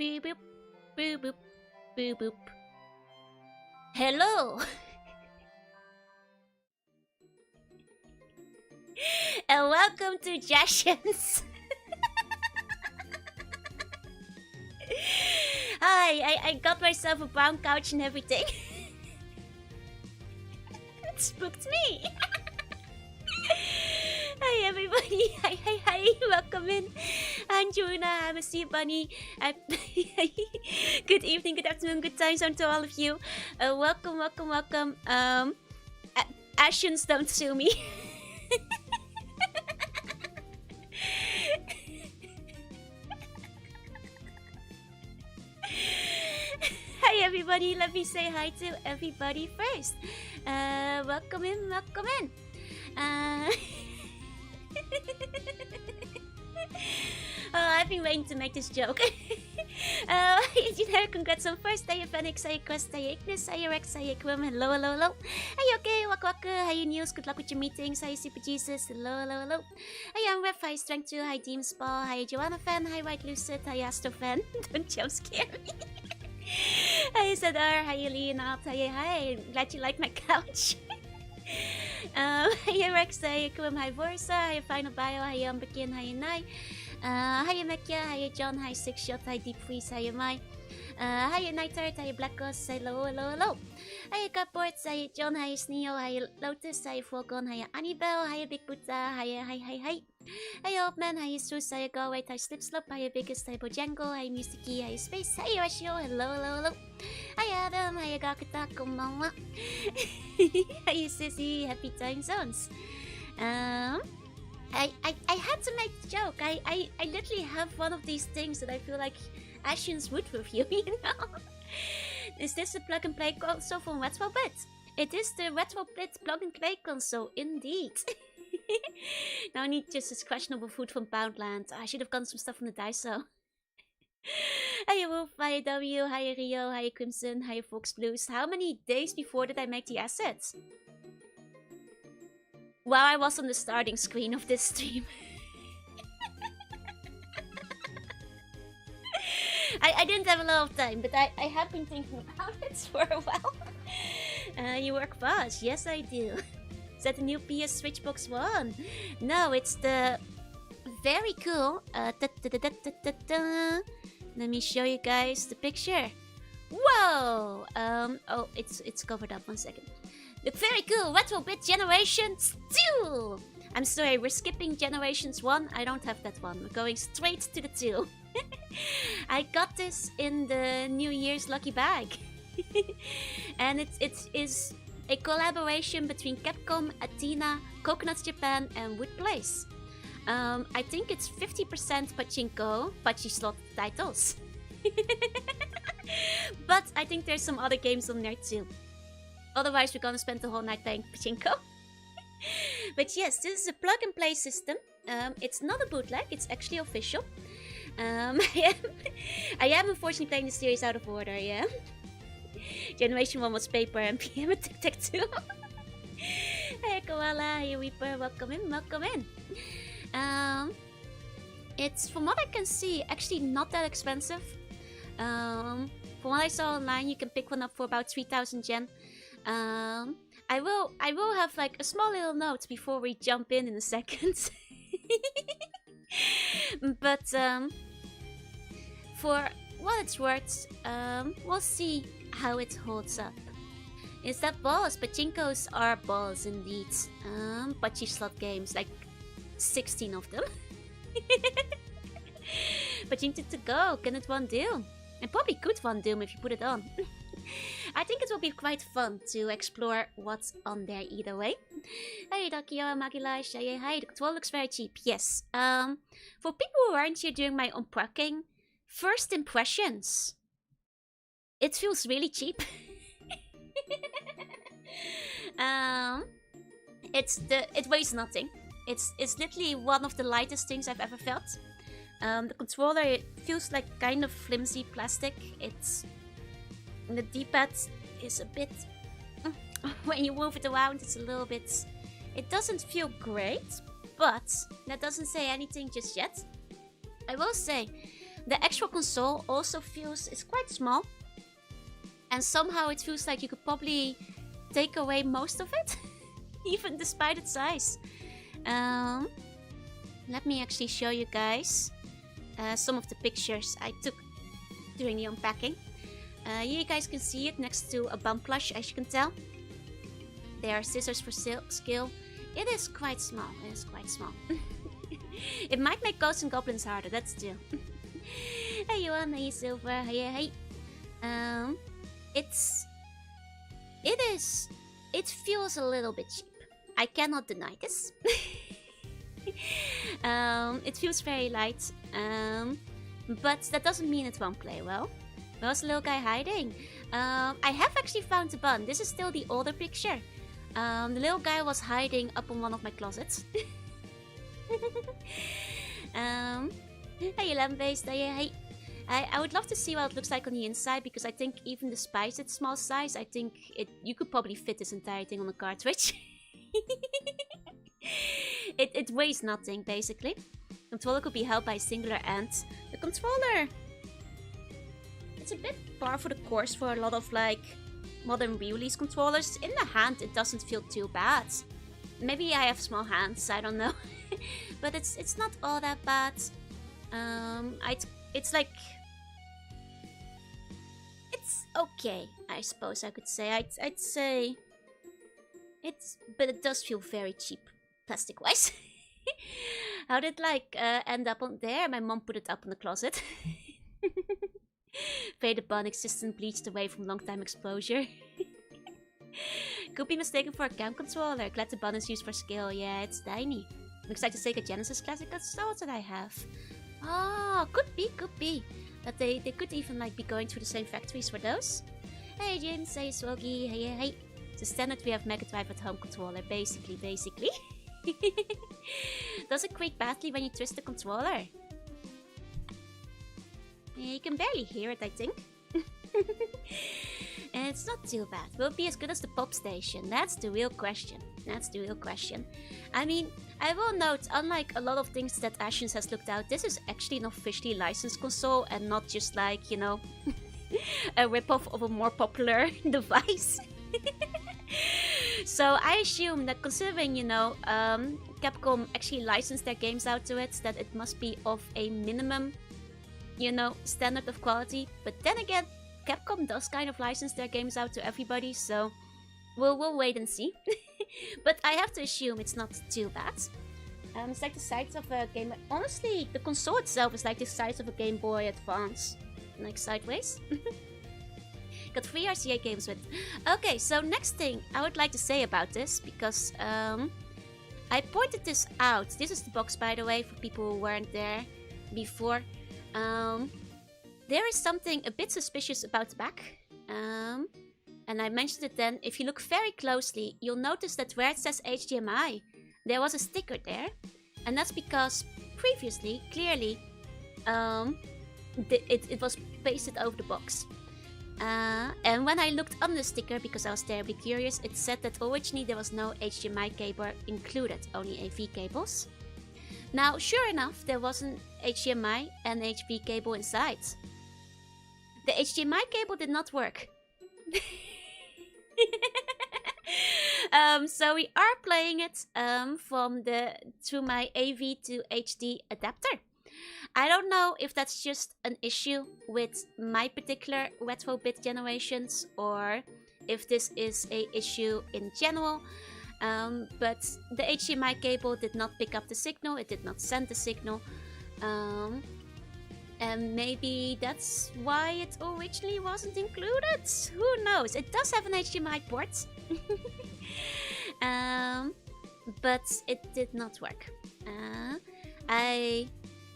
Boop boop. Boop boop. Boop boop. Hello! And welcome to Jashians. Hi, I got myself a brown couch and everything. It spooked me. Hi everybody, hi, welcome in. I'm Jorunna, I'm a sea bunny. Good evening, good afternoon, good time zone to all of you. Welcome. Ashens, don't sue me. Hi everybody, let me say hi to everybody first. Welcome in. I've been waiting to make this joke. Congrats on first. Hiya Phoenix, hiya Quest, hiya Ignis, hiya Rex, hiya Quim, hello. Hiya okay, Waku, hiya News, good luck with your meetings, hiya Super Jesus, hello. Hiya Ref, hiya Strength 2, hiya Demon's Paw, hiya Joanna Fan, hiya White Lucid, hiya Astro Fan, don't jump scare me. Hiya Sadar, hiya Leonard, hi, glad you like my couch. Hiya Rex, hiya Quim, hiya Vorsa, hiya Final Bio, hiya Umbekin, hiya Nai. Hiya Mekia, hiya John, hiya Six Shot, hiya Deep Freeze, hiya Mai. Hiya Nightheart, hiya Black Ghost, hello. Hiya Cupboards, hiya John, hiya Sneo, hiya Lotus, hiya Falcon, hiya Annibel, hiya Big Buddha, hiya hi. Hiya Oldman, hiya Sus, hiya Galway, hiya Slipslop, hiya Biggest, hiya Bojangle, hiya Mustiki, hiya Space, hiya Rashio, hello. Hiya Adam, hiya Gakuta, konbanwa. Hiya Sissy, happy time zones. I had to make the joke. I literally have one of these things that I feel like Ashens would review, you know? Is this a plug and play console from Retrobit? It is the Retrobit plug and play console, indeed. No need just as questionable food from Poundland. I should have gotten some stuff from the Daiso. Hiya Wolf, hiya W, hiya Rio, hiya Crimson, hiya Fox Blues. How many days before did I make the assets? While I was on the starting screen of this stream. I didn't have a lot of time, but I have been thinking about it for a while. You work fast? Yes, I do. Is that the new PS Switch Box 1? No, it's the very cool... Let me show you guys the picture. Whoa! Oh, it's covered up. 1 second. The very cool Retrobit Generations 2! I'm sorry, we're skipping Generations 1. I don't have that one. We're going straight to the 2. I got this in the New Year's lucky bag. And it is a collaboration between Capcom, Athena, Coconuts Japan, and Wood Place. I think it's 50% pachinko, pachi slot titles. But I think there's some other games on there too. Otherwise, we're gonna spend the whole night playing pachinko. But yes, this is a plug and play system. It's not a bootleg, it's actually official. I am unfortunately playing the series out of order, yeah. Generation 1 was paper and PM and Tic Tac 2. Hey Koala, hey Weeper, welcome in. It's, from what I can see, actually not that expensive. From what I saw online, you can pick one up for about 3,000 yen. I will have like a small little note before we jump in a second. But for what it's worth, we'll see how it holds up. Is that balls? Pachinkos are balls indeed. Pachi slot games, like 16 of them. Pachinko to go, can it one do? And probably could one doom if you put it on. I think it will be quite fun to explore what's on there either way. Hey Dakio, Magilai, Shaye, hi, the control looks very cheap, yes. For people who aren't here during my unpacking, first impressions. It feels really cheap. It weighs nothing. It's literally one of the lightest things I've ever felt. The controller, it feels like kind of flimsy plastic. The D-pad is a bit... when you move it around, it's a little bit... It doesn't feel great, but that doesn't say anything just yet. I will say, The actual console also feels, it's quite small. And somehow it feels like you could probably take away most of it, even despite its size. Let me actually show you guys some of the pictures I took during the unpacking. Here you guys can see it next to a bum plush, as you can tell. There are scissors for scale. It is quite small. It is quite small. It might make Ghosts and Goblins harder, that's true. Hey Johanna, hey Silver, hey. It feels a little bit cheap. I cannot deny this. It feels very light, but that doesn't mean it won't play well. Where's the little guy hiding? I have actually found the bun. This is still the older picture. The little guy was hiding up on one of my closets. Hey Lamb-based, hey. I would love to see what it looks like on the inside, because I think even despite its small size, I think you could probably fit this entire thing on a cartridge. It weighs nothing, basically. The controller could be held by a singular end. The controller, it's a bit par for the course for a lot of like modern re-release controllers. In the hand, it doesn't feel too bad. Maybe I have small hands, I don't know. But it's not all that bad. It's like, it's okay, I suppose I could say. I'd say it's, but it does feel very cheap, plastic-wise. How did like end up on there? My mom put it up in the closet. Faded bun, existent, bleached away from long time exposure. Could be mistaken for a camp controller. Glad the bun is used for scale. Yeah, it's tiny. Looks like the Sega Genesis Classic. That's what I have. Oh, could be. That they could even like be going through the same factories for those. Hey James, hey Swoggy, hey. It's a standard we have Mega Drive at home controller, basically. Does it creak badly when you twist the controller? Yeah, you can barely hear it, I think. And it's not too bad. Will it be as good as the Pop Station? That's the real question. I mean, I will note, unlike a lot of things that Ashes has looked out, this is actually an officially licensed console and not just like, you know, a ripoff of a more popular device. So I assume that considering, you know, Capcom actually licensed their games out to it, that it must be of a minimum, you know, standard of quality. But then again, Capcom does kind of license their games out to everybody, so we'll wait and see. But I have to assume it's not too bad. It's like the size of a Game Boy. Honestly, the console itself is like the size of a Game Boy Advance, like sideways. Got 3 RCA games with. Okay, so next thing I would like to say about this, because I pointed this out. This is the box, by the way, for people who weren't there before. There is something a bit suspicious about the back. And I mentioned it then. If you look very closely, you'll notice that where it says HDMI, there was a sticker there. And that's because previously, clearly, it was pasted over the box. And when I looked on the sticker, because I was terribly curious, it said that originally there was no HDMI cable included, only AV cables. Now, sure enough, there was an HDMI and HV cable inside. The HDMI cable did not work. So we are playing it through my AV to HD adapter. I don't know if that's just an issue with my particular retro bit generations, or if this is a issue in general. But the HDMI cable did not pick up the signal, it did not send the signal. And maybe that's why it originally wasn't included. Who knows? It does have an HDMI port. But it did not work.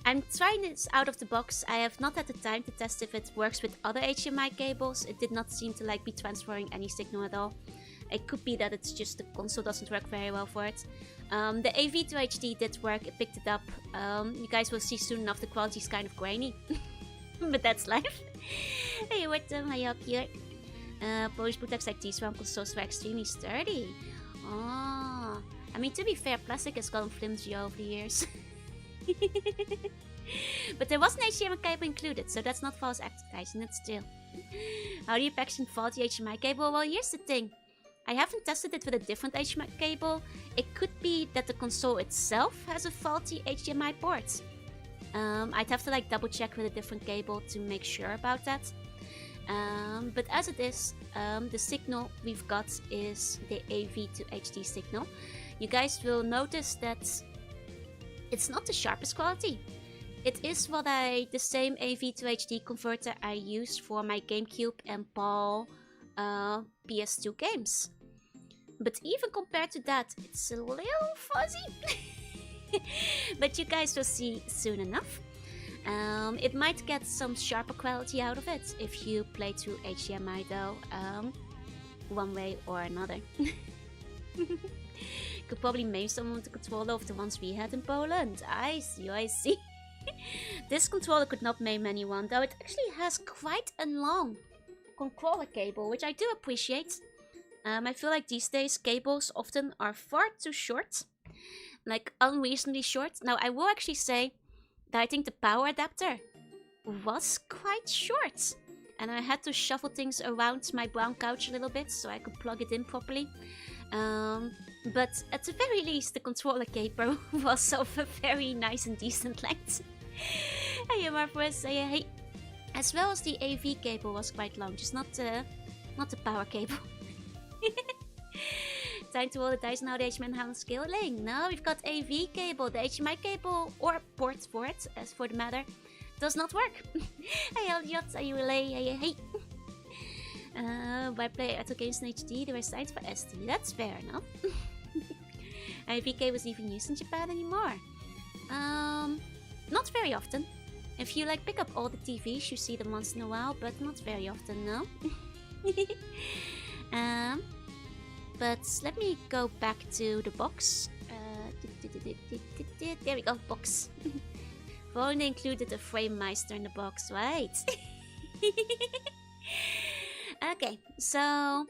I'm trying this out of the box. I have not had the time to test if it works with other HDMI cables. It did not seem to like be transferring any signal at all. It could be that it's just the console doesn't work very well for it. The AV to HD did work, it picked it up. You guys will see soon enough, the quality is kind of grainy. But that's life. Hey, what am I up here? Polish bootlegs like these RAM consoles were extremely sturdy. Oh, I mean, to be fair, plastic has gotten flimsy over the years. But there was an HDMI cable included, so that's not false advertising, that's still. How do you package and faulty HDMI cable? Well, here's the thing. I haven't tested it with a different HDMI cable. It could be that the console itself has a faulty HDMI port. I'd have to like double check with a different cable to make sure about that. But as it is, the signal we've got is the AV to HD signal. You guys will notice that it's not the sharpest quality. It is the same AV to HD converter I used for my GameCube and PAL PS2 games. But even compared to that, it's a little fuzzy. But you guys will see soon enough. It might get some sharper quality out of it if you play through HDMI though, one way or another. Could probably maim some of the controller of the ones we had in Poland. I see, I see. This controller could not maim anyone, though it actually has quite a long controller cable, which I do appreciate. I feel like these days cables often are far too short, like unreasonably short. Now I will actually say that I think the power adapter was quite short, and I had to shuffle things around my brown couch a little bit so I could plug it in properly. But at the very least, the controller cable was of a very nice and decent length. Hey, Marvelous, hey. As well as the AV cable was quite long, just not the power cable. Time to roll the dice now, the HDMI how scaling. Now we've got AV cable, the HDMI cable, or port for it, as for the matter, does not work. Hey Elliot, are you relay? Hey. Why play Retro games in HD? They were signed for SD. That's fair enough. AV cable is even used in Japan anymore. Not very often. If you like pick up all the TVs, you see them once in a while, but not very often, no. But let me go back to the box. There we go, box. I've only included a frame meister in the box, right? Okay, so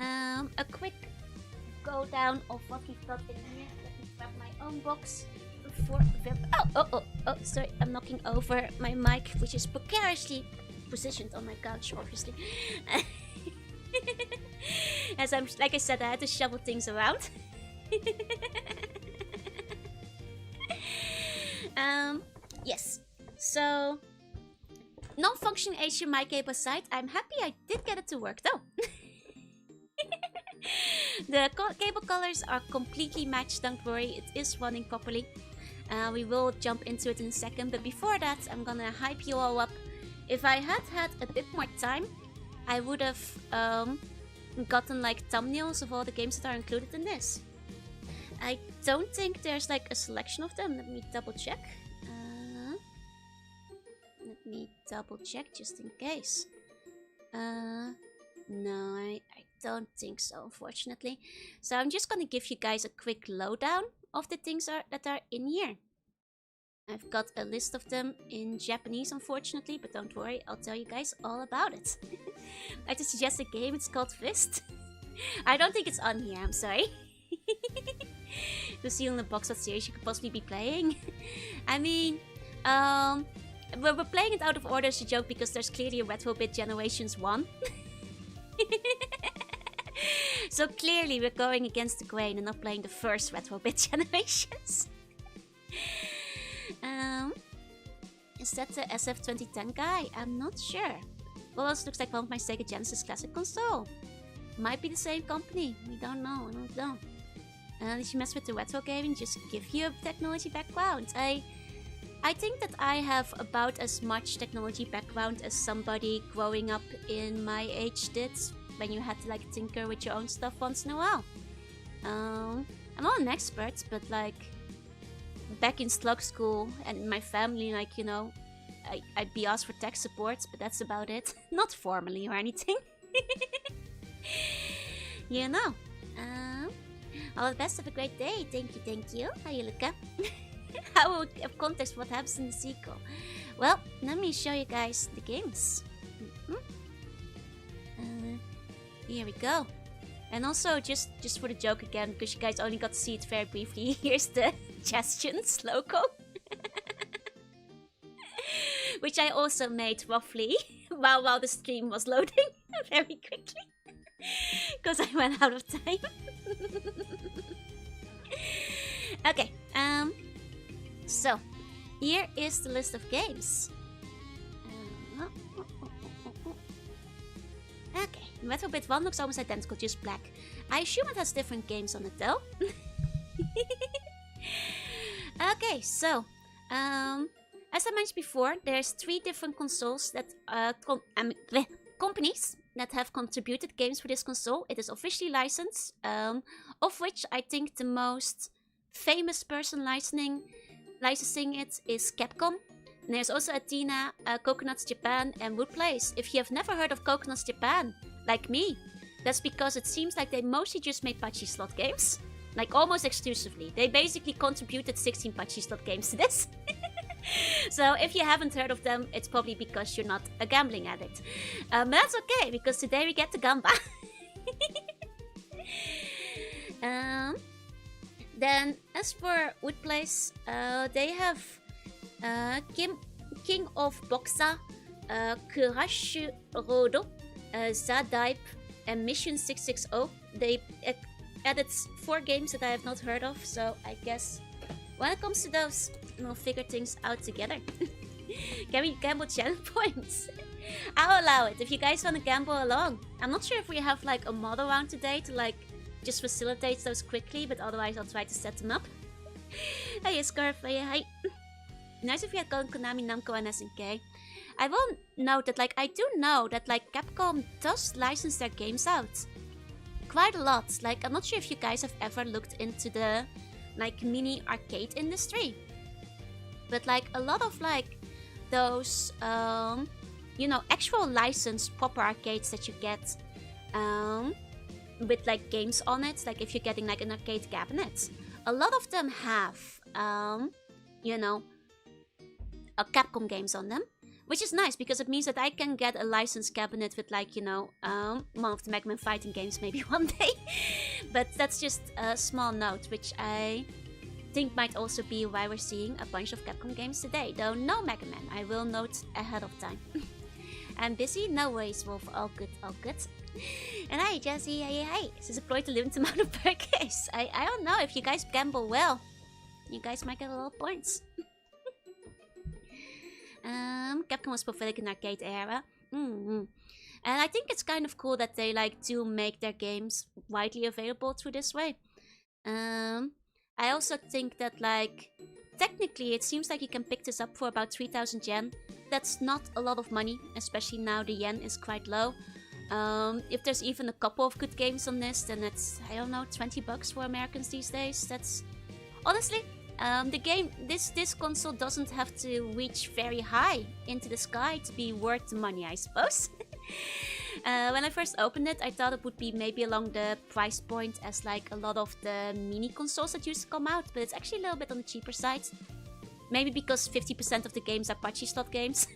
a quick go down of what we've got in here. Let me grab my own box. Oh, sorry, I'm knocking over my mic, which is precariously positioned on my couch, obviously. As like I said, I had to shovel things around. Yes, so non-functioning HDMI cable aside, I'm happy I did get it to work though. The cable colors are completely matched, don't worry, it is running properly. We will jump into it in a second, but before that I'm gonna hype you all up. If I had had a bit more time, I would have gotten like thumbnails of all the games that are included in this. I don't think there's like a selection of them. Let me double check. Let me double check just in case. No, I don't think so, unfortunately. So I'm just gonna give you guys a quick lowdown of the things that are in here. I've got a list of them in Japanese, unfortunately, but don't worry, I'll tell you guys all about it. I just suggest a game, it's called Fist. I don't think it's on here, I'm sorry. To see on the box what series you could possibly be playing. I mean, we're playing it out of order as a joke because there's clearly a Retrobit Generations 1. So clearly we're going against the grain and not playing the first Retrobit Generations. Is that the SF 2010 guy? I'm not sure. Well, also looks like one of my Sega Genesis Classic console. Might be the same company. We don't know. I don't know. Did you mess with the retro gaming? Just give you a technology background. I think that I have about as much technology background as somebody growing up in my age did, when you had to like tinker with your own stuff once in a while. I'm not an expert, but like back in slug school and in my family, like, you know, I'd be asked for tech support, but that's about it. Not formally or anything. You know. All the best, have a great day. Thank you. How you look up? I will have context for what happens in the sequel. Well, let me show you guys the games. Here we go. And also, just for the joke again, because you guys only got to see it very briefly, here's the Gestions logo. which I also made roughly while the stream was loading very quickly because I ran out of time. Okay, so here is the list of games. Okay, Retrobit 1 looks almost identical, just black. I assume it has different games on it though. Okay, so as I mentioned before, there's 3 different consoles that companies that have contributed games for this console. It is officially licensed, of which I think the most famous person licensing it is Capcom. And there's also Athena, Coconuts Japan, and Woodplace. If you have never heard of Coconuts Japan, like me, that's because it seems like they mostly just made Pachi slot games. Like almost exclusively. They basically contributed 16 Pachi slot games to this. So if you haven't heard of them, it's probably because you're not a gambling addict. But that's okay, because today we get to Gamba. Then as for Woodplace, they have King of Boxa, Crash Rodo, Zadipe, and Mission 660. They added 4 games that I have not heard of, so I guess when it comes to those, we'll figure things out together. Can we gamble channel points? I'll allow it if you guys want to gamble along. I'm not sure if we have like a model round today to like just facilitate those quickly, but otherwise I'll try to set them up. Hey Scarf, hi. Nice if you had gone Konami, Namco, and SNK. I will note that I do know that Capcom does license their games out quite a lot. I'm not sure if you guys have ever looked into the mini arcade industry, but a lot of those actual licensed proper arcades that you get with games on it, if you're getting an arcade cabinet, a lot of them have Capcom games on them, which is nice because it means that I can get a licensed cabinet with one of the Mega Man fighting games maybe one day. But that's just a small note, which I think might also be why we're seeing a bunch of Capcom games today, though no Mega Man, I will note ahead of time. I'm busy? No worries, Wolf. All good, all good. And hi, Jesse. Hey. This is a limited amount of per case. I don't know, if you guys gamble well, you guys might get a lot of points. Capcom was prophetic in arcade era. And I think it's kind of cool that they do make their games widely available through this way. I also think that technically it seems like you can pick this up for about 3,000 yen. That's not a lot of money, especially now the yen is quite low. If there's even a couple of good games on this, then it's, I don't know, 20 bucks for Americans these days. That's honestly, the game, this console doesn't have to reach very high into the sky to be worth the money, I suppose. When I first opened it, I thought it would be maybe along the price point as a lot of the mini consoles that used to come out, but it's actually a little bit on the cheaper side. Maybe because 50% of the games are Pachi slot games.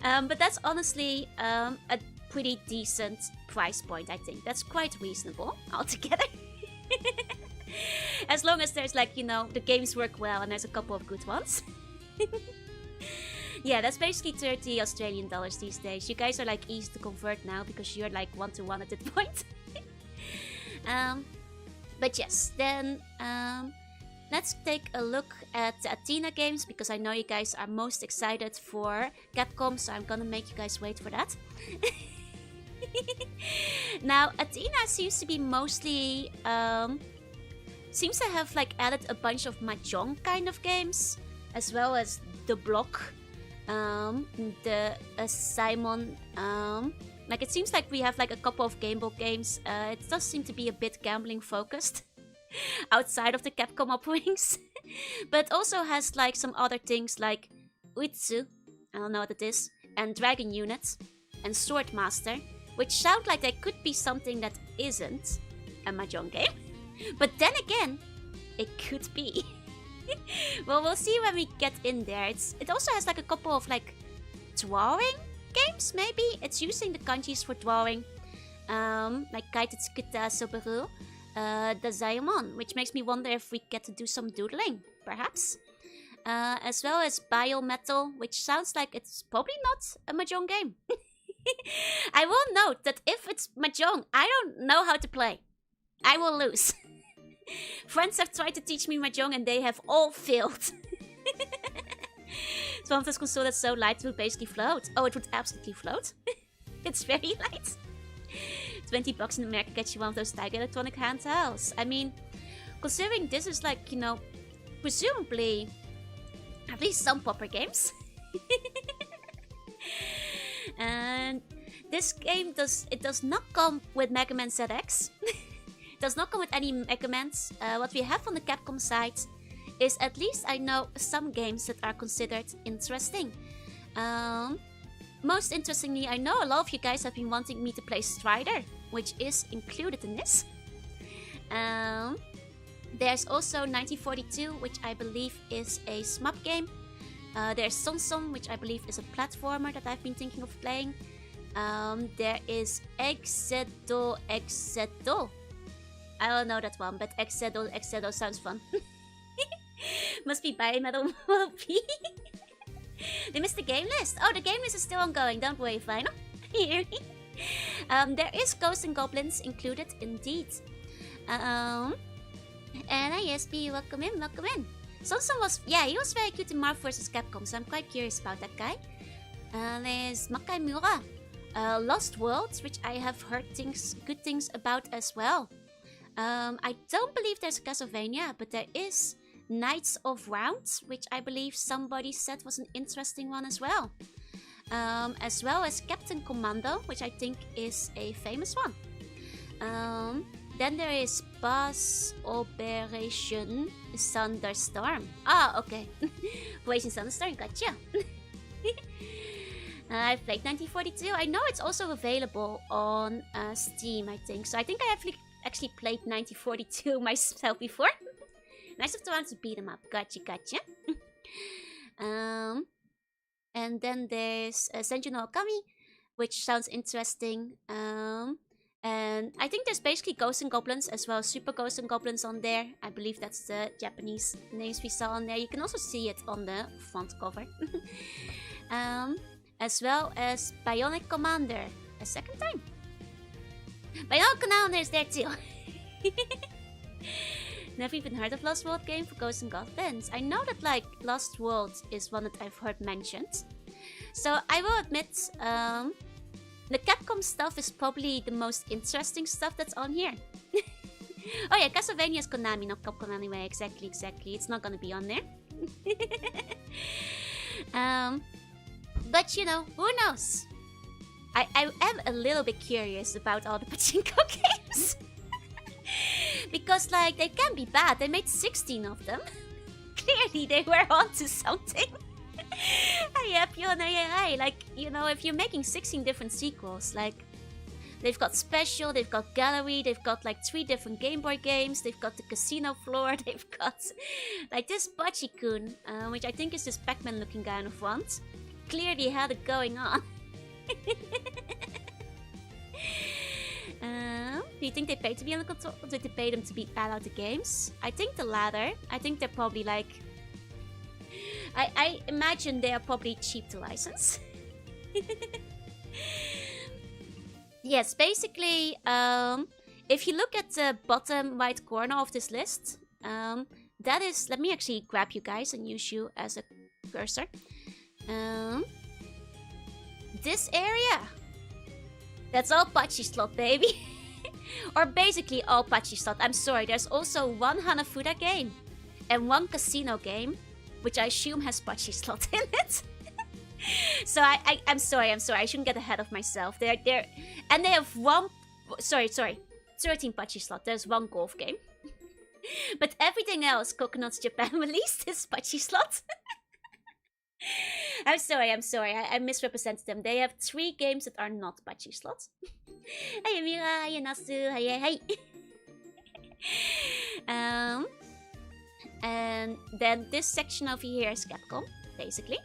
But that's honestly a pretty decent price point, I think. That's quite reasonable altogether. As long as there's the games work well and there's a couple of good ones. Yeah, that's basically 30 Australian dollars these days. You guys are easy to convert now because you're 1-to-1 at that point. But yes, then let's take a look at the Athena games because I know you guys are most excited for Capcom, so I'm gonna make you guys wait for that. Now, Athena seems to be mostly seems to have added a bunch of mahjong kind of games, as well as the block, the Simon. It seems like we have a couple of Game Boy games. It does seem to be a bit gambling focused outside of the Capcom offerings, but also has some other things like Uitsu, I don't know what it is, and Dragon Unit, and Sword Master, which sound like they could be something that isn't a mahjong game. But then again, it could be. Well, we'll see when we get in there. It also has a couple of drawing games, maybe? It's using the kanjis for drawing. Like Kaitetsukuta Sobaru, Dazaemon, which makes me wonder if we get to do some doodling, perhaps. as well as Biometal, which sounds like it's probably not a Mahjong game. I will note that if it's Mahjong, I don't know how to play. I will lose. Friends have tried to teach me Mahjong and they have all failed. It's one of those consoles that's so light it would basically float. Oh, it would absolutely float. It's very light. $20 in America gets you one of those Tiger Electronic handhelds. I mean, considering this is like, you know, presumably at least some popper games. And this game does not come with Mega Man ZX. It does not come with any Mega Mans. What we have on the Capcom side is, at least I know, some games that are considered interesting. Most interestingly, I know a lot of you guys have been wanting me to play Strider, which is included in this. There's also 1942, which I believe is a SMAP game. There's Sonson, which I believe is a platformer that I've been thinking of playing. There is Exedo. I don't know that one, but Exedo sounds fun. Must be Biometal Movie. They missed the game list. Oh, the game list is still ongoing. Don't worry, Final. There is Ghosts and Goblins included, indeed. And ISP, welcome in, welcome in. Sonson was, yeah, he was very cute in Marvel vs. Capcom, so I'm quite curious about that guy. There's Makai Mura, Lost Worlds, which I have heard good things about as well. I don't believe there's Castlevania, but there is Knights of Round, which I believe somebody said was an interesting one as well. As well as Captain Commando, which I think is a famous one. Then there is Bass Operation Thunderstorm. Ah, okay. Operation Thunderstorm, gotcha. I've played 1942. I know it's also available on Steam, I think. So I think I actually played 1942 myself before. Nice of the round to beat them up. Gotcha, gotcha. And then there's Senju no Okami, which sounds interesting. And I think there's basically Ghosts and Goblins as well as Super Ghosts and Goblins on there. I believe that's the Japanese names we saw on there. You can also see it on the front cover. As well as Bionic Commander. A second time. Bionic Commander is there too. Never even heard of Lost World game for Ghosts and Goblins. I know that like Lost World is one that I've heard mentioned. So I will admit, the Capcom stuff is probably the most interesting stuff that's on here. Oh yeah, Castlevania is Konami, not Capcom anyway. Exactly. It's not gonna be on there. But you know, who knows? I am a little bit curious about all the pachinko games. Because like, they can be bad. They made 16 of them. Clearly they were onto something. Like, you know, if you're making 16 different sequels, like, they've got Special, they've got Gallery, they've got like 3 different Game Boy games, they've got the casino floor, they've got like this Bachi-kun, which I think is this Pac-Man looking guy on the front. Clearly had it going on. Do you think they paid to be on the console, or did they pay them to pad out the games? I think the latter. I think they're probably like... I imagine they are probably cheap to license. Yes, basically, if you look at the bottom right corner of this list, that is... Let me actually grab you guys and use you as a cursor. This area, that's all Pachi slot, baby. Or basically all Pachi slot. I'm sorry, there's also one Hanafuda game and one casino game, which I assume has Pachi slot in it. So I'm sorry, I shouldn't get ahead of myself. They're and they have one, sorry, 13 Pachi slot. There's one golf game. But everything else Coconuts Japan released is Pachi slot. I'm sorry, I misrepresented them. They have 3 games that are not Pachi slots. Hi Amira, hi Nasu, hi. And then this section over here is Capcom, basically.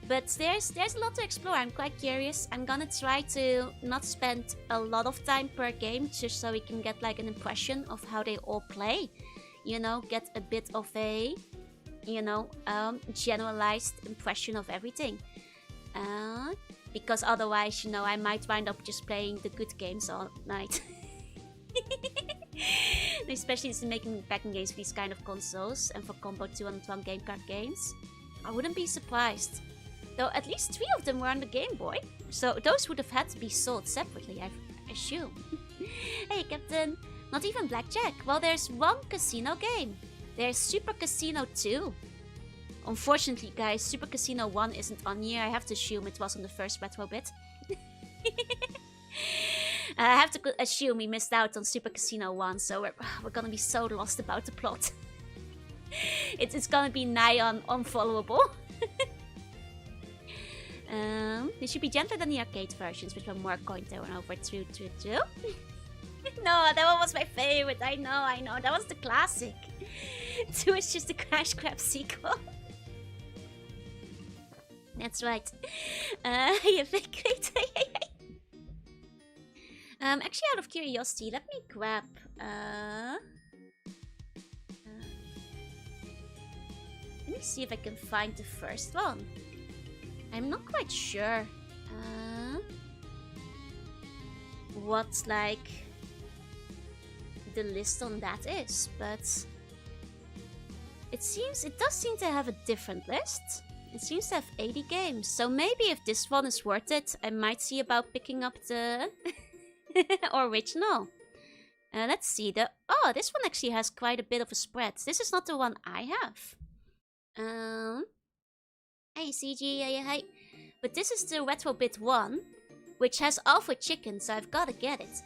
But there's a lot to explore. I'm quite curious. I'm gonna try to not spend a lot of time per game, just so we can get like an impression of how they all play. you know, get a bit of a, you know, generalized impression of everything. Because otherwise, you know, I might wind up just playing the good games all night. Especially since making backing games for these kind of consoles and for combo 2-on-1 game card games. I wouldn't be surprised. Though at least 3 of them were on the Game Boy. So those would have had to be sold separately, I assume. Hey, Captain. Not even Blackjack. Well, there's one casino game. There's Super Casino 2. Unfortunately, guys, Super Casino 1 isn't on here. I have to assume it was on the first retro bit. I have to assume we missed out on Super Casino 1, so we're gonna be so lost about the plot. It's gonna be nigh on unfollowable. They should be gentler than the arcade versions, which were more coin turnover. True. No, that one was my favorite. I know. That was the classic. 2 is just a Crash Grab sequel. That's right. You fake it. Actually, out of curiosity, let me grab. Let me see if I can find the first one. I'm not quite sure what like the list on that is, but it does seem to have a different list. It seems to have 80 games, so maybe if this one is worth it, I might see about picking up the original. Let's see. Oh, this one actually has quite a bit of a spread. This is not the one I have. Hey CG, hi. But this is the Retrobit one, which has Alpha Chicken, so I've gotta get it.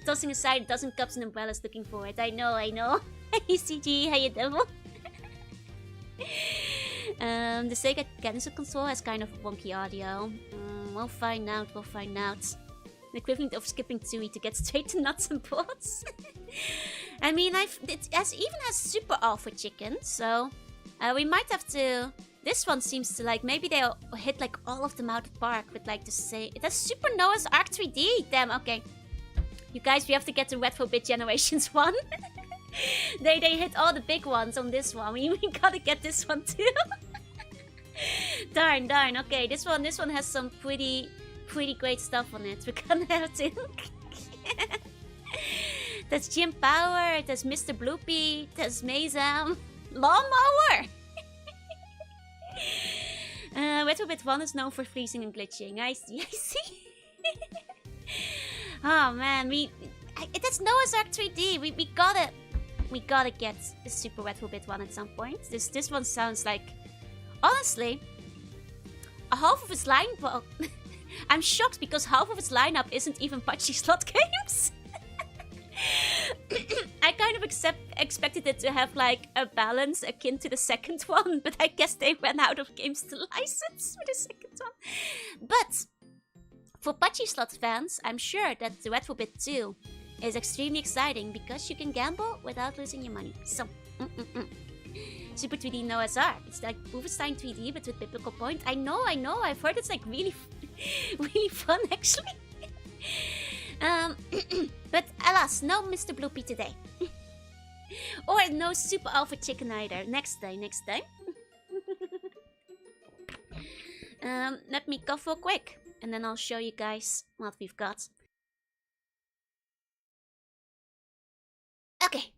Tossing aside dozen cups and umbrellas looking for it. I know. Hey CG, how you devil? The Sega Genesis console has kind of wonky audio. We'll find out. The equivalent of skipping Tui to get straight to nuts and bolts. I mean, it even has Super Alpha Chicken, so we might have to. This one seems to like maybe they'll hit like all of them out of the park with like the same. It has Super Noah's Ark 3D. Damn. Okay, you guys, we have to get the Retrobit Generations one. They hit all the big ones on this one. We gotta get this one too. Darn. Okay, this one has some pretty great stuff on it. We're gonna have to. There's Jim Power, there's Mr. Bloopy, there's Mazam. Lawnmower! Retrobit 1 is known for freezing and glitching. I see. Oh man, that's Noah's Ark 3D. We gotta get the Super Retrobit 1 at some point. This one sounds like, honestly, a half of its line. Well, I'm shocked because half of its lineup isn't even Pachi slot games. I kind of expected it to have like a balance akin to the second one, but I guess they ran out of games to license for the second one. But for Pachi slot fans, I'm sure that the Retrobit 2 is extremely exciting because you can gamble without losing your money. So, Super 3D Noah's Ark. It's like Wolfenstein 3D but with biblical point. I know. I've heard it's like really fun actually. But alas, no Mr. Bloopy today. Or no Super Alpha Chicken either. Next day. Let me cough real quick, and then I'll show you guys what we've got. Okay.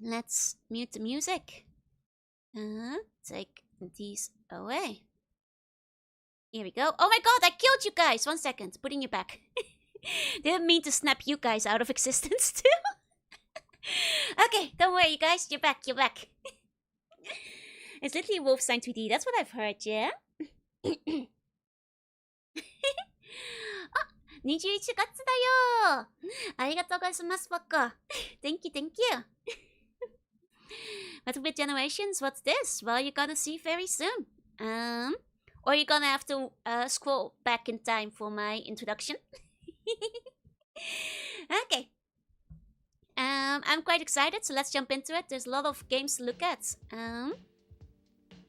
Let's mute the music. Take these away. Here we go. Oh my god, I killed you guys! 1 second, putting you back. Didn't mean to snap you guys out of existence too. Okay, don't worry you guys, you're back. It's literally Wolfenstein 2D, that's what I've heard, yeah? 21月だよ。ありがとうございます、僕。Thank you. Retrobit Generations, what's this? Well, you're gonna see very soon. Or you're gonna have to scroll back in time for my introduction. Okay. I'm quite excited, so let's jump into it. There's a lot of games to look at.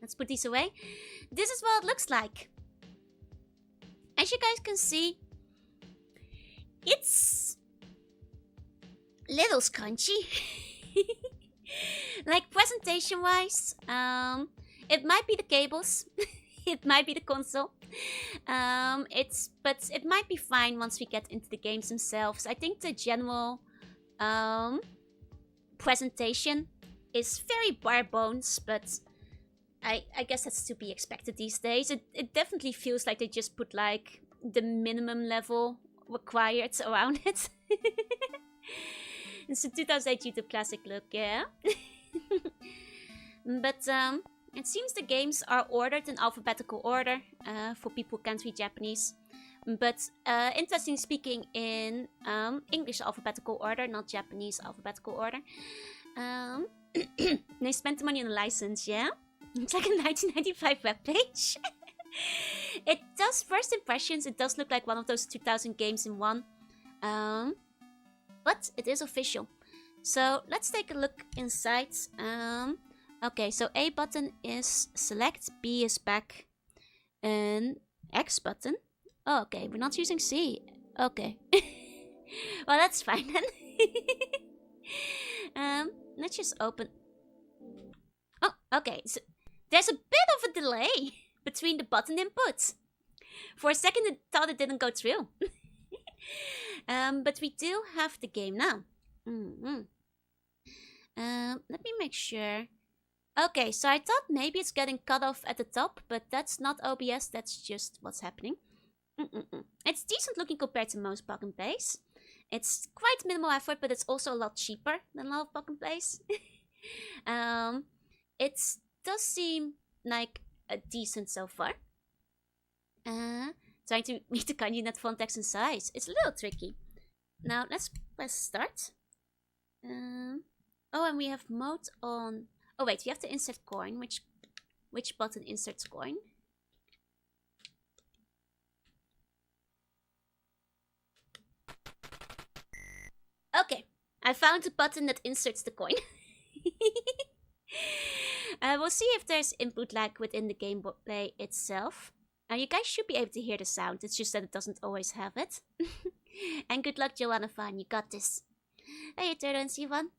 Let's put these away. This is what it looks like. As you guys can see, It's little scrunchy. Like presentation wise, it might be the cables. It might be the console. But it might be fine once we get into the games themselves. I think the general presentation is very bare bones, but I guess that's to be expected these days. It definitely feels like they just put like the minimum level required around it. It's a 2008 YouTube classic look, yeah. But it seems the games are ordered in alphabetical order for people who can't read Japanese. But interestingly speaking, in English alphabetical order, not Japanese alphabetical order. They spent the money on a license, yeah? It's like a 1995 webpage. It does, first impressions, it does look like one of those 2000 games in one. But it is official. So let's take a look inside. Okay, so A button is select, B is back, and X button. Oh, okay, we're not using C. Okay. Well, that's fine then. Let's just open. Oh, okay. So there's a bit of a delay between the button inputs. For a second, I thought it didn't go through. But we do have the game now. Let me make sure. Okay, so I thought maybe it's getting cut off at the top, but that's not OBS, that's just what's happening. It's decent looking compared to most plug and plays. It's quite minimal effort, but it's also a lot cheaper than a lot of plug and plays. It does seem like a decent so far. Trying to meet the kanji net font text and size. It's a little tricky. Now let's press start. Oh, and we have mode on. Oh wait, we have to insert coin. Which button inserts coin? Okay, I found the button that inserts the coin. We'll see if there's input lag within the gameplay itself. You guys should be able to hear the sound, it's just that it doesn't always have it. And good luck, Jorunna fan, you got this. Hey, Turtle and Sivan.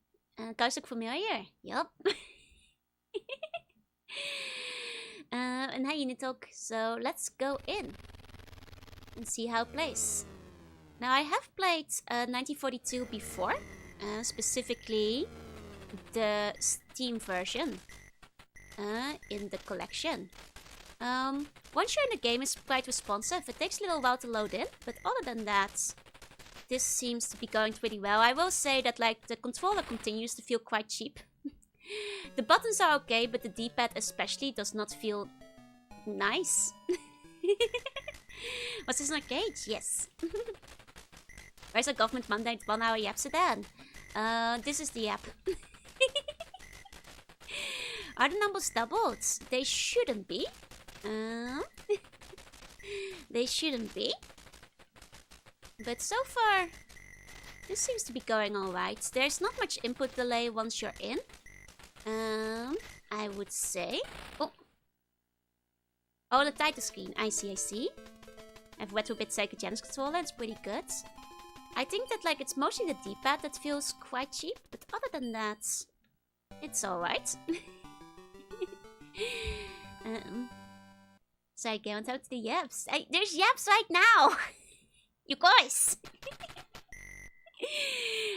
Guys look familiar? Yup. And hey, Unitalk. So let's go in and see how it plays. Now, I have played 1942 before, specifically the Steam version in the collection. Once you're in the game, it's quite responsive. It takes a little while to load in, but other than that, this seems to be going pretty well. I will say that like the controller continues to feel quite cheap. The buttons are okay, but the D-pad especially does not feel nice. Was this an arcade? Yes. Where's a government mandate 1 hour yap sedan? This is the app. Are the numbers doubled? They shouldn't be. They shouldn't be. But so far, this seems to be going alright. There's not much input delay once you're in. I would say. Oh, the title screen. I see. I have Vtuber Sega Genesis controller. It's pretty good. I think that like it's mostly the D-pad that feels quite cheap, but other than that, it's alright. So I go on to the yaps. There's yaps right now! You guys!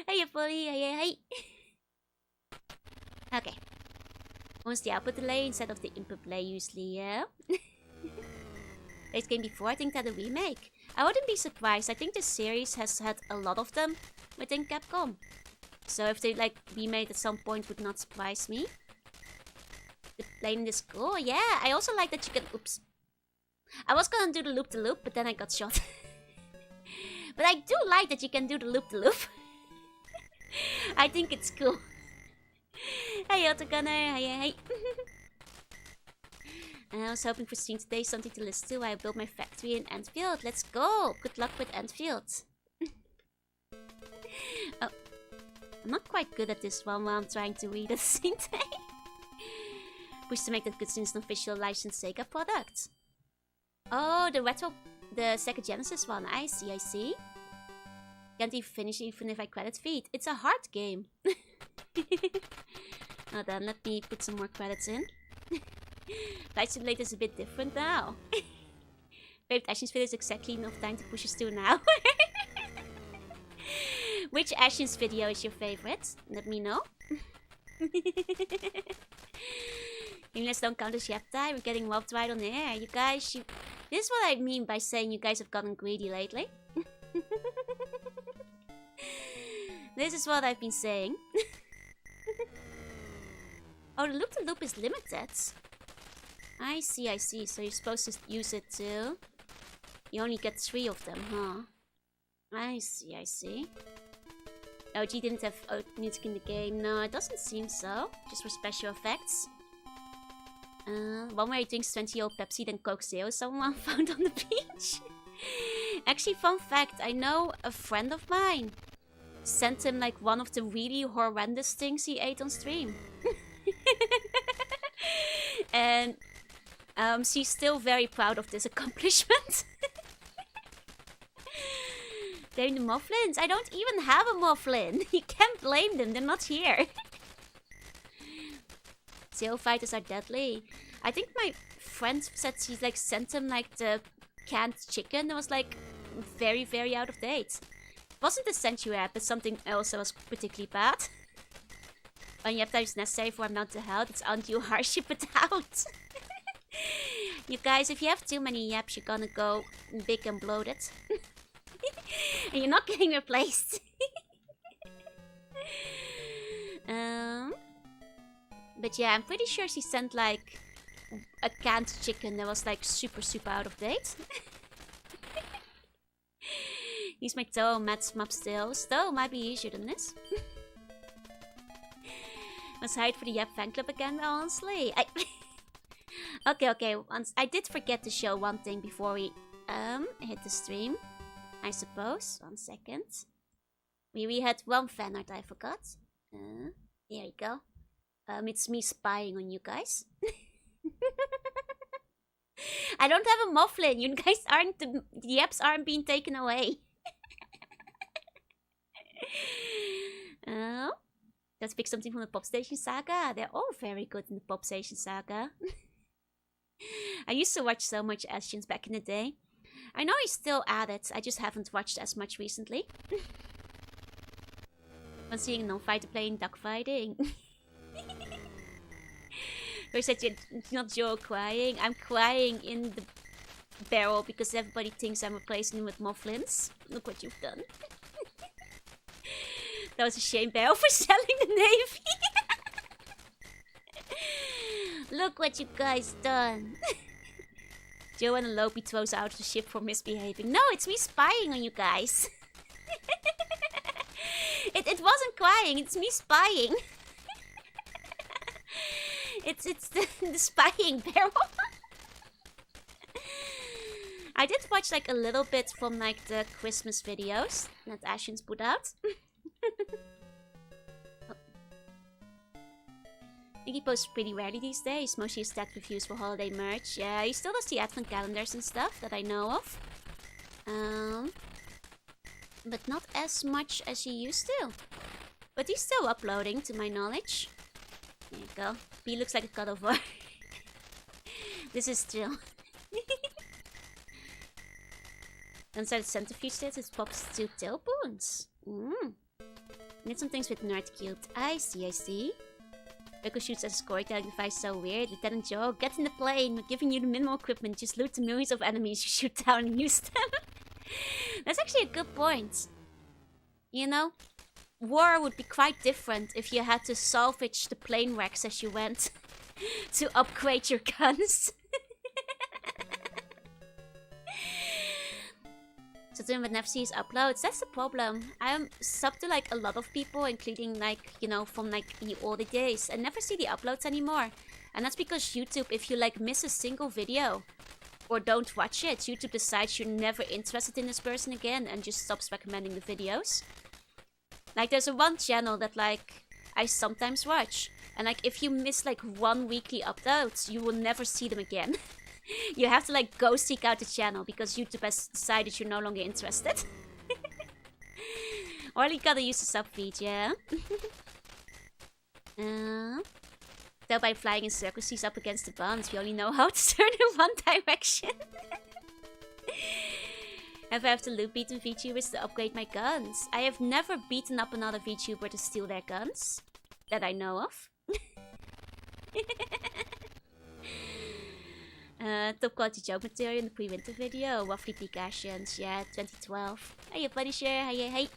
Hey, Polly. Hey. Okay. Once the output delay instead of the input delay usually, yeah? This game before, I think that a remake. I wouldn't be surprised. I think this series has had a lot of them within Capcom. So if they like remade at some point would not surprise me. The plane is cool. Yeah, I also like that you can... Oops. I was gonna do the loop-de-loop, but then I got shot. But I do like that you can do the loop-de-loop. I think it's cool. Hey, Autogunner. Hey. I was hoping for stream today, something to listen to while I build my factory in Enfield. Let's go! Good luck with Enfield. Oh, I'm not quite good at this one while I'm trying to read at the same time. Wish to make that good since an official licensed Sega product. Oh, the Sega Genesis one. I see. Can't even finish even if I credit feed. It's a hard game. Now then, let me put some more credits in. Flight Simulator is a bit different now. Favorite Ashen's video is exactly enough time to push us to now. Which Ashen's video is your favorite? Let me know. Let's don't count as chef time. We're getting robbed right on air. You guys, this is what I mean by saying you guys have gotten greedy lately. This is what I've been saying. Oh, the loop-to-loop is limited. I see, I see. So you're supposed to use it too. You only get 3 of them, huh? I see, I see. OG didn't have music in the game. No, it doesn't seem so. Just for special effects. One where he drinks 20-year-old Pepsi, then Coke Zero someone found on the beach. Actually, fun fact, I know a friend of mine sent him like one of the really horrendous things he ate on stream. And she's still very proud of this accomplishment. They're the mufflins. I don't even have a mufflin. You can't blame them. They're not here. Zero fighters are deadly. I think my friend said she like sent him like the canned chicken that was like very, very out of date. It wasn't the Century app, but something else that was particularly bad. When you have times necessary for amount to health, it's undue hardship it out. You guys, if you have too many yaps, you're gonna go big and bloated. And you're not getting replaced. But yeah, I'm pretty sure she sent like a canned chicken that was like super, super out of date. Use my toe, Matt's map still. Still might be easier than this. Let's hide for the Yap fan club again, honestly. Okay. Once I did forget to show one thing before we hit the stream. I suppose. 1 second. We had one fan art I forgot. There you go. It's me spying on you guys. I don't have a mufflin. You guys aren't the yaps aren't being taken away. Let's pick something from the Pop Station Saga. They're all very good in the Pop Station Saga. I used to watch so much Astions back in the day. I know he's still at it. I just haven't watched as much recently. I'm seeing a non-fighter playing duck fighting. You said you're not Joe crying. I'm crying in the barrel because everybody thinks I'm replacing him with mufflins. Look what you've done. That was a shame, Barrel, for selling the Navy. Look what you guys done. Joe and Lopi throws out the ship for misbehaving. No, it's me spying on you guys. It wasn't crying, it's me spying. It's the spying, Barrel. I did watch like a little bit from like the Christmas videos that Ashen's put out. I think he posts pretty rarely these days, mostly stat reviews for holiday merch. Yeah, he still does the advent calendars and stuff that I know of. But not as much as he used to. But he's still uploading, to my knowledge. There you go. He looks like a cutover. This is still. Inside the centrifuge state, it pops 2 tailbones. Need some things with Nerd Cubed. I see. Rico shoots as a storytelling device, so weird. Lieutenant Joe, get in the plane. We're giving you the minimal equipment. Just loot the millions of enemies you shoot down and use them. That's actually a good point. You know, war would be quite different if you had to salvage the plane wrecks as you went to upgrade your guns. So doing with never sees uploads, that's the problem. I am sub to like a lot of people, including like, you know, from like the older days, and never see the uploads anymore. And that's because YouTube, if you like miss a single video or don't watch it, YouTube decides you're never interested in this person again and just stops recommending the videos. Like there's a one channel that like I sometimes watch, and like if you miss like 1 weekly upload, you will never see them again. You have to like go seek out the channel because YouTube has decided you're no longer interested. Or you gotta use the sub feed, yeah? Though by flying in circles he's up against the buns, we only know how to turn in one direction. Have I have to loop beaten VTubers to upgrade my guns? I have never beaten up another VTuber to steal their guns. That I know of. Top quality joke material in the pre-winter video. Waffly Peak Ashians, yeah, 2012. Hey, Punisher, hey.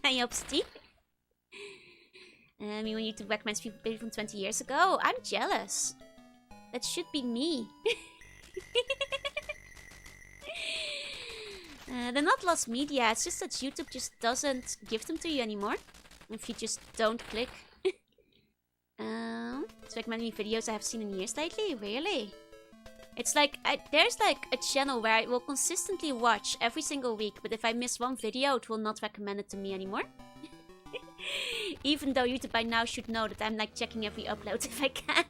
Hey, Steve. Me when YouTube recommends people from 20 years ago. I'm jealous. That should be me. They're not lost media, it's just that YouTube just doesn't give them to you anymore. If you just don't click. It's recommending me videos I have seen in years lately, really? It's like, there's like a channel where I will consistently watch every single week, but if I miss one video, it will not recommend it to me anymore. Even though YouTube by now should know that I'm like checking every upload if I can.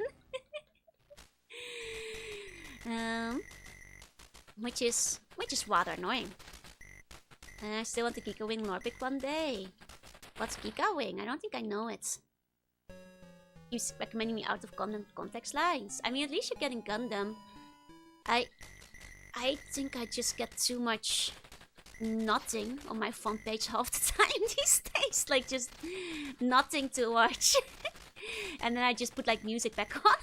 Which is rather annoying. I still want the Giga Wing Norbic one day. What's Giga Wing? I don't think I know it. He's recommending me out of context lines. I mean, at least you're getting Gundam. I think I just get too much nothing on my front page half the time these days. Like, just nothing to watch. And then I just put, like, music back on.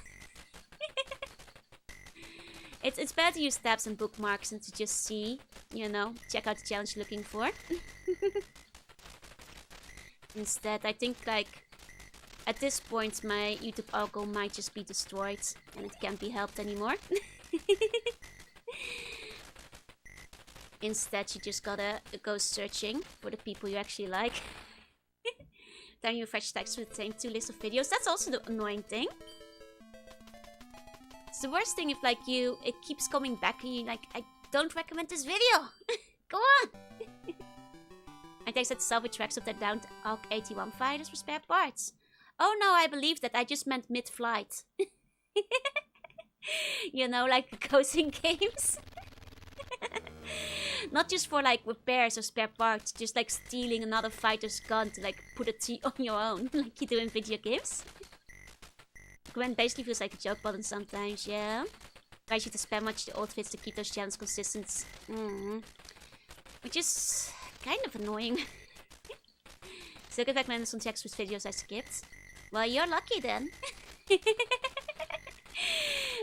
It's better to use tabs and bookmarks and to just see, you know, check out the challenge you're looking for. Instead, I think, like, at this point, my YouTube algo might just be destroyed and it can't be helped anymore. Instead, you just gotta go searching for the people you actually like. Then you fetch text with the same 2 lists of videos. That's also the annoying thing. It's the worst thing if, like, it keeps coming back and you're like, I don't recommend this video. Go on. I text that salvage tracks of that downed AUG 81 fighters for spare parts. Oh no, I believe that. I just meant mid-flight. You know, like the Ghost-in games. Not just for like repairs or spare parts, just like stealing another fighter's gun to like put a T on your own, like you do in video games. Gwen basically feels like a joke button sometimes, yeah. I should spam much the outfits to keep those challenges consistent. Which is kind of annoying. Still get back some checks with videos I skipped. Well, you're lucky then.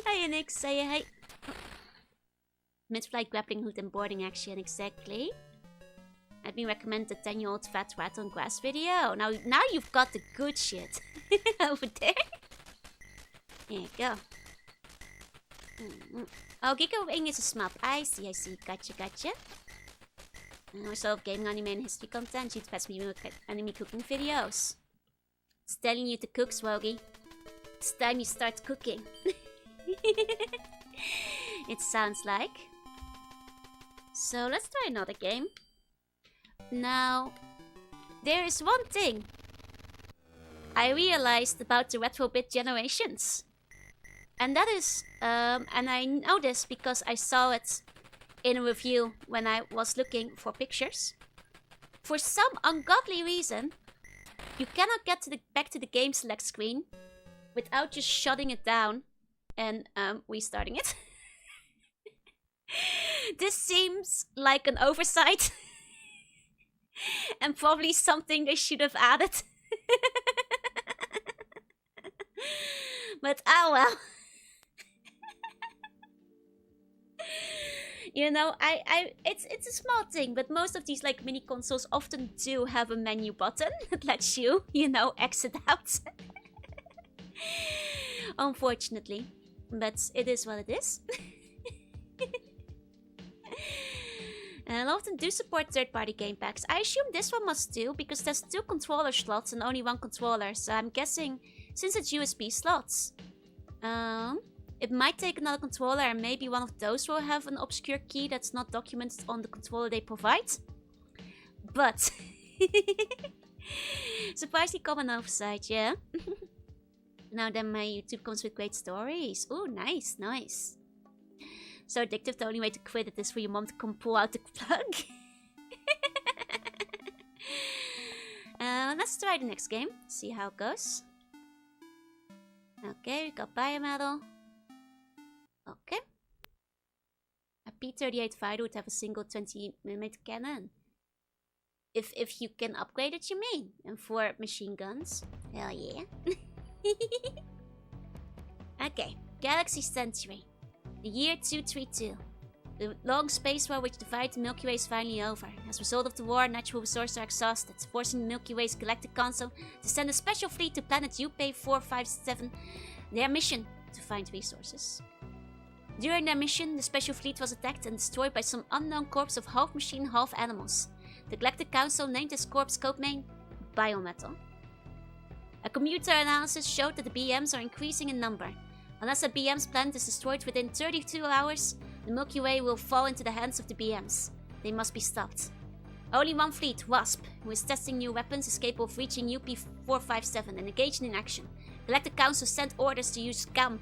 Hi, Nix. Say hi. Mid-flight grappling hood and boarding action, exactly. I'd been recommended the 10-year-old fat rat on grass video. Now you've got the good shit over there. There you go. Oh, Giga Wing is a smap. I see. Gotcha. Also, gaming, anime, and history content. YouTube has me with anime cooking videos. It's telling you to cook, Swogie. It's time you start cooking. It sounds like. So let's try another game. Now, there is one thing I realized about the retro bit generations. And that is, and I know this because I saw it in a review when I was looking for pictures. For some ungodly reason, you cannot get back to the game select screen without just shutting it down and restarting it. This seems like an oversight. And probably something they should have added. But oh well. You know, it's a small thing, but most of these like mini consoles often do have a menu button that lets you, you know, exit out. Unfortunately, but it is what it is. And often do support third-party game packs. I assume this one must do, because there's 2 controller slots and only 1 controller. So I'm guessing, since it's USB slots, it might take another controller, and maybe one of those will have an obscure key that's not documented on the controller they provide. But surprisingly common oversight, yeah. Now then, my YouTube comes with great stories. Ooh, nice. So addictive, the only way to quit it is for your mom to come pull out the plug. Let's try the next game. See how it goes. Okay, we got biometal. Okay. A P-38 fighter would have a single 20mm cannon. If you can upgrade it, you mean? And 4 machine guns. Hell yeah. Okay, Galaxy Century. The year 232. The long space war which divided the Milky Way is finally over. As a result of the war, natural resources are exhausted, forcing the Milky Way's Galactic Council to send a special fleet to planet UP457, their mission to find resources. During their mission, the special fleet was attacked and destroyed by some unknown corps of half machine, half animals. The Galactic Council named this corps codename Biometal. A computer analysis showed that the BMs are increasing in number. Unless a BM's planet is destroyed within 32 hours, the Milky Way will fall into the hands of the BMs. They must be stopped. Only one fleet, WASP, who is testing new weapons, is capable of reaching UP457 and engaging in action. The Galactic Council sent orders to use GAM,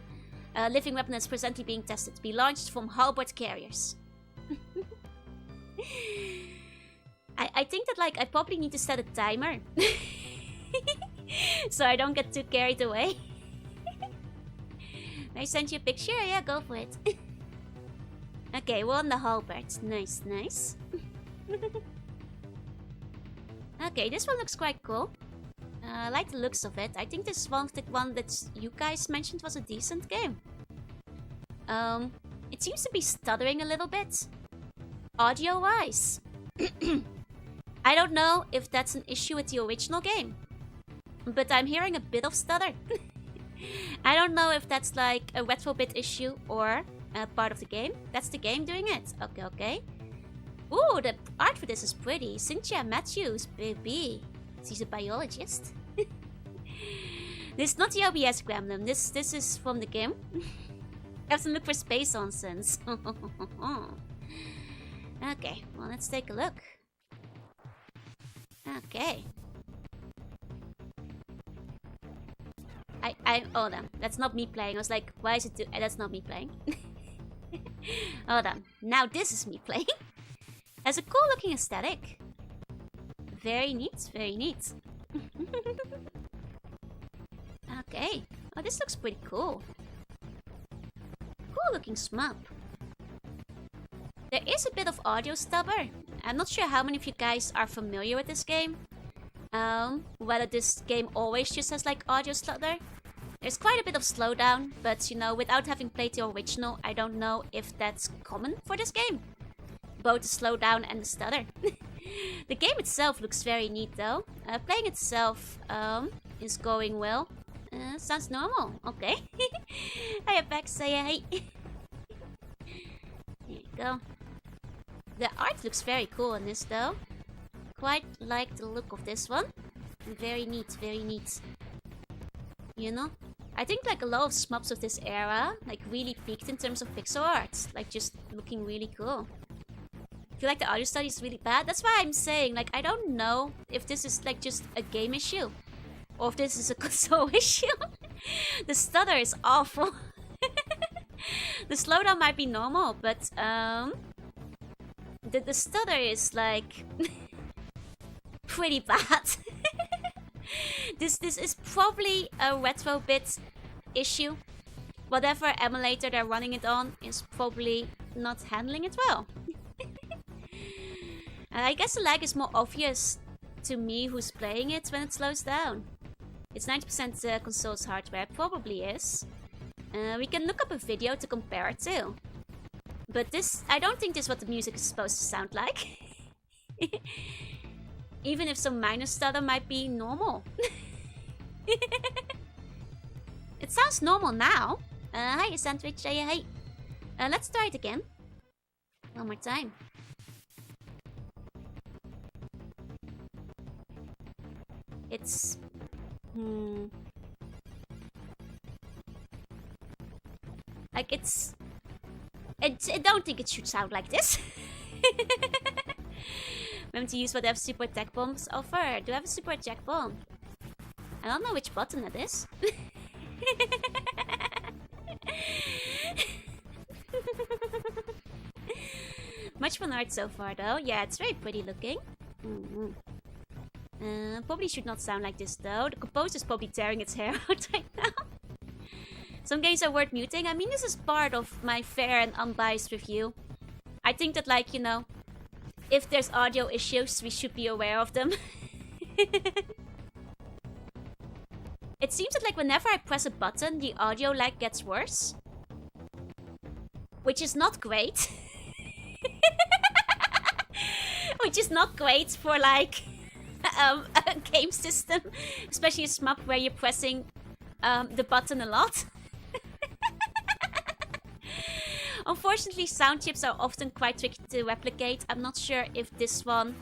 a living weapon that's presently being tested, to be launched from halberd carriers. I think that, like, I probably need to set a timer. So I don't get too carried away. I sent you a picture? Yeah, go for it. Okay, we're on the halberd. Nice, nice. Okay, this one looks quite cool. I like the looks of it. I think this one, the one that you guys mentioned, was a decent game. It seems to be stuttering a little bit. Audio-wise. I don't know if that's an issue with the original game, but I'm hearing a bit of stutter. I don't know if that's like a retrobit issue or a part of the game. That's the game doing it. Okay, okay. Ooh, the art for this is pretty. Cynthia Matthews, baby. She's a biologist. This is not the OBS gremlin. This is from the game. I have to look for space nonsense. Okay, well, let's take a look. Okay. Hold on. That's not me playing. I was like, why is it that's not me playing. Hold on. Now this is me playing. Has a cool looking aesthetic. Very neat, very neat. Okay. Oh, this looks pretty cool. Cool looking smub. There is a bit of audio stubber. I'm not sure how many of you guys are familiar with this game. Whether this game always just has like audio stutter. There's quite a bit of slowdown, but you know, without having played the original, I don't know if that's common for this game. Both the slowdown and the stutter. The game itself looks very neat though. Playing itself is going well. Sounds normal. Okay. Hiya back, say hey. Here you go. The art looks very cool in this though. Quite like the look of this one. Very neat, very neat. You know? I think like a lot of shmups of this era like really peaked in terms of pixel art. Like just looking really cool. I feel like the audio study is really bad. That's why I'm saying like I don't know if this is like just a game issue. Or if this is a console issue. The stutter is awful. The slowdown might be normal, but the stutter is like pretty bad. This is probably a retrobit issue. Whatever emulator they're running it on is probably not handling it well. I guess the lag is more obvious to me who's playing it when it slows down. It's 90% console's hardware, probably is. We can look up a video to compare it to. But this, I don't think this is what the music is supposed to sound like. Even if some minor stutter might be normal. It sounds normal now. Hi, Sandwich. Hey. Let's try it again. One more time. It's... Like, it's... I don't think it should sound like this. Remember to use whatever super attack bombs offer. Do I have a super attack bomb? I don't know which button that is. Much fun art so far though. Yeah, it's very pretty looking. Probably should not sound like this though. The composer's probably tearing its hair out right now. Some games are worth muting. I mean, this is part of my fair and unbiased review. I think that, like, you know, if there's audio issues, we should be aware of them. It seems that, like, whenever I press a button, the audio lag gets worse. Which is not great. Which is not great for, like, a game system. Especially a SMUP where you're pressing the button a lot. Unfortunately, sound chips are often quite tricky to replicate. I'm not sure if this one,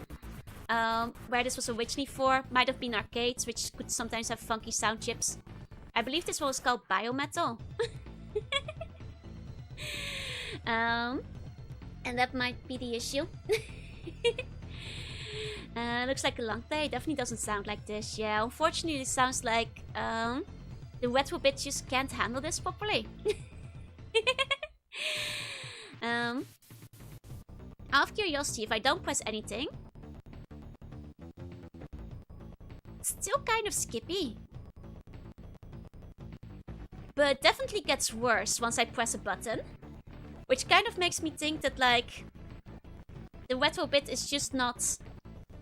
where this was originally for, might have been arcades, which could sometimes have funky sound chips. I believe this one was called Biometal. And that might be the issue. Looks like a long day. Definitely doesn't sound like this. Yeah, unfortunately, it sounds like the retro bit just can't handle this properly. Out of curiosity, if I don't press anything, it's still kind of skippy. But definitely gets worse once I press a button. Which kind of makes me think that, like, the retro bit is just not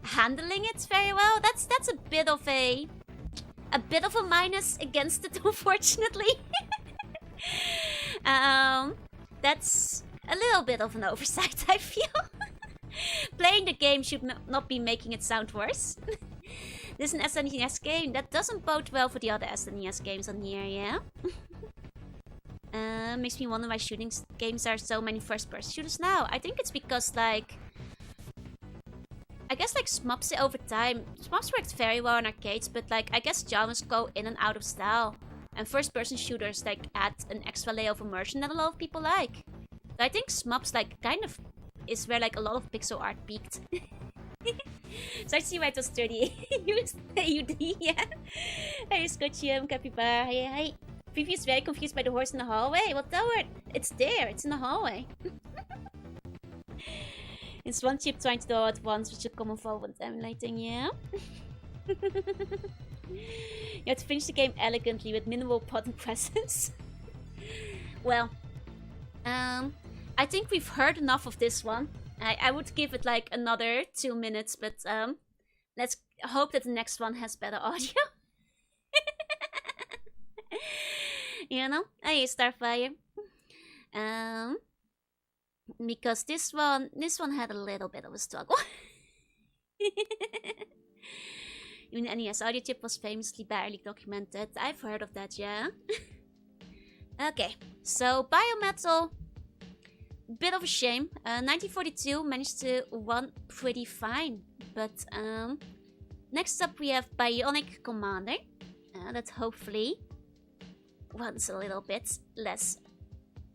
handling it very well. That's a bit of a minus against it, unfortunately. That's a little bit of an oversight, I feel. Playing the game should not be making it sound worse. This is an SNES game. That doesn't bode well for the other SNES games on here, yeah? Makes me wonder why shooting games are so many first-person shooters now. I think it's because, like, I guess, like, SMUPs over time. SMUPs worked very well in arcades, but, like, I guess genres go in and out of style. And first-person shooters, like, add an extra layer of immersion that a lot of people like. So I think SMUPs, like, kind of is where, like, a lot of pixel art peaked. So I see why it was 30 AUD, yeah. Hey, Scotchium, Capybara, hi. Previous very confused by the horse in the hallway. Well, tell her it's there, it's in the hallway. It's one chip trying to do all at once, which is a common fault when emulating, yeah. You have to finish the game elegantly with minimal button presses. Well, I think we've heard enough of this one. I would give it like another 2 minutes, but let's hope that the next one has better audio. You know? Hey, Starfire. Because this one had a little bit of a struggle. Even the NES audio chip was famously barely documented. I've heard of that, yeah. Okay, so Biometal, bit of a shame. 1942 managed to run pretty fine, but next up we have Bionic Commander. That hopefully runs a little bit less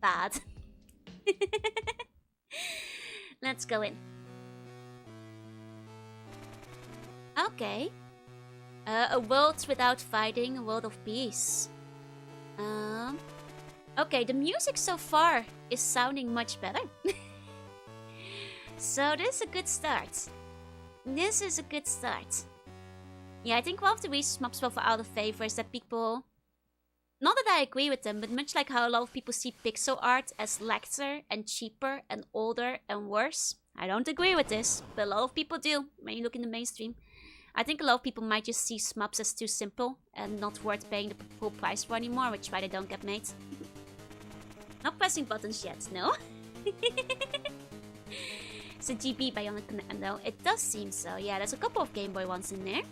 bad. Let's go in. Okay. A world without fighting, a world of peace. Okay, the music so far is sounding much better. So this is a good start. This is a good start. Yeah, I think one of the reasons maps were out of favor is that people... Not that I agree with them, but much like how a lot of people see pixel art as laxer and cheaper and older and worse. I don't agree with this, but a lot of people do when you look in the mainstream. I think a lot of people might just see SMUPs as too simple and not worth paying the full price for anymore, which is why they don't get made. Not pressing buttons yet, no. It's a GB Bionic Commando. It does seem so. Yeah, there's a couple of Game Boy ones in there.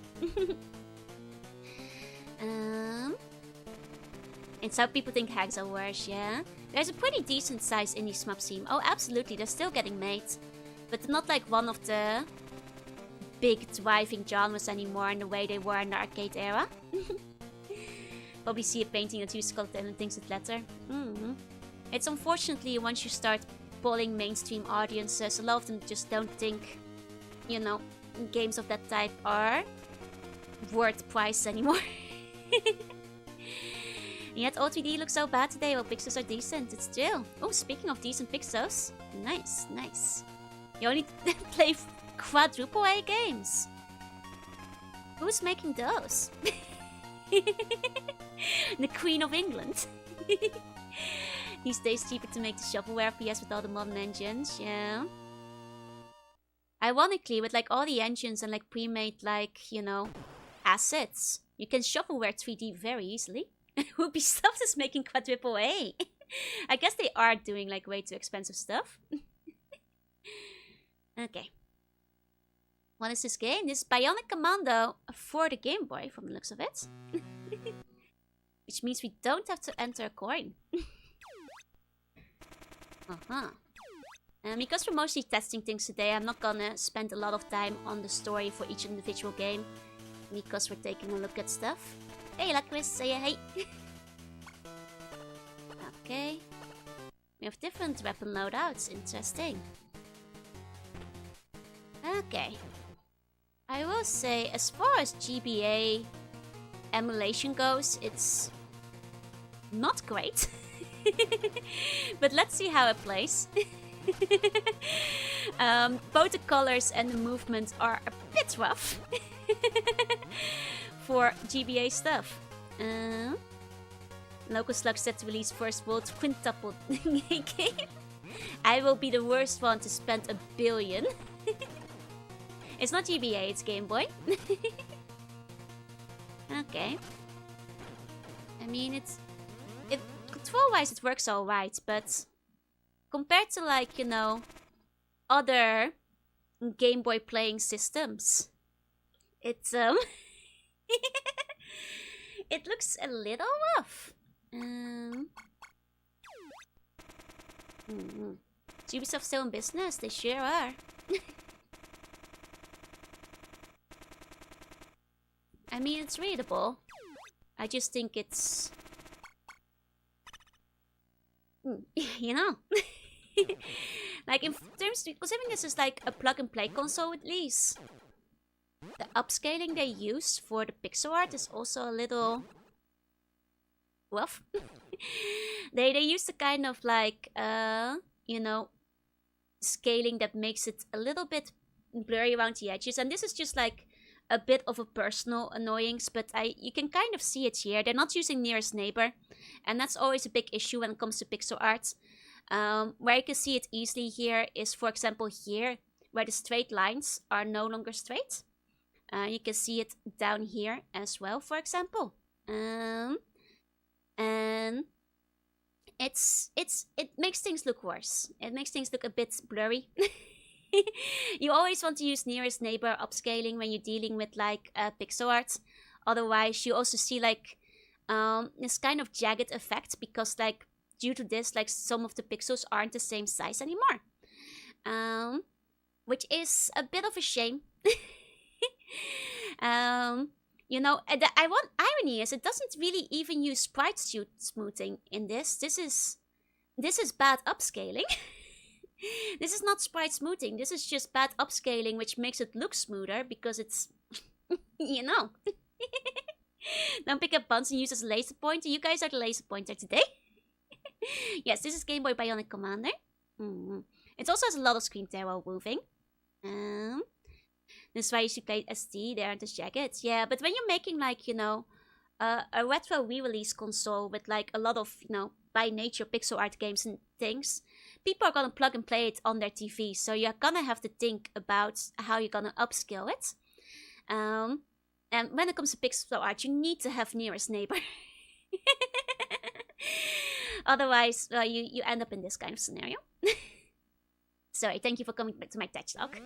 And some people think hags are worse, yeah. There's a pretty decent sized indie SMUP scene. Oh, absolutely, they're still getting made. But not like one of the big driving genres anymore in the way they were in the arcade era. Probably see a painting that uses colored and thinks it letter. It's unfortunately once you start pulling mainstream audiences, a lot of them just don't think, you know, games of that type are worth price anymore. And yet all 3D looks so bad today, while pixels are decent. It's true. Oh, speaking of decent pixels. Nice, nice. You only play quadruple A games. Who's making those? The Queen of England. These days cheaper to make the shovelware PS with all the modern engines, yeah. Ironically, with like all the engines and like pre-made like, you know, assets, you can shovelware 3D very easily. Ubisoft is making quadruple A. I guess they are doing like way too expensive stuff. Okay. What is this game? This is Bionic Commando for the Game Boy, from the looks of it. Which means we don't have to enter a coin. Because we're mostly testing things today, I'm not gonna spend a lot of time on the story for each individual game. Because we're taking a look at stuff. Hey, Lacris, say hey. Okay. We have different weapon loadouts. Interesting. Okay. I will say, as far as GBA emulation goes, it's not great. But let's see how it plays. Both the colors and the movement are a bit rough for GBA stuff. Local Slug set to release first world quintuple game. I will be the worst one to spend $1 billion. It's not GBA, it's Game Boy. Okay. I mean, control-wise it works alright, but compared to like, you know, other Game Boy playing systems, it's it looks a little rough. Is Ubisoft still in business? They sure are. I mean, it's readable. I just think it's... you know. Like, in terms... Considering this is like a plug-and-play console at least, the upscaling they use for the pixel art is also a little... rough. They use the kind of like, you know, scaling that makes it a little bit blurry around the edges. And this is just like a bit of a personal annoyance, but you can kind of see it here. They're not using nearest neighbor, and that's always a big issue when it comes to pixel art. Where you can see it easily here is, for example, here, where the straight lines are no longer straight. You can see it down here as well, for example. And it makes things look worse. It makes things look a bit blurry. You always want to use nearest neighbor upscaling when you're dealing with like pixel art. Otherwise, you also see like this kind of jagged effect, because like due to this, like some of the pixels aren't the same size anymore, which is a bit of a shame. You know, the irony is it doesn't really even use sprite smoothing in this. This is bad upscaling. This is not sprite smoothing. This is just bad upscaling, which makes it look smoother because it's, you know. Don't pick up buns and use as a laser pointer. You guys are the laser pointer today. Yes, this is Game Boy Bionic Commander. It also has a lot of screen tear while moving. That's why you should play SD. They aren't as jagged. Yeah, but when you're making like, you know, a retro re-release console with like a lot of, you know, by nature pixel art games and things, people are gonna plug and play it on their TV. So you're gonna have to think about how you're gonna upscale it. And when it comes to pixel art, you need to have nearest neighbor. Otherwise, you end up in this kind of scenario. Sorry, thank you for coming back to my touch talk.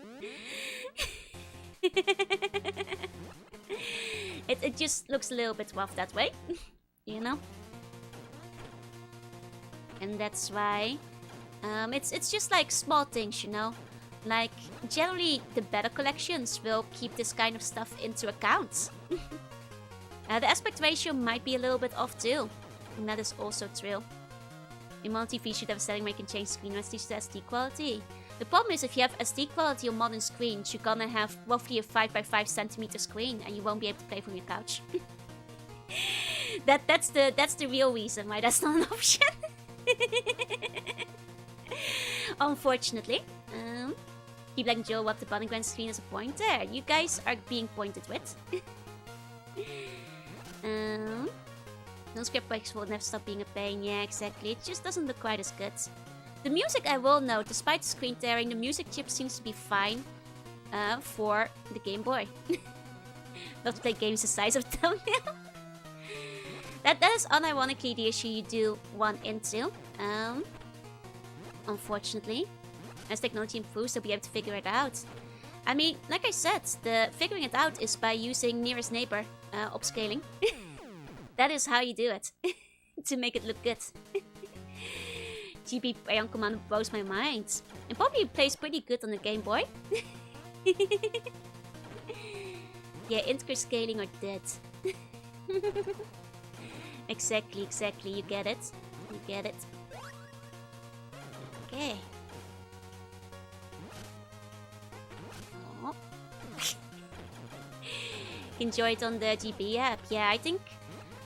It just looks a little bit rough that way, you know. And that's why it's just like small things, you know. Like generally the better collections will keep this kind of stuff into account. The aspect ratio might be a little bit off too, and that is also true. Your modern TV should have a setting where you can change screen resolution to SD quality. The problem is if you have SD quality on modern screens, you're gonna have roughly a 5x5 centimeter screen and you won't be able to play from your couch. That's the real reason why that's not an option. Unfortunately. Keep like Joe up the bottom grand screen as a pointer. You guys are being pointed with. No script breaks will never stop being a pain. Yeah, exactly. It just doesn't look quite as good. The music, I will note, despite the screen tearing, the music chip seems to be fine for the Game Boy. Love to play games the size of thumbnail. That is unironically the issue you do run into. Unfortunately. As technology improves, you'll be able to figure it out. I mean, like I said, the figuring it out is by using nearest neighbor upscaling. That is how you do it. To make it look good. GB Bayon Commando blows my mind. It probably plays pretty good on the Game Boy. Yeah, integer scaling or dead. Exactly. You get it. You get it. Okay. Oh. Enjoy it on the GB app. Yeah, I think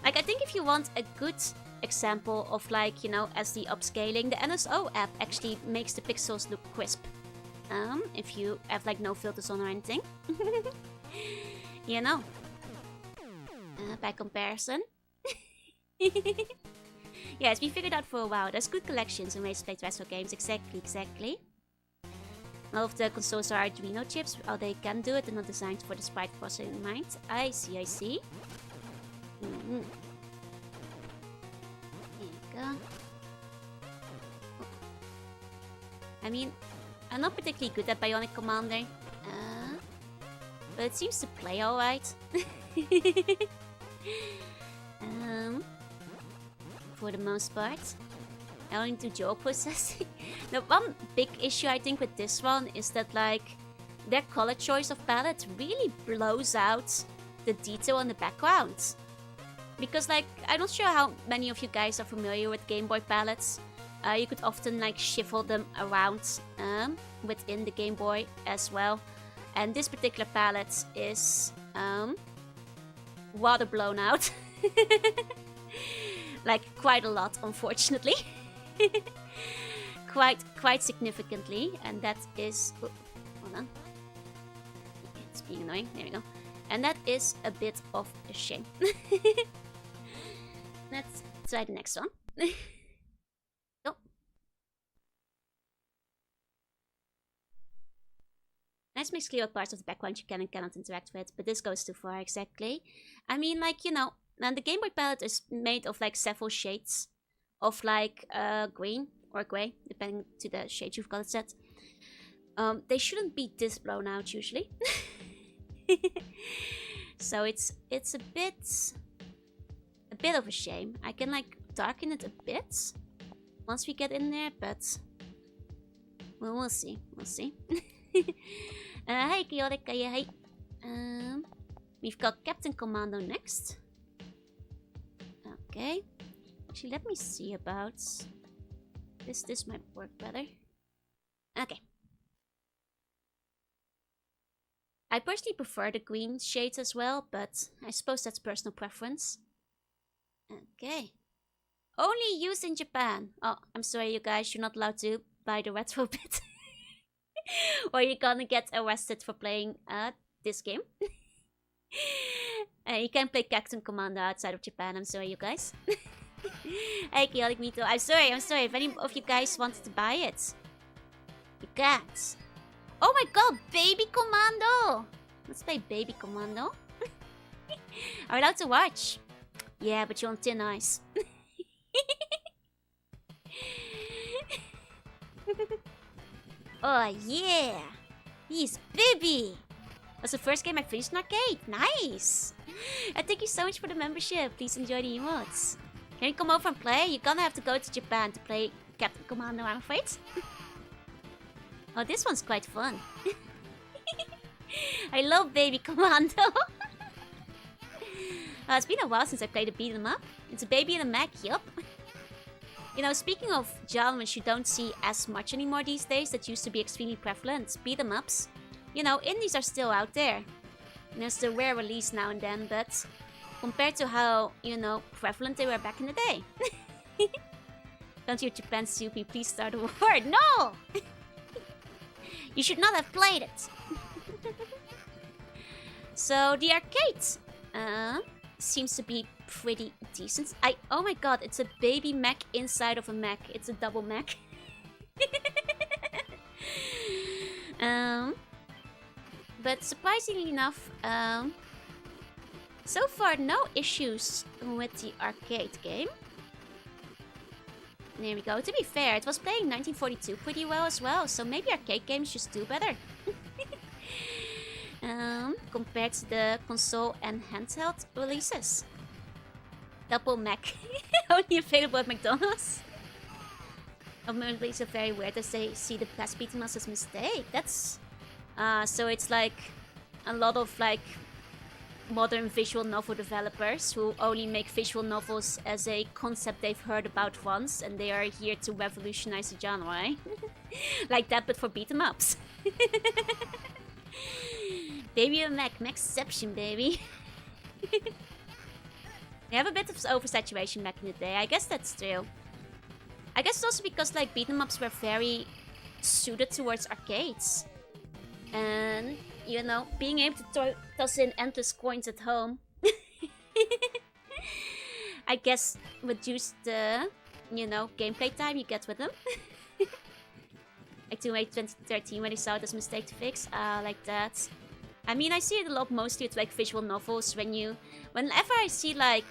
if you want a good example of, like, you know, as the upscaling, the NSO app actually makes the pixels look crisp. If you have like no filters on or anything. You know. By comparison. Yeah, it's been figured out for a while. There's good collections and ways to play retro games. Exactly. All of the consoles are Arduino chips. Oh, they can do it. They're not designed for the sprite processing in mind. I see. There you go. I mean, I'm not particularly good at Bionic Commander. But it seems to play alright. For the most part. I only do dual processing. The one big issue I think with this one is that, like, their color choice of palette really blows out the detail on the background. Because, like, I'm not sure how many of you guys are familiar with Game Boy palettes. You could often, like, shuffle them around within the Game Boy as well. And this particular palette is water blown out. Like, quite a lot, unfortunately. quite significantly. And that is... Oh, hold on. It's being annoying. There we go. And that is a bit of a shame. Let's try the next one. Go. Nice makes clear what parts of the background you can and cannot interact with, but this goes too far, exactly. I mean, like, you know, and the Game Boy palette is made of, like, several shades of, like, green or grey, depending to the shade you've got it set. They shouldn't be this blown out, usually. So it's a bit of a shame. I can, like, darken it a bit once we get in there, but well, we'll see. Hey, Chaotic, hey. We've got Captain Commando next. Okay. Actually, let me see about this. This might work better. Okay. I personally prefer the green shades as well, but I suppose that's personal preference. Okay. Only used in Japan. Oh, I'm sorry, you guys. You're not allowed to buy the retro bit. Or you're gonna get arrested for playing this game. You can't play Captain Commando outside of Japan. I'm sorry, you guys. Hey, Chaotic Mito. I'm sorry. If any of you guys wanted to buy it, you can't. Oh my god, Baby Commando! Let's play Baby Commando. Are we allowed to watch? Yeah, but you're on thin ice. Oh yeah! He's Baby! That's the first game I finished in arcade. Nice! Thank you so much for the membership. Please enjoy the emotes. Can you come over and play? You're gonna have to go to Japan to play Captain Commando, I'm afraid. Oh, this one's quite fun. I love Baby Commando. It's been a while since I played a beat 'em up. It's a baby and a mech, yup. You know, speaking of genres you don't see as much anymore these days that used to be extremely prevalent, beat 'em ups. You know, indies are still out there. And there's the rare release now and then, but compared to how, you know, prevalent they were back in the day. Don't you Japan sue me, please start a war. No! You should not have played it. So the arcade seems to be pretty decent. Oh my god, it's a baby mech inside of a mech. It's a double mech. But surprisingly enough, so far no issues with the arcade game. There we go. To be fair, it was playing 1942 pretty well as well, so maybe arcade games just do better. Compared to the console and handheld releases. Double mech. Only available at McDonald's. Apparently it's very weird as they see the past beating us as a mistake. That's... so it's like a lot of like modern visual novel developers who only make visual novels as a concept they've heard about once, and they are here to revolutionize the genre, eh? Like that, but for beat-em-ups. Baby and mech, mechception, baby. They have a bit of oversaturation back in the day. I guess that's true. I guess it's also because like beat-em-ups were very suited towards arcades. And, you know, being able to toss in endless coins at home, I guess reduced the, you know, gameplay time you get with them. Like 2013 when they saw it as a mistake to fix, like that. I mean, I see it a lot mostly with like visual novels. Whenever I see like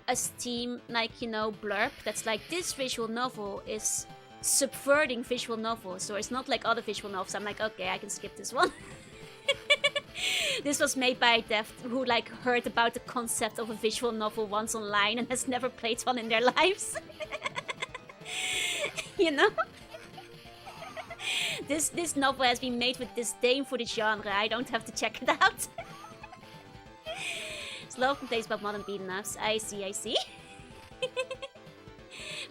a Steam, like, you know, blurb that's like, this visual novel is subverting visual novels, or it's not like other visual novels, I'm like, okay, I can skip this one. This was made by a dev who like heard about the concept of a visual novel once online and has never played one in their lives. You know? This novel has been made with disdain for the genre. I don't have to check it out. Slow complaints about modern beat-em-ups. I see.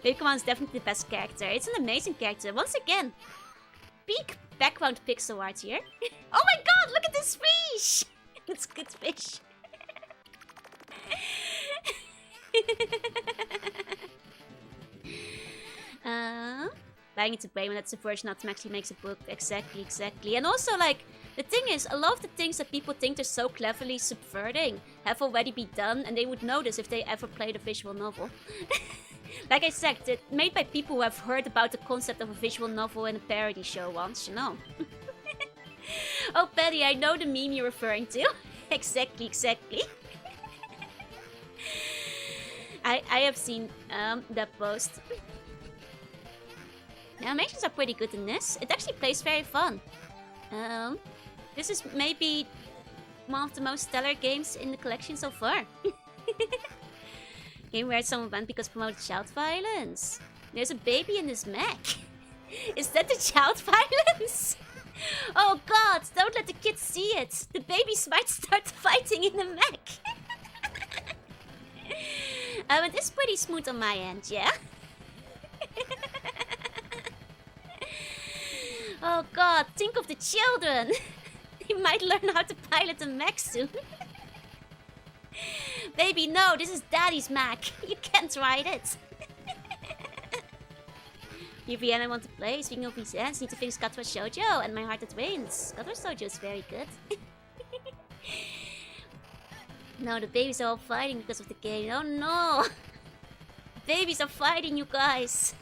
Baby Command is definitely the best character. It's an amazing character. Once again, peak background pixel art here. Oh my god, look at this fish! It's good fish. Buying into brain when that's a version that actually makes a book. Exactly. And also, like, the thing is, a lot of the things that people think they're so cleverly subverting have already been done, and they would notice if they ever played a visual novel. Like I said, it's made by people who have heard about the concept of a visual novel in a parody show once, you know. Oh, Patty, I know the meme you're referring to. Exactly. I have seen that post. The animations are pretty good in this. It actually plays very fun. This is maybe one of the most stellar games in the collection so far. Game where someone banned because promoted child violence. There's a baby in this mech. Is that the child violence? Oh god, don't let the kids see it. The babies might start fighting in the mech. It is pretty smooth on my end, yeah? Oh god, think of the children. They might learn how to pilot a mech soon. Baby, no, this is daddy's mech. You can't ride it. UVN I want to play. Speaking of VCNs, need to finish Katwa Shoujo and My Heart That Wins. Katwa Shoujo is very good. No, the babies are all fighting because of the game. Oh no! Babies are fighting, you guys.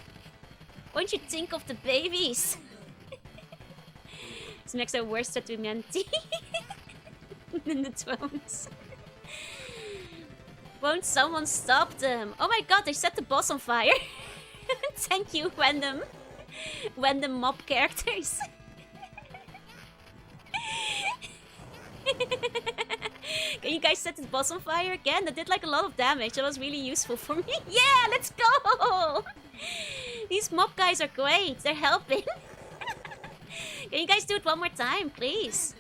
Won't you think of the babies? This makes our worst threat to humanity. In the thrones. Won't someone stop them? Oh my god, they set the boss on fire. Thank you, random mob characters. Can you guys set the boss on fire again? That did like a lot of damage. That was really useful for me. Yeah, let's go! These mob guys are great. They're helping. Can you guys do it one more time, please?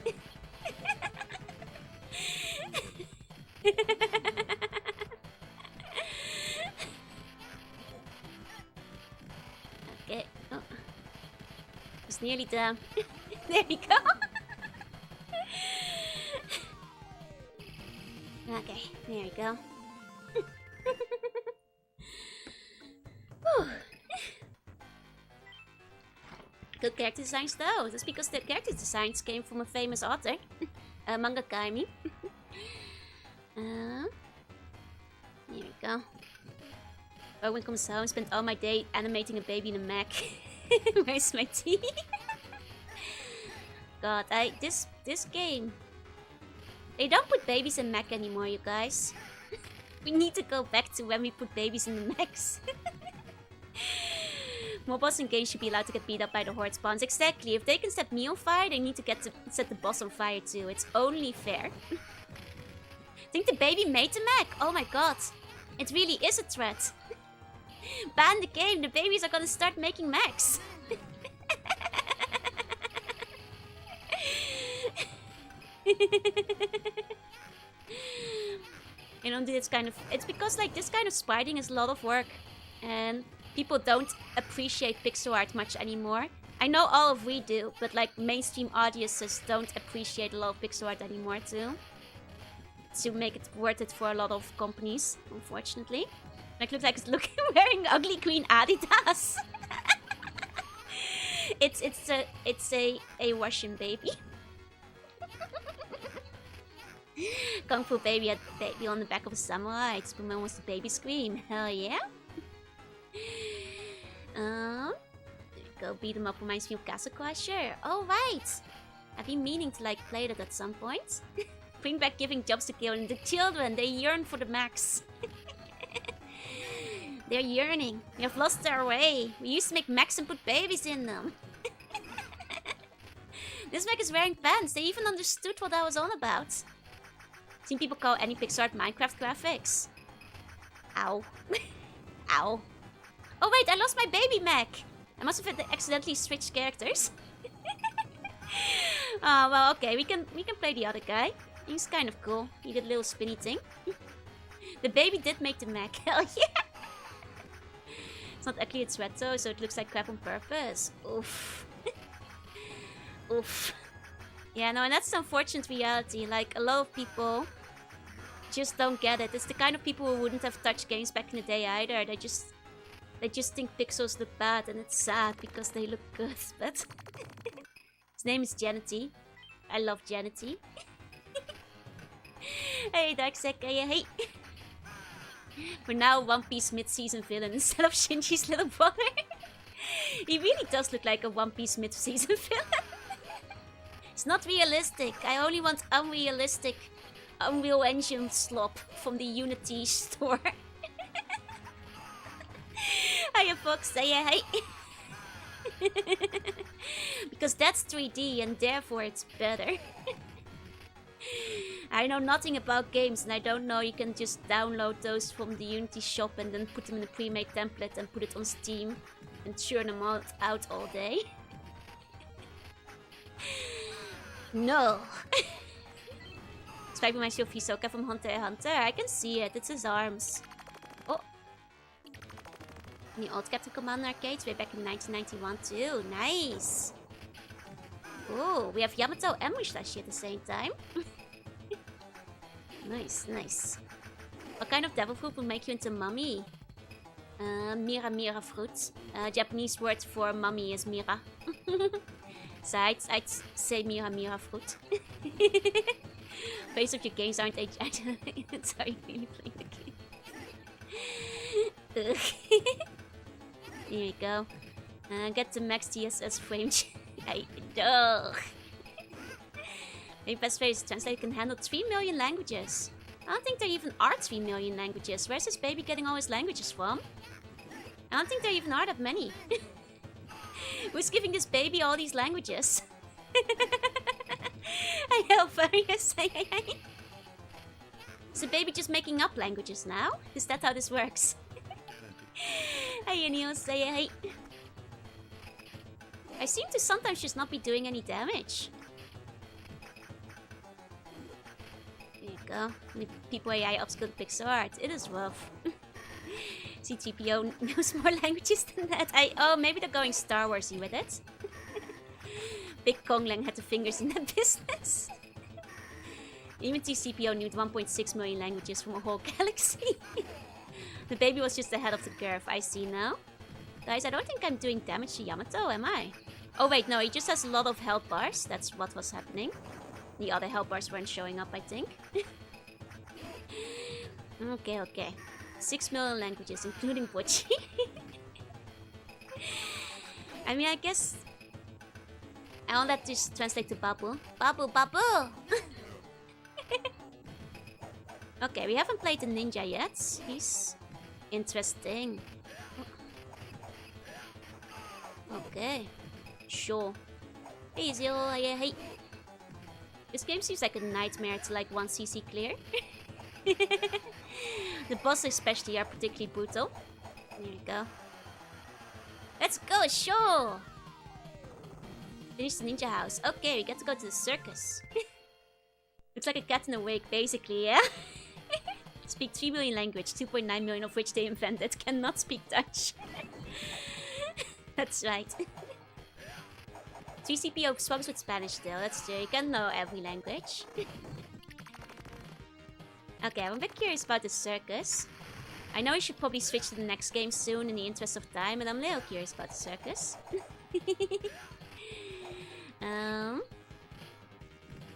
Okay. Oh. It's nearly done. There we go. Okay, there we go. Good character designs though. That's because the character designs came from a famous author. Mangaka, I mean. Here we go. Owen comes home, spent all my day animating a baby in a mech. Where's my tea? God, this game. They don't put babies in mech anymore, you guys. We need to go back to when we put babies in the mechs. More boss in games should be allowed to get beat up by the horde spawns. Exactly. If they can set me on fire, they need to set the boss on fire too. It's only fair. Think the baby made the mech? Oh my god. It really is a threat. Ban the game. The babies are gonna start making mechs. You don't do this kind of... It's because like this kind of spriting is a lot of work. And people don't appreciate pixel art much anymore. I know all of we do, but like mainstream audiences don't appreciate a lot of pixel art anymore too. To make it worth it for a lot of companies, unfortunately. Like looks like it's wearing ugly green Adidas. it's a Russian baby. Kung Fu baby had baby on the back of a samurai. Spoonman wants the baby scream. Hell yeah. Go beat him up reminds me of Castle Crusher. Oh right. I've been meaning to like play that at some point. Bring back giving jobs to kill and the children. They yearn for the mechs. They're yearning. We have lost their way. We used to make mechs and put babies in them. This mech is wearing pants. They even understood what I was on about. Seen people call any pixel art Minecraft graphics. Ow. Ow. Oh wait, I lost my baby mech. I must have accidentally switched characters. Oh well, okay, we can play the other guy. He's kind of cool. He did a little spinny thing. The baby did make the mech. Hell yeah. It's not actually a threat though, so it looks like crap on purpose. Oof. Oof. Yeah, no, and that's the unfortunate reality. Like, a lot of people just don't get it. It's the kind of people who wouldn't have touched games back in the day either. They just think pixels look bad, and it's sad because they look good, but... His name is Janity. I love Janity. Hey, Darkseid, hey. We're now One Piece mid-season villain instead of Shinji's little brother. He really does look like a One Piece mid-season villain. It's not realistic. I only want unrealistic Unreal Engine slop from the Unity store. Hiya, Fox. Hey. Because that's 3D and therefore it's better. I know nothing about games and I don't know you can just download those from the Unity shop and then put them in a pre-made template and put it on Steam and churn them out all day. No. Spike reminds you of Hisoka from Hunter x Hunter. I can see it. It's his arms. Oh. New old Captain Commando arcades way back in 1991 too. Nice. Oh, we have Yamato and Musashi at the same time. Nice. What kind of devil fruit will make you into mummy? Mira fruit. Japanese word for mummy is mira. So I'd say mira fruit. Face of your games aren't age. Sorry, really playing the game. Here we go. Get the max TSS frame. Maybe best phrase translated can handle 3 million languages. I don't think there even are 3 million languages. Where's this baby getting all his languages from? I don't think there even are that many. Who's giving this baby all these languages? I help Various. Is the baby just making up languages now? Is that how this works? Hey, Neil, say hey. I seem to sometimes just not be doing any damage. There you go. People AI upskill pixel art. It is rough. C3PO knows more languages than that. Oh, maybe they're going Star Warsy with it. Big Konglang had the fingers in that business. Even TCPO knew 1.6 million languages from a whole galaxy. The baby was just ahead of the curve. I see now. Guys, I don't think I'm doing damage to Yamato, am I? Oh wait, no, he just has a lot of health bars. That's what was happening. The other health bars weren't showing up, I think. Okay, okay. 6 million languages, including Pochi. I mean, I guess... I want that to translate to Babu. Babu, Babu! Okay, we haven't played the ninja yet. He's interesting. Okay. Sure. Hey, Zio, hey. This game seems like a nightmare to like 1cc clear. The bosses especially are particularly brutal. There you go. Let's go, sure! Finish the ninja house. Okay, we get to go to the circus. Looks like a cat in a wig, basically, yeah? Speak 3 million language, 2.9 million of which they invented. Cannot speak Dutch. That's right. 3CPO struggles with Spanish still, that's true. You can know every language. Okay, I'm a bit curious about the circus. I know I should probably switch to the next game soon in the interest of time, but I'm a little curious about the circus.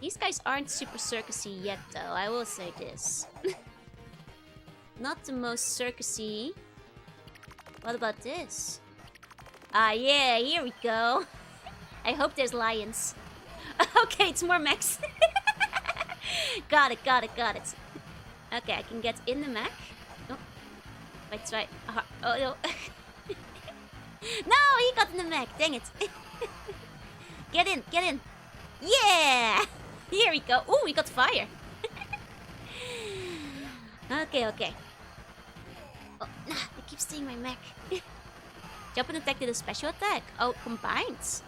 These guys aren't super circusy yet, though, I will say this. Not the most circusy. What about this? Ah, yeah, here we go. I hope there's lions. Okay, it's more mechs. Got it, got it, got it. Okay, I can get in the mech. Oh, let's try. Oh, no. No, he got in the mech. Dang it. Get in, get in. Yeah! Here we go. Oh, we got fire. Okay, okay. Oh, nah, I keep seeing my mech. Jump and attack did a special attack. Oh, combined.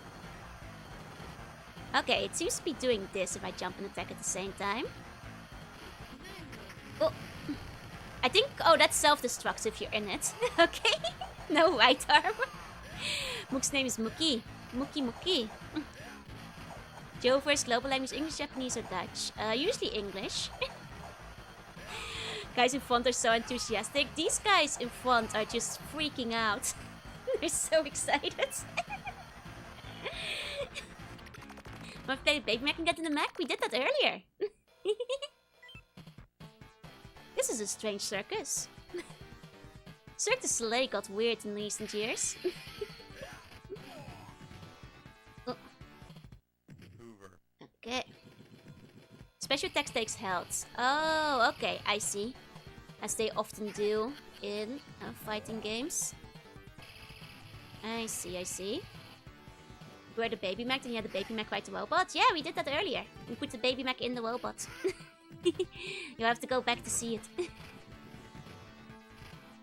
Okay, it seems to be doing this if I jump and attack at the same time. Oh. I think... Oh, that's self-destruct if you're in it. Okay. No right arm. Mook's name is Mookie. Mookie Mookie. Joe first global language, English, Japanese, or Dutch? Usually English. Guys in front are so enthusiastic. These guys in front are just freaking out. They're so excited. Want to play the baby mech and get in the mech? We did that earlier. This is a strange circus. Cirque du Soleil got weird in recent years. Oh. Okay. Special attack takes health. Oh, okay, I see. As they often do in fighting games. I see, I see. Where the baby mech, then you had the baby mech fight the robot. Yeah, we did that earlier. We put the baby mech in the robot. You have to go back to see it.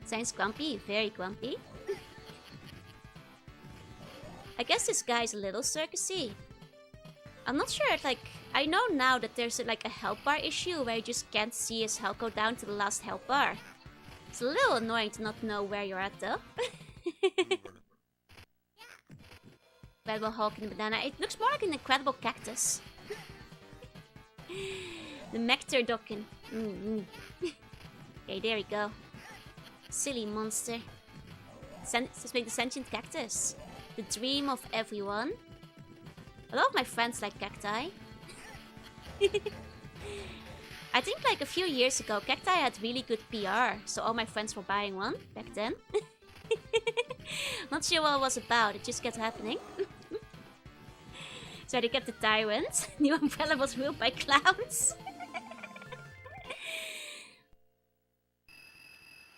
Sounds grumpy, very grumpy. I guess this guy's a little circusy. I'm not sure if, like, I know now that there's like a health bar issue where you just can't see his health go down to the last health bar. It's a little annoying to not know where you're at though. Incredible Hulk and the banana. It looks more like an incredible cactus. The Mector Dokken. Okay, there we go. Silly monster. Let's make the sentient cactus. The dream of everyone. A lot of my friends like cacti. I think like a few years ago, cacti had really good PR. So all my friends were buying one back then. Not sure what it was about, it just kept happening. So they kept the tyrant. New umbrella was ruled by clowns.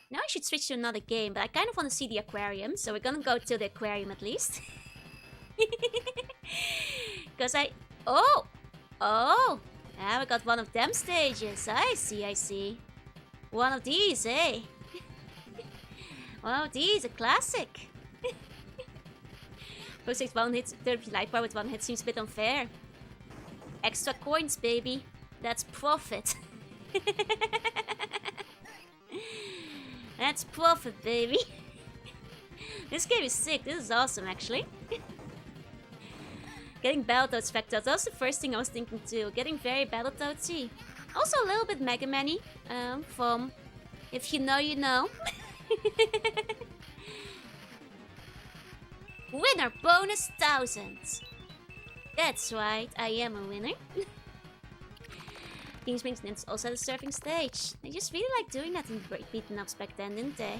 Now I should switch to another game, but I kind of want to see the aquarium, so we're gonna go to the aquarium at least. Because Oh! Oh! Yeah, we got one of them stages. I see, I see. One of these, eh? One of these, a classic. Post takes one hit, 30 life bar with one hit seems a bit unfair. Extra coins, baby. That's profit. That's profit, baby. This game is sick. This is awesome, actually. Getting Battletoads Spectre. That was the first thing I was thinking too. Getting very Battletoadsy. Also a little bit Mega Man-y. From If You Know, You Know. Winner bonus 1000. That's right, I am a winner. Teams Maintenance also had a surfing stage. They just really liked doing that in beaten ups back then, didn't they?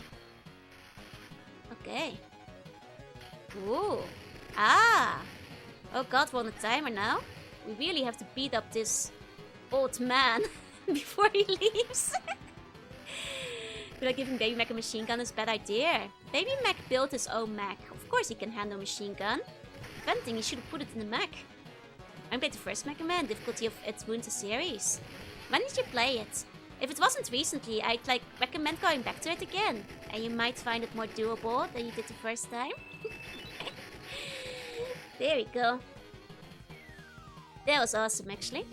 Okay. Ooh. Ah! Oh god, we're on a timer now. We really have to beat up this old man before he leaves. Feel like giving Baby Mac a machine gun is a bad idea. Baby Mac built his own mech. Of course he can handle a machine gun. If anything, he should have put it in the mech. I played the first Mega Man, difficulty of its Wounds series. When did you play it? If it wasn't recently, I'd like recommend going back to it again. And you might find it more doable than you did the first time. There we go. That was awesome, actually.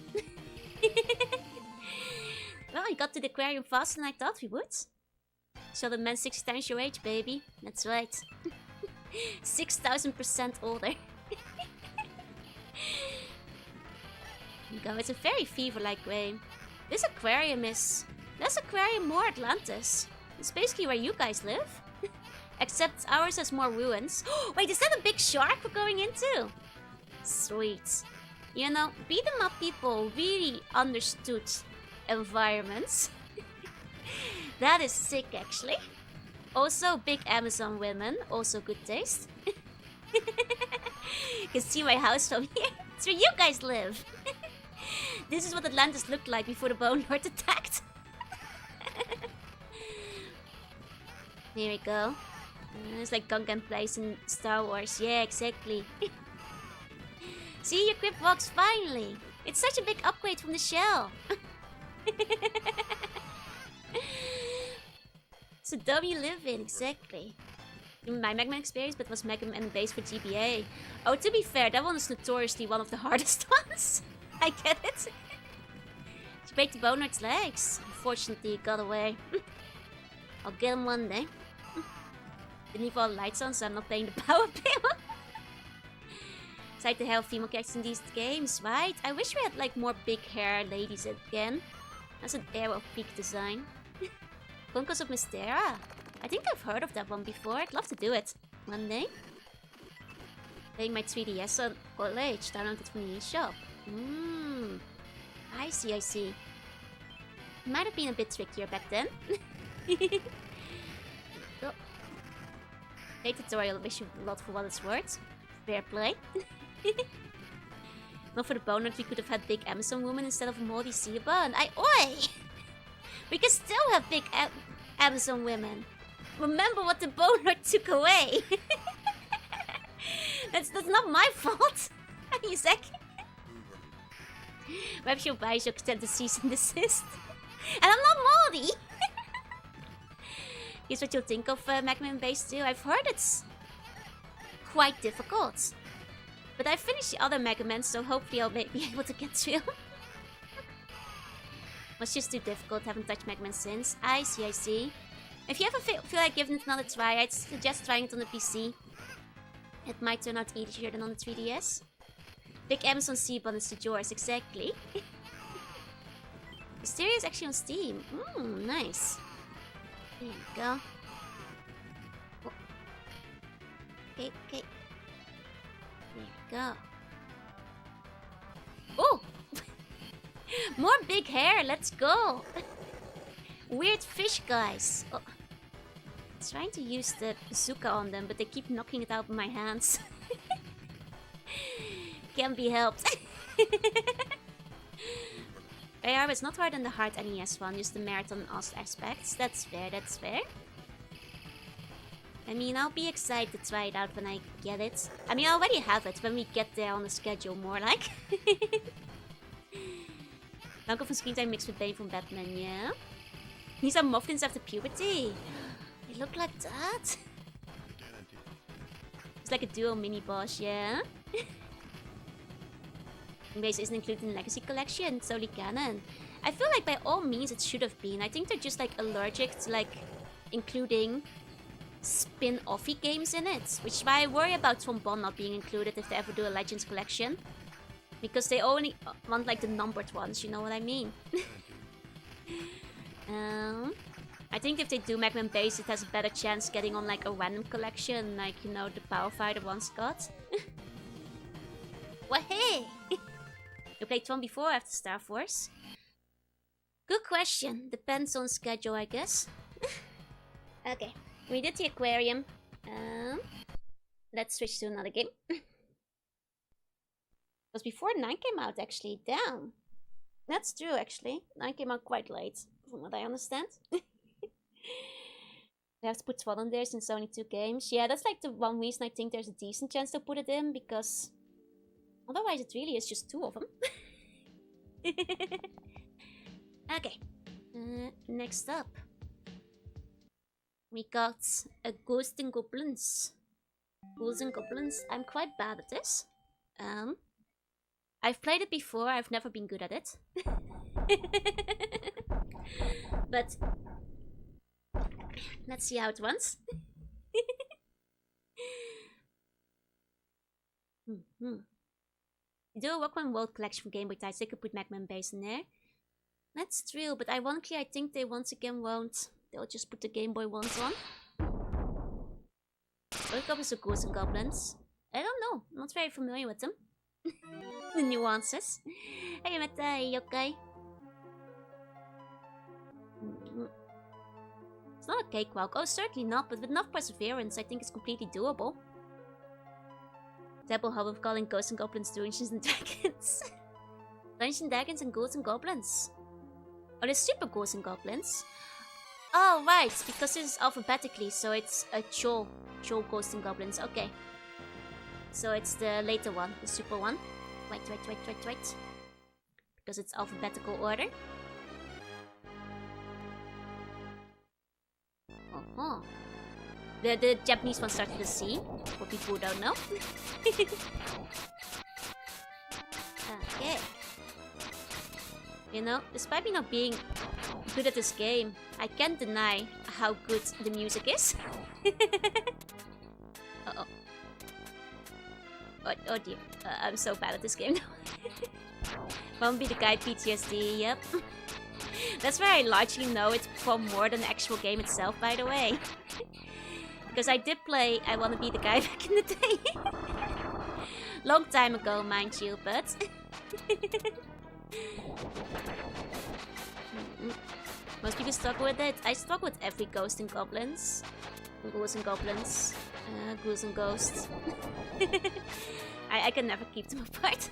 Well, you got to the aquarium faster than I thought we would. So the man 60 times your age, baby. That's right. 6,000% older. Go, it's a very fever-like way. This aquarium is less aquarium, more Atlantis. It's basically where you guys live. Except ours has more ruins. Wait, is that a big shark we're going into? Sweet. You know, beat 'em up people really understood environments. That is sick, actually. Also, big Amazon women. Also good taste. You can see my house from here. It's where you guys live. This is what Atlantis looked like before the Bone Lord attacked. There we go. It's like Gungan Place in Star Wars. Yeah, exactly. See, your equip box finally. It's such a big upgrade from the shell. It's a dome you live in, exactly. My Mega Man experience, but was Mega Man base for GBA. Oh, to be fair, that one is notoriously one of the hardest ones. I get it. She break the Bone Lord's legs. Unfortunately, he got away. I'll get him one day. Didn't leave all the lights on, so I'm not playing the power bill. It's like to have female characters in these games, right? I wish we had like more big hair ladies again. That's an air of peak design. Conquest of Mystera. I think I've heard of that one before. I'd love to do it one day. Playing my 3DS on college, downloaded from the eShop. I see, I see. Might have been a bit trickier back then. Go. Play tutorial, wish you a lot for what it's worth. Fair play. Not for the Bone Lord, we could have had big Amazon woman instead of a moldy Seaban. Oi! We can still have big Amazon women. Remember what the Bone Lord took away. That's not my fault. You sec. Perhaps you'll buy your extend the cease and desist. And I'm not moldy. Here's what you'll think of Mega Man Base 2. I've heard it's quite difficult. But I finished the other Mega Man, so hopefully I'll be able to get through. Was just too difficult, haven't touched Mega Man since. I see, I see. If you ever feel like giving it another try, I'd suggest trying it on the PC. It might turn out easier than on the 3DS. Big Amazon Seaban is yours, exactly. Mysteria is actually on Steam. Nice. There you go. Oh. Okay, okay. There we go. Oh! More big hair, let's go! Weird fish guys. Oh. Trying to use the bazooka on them, but they keep knocking it out of my hands. Can't be helped. AR is not harder than the hard NES one, just the marathon aspects. That's fair, that's fair. I mean, I'll be excited to try it out when I get it. I mean, I already have it when we get there on the schedule, more like. Uncle from Screen Time mixed with Bane from Batman, yeah? These are muffins after puberty. They look like that. It's like a dual mini boss, yeah? Base isn't included in the Legacy Collection, it's only canon. I feel like by all means it should have been. I think they're just like allergic to like including spin-offy games in it. Which is why I worry about Trombone not being included if they ever do a Legends Collection. Because they only want like the numbered ones, you know what I mean? I I think if they do Magman base, it has a better chance getting on like a random collection, like, you know, the Power Fighter once got. Well, hey! You played one before after Star Force? Good question. Depends on schedule, I guess. Okay, we did the aquarium. Let's switch to another game. Because before 9 came out, actually. Damn. That's true, actually. 9 came out quite late, from what I understand. They have to put 12 on there since only 2 games. Yeah, that's like the one reason I think there's a decent chance to put it in, because otherwise it really is just 2 of them. Okay. Next up, we got a Ghost and Goblins. Ghouls and Goblins. I'm quite bad at this. I've played it before, I've never been good at it. But let's see how it runs. Do a Walkman World collection from Game Boy types. They could put Magman base in there. That's true, but ironically I think they once again won't. They'll just put the Game Boy ones on. What goblins are Ghouls and Goblins? I don't know. I'm not very familiar with them. The nuances. Hey, Mette, are you okay? It's not a cakewalk. Oh, certainly not, but with enough perseverance, I think it's completely doable. Double hub of calling Ghosts and Goblins Dungeons and Dragons. Dungeons and Dragons and Ghouls and Goblins. Oh, there's Super Ghouls and Goblins. Oh, right, because this is alphabetically, so it's a Chol Ghosts and Goblins. Okay. So it's the later one, the super one. Wait. Because it's alphabetical order. Oh. The Japanese one starts with a C, for people who don't know. Okay. You know, despite me not being good at this game, I can't deny how good the music is. Uh-oh. Oh dear, I'm so bad at this game now. Won't be the guy PTSD, yep. That's where I largely know it from more than the actual game itself, by the way. Because I did play I Wanna Be the Guy back in the day. Long time ago, mind you, but... Most people struggle with it. I struggle with every Ghost and Goblins. Ghouls and Goblins. Ghouls and Ghosts. I can never keep them apart.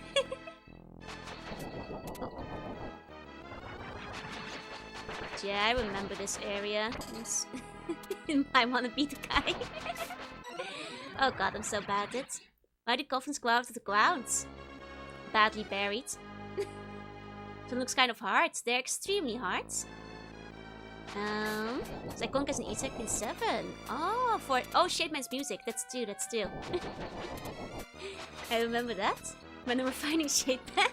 Oh. Yeah, I remember this area. I wanna be the guy. Oh god, I'm so bad at it. Why do coffins go out of the ground? Badly buried. So it looks kind of hard. They're extremely hard. Iconic as an E-Tech in 7. Oh, oh, Shademan's music. That's two. I remember that. When they were finding Shademan.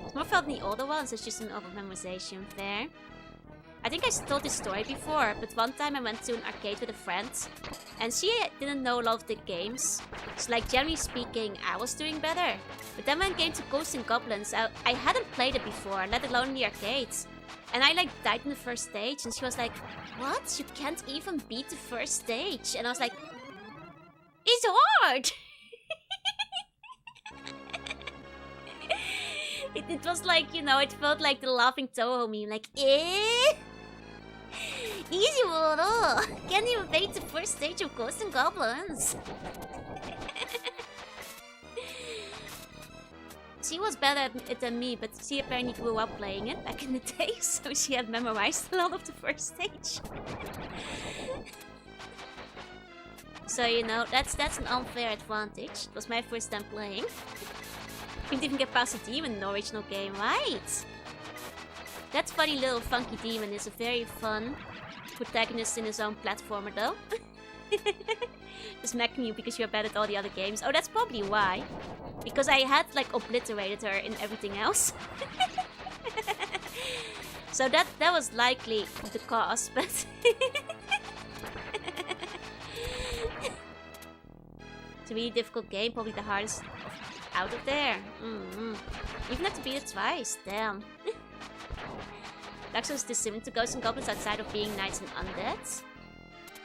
It's more felt than the older ones. It's just an over-memorization there. I think I told this story before, but one time I went to an arcade with a friend. And she didn't know a lot of the games. So like, generally speaking, I was doing better. But then when it came to Ghosts and Goblins, I hadn't played it before, let alone in the arcades. And I like died in the first stage, and she was like, "What? You can't even beat the first stage?" And I was like, "It's hard!" It was like, you know, it felt like the laughing Toho meme, like, eh? Easy one, can't even beat the first stage of Ghosts and Goblins. She was better at it than me, but she apparently grew up playing it back in the day, so she had memorized a lot of the first stage. So, you know, that's an unfair advantage. It was my first time playing. Couldn't even get past a demon in the original game, right? That funny little funky demon is a very fun protagonist in his own platformer, though. Just macking you because you're bad at all the other games. Oh, that's probably why. Because I had, like, obliterated her in everything else. So that was likely the cause, but... It's a really difficult game, probably the hardest out of there. Even have to beat it twice, damn. Dark Souls is similar to Ghosts and Goblins outside of being knights and undead.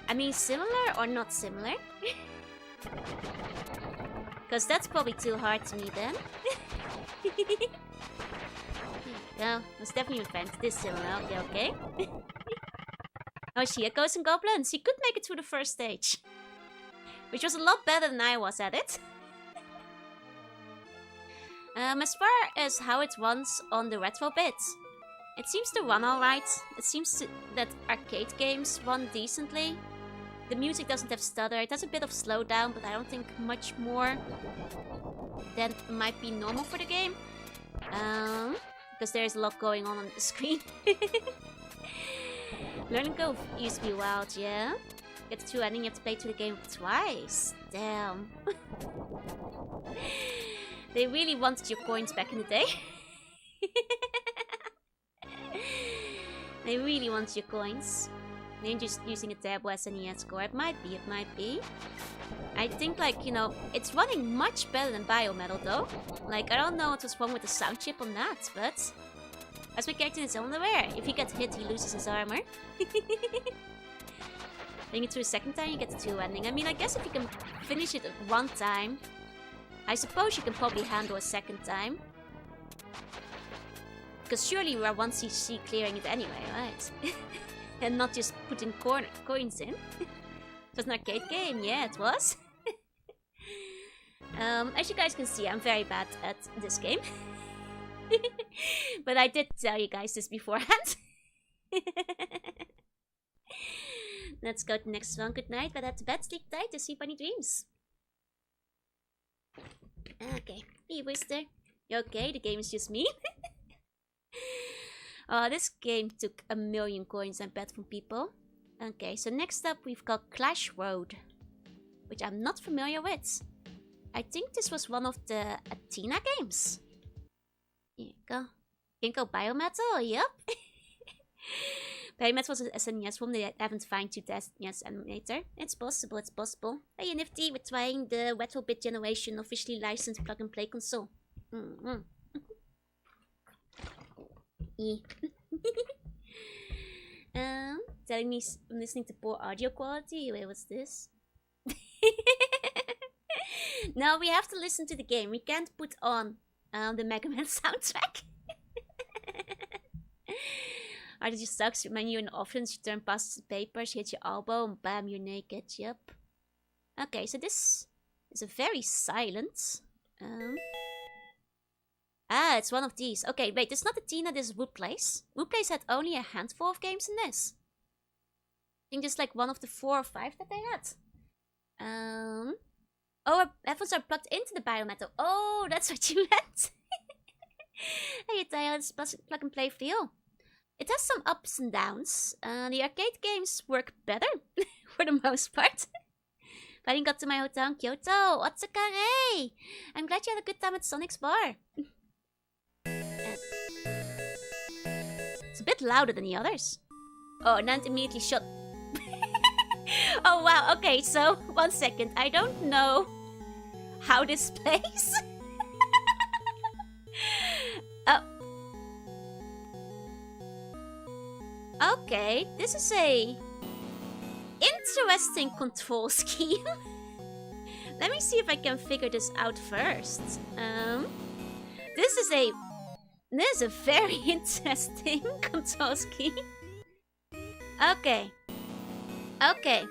I mean, similar or not similar? Because that's probably too hard to me then. No, that's definitely a fan. This similar. Okay, okay. Oh, she a Ghosts and Goblins. She could make it through the first stage. Which was a lot better than I was at it. As far as how it runs on the retro bit, it seems to run alright. It seems that arcade games run decently. The music doesn't have stutter. It has a bit of slowdown, but I don't think much more than might be normal for the game. Because there's a lot going on the screen. Learning Go used to be wild, yeah? Get the true ending, you have to play through the game twice. Damn. They really wanted your coins back in the day. They really want your coins. They're just using a terrible SNES score. It might be, it might be. I think, like, you know, it's running much better than Biometal, though. Like, I don't know what was wrong with the sound chip on that, but... as my character is unaware, if he gets hit, he loses his armor. Playing it through a second time, you get the true ending. I mean, I guess if you can finish it at one time, I suppose you can probably handle a second time. Because surely we are 1cc clearing it anyway, right? And not just putting coins in. It was an arcade game, yeah, it was. As you guys can see, I'm very bad at this game. But I did tell you guys this beforehand. Let's go to the next one. Good night, but at bed, sleep tight, to sleep funny dreams. Okay, hey Wister. You okay? The game is just me. Oh, this game took 1,000,000 coins, I bet, from people. Okay, so next up we've got Clash Road, which I'm not familiar with. I think this was one of the Athena games. Here you go. Game called Biometal, yep. Biometal was a SNES one, they haven't fine-tuned the SNES emulator. It's possible, it's possible. Hey Nifty, we're trying the retro bit generation officially licensed plug-and-play console. Telling me I'm listening to poor audio quality. Wait, what's this? No, we have to listen to the game. We can't put on the Mega Man soundtrack. Or it just sucks when you're in offense, you turn past the papers, hit your elbow, and bam, you're naked. Yep. Okay, so this is a very silent. It's one of these. Okay, wait, it's not Athena, this is Woodplace. Woodplace had only a handful of games in this. I think this is like one of the 4 or 5 that they had. Oh, our headphones are plugged into the Biometal. Oh, that's what you meant. Hey, it's plug and play for you. It has some ups and downs. The arcade games work better, for the most part. Finally got to my hotel in Kyoto. Otsukare! I'm glad you had a good time at Sonic's bar. It's a bit louder than the others. Oh, and then it immediately shut. Oh wow, okay, so, 1 second. I don't know how this plays. Oh. Okay, this is a interesting control scheme. Let me see if I can figure this out first. This is a very interesting control scheme. Okay. Okay.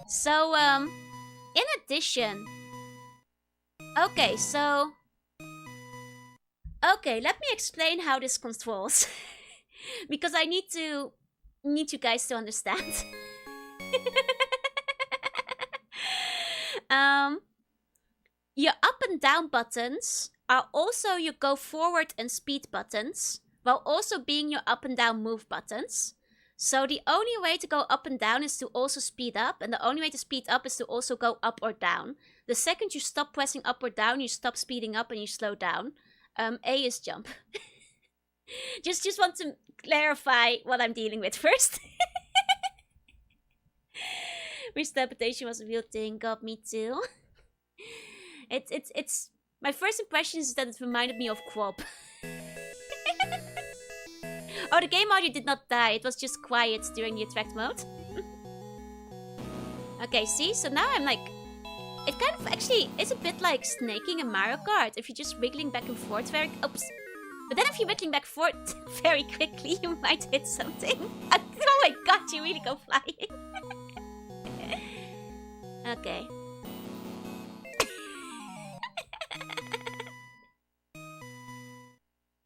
So, in addition... Okay, so... Okay, let me explain how this controls. Because I need you guys to understand. Your up and down buttons are also your go forward and speed buttons, while also being your up and down move buttons. So the only way to go up and down is to also speed up, and the only way to speed up is to also go up or down. The second you stop pressing up or down, you stop speeding up and you slow down. A is jump. just want to clarify what I'm dealing with first. Which teleportation was a real thing. God, me too. It's my first impression is that it reminded me of Quop. Oh, the game audio did not die. It was just quiet during the attract mode. Okay, see? So now I'm like... It kind of actually is a bit like snaking in Mario Kart. If you're just wiggling back and forth very... Oops. But then if you're wiggling back and forth very quickly, you might hit something. Oh my god, you really go flying. Okay.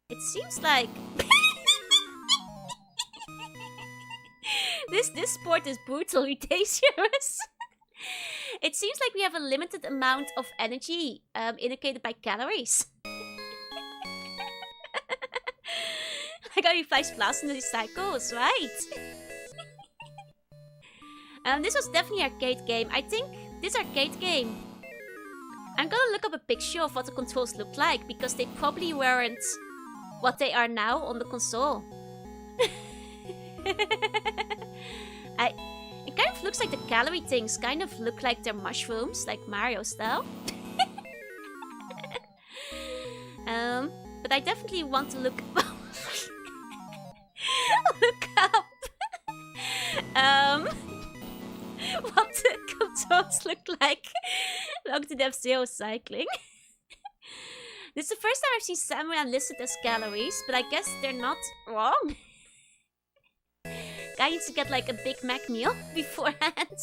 It seems like... This sport is brutally dangerous. It seems like we have a limited amount of energy indicated by calories. Like how you fly blast into these cycles, right? This was definitely an arcade game. I think this arcade game... I'm gonna look up a picture of what the controls looked like, because they probably weren't what they are now on the console. It kind of looks like the calorie things kind of look like they're mushrooms, like Mario style. But I definitely want to look look up what the controls look like along to F-Zero cycling. This is the first time I've seen stamina listed as calories, but I guess they're not wrong. Guy needs to get like a Big Mac meal beforehand.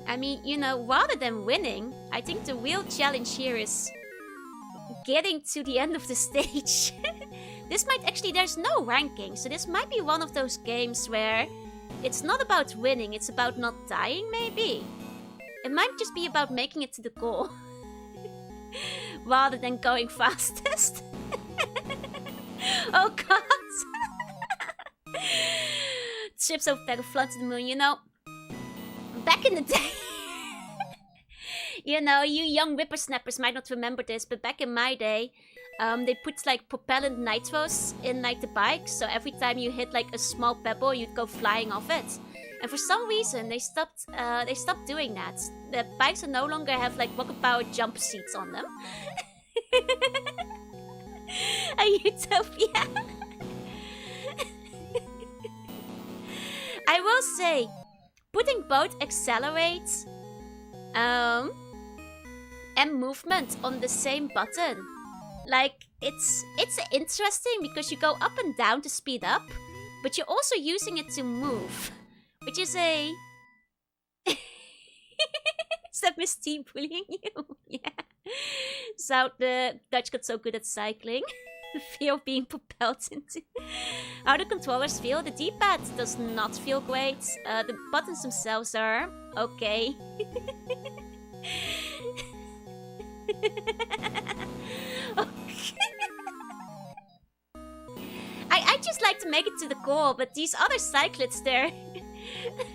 I mean, you know, rather than winning, I think the real challenge here is getting to the end of the stage. This might actually, there's no ranking, so this might be one of those games where it's not about winning, it's about not dying, maybe. It might just be about making it to the goal. Rather than going fastest. Oh god. Chips over there, flood to the moon, you know. Back in the day. You know, you young whippersnappers might not remember this, but back in my day, they put like propellant nitros in like the bike, so every time you hit like a small pebble, you'd go flying off it. And for some reason, they stopped doing that. The bikes no longer have like rocket power jump seats on them. A utopia. I will say, putting both accelerate and movement on the same button, like it's interesting because you go up and down to speed up, but you're also using it to move, which is a... Is that Miss T bullying you? Yeah. So the Dutch got so good at cycling. The fear of being propelled into... How the controllers feel? The D-pad does not feel great. The buttons themselves are okay. I just like to make it to the goal, but these other cyclists, they're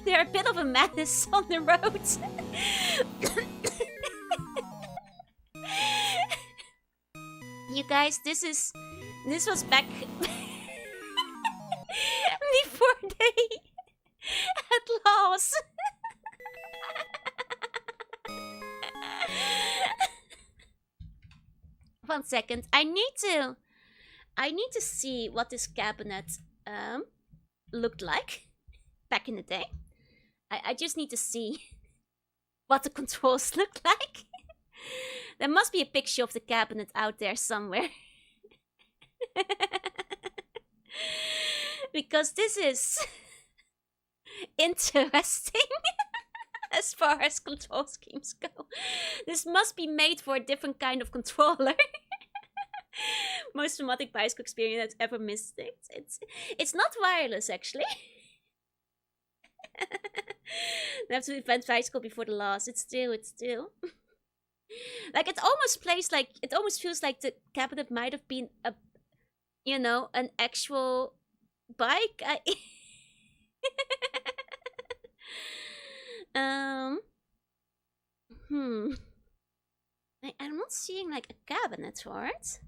a bit of a madness on the road. You guys, this was back before they had laws. One second, I need to see what this cabinet looked like back in the day. I just need to see what the controls look like. There must be a picture of the cabinet out there somewhere. Because this is interesting as far as control schemes go. This must be made for a different kind of controller. Most traumatic bicycle experience I've ever missed it. It's not wireless actually. They have to invent bicycle before the laws. It's still. Like it almost feels like the cabinet might have been a, you know, an actual bike. I'm not seeing like a cabinet for it.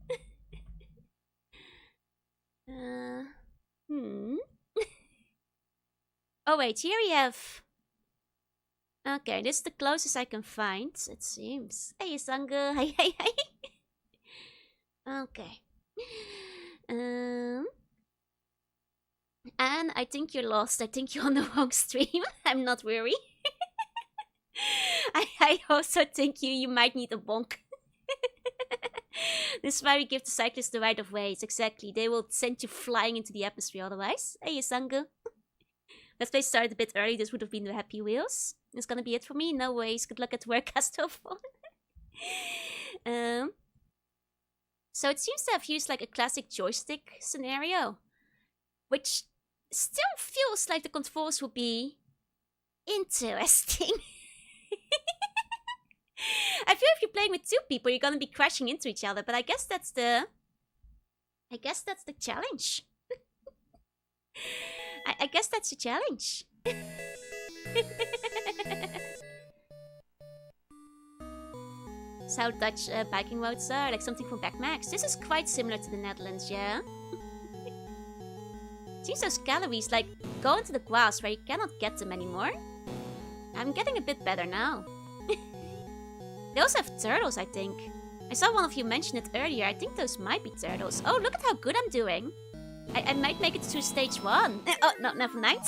Oh wait, here we have... Okay, this is the closest I can find, it seems. Hey, Sangu. Hi. Okay. And I think you're lost. I think you're on the wrong stream. I'm not worried. I also think you might need a bonk. This is why we give the cyclists the right of ways. Exactly. They will send you flying into the atmosphere otherwise. Hey, Sangu. Let's play started a bit early. This would have been the Happy Wheels. It's gonna be it for me. No worries. Good luck at work, Castelphone. So it seems to have used like a classic joystick scenario, which still feels like the controls would be interesting. I feel if you're playing with two people, you're gonna be crashing into each other, but I guess that's the challenge. I guess that's the challenge. That's how Dutch biking roads are, like something from Backmax. This is quite similar to the Netherlands, yeah? Seems those galleries like go into the grass where you cannot get them anymore. I'm getting a bit better now. They also have turtles, I think. I saw one of you mention it earlier. I think those might be turtles. Oh, look at how good I'm doing. I might make it to stage 1. Oh, no, never mind.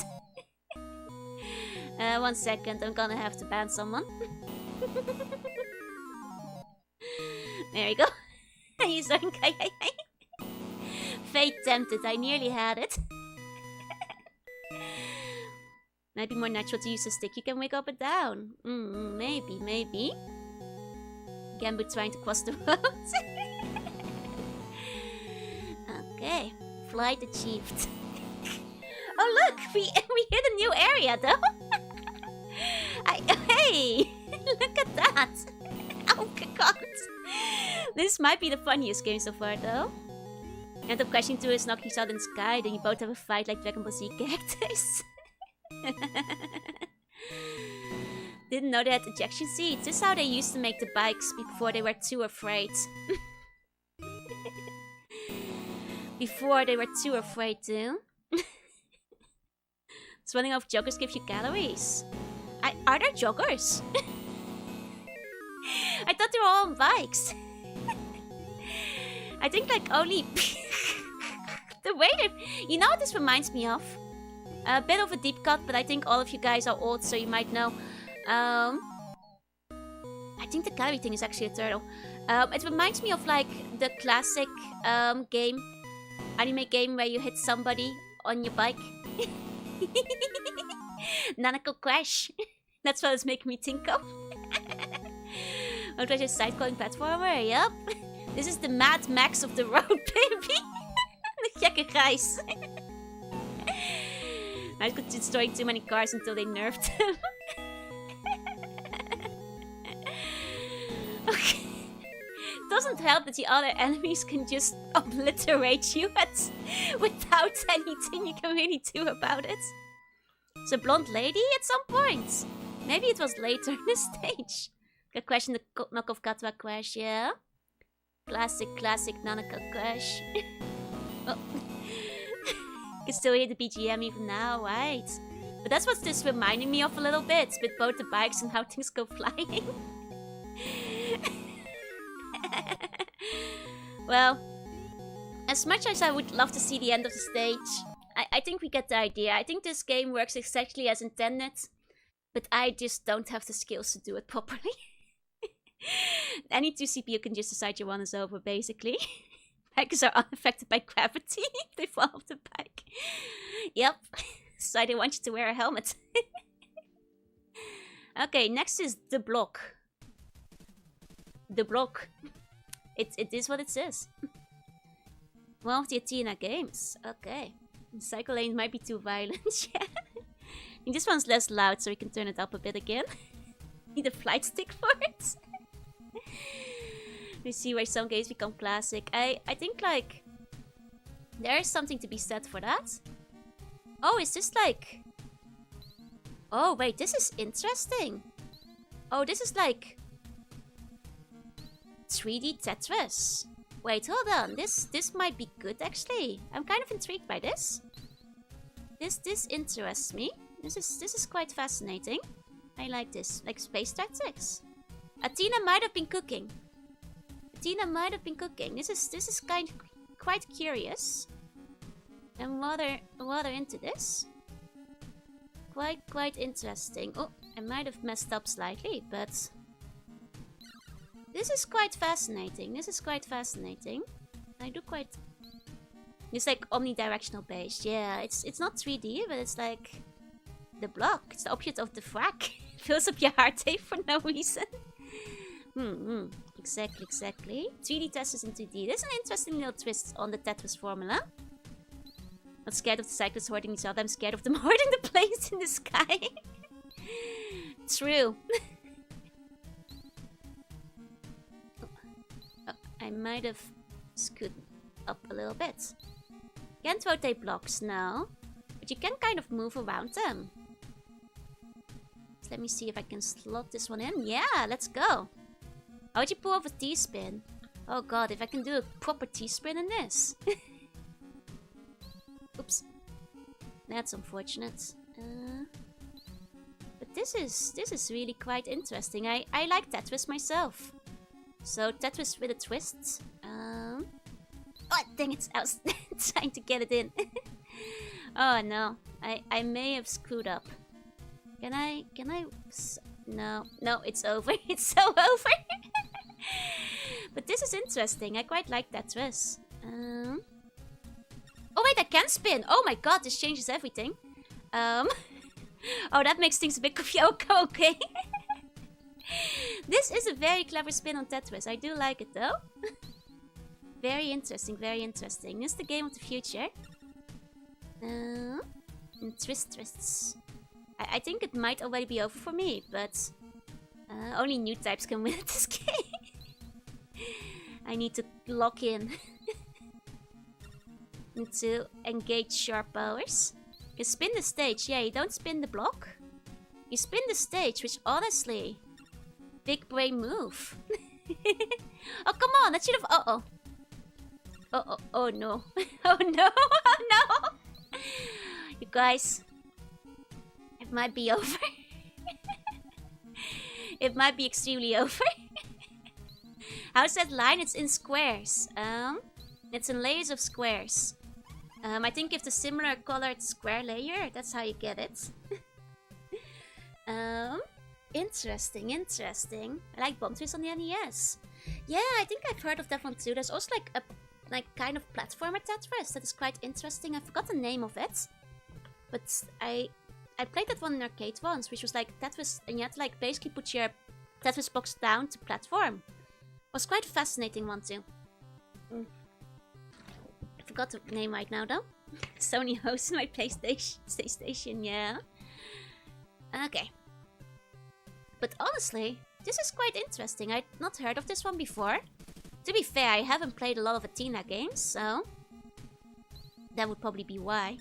1 second, I'm gonna have to ban someone. There we go. He's doing Fate tempted, I nearly had it. Might be more natural to use a stick. You can wake up and down. Maybe. Gambu trying to cross the road. Okay, flight achieved. Oh look, we hit a new area though. Hey, look at that. Oh god. This might be the funniest game so far though. End up crashing to us, knock each other in the sky, then you both have a fight like Dragon Ball Z characters. Didn't know they had ejection seats. This is how they used to make the bikes before they were too afraid. Before they were too afraid to. It's running off joggers gives you calories. Are there joggers? I thought they were all on bikes. I think like only the way they... You know what this reminds me of? A bit of a deep cut, but I think all of you guys are old, so you might know. I think the calorie thing is actually a turtle. It reminds me of like the classic anime game where you hit somebody on your bike. Nanako Crash. That's what it's making me think of. What was your side-scrolling platformer? Yup. This is the Mad Max of the road, baby. The gekke guys. I could destroy too many cars until they nerfed them. Okay. Doesn't help that the other enemies can just obliterate you without anything you can really do about it. It's a blonde lady at some point. Maybe it was later in the stage. Got question the knockoff Katwa Crash, yeah? Classic Nanaka Crash. Oh. You can still hear the BGM even now, right? But that's what this reminding me of a little bit, with both the bikes and how things go flying. Well, as much as I would love to see the end of the stage, I think we get the idea. I think this game works exactly as intended, but I just don't have the skills to do it properly. Any 2 CPU can just decide your one is over, basically. Bikes are unaffected by gravity. They fall off the bike. Yep. So I didn't want you to wear a helmet. Okay, next is the block. The block. It is what it says. One of the Athena games. Okay. Cycle lane might be too violent. Yeah. I think this one's less loud, so we can turn it up a bit again. Need a flight stick for it. We see where some games become classic. I think like there is something to be said for that. Oh, is this like... Oh wait, this is interesting. Oh, this is like 3D Tetris. Wait, hold on. This might be good actually. I'm kind of intrigued by this. This interests me. This is quite fascinating. I like this. Like space tactics. Athena might have been cooking. Athena might have been cooking. This is kind of quite curious. I'm rather into this. Quite interesting. Oh, I might have messed up slightly, but this is quite fascinating. I do quite. It's like omnidirectional based. Yeah, it's not 3D, but it's like the block. It's the opposite of the frack. Fills up your heart tape for no reason. Exactly. 3D Tetris in 2D. There's an interesting little twist on the Tetris formula. Not scared of the cyclists hoarding each other. I'm scared of them hoarding the planes in the sky. True. I might have scooted up a little bit. Can't rotate blocks now, but you can kind of move around them. So let me see if I can slot this one in. Yeah, let's go. How would you pull off a T-spin? Oh god, if I can do a proper T-spin in this. Oops. That's unfortunate. But this is really quite interesting. I like Tetris myself. So Tetris with a twist. Oh dang it! I was trying to get it in. Oh no, I may have screwed up. Can I? No, it's over. It's so over. But this is interesting. I quite like Tetris. Oh wait, I can spin. Oh my god, this changes everything. Oh, that makes things a bit confusing. Okay. This is a very clever spin on Tetris. I do like it though. Very interesting. This is the game of the future. And twists. I think it might already be over for me, but only new types can win this game. I need to lock in. Need to engage sharp powers. You spin the stage. Yeah, you don't spin the block. You spin the stage, which honestly, big brain move. Oh come on! That should have. Oh no! Oh no! Oh no! You guys, it might be over. It might be extremely over. How's that line? It's in squares. It's in layers of squares. I think if the similar colored square layer, that's how you get it. Interesting. I like Bomb Twist on the NES. Yeah, I think I've heard of that one too. There's also like a kind of platformer Tetris that is quite interesting. I forgot the name of it, but I played that one in arcade once, which was like Tetris, and you had to like basically put your Tetris blocks down to platform. It was quite a fascinating one too. I forgot the name right now though. Sony hosts my PlayStation, yeah. Okay. But honestly, this is quite interesting. I'd not heard of this one before. To be fair, I haven't played a lot of Athena games, so that would probably be why.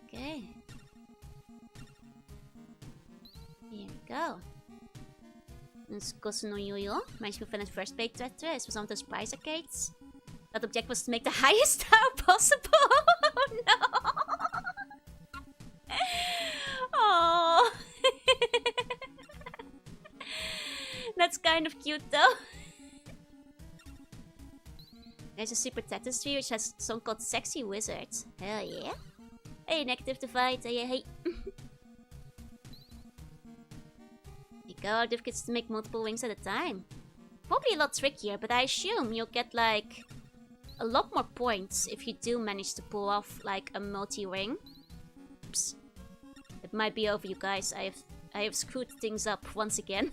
Okay. Here we go. Kosu no Yo-Yo. Reminds me of when I first played Tetris. Was one of those prize arcades. That object was to make the highest tower possible. Oh no! Oh. That's kind of cute though. There's a Super Tetris 3 which has a song called Sexy Wizard. Hell yeah. Hey, Negative Divide. Hey. You go, difficult to make multiple wings at a time. Probably a lot trickier, but I assume you'll get like a lot more points if you do manage to pull off like a multi-ring. Oops. It might be over, you guys. I have screwed things up once again.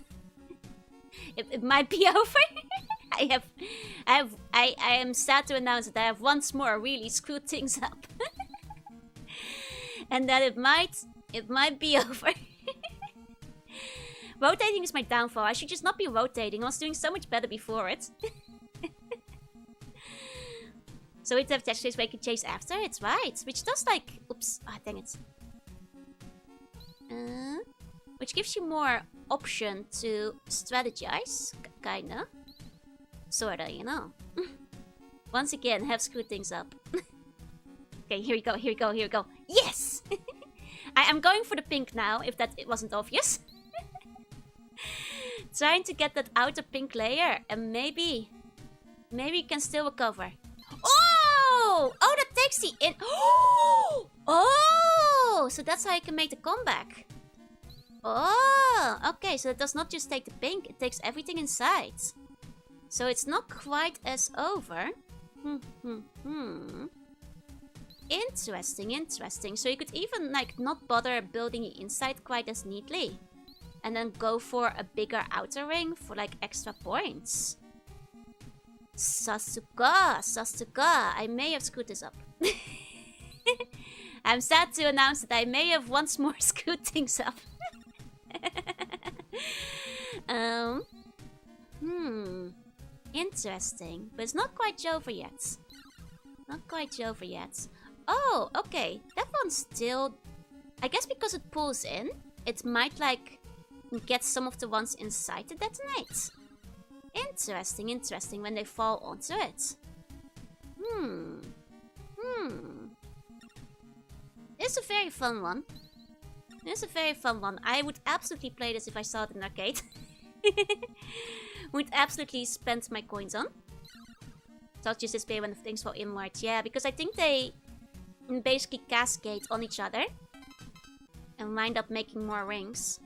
It might be over. I am sad to announce that I have once more really screwed things up. And that it might be over. Rotating is my downfall. I should just not be rotating. I was doing so much better before it. So we have Tetris where you can chase after. It's right. Which does like... Oops. Ah, dang it. Which gives you more option to strategize. Kinda. Sorta, you know. Once again, have screwed things up. Okay, here we go. Yes! I am going for the pink now, if that it wasn't obvious. Trying to get that outer pink layer, and maybe we can still recover. Oh! Oh, that takes the in. Oh! So that's how you can make the comeback. Oh! Okay, so it does not just take the pink, it takes everything inside. So it's not quite as over. Interesting, interesting. So you could even like not bother building the inside quite as neatly. And then go for a bigger outer ring for like extra points. Sasuka, I may have screwed this up. I'm sad to announce that I may have once more screwed things up. Interesting. But it's not quite over yet. Not quite over yet. Oh, okay. That one's still... I guess because it pulls in, it might like get some of the ones inside to detonate. Interesting, interesting when they fall onto it. It's a very fun one. It's a very fun one. I would absolutely play this if I saw it in an arcade. Would absolutely spend my coins on. Not just display when the things fall inward. Yeah, because I think they basically cascade on each other. And wind up making more rings.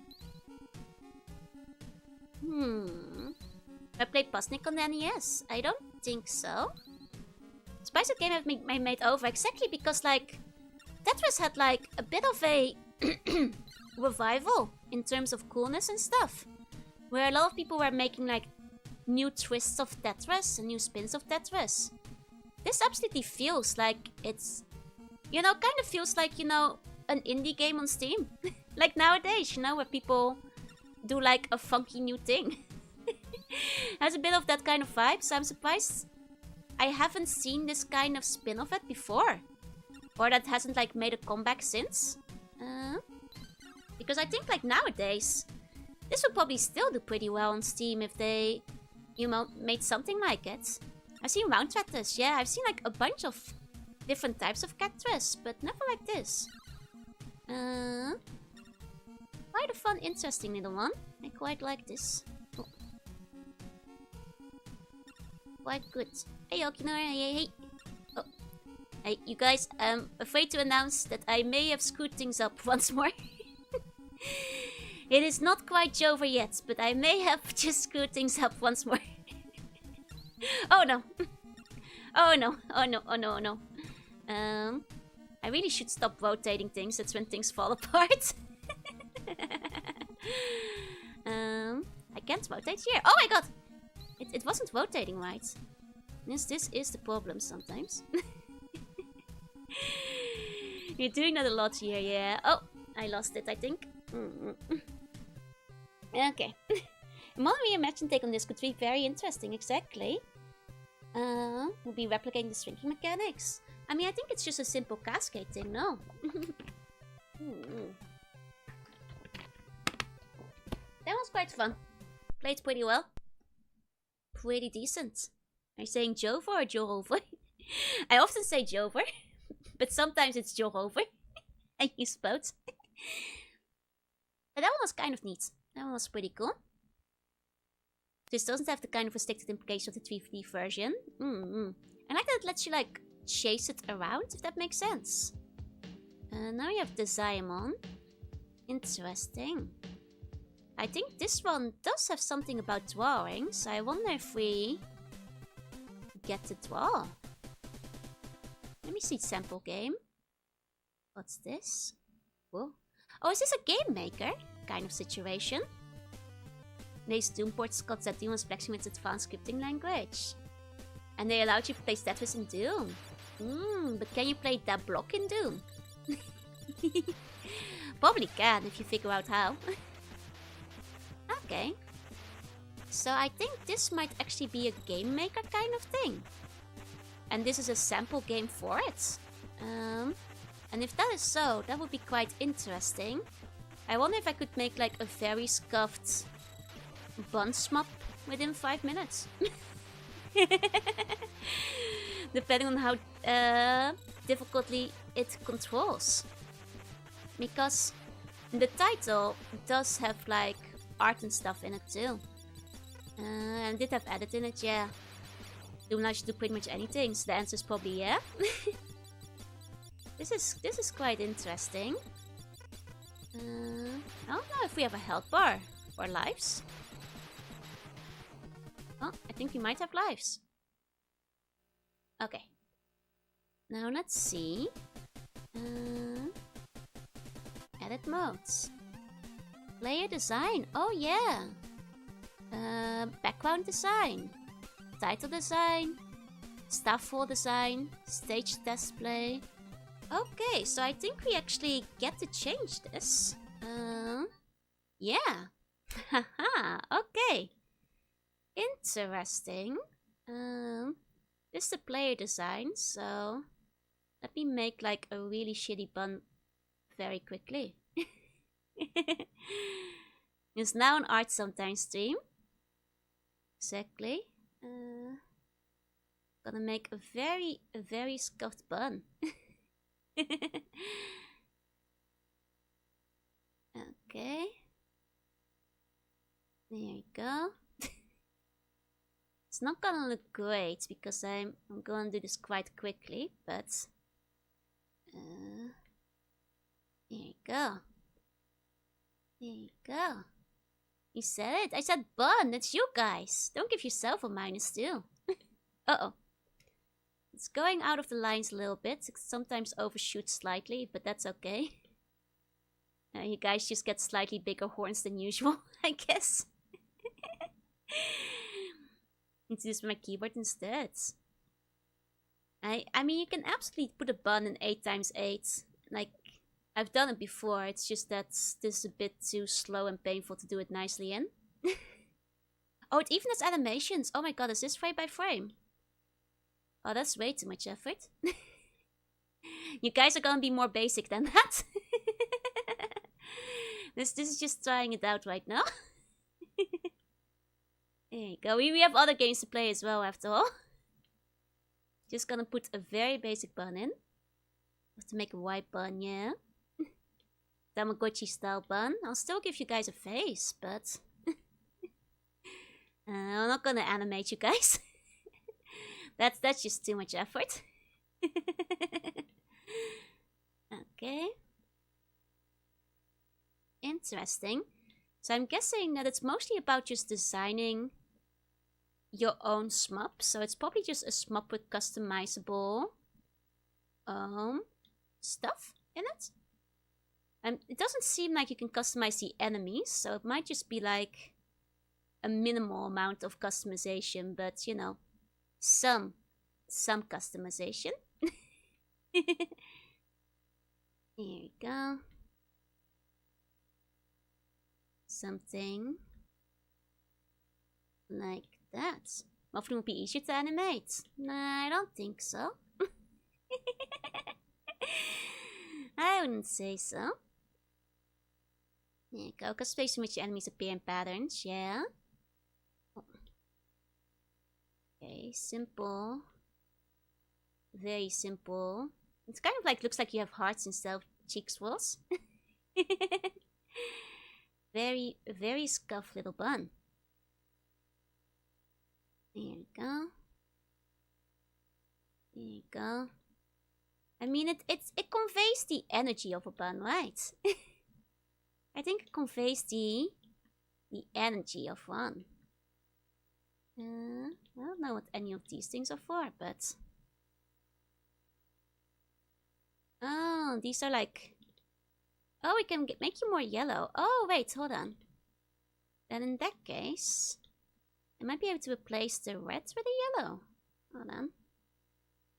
I played Pusnik on the NES? I don't think so. Spice of game I made over exactly because like Tetris had like a bit of a revival in terms of coolness and stuff. Where a lot of people were making like new twists of Tetris and new spins of Tetris. This absolutely feels like it's, you know, kind of feels like, you know, an indie game on Steam. Like nowadays, you know, where people do like a funky new thing. Has a bit of that kind of vibe, so I'm surprised I haven't seen this kind of spin of it before. Or that hasn't like made a comeback since. Because I think like nowadays, this would probably still do pretty well on Steam if they, you know, made something like it. I've seen round Tetris, yeah, I've seen like a bunch of different types of Tetris, but never like this. Quite a fun, interesting little one. I quite like this. Oh. Quite good. Hey, Okinora, hey. Oh. Hey, you guys, I'm afraid to announce that I may have screwed things up once more. It is not quite over yet, but I may have just screwed things up once more. Oh no. Oh no, oh no, oh no, oh no. I really should stop rotating things, that's when things fall apart. I can't rotate here. Oh my god! It wasn't rotating right. This is the problem sometimes. You're doing that a lot here, yeah. Oh, I lost it, I think. Okay. A modern reimagined take on this could be very interesting, exactly. We'll be replicating the shrinking mechanics. I mean, I think it's just a simple cascade thing, no? That was quite fun. Played pretty well. Pretty decent. Are you saying Jover or Johover? I often say Jover, but sometimes it's Johover. I use both. But that one was kind of neat. That one was pretty cool. This doesn't have the kind of restricted implication of the 3D version. I like that it lets you like chase it around, if that makes sense. Now we have the Diamond. Interesting. I think this one does have something about drawing, so I wonder if we get to draw. Let me see sample game. What's this? Whoa. Oh, is this a game maker kind of situation? These Doom ports got that Doom was flexing with advanced scripting language. And they allowed you to play Tetris in Doom. But can you play that block in Doom? Probably can if you figure out how. Okay. So I think this might actually be a game maker kind of thing. And this is a sample game for it. And if that is so, that would be quite interesting. I wonder if I could make like a very scuffed bun swap within 5 minutes. Depending on how difficultly it controls. Because the title does have like art and stuff in it too. I did have edit in it, yeah. Do allows you to do pretty much anything, so the answer is probably yeah. This is quite interesting. I don't know if we have a health bar or lives. Oh, I think we might have lives. Okay. Now let's see. Edit modes. Player design. Oh yeah. Background design. Title design. Staff wall design. Stage display. Okay, so I think we actually get to change this. Yeah. Haha, okay. Interesting. This is the player design, so let me make like a really shitty bun very quickly. It's now an art sometimes stream. Exactly. Gonna make a very scuffed bun. Okay. There you go. It's not gonna look great because I'm gonna do this quite quickly, but there you go. There you go. You said it. I said bun. That's you guys. Don't give yourself a -2. Uh-oh. It's going out of the lines a little bit. It sometimes overshoots slightly, but that's okay. You guys just get slightly bigger horns than usual, I guess. Need to use my keyboard instead. I mean, you can absolutely put a bun in 8x8. Like, I've done it before. It's just that this is a bit too slow and painful to do it nicely in. Oh, it even has animations. Oh my god, is this frame by frame? Oh, that's way too much effort. You guys are gonna be more basic than that. This is just trying it out right now. There you go. We have other games to play as well, after all. Just gonna put a very basic bun in. Have to make a white bun, yeah. Tamagotchi style bun. I'll still give you guys a face, but I'm not gonna animate you guys. That's just too much effort. Okay. Interesting. So I'm guessing that it's mostly about just designing your own SMUP. So it's probably just a SMUP with customizable stuff in it. It doesn't seem like you can customize the enemies, so it might just be like a minimal amount of customization, but you know, some customization. Here you go. Something like that. Hopefully it will be easier to animate. Nah, I don't think so. I wouldn't say so. There you go. Customization which enemies appear in patterns, yeah. Okay, simple. Very simple. It's kind of like, looks like you have hearts instead of cheek swirls. Very scuffed little bun. There you go. There you go. I mean, it conveys the energy of a bun, right? I think it conveys the energy of one. I don't know what any of these things are for, but... Oh, these are like... Oh, we can make you more yellow. Oh, wait, hold on. Then in that case... I might be able to replace the red with the yellow. Hold on.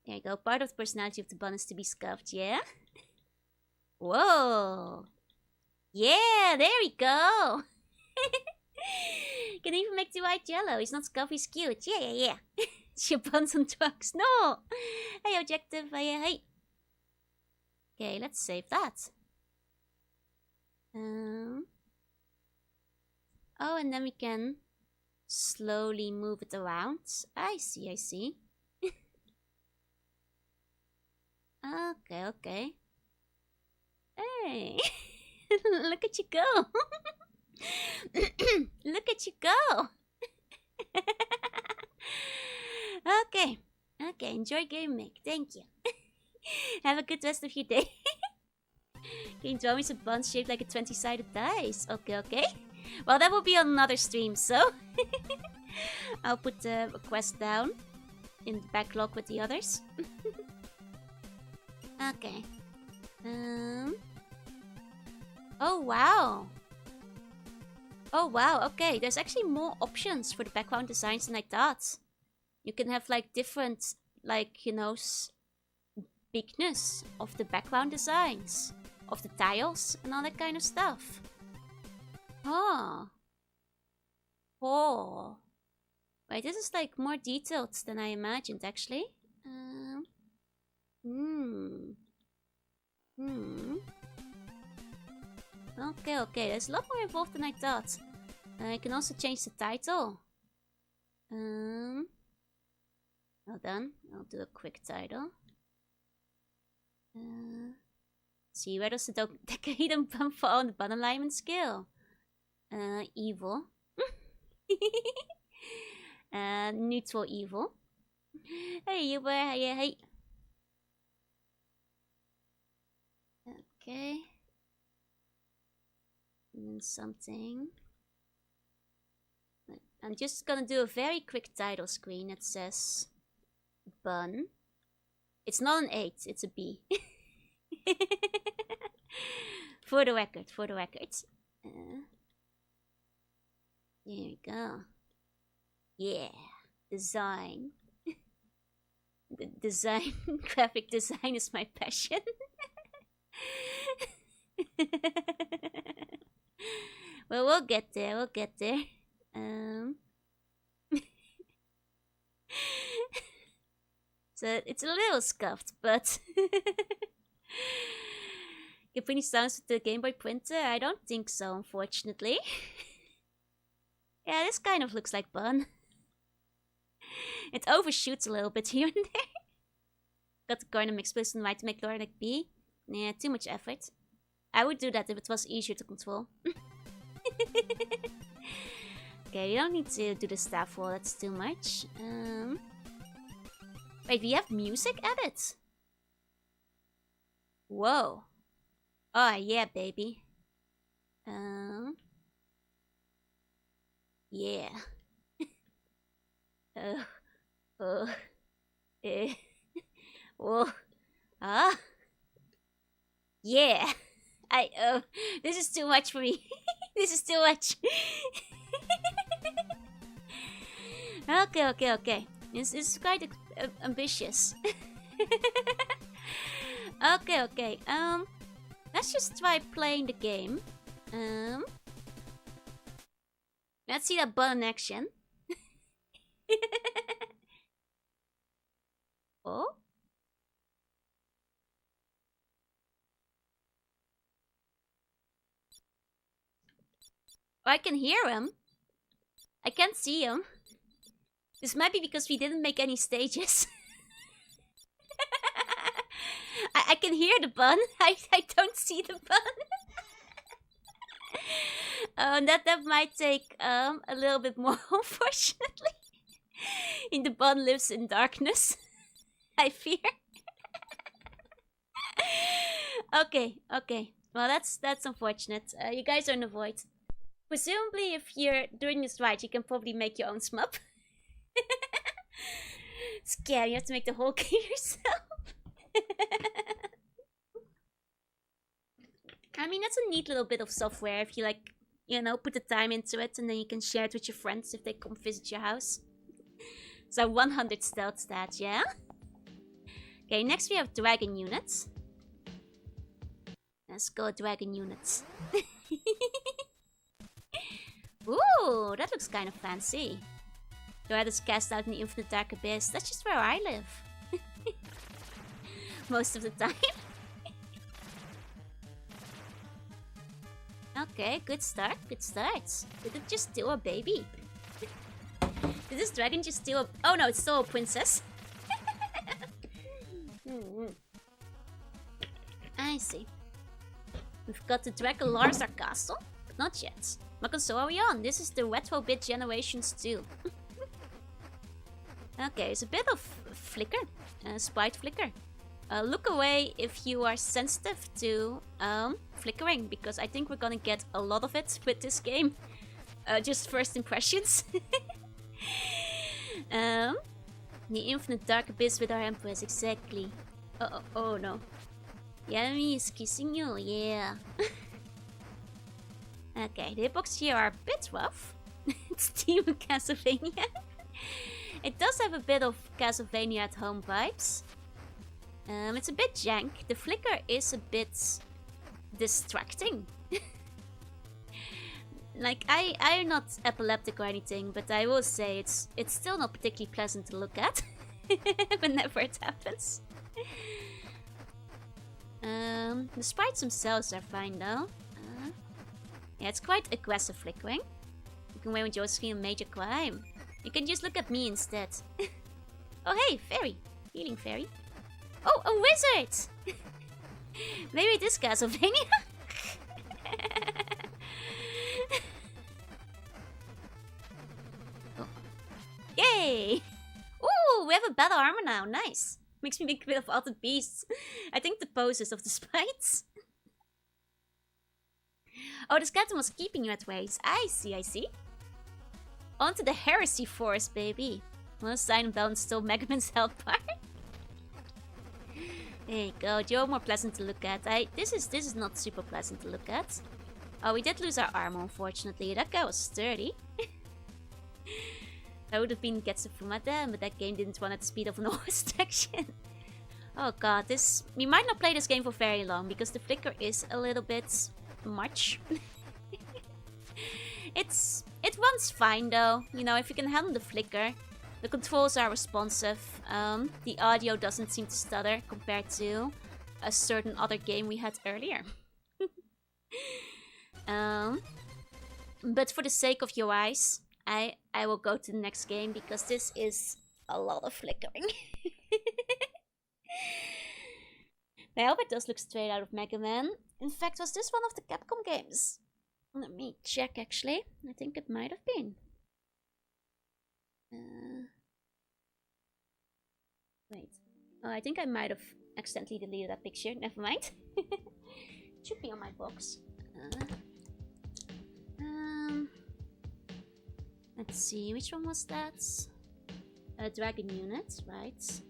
There you go. Part of the personality of the bun is to be scuffed, yeah? Whoa! Yeah, there we go! Can even make the white yellow. He's not scuffed, he's cute. Yeah. It's your buns on drugs. No! Hey, objective. Hey. Okay, let's save that. Oh, and then we can slowly move it around. I see. Okay. Hey! Look at you go! Look at you go! Enjoy gaming. Thank you. Have a good rest of your day. Can you draw me some buns shaped like a 20-sided dice? Okay, okay. Well, that will be on another stream, so... I'll put the request down in the backlog with the others. Okay. Oh, wow. Oh, wow. Okay, there's actually more options for the background designs than I thought. You can have, like, different, like, you know, bigness of the background designs, of the tiles, and all that kind of stuff. Oh. Oh. Wait, this is, like, more detailed than I imagined, actually. Okay, okay. There's a lot more involved than I thought. I can also change the title. Hold on. I'll do a quick title. See, where does the Decadent bump fall on the bottom alignment scale? Evil. Neutral evil. Hey, you were. Hey. Okay. And then something. I'm just gonna do a very quick title screen that says bun. It's not an 8, it's a B. For the record. There we go. Yeah, design. The design, graphic design is my passion. Well, we'll get there. So it's a little scuffed, but can finish sounds with the Game Boy printer? I don't think so, unfortunately. Yeah, this kind of looks like bun. It overshoots a little bit here and there. Got the corner mix plus and right to make lower like B. Yeah, too much effort. I would do that if it was easier to control. Okay, you don't need to do the staff wall, that's too much. Wait, we have music added? Whoa. Oh, yeah, baby. Yeah. Whoa. Ah. Yeah. This is too much for me. This is too much. Okay. This is quite ambitious. Okay. Let's just try playing the game. Let's see that button action. Oh? I can hear him. I can't see him. This might be because we didn't make any stages. I can hear the bun. I don't see the bun. That might take a little bit more, unfortunately. In the bun lives in darkness. I fear. Okay. Well, that's unfortunate. You guys are in the void. Presumably, if you're doing this right, you can probably make your own smub. Scary, you have to make the whole game yourself. I mean, that's a neat little bit of software if you, like, you know, put the time into it and then you can share it with your friends if they come visit your house. So 100 stealth stats, yeah? Okay, next we have dragon units. Let's go dragon units. Ooh, that looks kind of fancy. The red is cast out in the infinite dark abyss. That's just where I live. Most of the time. Okay, good start. Did it just steal a baby? Did this dragon just steal a... Oh no, it's still a princess. I see. We've got the Dracularzar castle, but not yet. What console are we on? This is the Retro Bit Generations 2. Okay, it's a bit of flicker, sprite flicker. Look away if you are sensitive to flickering, because I think we're gonna get a lot of it with this game. Just first impressions. The infinite dark abyss with our empress, exactly. Oh no. The enemy is kissing you, yeah. Okay, the hitbox here are a bit rough. It's Demon Castlevania. It does have a bit of Castlevania at home vibes. It's a bit jank. The flicker is a bit distracting. Like, I'm not epileptic or anything, but I will say it's still not particularly pleasant to look at whenever it happens. The sprites themselves are fine though. Yeah, it's quite aggressive flickering. You can win with your screen a major crime. You can just look at me instead. Oh hey, fairy. Healing fairy. Oh, a wizard! Maybe this Castlevania? Oh. Yay! Ooh, we have a better armor now. Nice. Makes me think a bit of Altered Beasts. I think the poses of the sprites. Oh, the skeleton was keeping you at ways. I see. Onto the heresy force, baby. Well, sign and balance still Mega Man's health bar. There you go. You're more pleasant to look at. This is not super pleasant to look at. Oh, we did lose our armor, unfortunately. That guy was sturdy. That would have been Getsufuma then, but that game didn't run at the speed of an horse action. Oh god, we might not play this game for very long because the flicker is a little bit much. It runs fine though. You know, if you can handle the flicker. The controls are responsive. The audio doesn't seem to stutter compared to a certain other game we had earlier. But for the sake of your eyes, I will go to the next game because this is a lot of flickering. I hope it does look straight out of Mega Man. In fact, was this one of the Capcom games? Let me check actually. I think it might have been. Wait. Oh, I think I might have accidentally deleted that picture. Never mind. It should be on my box. Let's see, which one was that? Dragon Unit, right?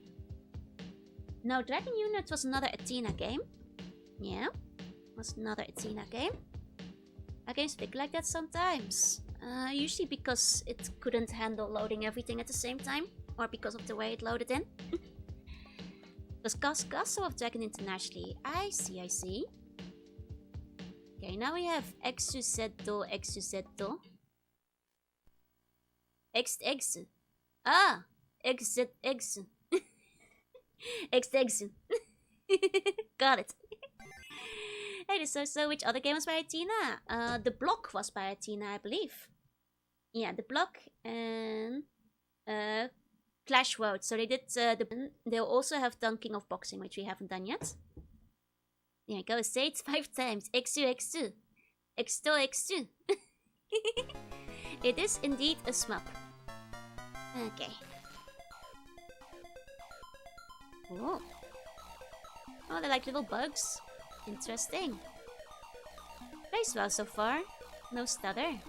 No, Dragon Unit was another Athena game. Yeah, was another Athena game. Games flicker like that sometimes. Usually because it couldn't handle loading everything at the same time. Or because of the way it loaded in. Does Castle of Dragon internationally? I see. Okay, now we have Exuzetto. X. Ah! Exit. X. Got it. Hey, so which other game was by Athena? The Block was by Athena, I believe. Yeah, The Block and Clash Road. So they did they'll also have done King of Boxing, which we haven't done yet. There you go, say it 5 times. X2. It is indeed a smup. Okay. Oh, they're like little bugs. Interesting. Plays well so far. No stutter.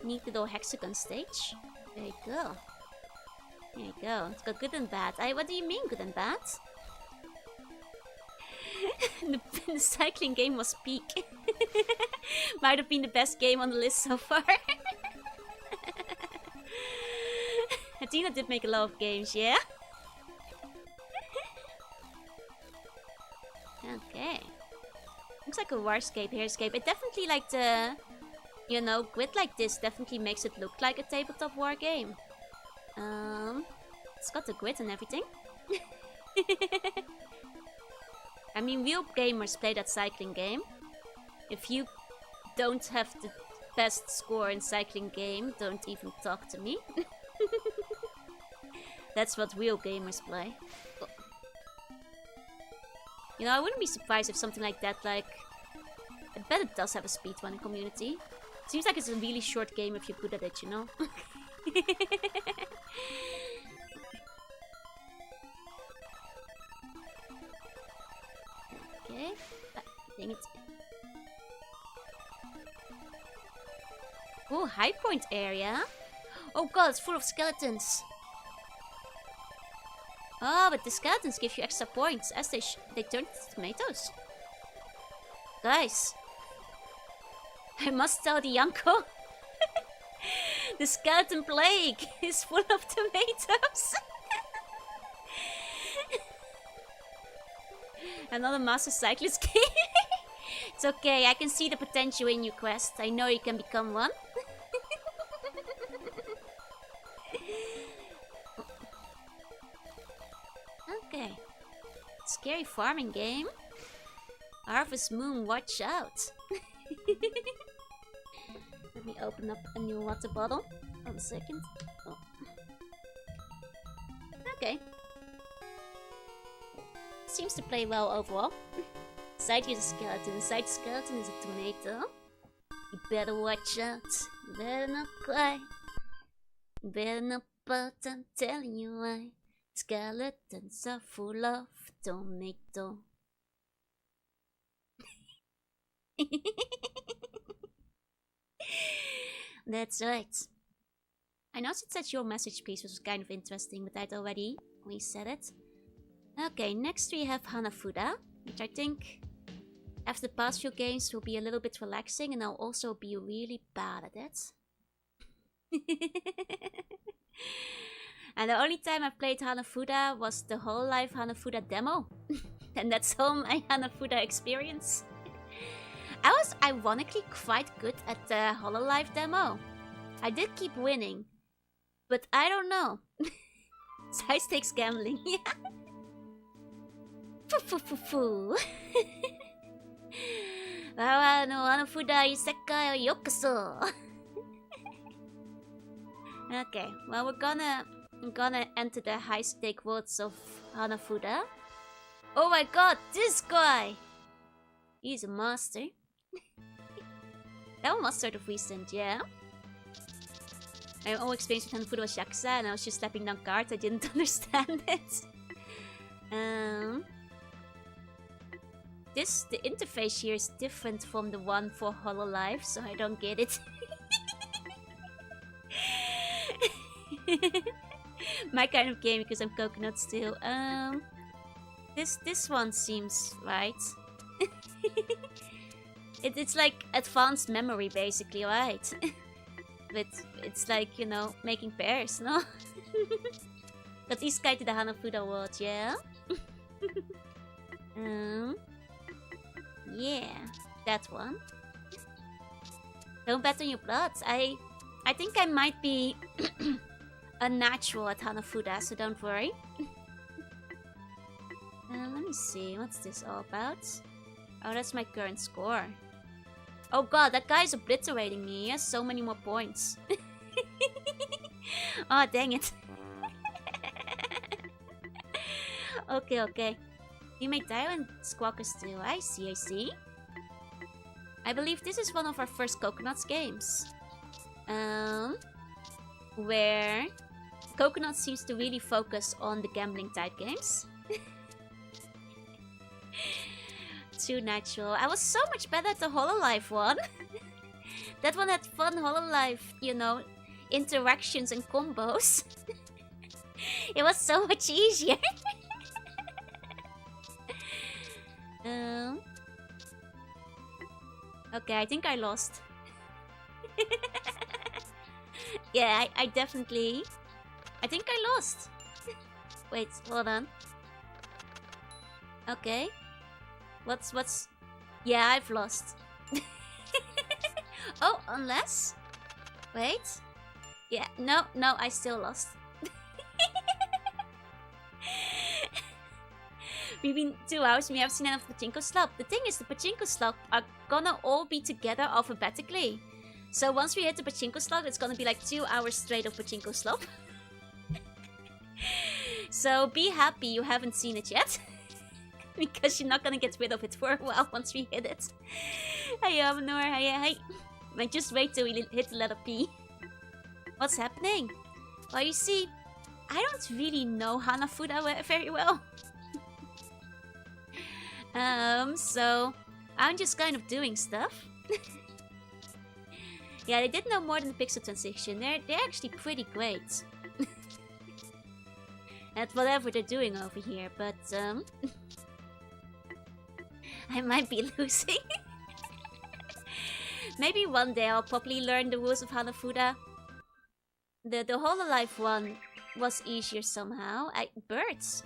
Neat little hexagon stage. There you go. It's got good and bad. What do you mean good and bad? the cycling game was peak. Might have been the best game on the list so far. Athena did make a lot of games, yeah? Okay. Looks like a Warscape, Hairscape. It definitely like the... You know, grid like this definitely makes it look like a tabletop war game. It's got the grid and everything. I mean, real gamers play that cycling game. If you don't have the best score in cycling game, don't even talk to me. That's what real gamers play. You know, I wouldn't be surprised if something like that, like... I bet it does have a speedrunning community. Seems like it's a really short game if you're good at it, you know? Okay. Dang it. Oh, high point area. Oh god, it's full of skeletons. Oh, but the skeletons give you extra points as they turn into tomatoes. Guys, I must tell the uncle. The skeleton plague is full of tomatoes. Another Master Cyclist game. It's okay, I can see the potential in your quest. I know you can become one. Okay. Scary farming game. Harvest Moon, watch out. Let me open up a new water bottle. 1 second. Oh. Okay. Seems to play well overall. Side is a skeleton. Side skeleton is a tomato. You better watch out. You better not cry. You better not pout. I'm telling you why. Skeletons are full of tomato. That's right. I noticed that your message piece was kind of interesting, but I'd already reset it. Okay, next we have Hanafuda, which I think after the past few games will be a little bit relaxing, and I'll also be really bad at it. And the only time I played Hanafuda was the Hololive Hanafuda demo. And that's all my Hanafuda experience. I was ironically quite good at the Hololive demo. I did keep winning. But I don't know. It's high stakes gambling, yeah. Foo. Wawa no Hanafuda isekai o yokoso. Okay, well we're gonna enter the high stake worlds of Hanafuda. Oh my god, this guy! He's a master. That one must sort of recent, yeah. My own experience with Hanafuda was Yakuza, and I was just slapping down cards. I didn't understand it. The interface here is different from the one for Hololive, so I don't get it. My kind of game because I'm coconut still. This one seems right. It's like advanced memory basically, right? But it's like, you know, making pairs, no? Got this guy to the Hanafuda world, yeah? Yeah, that one. Don't bet on your blood. I think I might be unnatural at Hanafuda, so don't worry. Let me see, what's this all about? Oh, that's my current score. Oh god, that guy's obliterating me. He has so many more points. Oh, dang it. Okay. You make Diamond Squawkers too. I see. I believe this is one of our first Coconuts games. Where Coconut seems to really focus on the gambling type games. Too natural. I was so much better at the Hololive one. That one had fun Hololive, you know, interactions and combos. It was so much easier. Okay, I think I lost. Yeah, I definitely... I think I lost. Wait, hold on. Okay. What's... Yeah, I've lost. Oh, unless... Wait. Yeah, no, I still lost. We've been 2 hours and we haven't seen enough pachinko slot. The thing is, the pachinko slot are gonna all be together alphabetically. So once we hit the pachinko slot, it's gonna be like 2 hours straight of pachinko slot. So be happy you haven't seen it yet. Because you're not gonna get rid of it for a while once we hit it. Hi. Just wait till we hit the letter P. What's happening? Well, you see, I don't really know Hanafuda very well. So I'm just kind of doing stuff. Yeah, they did know more than the pixel transition. They're actually pretty great at whatever they're doing over here, but I might be losing. Maybe one day I'll probably learn the rules of Hanafuda. The Hololive one was easier somehow. Birds.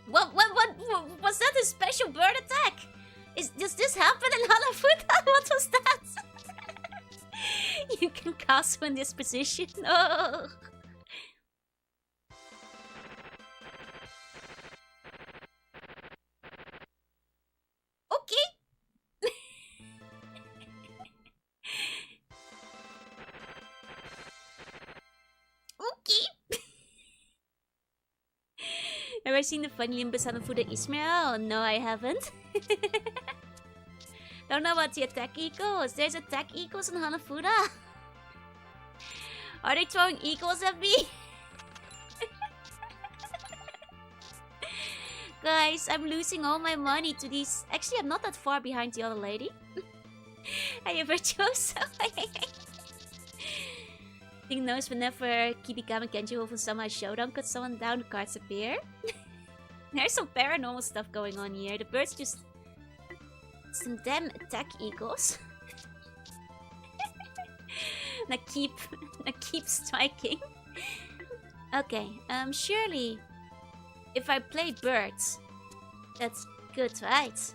What was that a special bird attack? Does this happen in Hanafuda? What was that? You can cast in this position. Oh. Okay. Okay. Have I seen the funny Limbus Hanafuda Ismail? No, I haven't. Don't know about the attack eagles. There's attack eagles in Hanafuda. Are they throwing eagles at me? Guys, I'm losing all my money to these. Actually, I'm not that far behind the other lady. I ever chose. I think knows whenever Kibikama Genji will somehow showdown cut someone down, the cards appear. There's some paranormal stuff going on here. The birds just some damn attack eagles. I keep striking. Okay, surely if I play birds, that's good, right?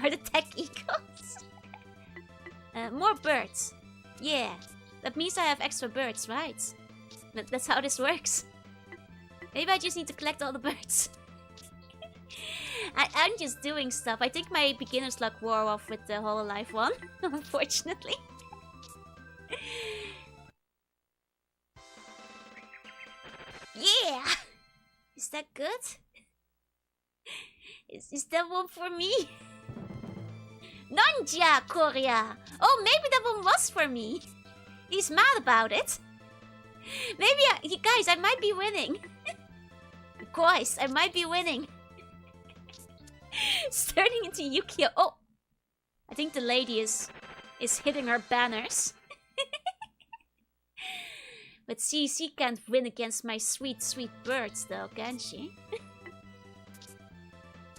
Or the attack eagles. More birds. Yeah, that means I have extra birds, right? That's how this works. Maybe I just need to collect all the birds. I'm just doing stuff. I think my beginner's luck wore off with the Hololive one, unfortunately. Yeah! Is that good? Is that one for me? Nanja Korea! Oh, maybe that one was for me. He's mad about it. Maybe guys, I might be winning. Guys, I might be winning. It's turning into Yukio. Oh! I think the lady is hitting her banners. But she can't win against my sweet, sweet birds though, can she?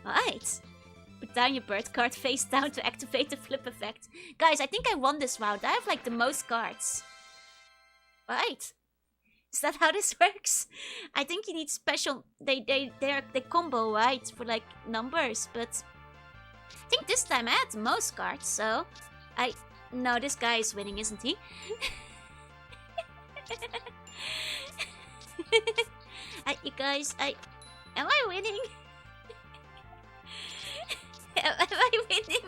Right. Put down your bird card face down to activate the flip effect. Guys, I think I won this round. I have like the most cards. Right. Is that how this works? I think you need special... They combo, right? For like numbers, but... I think this time I had the most cards, so... No, this guy is winning, isn't he? You guys, am I winning? Am I winning?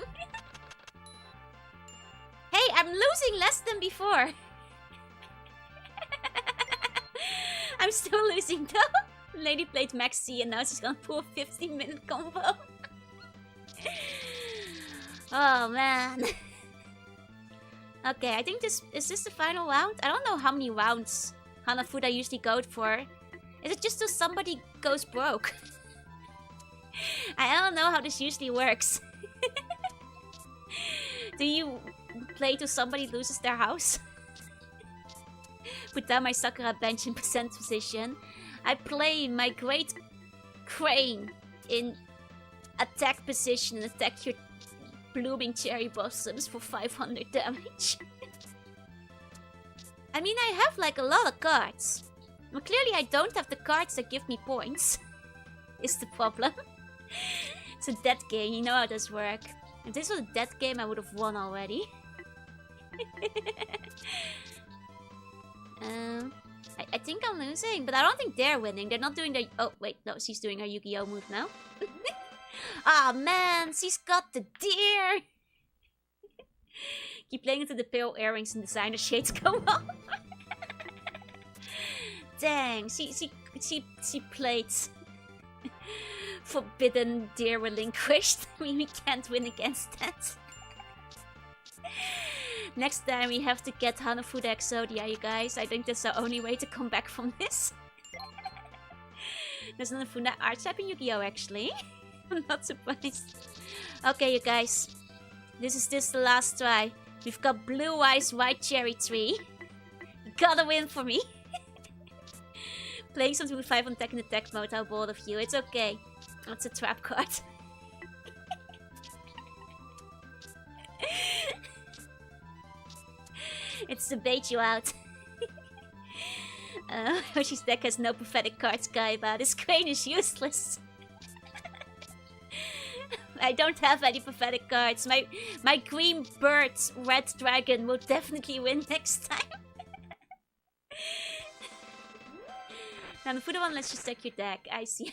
Hey, I'm losing less than before. I'm still losing though. Lady played Max C and now she's gonna pull a 15-minute combo. Oh man. Okay, I think is this the final round? I don't know how many rounds Hanafuda usually go for. Is it just till somebody goes broke? I don't know how this usually works. Do you play till somebody loses their house? Put down my Sakura bench in percent position. I play my Great Crane in attack position and attack your blooming cherry blossoms for 500 damage. I mean, I have like a lot of cards. But clearly I don't have the cards that give me points. Is the problem. It's a dead game, you know how this works. If this was a dead game, I would have won already. I think I'm losing, but I don't think they're winning. They're not doing their... Oh, wait, no, she's doing her Yu-Gi-Oh move now. Ah, man, she's got the deer! Keep playing until the pale earrings and designer shades come off. Dang, she played Forbidden Deer Relinquished. We can't win against that. Next time we have to get Hanafuda Exodia, you guys. I think that's the only way to come back from this. There's Hanafuda art type in Yu-Gi-Oh! Actually. I'm not surprised. Okay, you guys. This is the last try. We've got Blue Eyes White Cherry Tree. Gotta win for me. Playing something with 5 on tech in attack mode. How bold of you. It's okay. That's a trap card. It's to bait you out. Hoshi's deck has no prophetic cards, Kaiba. This crane is useless. I don't have any prophetic cards. My green bird, red dragon will definitely win next time. Now the one lets you stack your deck. I see.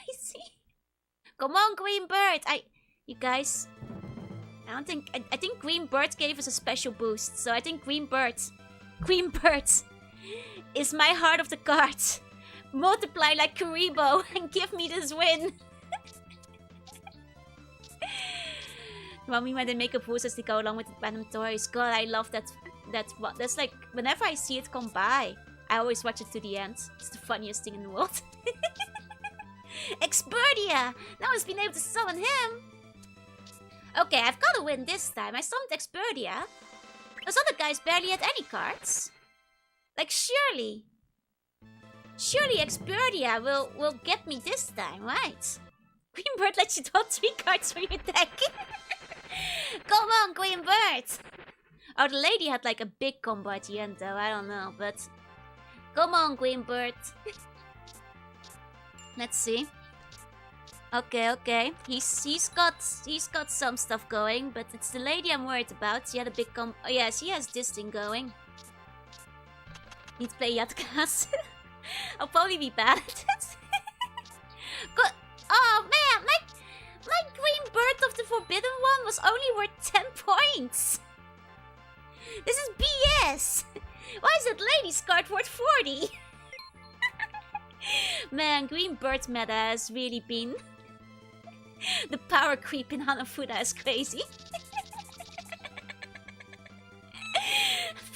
Come on, green bird. You guys. I think green bird gave us a special boost. So I think green bird is my heart of the cards. Multiply like Karibo and give me this win. Well, when they make up rules as they go along with random toys. God, I love that. That's like, whenever I see it come by, I always watch it to the end. It's the funniest thing in the world. Expertia! Now it's been able to summon him. Okay, I've got to win this time. I summoned Expertia. Those other guys barely had any cards. Like, surely Expertia will get me this time, right? Green Bird lets you draw 3 cards from your deck. Come on, Green Bird! Oh, the lady had like a big combo at the end though, I don't know, but... Come on, Green Bird. Let's see. Okay. He's got some stuff going, but it's the lady I'm worried about. She had a big combo. Oh yeah, she has this thing going. Need to play Yatkas. I'll probably be bad at it. Good. Oh man, my Green Bird of the Forbidden One was only worth 10 points. This is BS. Why is that lady's card worth 40? Man, Green Bird meta has really been... The power creep in Hanafuda is crazy.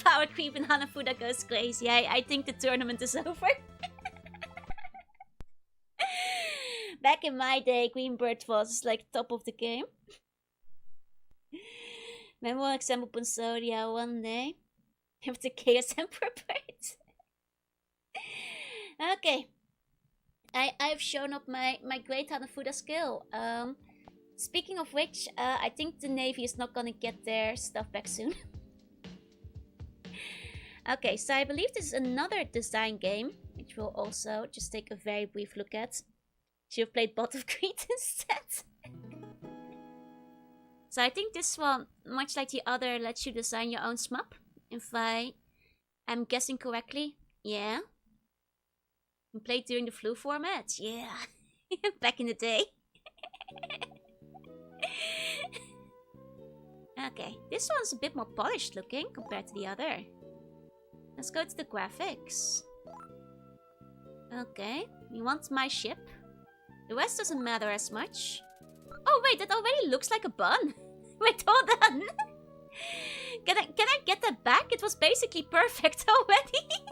Power creep in Hanafuda goes crazy. I think the tournament is over. Back in my day, Green Bird was like top of the game. Memorial example Ponsodia one day. With the Chaos Emperor bird. Okay. I've shown up my great Hanafuda skill. Speaking of which, I think the Navy is not gonna get their stuff back soon. Okay, so I believe this is another design game, which we'll also just take a very brief look at. Should have played Bot of Greed instead. So I think this one, much like the other, lets you design your own SMUP. If I'm guessing correctly. Yeah. And played during the flu format. Yeah. Back in the day. Okay, this one's a bit more polished looking compared to the other. Let's go to the graphics. Okay, you want my ship? The rest doesn't matter as much. Oh wait, that already looks like a bun. Wait, hold on. Can I get that back? It was basically perfect already.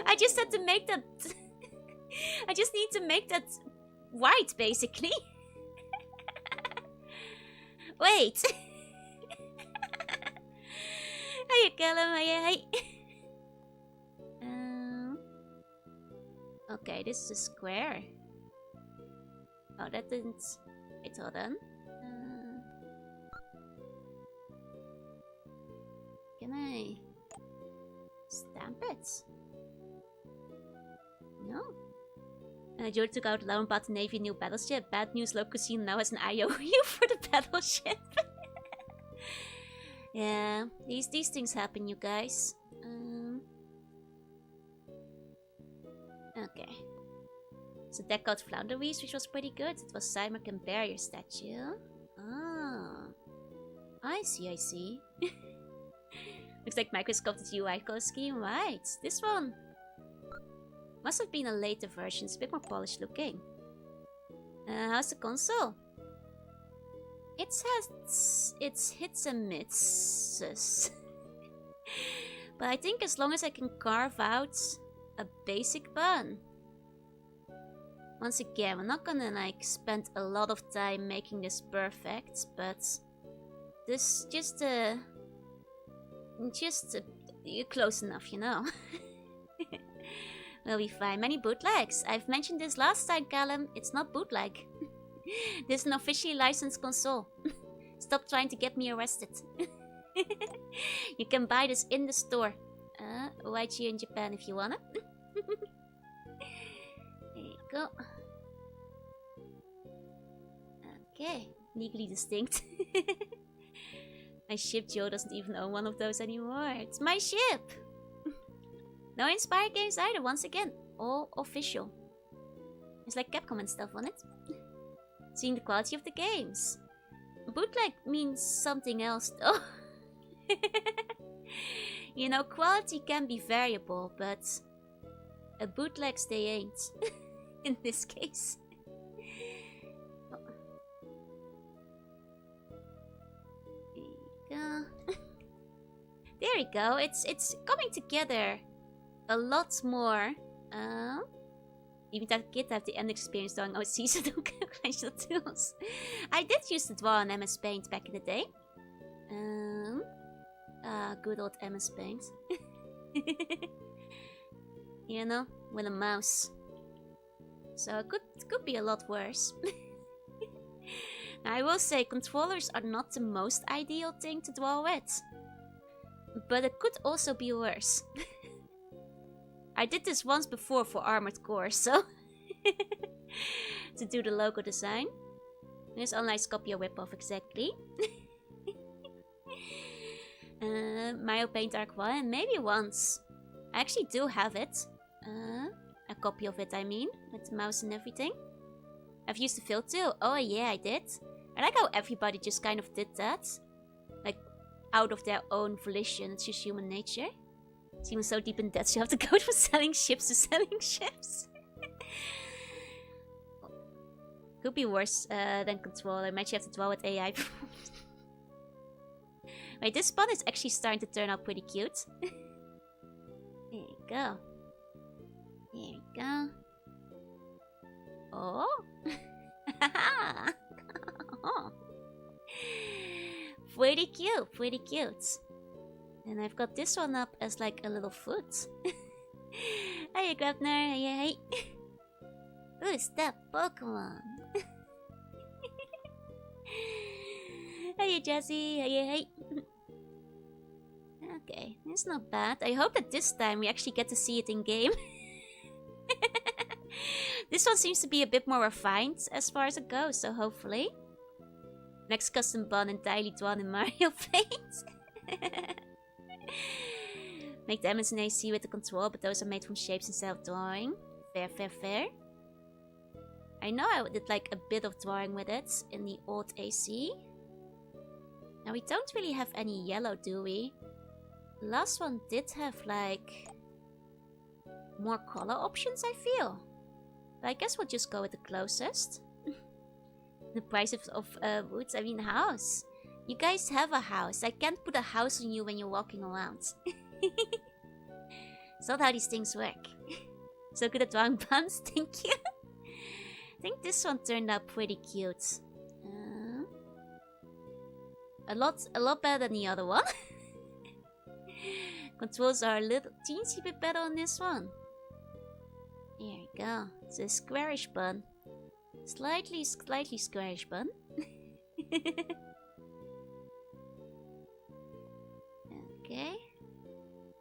I just had to make that... I just need to make that white, basically. Wait. Are you killing me? Okay, this is a square. Oh, that didn't... Wait, hold on. Can I... stamp it? No. Jordan took out Lauren bought the Navy new battleship. Bad news, Locusine now has an IOU for the battleship. Yeah, these things happen, you guys. Okay. So deck out Flounderies, which was pretty good. It was Cymark and Barrier statue. Ah. I see. Looks like Microsoft did UI color scheme. Right. This one must have been a later version. It's a bit more polished looking. How's the console? It has its hits and misses. But I think as long as I can carve out a basic bun. Once again, we're not gonna like spend a lot of time making this perfect, but this you're close enough, you know. We'll be fine. Many bootlegs. I've mentioned this last time, Callum. It's not bootleg. This is an officially licensed console. Stop trying to get me arrested. You can buy this in the store. YG in Japan if you wanna. There you go. Okay, legally distinct. My ship Joe doesn't even own one of those anymore. It's my ship! No Inspire games either, once again. All official. It's like Capcom and stuff on it. Seeing the quality of the games. Bootleg means something else though. You know, quality can be variable, but a bootlegs they ain't. In this case. There we go. It's coming together a lot more. Even that kid have the end experience doing OC, so don't conventional tools. I did use to draw on MS Paint back in the day. Good old MS Paint. You know, with a mouse. So it could be a lot worse. Now I will say controllers are not the most ideal thing to draw with. But it could also be worse. I did this once before for Armored Core, so... to do the logo design. Here's a nice copy of Whip-Off, exactly. Mario Paint Arc 1, and maybe once. I actually do have it. A copy of it, I mean. With the mouse and everything. I've used the fill too. Oh yeah, I did. I like how everybody just kind of did that. Like, out of their own volition. It's just human nature. It's even so deep in debt, so you have to go from selling ships to selling ships. Could be worse than controller. Might you have to draw with AI. Wait, this spot is actually starting to turn out pretty cute. There you go. There you go. Oh. Oh. Pretty cute, pretty cute. And I've got this one up as like a little foot. Hey, Grabner, hey. Who's that Pokemon? Hey, Jesse, hey. Okay, it's not bad. I hope that this time we actually get to see it in game. This one seems to be a bit more refined as far as it goes, so hopefully. Next custom bun entirely drawn in Mario Paint. Make the M's and AC with the control, but those are made from shapes instead of drawing. Fair. I know I did like a bit of drawing with it in the old AC. Now we don't really have any yellow, do we? The last one did have like more color options, I feel. But I guess we'll just go with the closest. The price of woods, I mean house. You guys have a house. I can't put a house on you when you're walking around. It's not how these things work. So good at drawing buns, thank you. I think this one turned out pretty cute. A lot better than the other one. Controls are a little teensy bit better on this one. There you go. It's a squarish bun. Slightly squarish bun. Okay.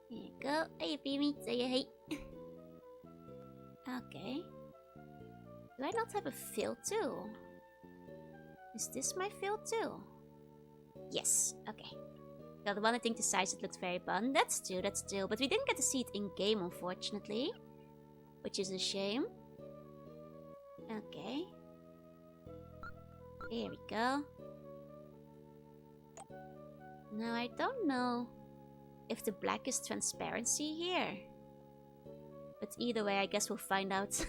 Here you go. Hey, baby. Say hey. Okay. Do I not have a fill too? Is this my fill too? Yes. Okay. The other one, I think the size it looked very bun. That's two. But we didn't get to see it in game, unfortunately. Which is a shame. Okay. There we go. Now, I don't know if the black is transparency here. But either way, I guess we'll find out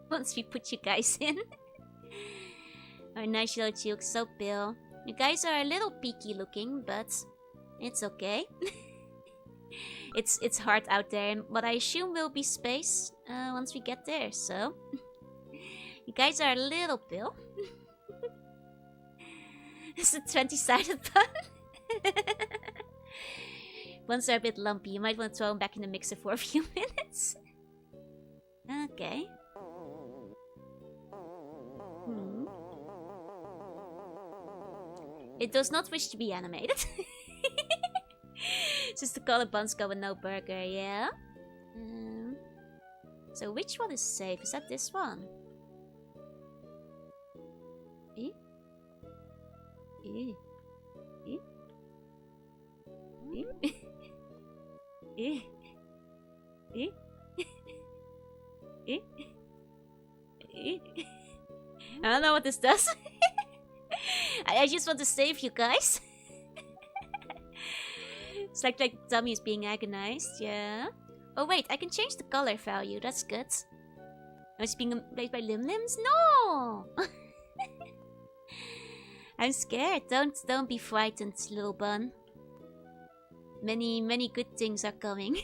once we put you guys in. Our nice yellow cheeks, so pale. You guys are a little peaky looking, but it's okay. It's hard out there, but I assume will be space once we get there. So you guys are a little pill. It's a 20-sided bun. Buns are a bit lumpy. You might want to throw them back in the mixer for a few minutes. Okay. It does not wish to be animated. Just the color buns go with no burger, yeah? So which one is safe? Is that this one? Eh? Eh? Eh? Eh? Eh? Eh? Eh? Eh? I don't know what this does. I just want to save you guys. It's like dummy is being agonized, yeah. Oh wait, I can change the color value, that's good. Oh, it's being replaced by Lim Lims? No! I'm scared. Don't be frightened, little bun. Many good things are coming.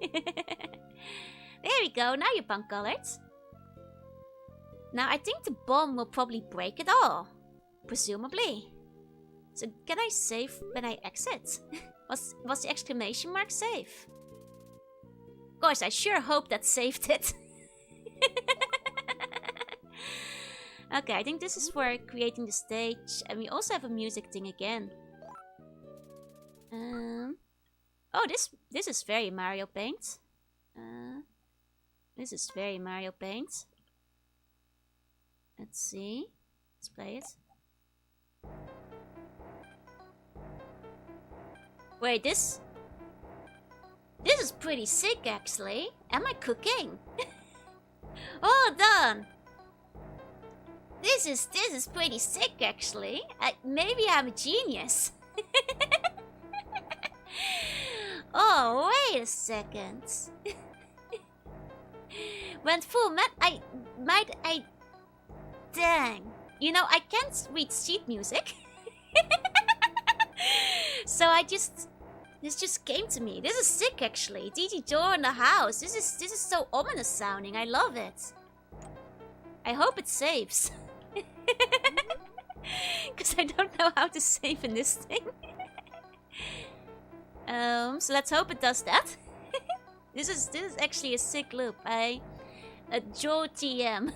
There we go, now you're bun colored. Now I think the bomb will probably break it all. Presumably. So can I save when I exit? Was the exclamation mark safe? Of course, I sure hope that saved it. Okay, I think this is for creating the stage. And we also have a music thing again. Oh, this is very Mario Paint. This is very Mario Paint. Let's see. Let's play it. Wait, this is pretty sick, actually. Am I cooking? Oh, done. This is pretty sick, actually. Maybe I'm a genius. Oh, wait a second. Went full man. Dang. You know, I can't read sheet music. So this just came to me. This is sick, actually. DD door in the house. This is so ominous sounding. I love it. I hope it saves. Because I don't know how to save in this thing. So let's hope it does that. This is actually a sick loop. A Joe TM.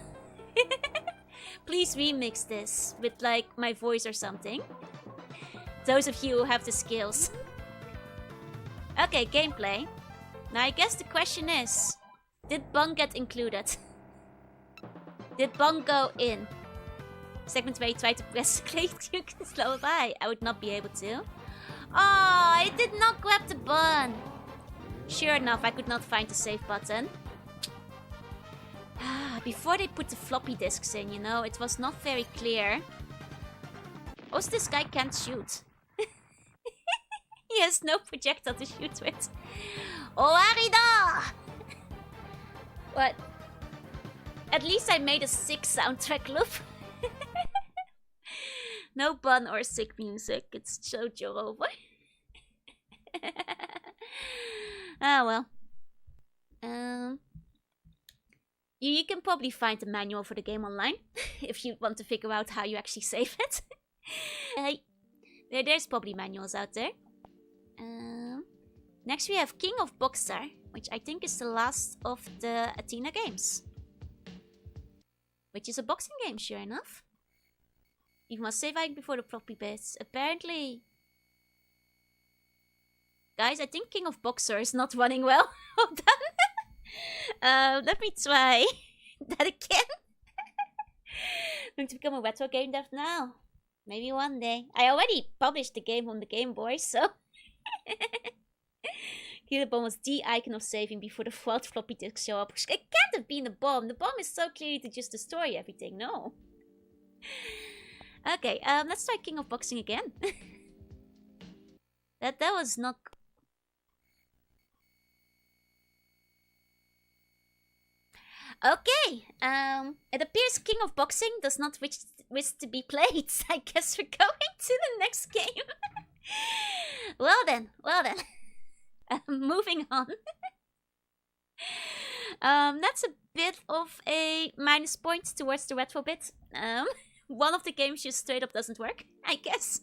Please remix this with like my voice or something. Those of you who have the skills. Okay, gameplay. Now I guess the question is, did Bung get included? Did Bung go in? Segment where you try to press click, you can slow by. I would not be able to. Oh, I did not grab the bun. Sure enough, I could not find the save button. Before they put the floppy disks in, you know, it was not very clear. Also, this guy can't shoot. He has no projectile to shoot with. Oarida! What? At least I made a sick soundtrack loop. No bun or sick music. It's JoJo over. Ah, well. You can probably find the manual for the game online if you want to figure out how you actually save it. There's probably manuals out there. Next we have King of Boxer, which I think is the last of the Athena games. Which is a boxing game, sure enough. You must save icon before the floppy bits. Apparently... Guys, I think King of Boxer is not running well. Hold on. Let me try that again. I'm going to become a retro game dev now. Maybe one day. I already published the game on the Game Boy, so... Killer Bomb was the icon of saving before the fault floppy disk show up. It can't have been the bomb. The bomb is so clearly to just destroy everything. No. Okay, let's try King of Boxing again. that was not... Okay, it appears King of Boxing does not wish to be played. I guess we're going to the next game. Well then. Moving on. That's a bit of a minus point towards the retro bit. One of the games just straight up doesn't work, I guess.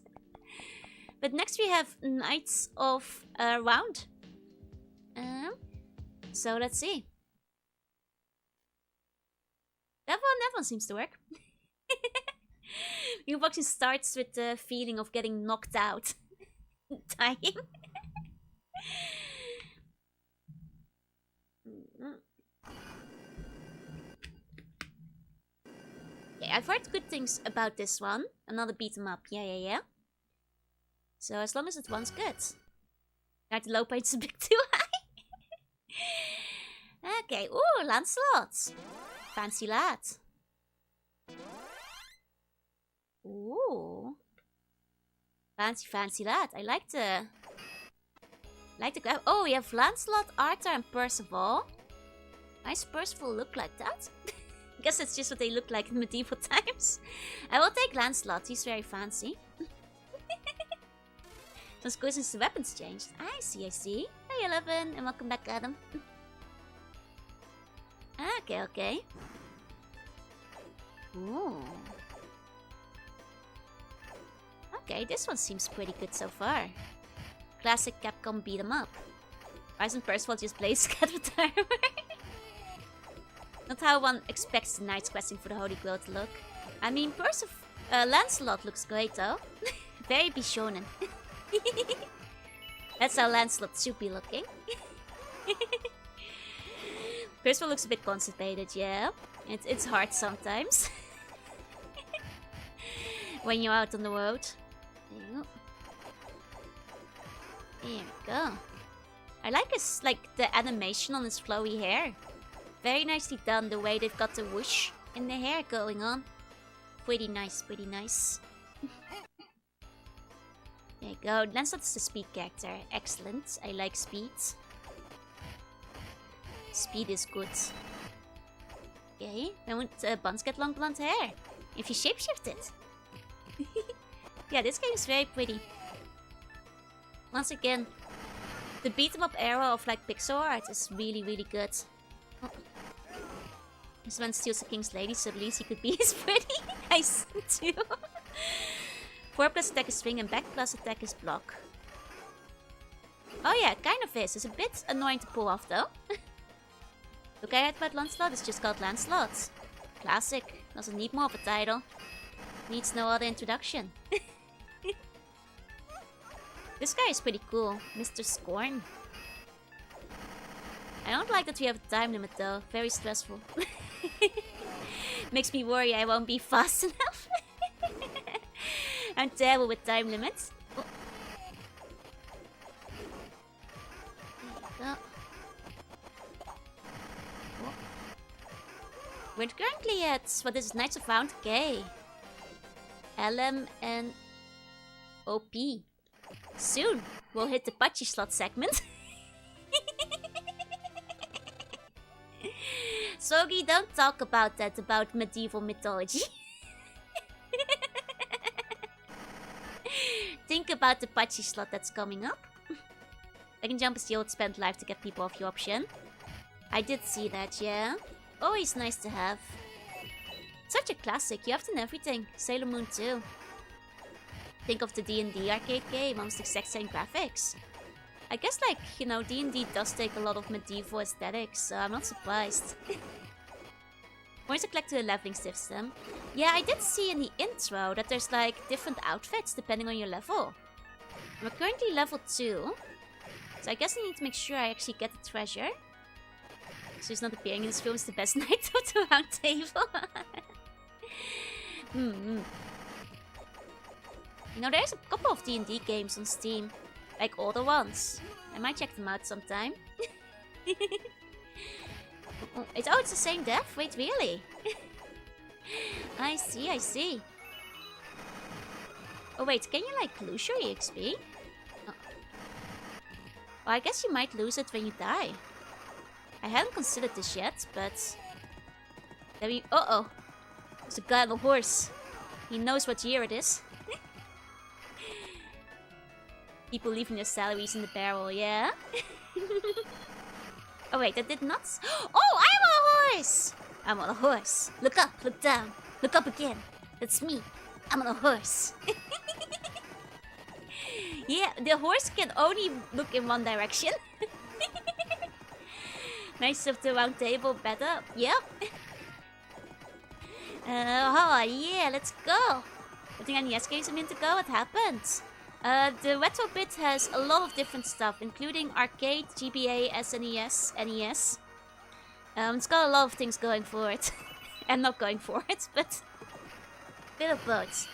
But next we have Knights of Round. So let's see. That one seems to work. Unboxing starts with the feeling of getting knocked out. Dying. Yeah, I've heard good things about this one. Another beat 'em up. Yeah. So as long as it one's good. Right, the low point's a bit too high. Okay, ooh, Lancelot. Fancy lad. Ooh. Fancy lad. I like the graph. Oh, we have Lancelot, Arthur, and Percival. Nice Percival look like that. I guess that's just what they look like in medieval times. I will take Lancelot, he's very fancy. Sounds good since the weapons changed. I see. Hey 11, and welcome back, Adam. Okay. Ooh. Okay, this one seems pretty good so far. Classic Capcom beat 'em up. Ryzen Percival just plays scattered armor. Not how one expects the knights questing for the Holy Grail to look. I mean, Lancelot looks great though. Very Bishonen. That's how Lancelot should be looking. Percival looks a bit constipated, yeah. It's hard sometimes. When you're out on the road. There we go. I like the animation on his flowy hair. Very nicely done, the way they've got the whoosh in the hair going on. Pretty nice. There you go. Lancelot's the speed character. Excellent. I like speed. Speed is good. Okay. When would Buns get long blonde hair? If you shapeshifted. Yeah, this game is very pretty. Once again, the beat 'em up era of pixel art is really good. Oh. This man steals a king's lady, so at least he could be his pretty. Nice too. 4 plus attack is swing and back plus attack is block. Oh yeah, it kind of is. It's a bit annoying to pull off though. Look at about Lancelot, it's just called Lancelot. Classic. Doesn't need more of a title. Needs no other introduction. This guy is pretty cool. Mr. Scorn. I don't like that we have a time limit though. Very stressful. Makes me worry I won't be fast enough. I'm terrible with time limits. Oh. Oh. We're currently at what is Knights of Round K. LM and OP. Soon we'll hit the Pachi slot segment. Sogi, don't talk about that, about medieval mythology. Think about the Pachi slot that's coming up. Second jump is the old spend life to get people off your option. I did see that, yeah. Always nice to have. Such a classic, you have done everything. Sailor Moon too. Think of the D&D arcade game, almost the exact same graphics. I guess D&D does take a lot of medieval aesthetics, so I'm not surprised. Where's the collector leveling system? Yeah, I did see in the intro that there's different outfits depending on your level. We're currently level 2, so I guess I need to make sure I actually get the treasure. So he's not appearing in this film is the best knight of the round table. There's a couple of D&D games on Steam. Older ones. I might check them out sometime. It's the same dev? Wait, really? I see. Oh wait, can you lose your EXP? Oh. Well, I guess you might lose it when you die. I hadn't considered this yet, but... Uh-oh. There's a guy on a horse. He knows what year it is. People leaving their salaries in the barrel, yeah? Oh wait, that did not... Oh, I'm on a horse! I'm on a horse. Look up, look down, look up again. That's me. I'm on a horse. Yeah, the horse can only look in one direction. Nice of the round table better. Yep. Oh yeah, let's go. I think NES games a minute ago. What happened? The Retro Bit has a lot of different stuff, including arcade, GBA, SNES, NES. It's got a lot of things going for it. And not going for it, but a bit of both.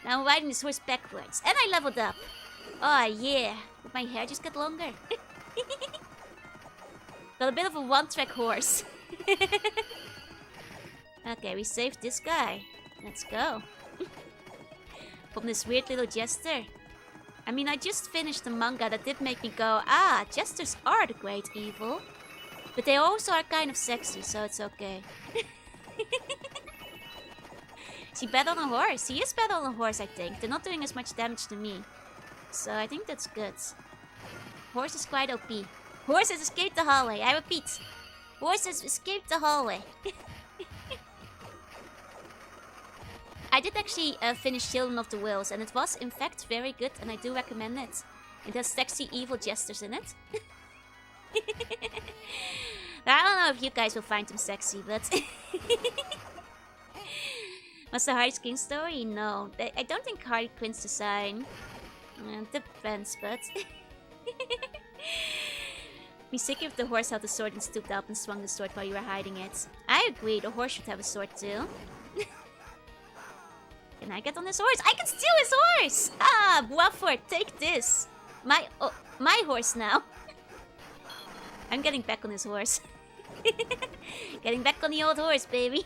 Now I'm riding this horse backwards. And I leveled up. Oh yeah. Did my hair just get longer? Got a bit of a one-track horse. Okay, we saved this guy. Let's go. From this weird little jester. I mean, I just finished the manga that did make me go, ah, jesters are the great evil. But they also are kind of sexy, so it's okay. Is he bad on a horse? He is bad on a horse, I think. They're not doing as much damage to me. So I think that's good. Horse is quite OP. Horse has escaped the hallway. I repeat. Horse has escaped the hallway. I did actually finish Children of the Whales, and it was in fact very good, and I do recommend it. It has sexy evil jesters in it. I don't know if you guys will find them sexy, but... What's the Harley Quinn story? No. I don't think Harley Quinn's design. Depends, but... Be sick if the horse held the sword and stooped up and swung the sword while you were hiding it. I agree, the horse should have a sword too. Can I get on this horse? I can steal his horse! Ah, Buafort, take this! My horse now. I'm getting back on his horse. Getting back on the old horse, baby.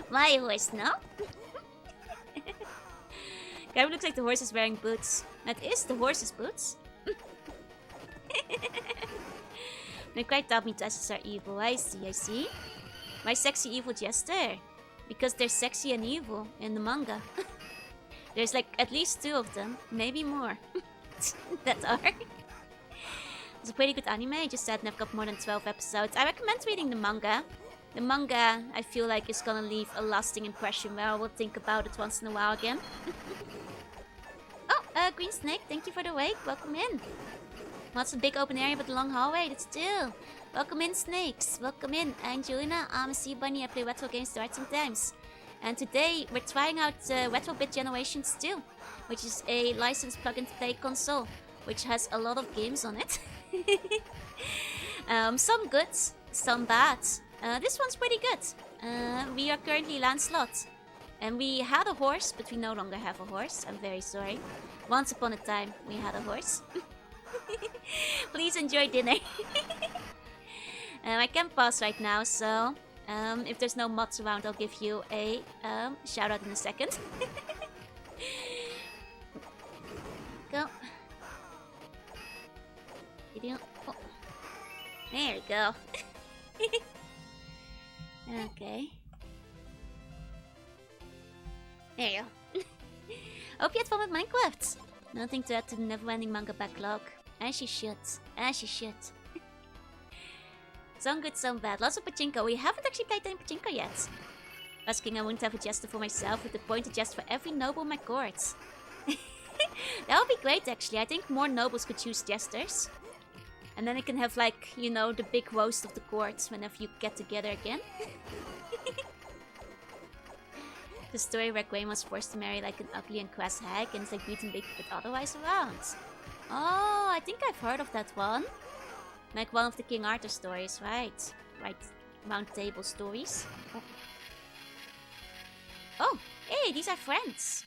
My horse now. Guy looks like the horse is wearing boots. That is the horse's boots. They quite doubt me jesters are evil. I see. My sexy evil jester. Because they're sexy and evil in the manga. There's like at least 2 of them, maybe more. That are. It's a pretty good anime. I just said I've got more than 12 episodes. I recommend reading the manga. The manga, I feel like, is gonna leave a lasting impression where I will think about it once in a while again. Oh, Green Snake, thank you for the wake. Welcome in. What's the big open area but the long hallway? That's still. Welcome in, snakes. Welcome in. I'm Jorunna. I'm a sea bunny. I play retro games quite sometimes. And today we're trying out Retro Bit Generations 2, which is a licensed plug-and-play console, which has a lot of games on it. Some good, some bad. This one's pretty good. We are currently Lancelot. And we had a horse, but we no longer have a horse. I'm very sorry. Once upon a time, we had a horse. Please enjoy dinner. I can't pause right now, so if there's no mods around, I'll give you a shout out in a second. Go. Oh. There we go. Okay. There you go. Hope you had fun with Minecraft. Nothing to add to the never-ending manga backlog. As you should. As you should. Some good, some bad. Lots of pachinko. We haven't actually played any pachinko yet. Asking I wouldn't have a jester for myself with the point to jest for every noble in my court. That would be great, actually. I think more nobles could choose jesters. And then I can have, like, you know, the big roast of the court whenever you get together again. The story where Gwen was forced to marry, like, an ugly and crass hag and is, like, beaten big but otherwise around. Oh, I think I've heard of that one. Like one of the King Arthur stories, right? Right, round table stories. Oh, hey, these are friends.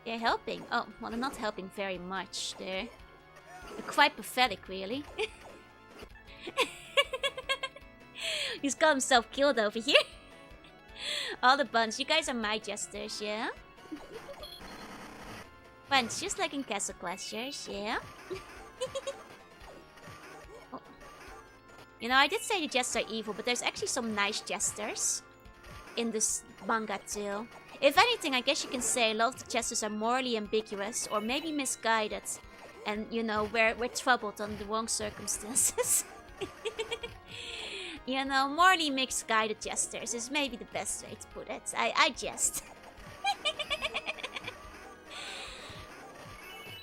They're helping. Oh, well, they're not helping very much. They're quite pathetic, really. He's got himself killed over here. All the bunch. You guys are my jesters, yeah? Bunch, just like in Castle Clashers, yeah? Oh. You know, I did say the jesters are evil, but there's actually some nice jesters in this manga too. If anything, I guess you can say a lot of the jesters are morally ambiguous or maybe misguided. And, you know, we're troubled on the wrong circumstances. You know, morally misguided jesters is maybe the best way to put it. I jest.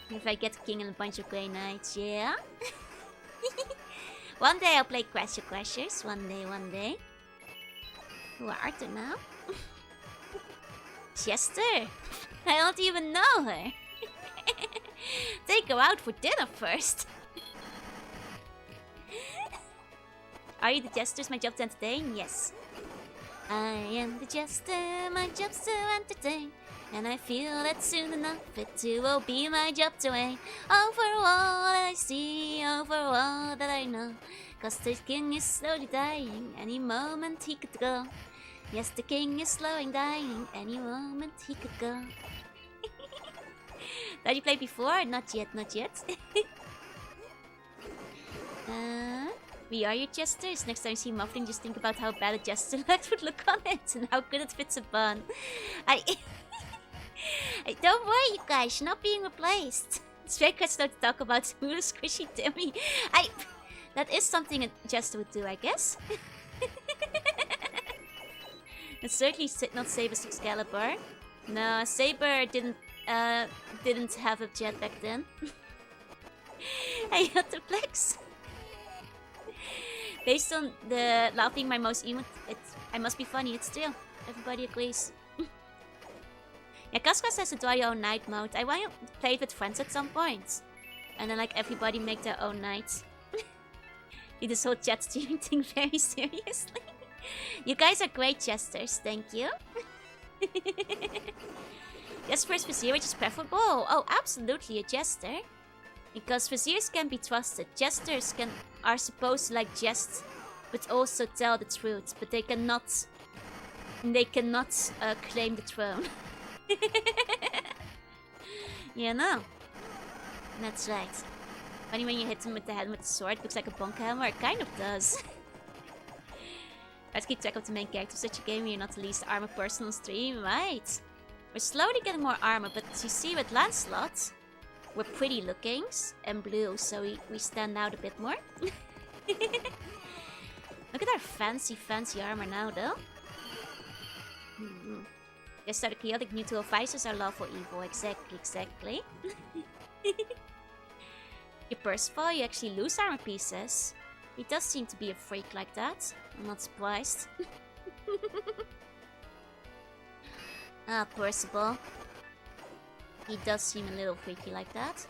If I get a king and a bunch of grey knights, yeah. One day I'll play Crash of Crashers. One day. Who are there now? Jester. I don't even know her. Take her out for dinner first. Are you the jesters? My job to entertain? Yes. I am the jester, my job's to entertain. And I feel that soon enough it will be my job to reign over all that I see, over all that I know. 'Cause the king is slowly dying, any moment he could go. Yes, the king is slowing dying, any moment he could go. Did you play before? Not yet. We are your jesters. Next time you see muffling, just think about how bad a jester would look on it and how good it fits a bun. Don't worry, you guys, you're not being replaced. It's very good to talk about smooth, squishy Timmy. That is something a jester would do, I guess. It's certainly not Saber's Excalibur. No, Saber didn't have a jet back then. I had the flex. Based on the laughing my most emote, I must be funny, it's true. Everybody agrees. Yeah, Casca says to draw your own night mode. I want to play it with friends at some point. And then like everybody make their own night. Do this whole chat streaming thing very seriously. You guys are great jesters, thank you. Yes, first Vizier, which is preferable. Oh, absolutely a jester. Because Viziers can be trusted. Jesters are supposed to like jest, but also tell the truth. But they cannot claim the throne. You know. That's right. Funny when you hit him with the head with the sword, looks like a bonk hammer. It kind of does. Let's keep track of the main character of such a game where you're not the least armor person on stream, right? We're slowly getting more armor, but you see with Lancelot, we're pretty lookings and blue, so we stand out a bit more. Look at our fancy armor now, though. Yes, so the chaotic neutral vices are lawful evil. Exactly. Your Percival, you actually lose armor pieces. He does seem to be a freak like that. I'm not surprised. Ah, Percival. He does seem a little freaky like that.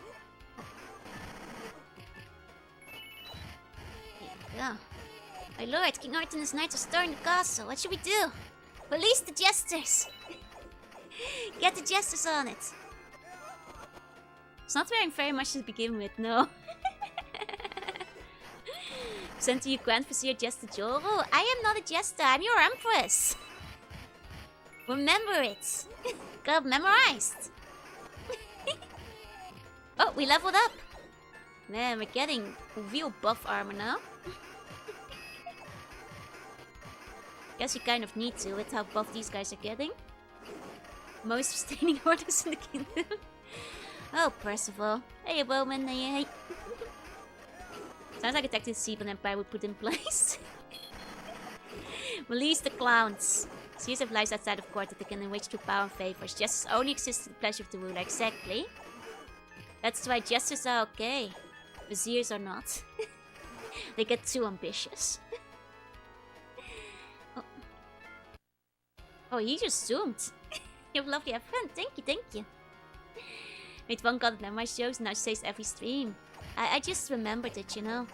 Yeah. My lord, King Arthur and his knights are storming the castle. What should we do? Release the jesters! Get the jesters on it! It's not wearing very much to begin with, no. Sent to you, Grand Vizier Jester Joru. I am not a jester, I'm your empress! Remember it! Got memorized! Oh, we leveled up! Man, we're getting real buff armor now. Guess you kind of need to with how buff these guys are getting. Most sustaining orders in the kingdom. Oh, Percival. Hey, Bowman. Hey. Sounds like a tactic the Seaborn Empire would put in place. Release the clowns. Seers have lives outside of court that they can enrich through power and favors. Justice only exists to the pleasure of the ruler. Exactly. That's why jesters are okay. Viziers are not. They get too ambitious. Oh, he just zoomed. You have lovely friend. Thank you. Made one god of memorize jokes, now says every stream. I just remembered it, you know.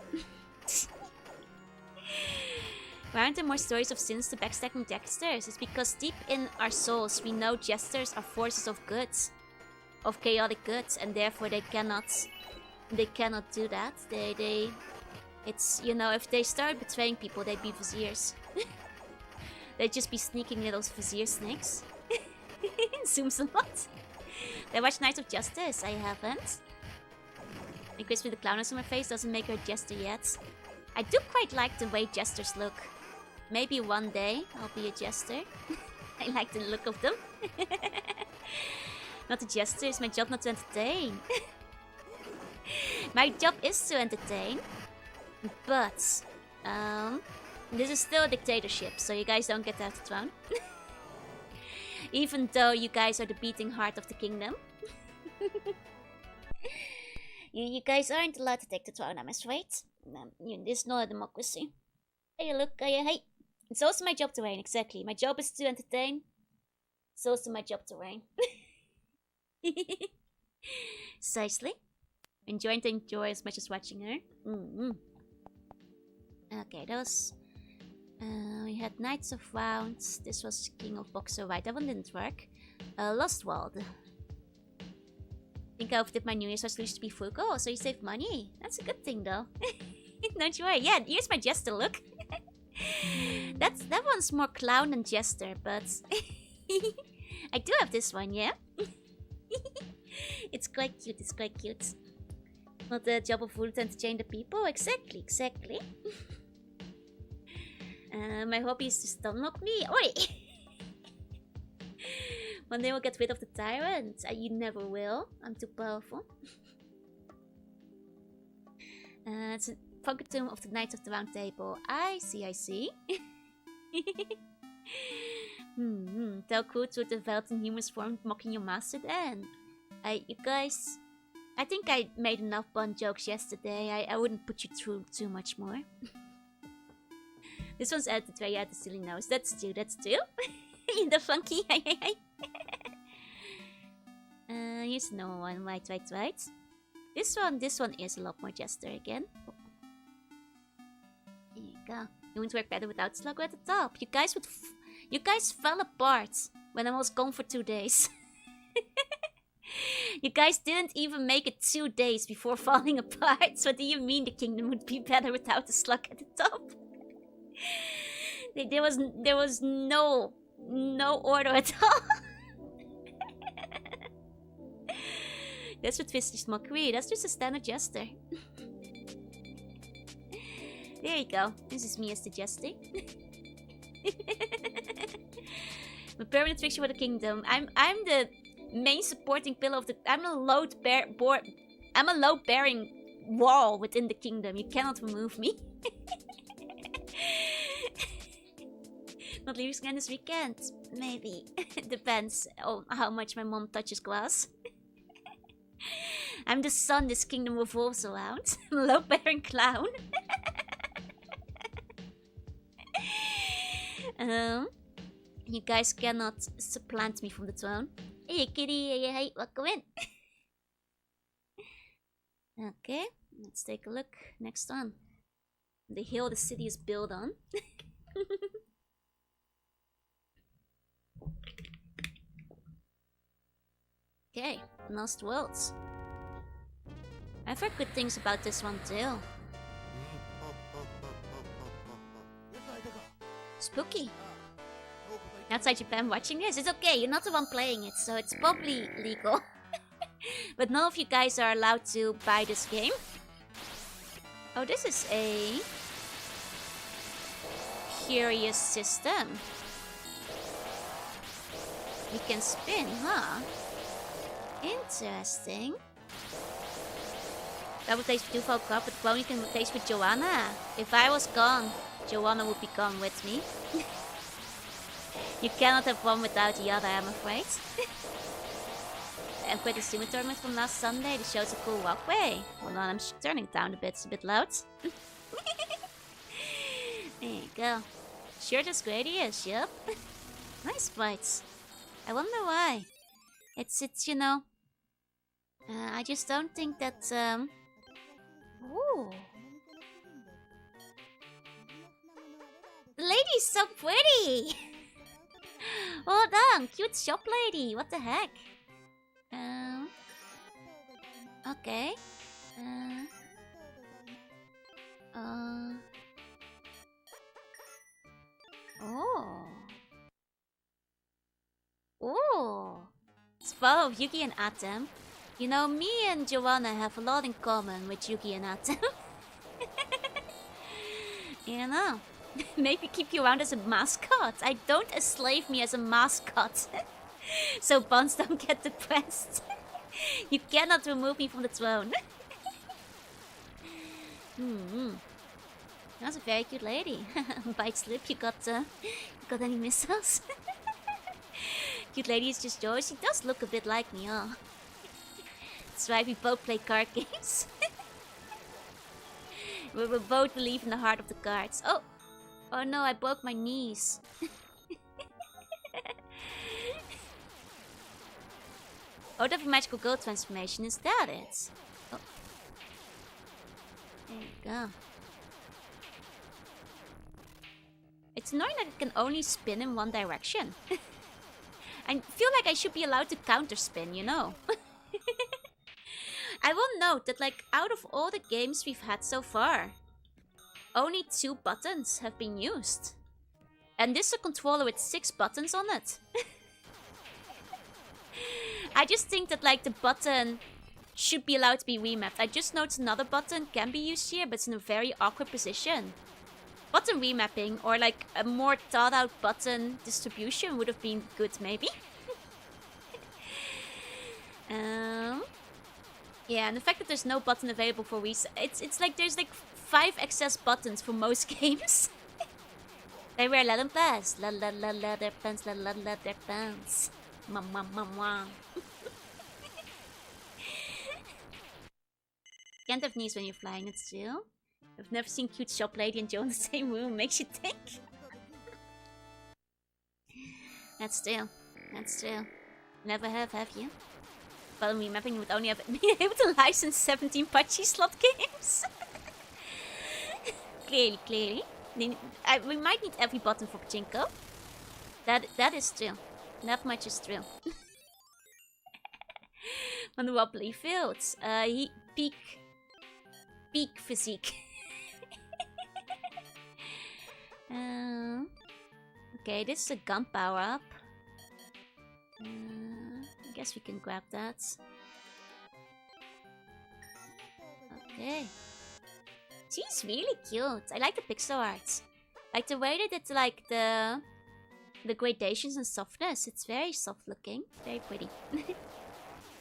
Why aren't there more stories of sins to backstacking jesters? It's because deep in our souls we know jesters are forces of good. Of chaotic good, and therefore they cannot do that. It's, you know, if they start betraying people, they'd be viziers. They'd just be sneaking little vizier snakes. Zooms a lot. Did I watch Knights of Justice? I haven't. And Chris with the clowness on my face doesn't make her a jester yet. I do quite like the way jesters look. Maybe one day I'll be a jester. I like the look of them. Not a jester, it's my job not to entertain. My job is to entertain. But, this is still a dictatorship, so you guys don't get to have the throne. Even though you guys are the beating heart of the kingdom. you guys aren't allowed to take the throne, I'm afraid. This is not a democracy. Hey, look, hey. It's also my job to reign, exactly. My job is to entertain. It's also my job to reign. Precisely. Enjoy as much as watching her. Okay, those. We had Knights of Rounds. This was King of Boxer, right? That one didn't work. Lost World. I think I overdid my New Year's resolution to be frugal, so you save money. That's a good thing, though. Don't you worry. Yeah, here's my jester look. That one's more clown than jester, but I do have this one, yeah. It's quite cute. It's quite cute. Not the job of ruler to entertain the people. Exactly. My hobby is to stomach me. Oi! One day we'll get rid of the tyrant. You never will. I'm too powerful. It's a funky tomb of the Knights of the Round Table. I see. Tell crew to develop in humorous form, mocking your master then. You guys... I think I made enough bun jokes yesterday. I wouldn't put you through too much more. This one's edited where you had the silly nose. That's two. The funky. Here's no one. Right. This one is a lot more jester again. There you go. It wouldn't work better without Sluggo at the top. You guys fell apart when I was gone for 2 days. You guys didn't even make it 2 days before falling apart. So do you mean the kingdom would be better without a slug at the top? There was no order at all. That's what Twisted Mockery. That's just a standard jester. There you go. This is me as the jester. I'm a permanent fixture for the kingdom. I'm the main supporting pillar of the. I'm a load bearing wall within the kingdom. You cannot remove me. Not leaving again this weekend. Maybe. Depends on how much my mom touches glass. I'm the sun this kingdom revolves around. I'm a load bearing clown. You guys cannot supplant me from the throne. Hey kitty, hey, welcome in. Okay, let's take a look. Next one. The hill the city is built on. Okay, Lost Worlds. I've heard good things about this one too. Spooky. Outside Japan watching this, it's okay, you're not the one playing it, so it's probably legal. But none of you guys are allowed to buy this game. Oh, this is a curious system. You can spin, huh? Interesting. That would replace with Duval Cup, but Clone you can replace with Jorunna. If I was gone, Jorunna would be gone with me. You cannot have one without the other, I'm afraid. And with the Sumo tournament from last Sunday, the show's a cool walkway. Hold on, I'm turning it down a bit, it's a bit loud. There you go. Sure, that's great, yes, yep. Nice fights. I wonder why. It's you know... I just don't think that, Ooh. The lady's so pretty! Hold on, cute shop lady, what the heck? Okay. Oh. It's follow of Yugi and Atom. You know, me and Jorunna have a lot in common with Yugi and Atom. You know. Maybe keep you around as a mascot. I don't enslave me as a mascot. So bonds don't get depressed. You cannot remove me from the throne. That's a very cute lady. Bite slip, you got any missiles? Cute lady is just yours. She does look a bit like me, huh? That's why we both play card games. We both believe in the heart of the cards. Oh! Oh no, I broke my knees. Oh, the magical gold transformation, is that it? Oh. There you go. It's annoying that it can only spin in one direction. I feel like I should be allowed to counter spin, you know. I will note that, like, out of all the games we've had so far, only 2 buttons have been used. And this is a controller with 6 buttons on it. I just think that, like, the button should be allowed to be remapped. I just noticed another button can be used here, but it's in a very awkward position. Button remapping or, like, a more thought out button distribution would have been good, maybe. Yeah, and the fact that there's no button available for reset, it's like there's like 5 excess buttons for most games. They wear leather pants, leather pants, leather pants. Can't have knees when you're flying, it's true. I've never seen cute shop lady and Joe in the same room. Makes you think. That's true. That's true. Never have you? Well, remapping would only have been able to license 17 Pachi slot games. Clearly. We might need every button for Pachinko. That is true. That much is true. On the wobbly fields. Peak physique. Okay, this is a gun power-up. I guess we can grab that. Okay. She's really cute. I like the pixel art. Like the way that it's like the gradations and softness. It's very soft looking. Very pretty.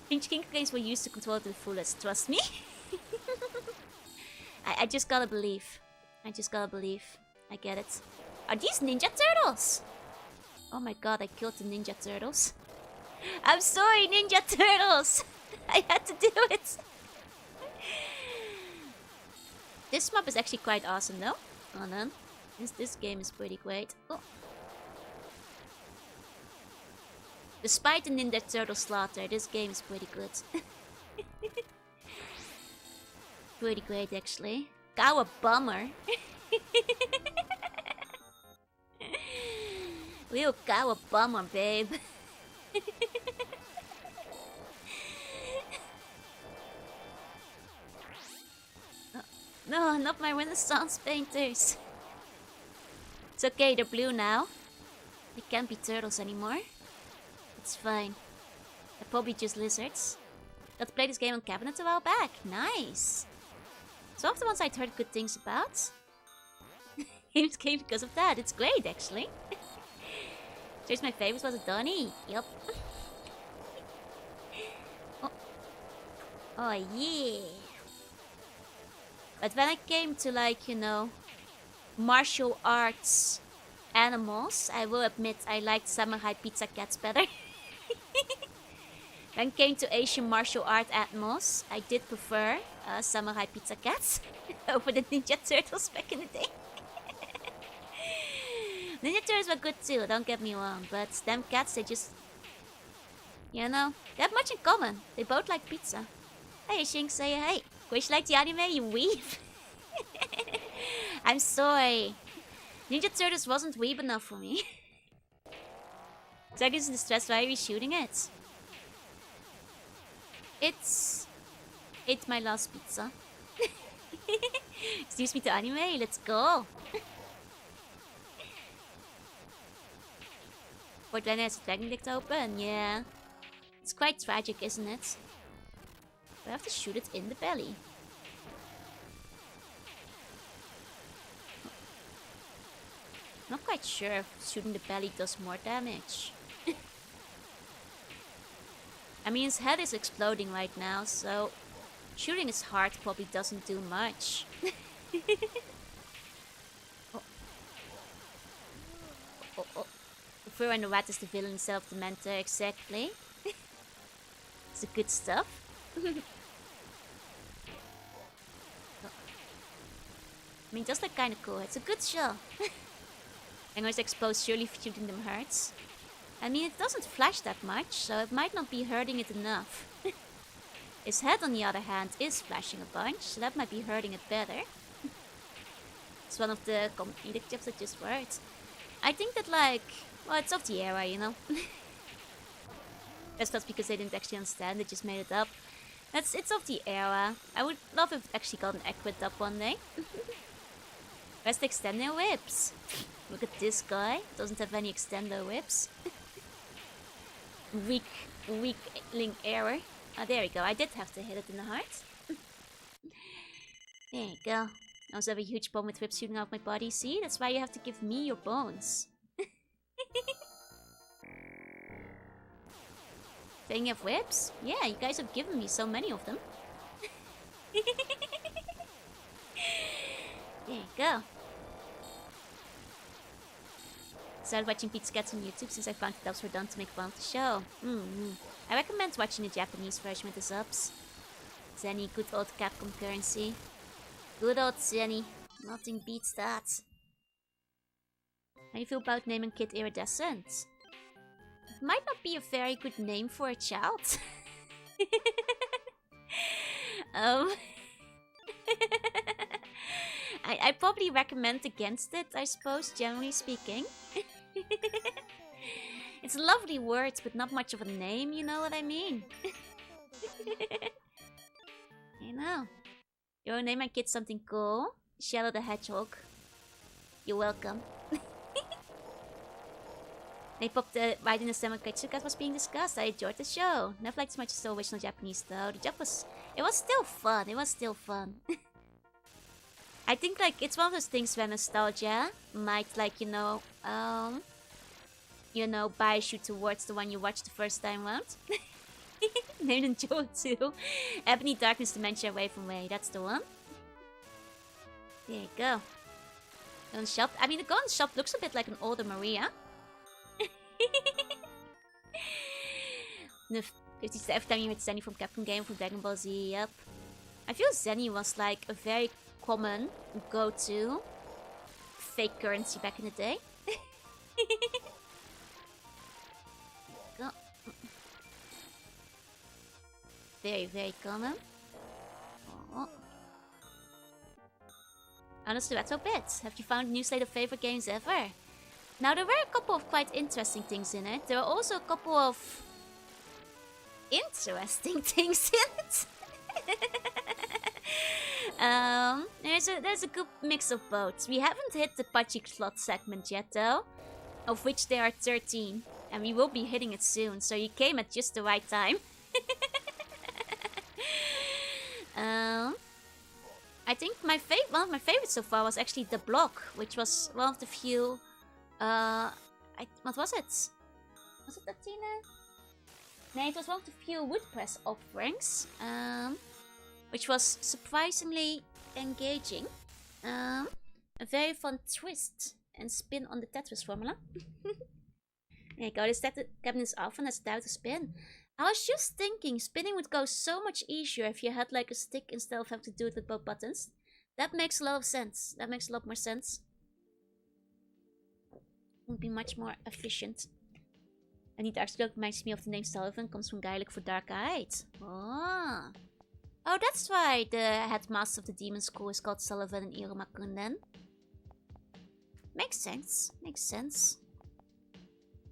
King games were used to control it to the fullest. Trust me. I just gotta believe. I get it. Are these Ninja Turtles? Oh my god, I killed the Ninja Turtles. I'm sorry, Ninja Turtles! I had to do it! This map is actually quite awesome though. Hold on. This game is pretty great. Oh. Despite the Ninja Turtle slaughter, this game is pretty good. Pretty great actually. Cow a bummer. Real cow a bummer, babe. Oh, no, not my Renaissance painters. It's okay, they're blue now. They can't be turtles anymore. It's fine. They're probably just lizards. Got to play this game on cabinet a while back. Nice. Some of the ones I'd heard good things about. Games came because of that. It's great, actually. Here's my favorite was a Donnie. Yup. Oh, yeah. But when I came to, like, you know, martial arts animals, I will admit I liked Samurai Pizza Cats better. When it came to Asian martial art animals, I did prefer Samurai Pizza Cats over the Ninja Turtles back in the day. Ninja Turtles were good too, don't get me wrong, but them cats, they just... You know, they have much in common. They both like pizza. Hey, Shink, say hey. Wish you like the anime, you weeb. I'm sorry. Ninja Turtles wasn't weeb enough for me. Dragon's in distress, why are we shooting it? It's my last pizza. Excuse me to anime, let's go. Fort Lennon has a dragon licked open, yeah. It's quite tragic, isn't it? I have to shoot it in the belly. quite sure if shooting the belly does more damage. I mean, his head is exploding right now, so shooting his heart probably doesn't do much. Oh. Oh. The fur and the rat is the villain instead of the mentor, exactly. It's the good stuff. I mean, just like kinda cool. It's a good show. Angers exposed, surely shooting them hurts. I mean, it doesn't flash that much, so it might not be hurting it enough. His head, on the other hand, is flashing a bunch, so that might be hurting it better. It's one of the comedic tips that just worked. I think that, like, well, it's of the era, you know? That's not because they didn't actually understand, they just made it up. It's of the era. I would love if it actually got an accurate up one day. Where's the extender whips? Look at this guy. Doesn't have any extender whips. Weakling error. Oh, there we go. I did have to hit it in the heart. There you go. I also have a huge bomb with whips shooting out my body. See? That's why you have to give me your bones. Saying you have whips? Yeah, you guys have given me so many of them. There you go. Started watching Pete's Cats on YouTube since I found the dubs were done to make fun of the show. I recommend watching the Japanese version with the subs. Zenny, good old Capcom currency. Good old Zenny. Nothing beats that. How do you feel about naming kid Iridescent? It might not be a very good name for a child. I probably recommend against it, I suppose, generally speaking. It's lovely words, but not much of a name, you know what I mean? You know. You wanna name my kid something cool? Shadow the Hedgehog. You're welcome. They popped right in the stomach. Kaitsuka was being discussed. I enjoyed the show. Never liked as much as the original Japanese though. The job was... It was still fun. It was still fun. I think like it's one of those things where nostalgia might like, you know, bias you towards the one you watched the first time around. Named in Joe too. Ebony Darkness Dementia Away from Way. That's the one. There you go. Golden Shop. I mean, the Golden Shop looks a bit like an older Maria. The 57th time you met Zenny from Capcom game from Dragon Ball Z. Yep. I feel Zenny was like a very common go-to fake currency back in the day. Go. Very, very common. Oh. Honestly, that's a bit. Have you found a new slate of favorite games ever? Now, there were a couple of quite interesting things in it. There were also a couple of interesting things in it. There's a good mix of both. We haven't hit the Pachi slot segment yet, though, of which there are 13, and we will be hitting it soon. So you came at just the right time. I think one of my favorites so far was actually The Block, which was one of the few. What was it? Was it Latina? No, it was one of the few woodpress offerings, which was surprisingly engaging. A very fun twist and spin on the Tetris formula. There you go, this cabin is often as down to spin. I was just thinking, spinning would go so much easier if you had like a stick instead of having to do it with both buttons. That makes a lot of sense. That makes a lot more sense. Would be much more efficient. And the dark cloak reminds me of the name Sullivan, comes from Gaelic for dark eyed. Oh. Oh, that's why the headmaster of the demon school is called Sullivan in Iromakun then. Makes sense. Makes sense.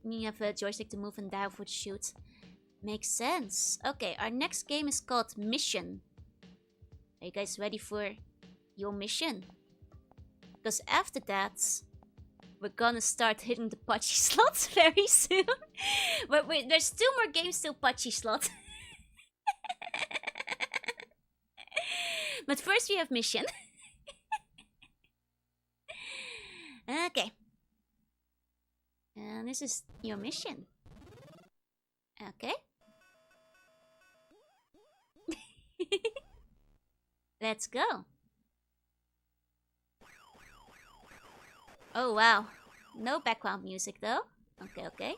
You have a joystick to move and dial for the shoot. Makes sense. Okay, our next game is called Mission. Are you guys ready for your mission? Because after that, we're gonna start hitting the Pachi slot very soon. But wait, there's still more games till Pachi slot. But first we have Mission. Okay. this is your mission. Okay. Let's go. Oh wow. No background music though. Okay, okay.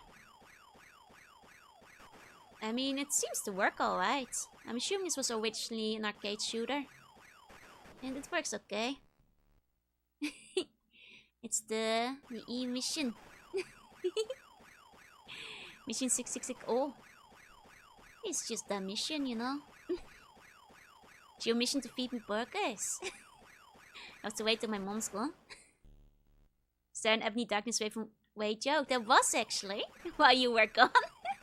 I mean, it seems to work alright. I'm assuming this was originally an arcade shooter. And it works okay. It's the E mission. Mission 666. Oh. It's just a mission, you know. It's your mission to feed me burgers. I have to wait till my mom's gone. Is there an Ebony Darkness Wave from... Wait, joke. There was actually. While you were gone.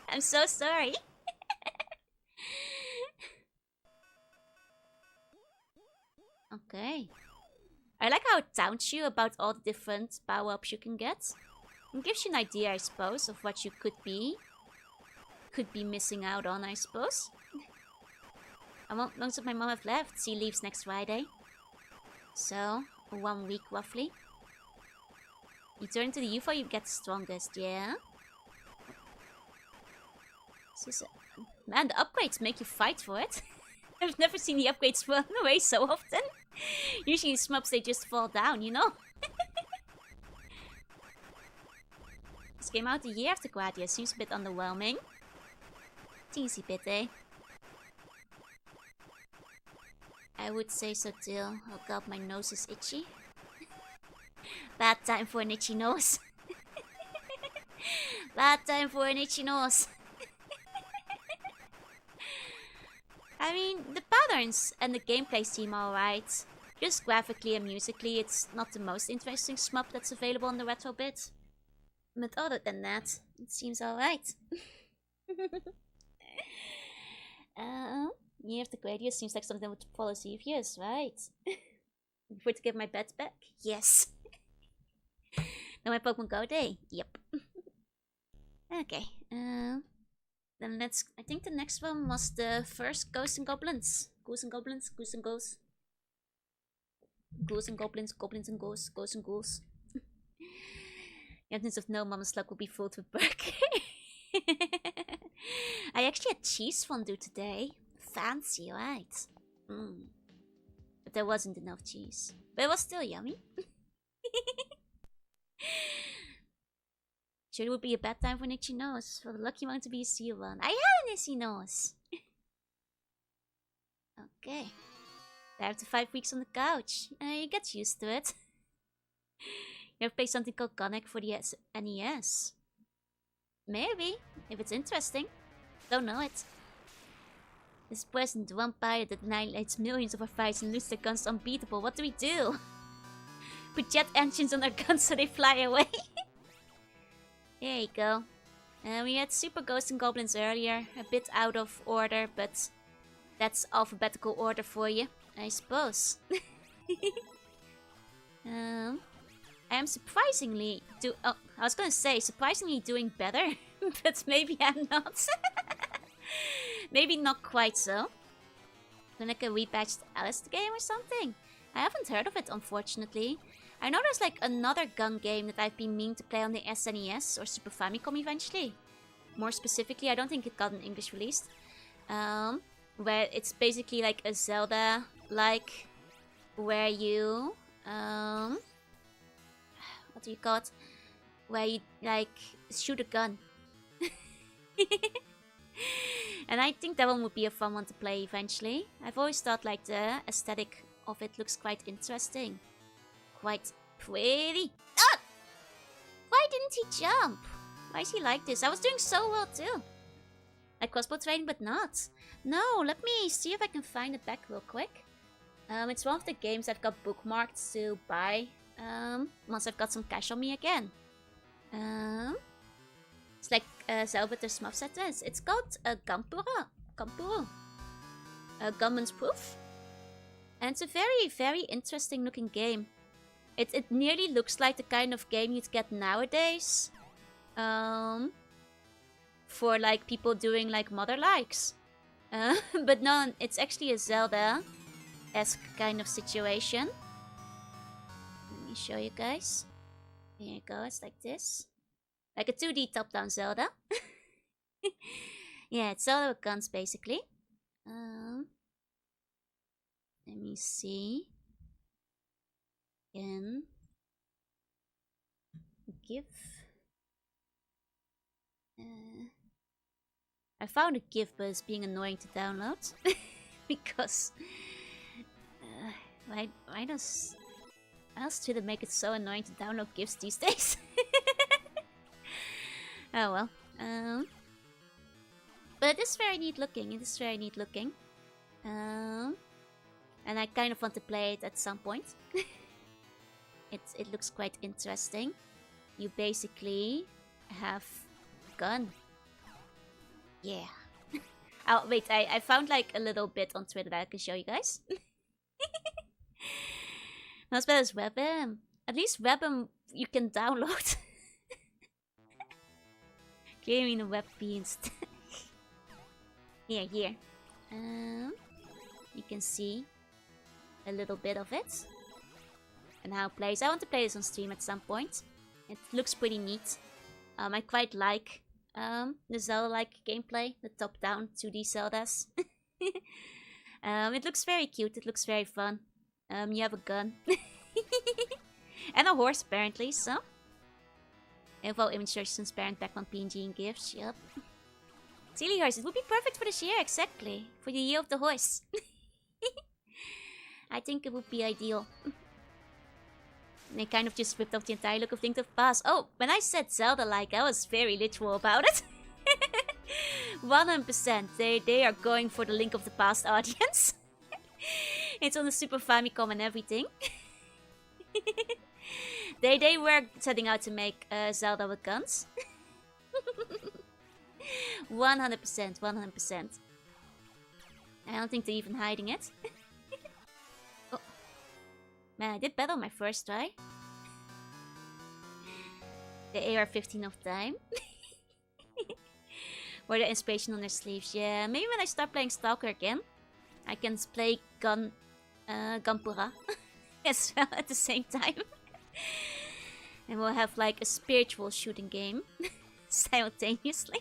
I'm so sorry. Okay. I like how it tells you about all the different power-ups you can get. It gives you an idea, I suppose, of what you could be missing out on, I suppose. How long does my mom have left? She leaves next Friday. So, 1 week roughly. You turn into the UFO, you get the strongest, yeah? Man, the upgrades make you fight for it. I've never seen the upgrades run away so often. Usually in shmups they just fall down, you know? This came out a year after Guardia. Seems a bit underwhelming. Teensy bit, eh? I would say so too. Oh god, my nose is itchy. Bad time for an itchy nose. Bad time for an itchy nose. I mean, the patterns and the gameplay seem alright. Just graphically and musically, it's not the most interesting shmup that's available on the retro bit. But other than that, it seems alright. Year of the Gradius seems like something that would follow Xevious, right? Before to get my bets back? Yes. Now my Pokemon Go day? Yep. Okay, then let's... I think the next one was the first Ghosts and Goblins. Ghouls and Goblins, Ghouls and Ghouls. Ghouls and Goblins, Goblins and Ghouls, Ghosts and Ghouls. The evidence of no Mama's luck will be filled with burger. I actually had cheese fondue today. Fancy, right? But there wasn't enough cheese. But it was still yummy. Sure, it would be a bad time for an itchy nose. For the lucky one to be a seal one. I have an itchy nose! Okay. After 5 weeks on the couch. You get used to it. You have to play something called Connect for the NES. Maybe, if it's interesting. Don't know it. This present vampire that annihilates millions of our fights and loses their guns unbeatable. What do we do? Put jet engines on our guns so they fly away. There you go. We had Super Ghosts and Goblins earlier. A bit out of order, but that's alphabetical order for you, I suppose. I am surprisingly I was gonna say surprisingly doing better, but maybe I'm not. Maybe not quite so. Like a repatched Alice the game or something. I haven't heard of it, unfortunately. I know there's like another gun game that I've been meaning to play on the SNES or Super Famicom eventually. More specifically, I don't think it got an English release. Where it's basically like a Zelda-like, where you, what do you call it? Where you like shoot a gun. And I think that one would be a fun one to play eventually. I've always thought like the aesthetic of it looks quite interesting. Quite pretty. Ah! Why didn't he jump? Why is he like this? I was doing so well too. Like crossbow training, but not. No, let me see if I can find it back real quick. It's one of the games I've got bookmarked to buy. Once I've got some cash on me again. It's like Zelda with the Smurf set. It's called Gampuro. Gunman's Proof. And it's a very, very interesting looking game. It nearly looks like the kind of game you'd get nowadays. For like people doing like mother likes. But no, it's actually a Zelda-esque kind of situation. Let me show you guys. Here you go, it's like this. Like a 2D top-down Zelda. Yeah, it's Zelda with guns, basically. Let me see. Can give. I found a GIF, but it's being annoying to download because why does Twitter make it so annoying to download GIFs these days? Oh well. But it is very neat looking. It is very neat looking. And I kind of want to play it at some point. It looks quite interesting. You basically have a gun. Yeah. Oh, wait, I found like a little bit on Twitter that I can show you guys. Not as bad as Webm. At least Webm you can download. Clearing the WebP instead. Here. You can see a little bit of it. And how it plays. I want to play this on stream at some point. It looks pretty neat. I quite like the Zelda-like gameplay, the top-down 2D Zeldas. It looks very cute, it looks very fun. You have a gun. And a horse, apparently, so. Info image search transparent background PNG and GIFs, yep. Silly horse, it would be perfect for this year, exactly. For the year of the horse. I think it would be ideal. And they kind of just ripped off the entire look of Link to the Past. Oh, when I said Zelda-like, I was very literal about it. 100%. They are going for the Link of the Past audience. It's on the Super Famicom and everything. They were setting out to make Zelda with guns. 100%, 100%. I don't think they're even hiding it. Oh. Man, I did better on my first try. The AR-15 of time. Or the inspiration on their sleeves. Yeah, maybe when I start playing Stalker again, I can play Gunpura as well at the same time. And we'll have like a spiritual shooting game simultaneously.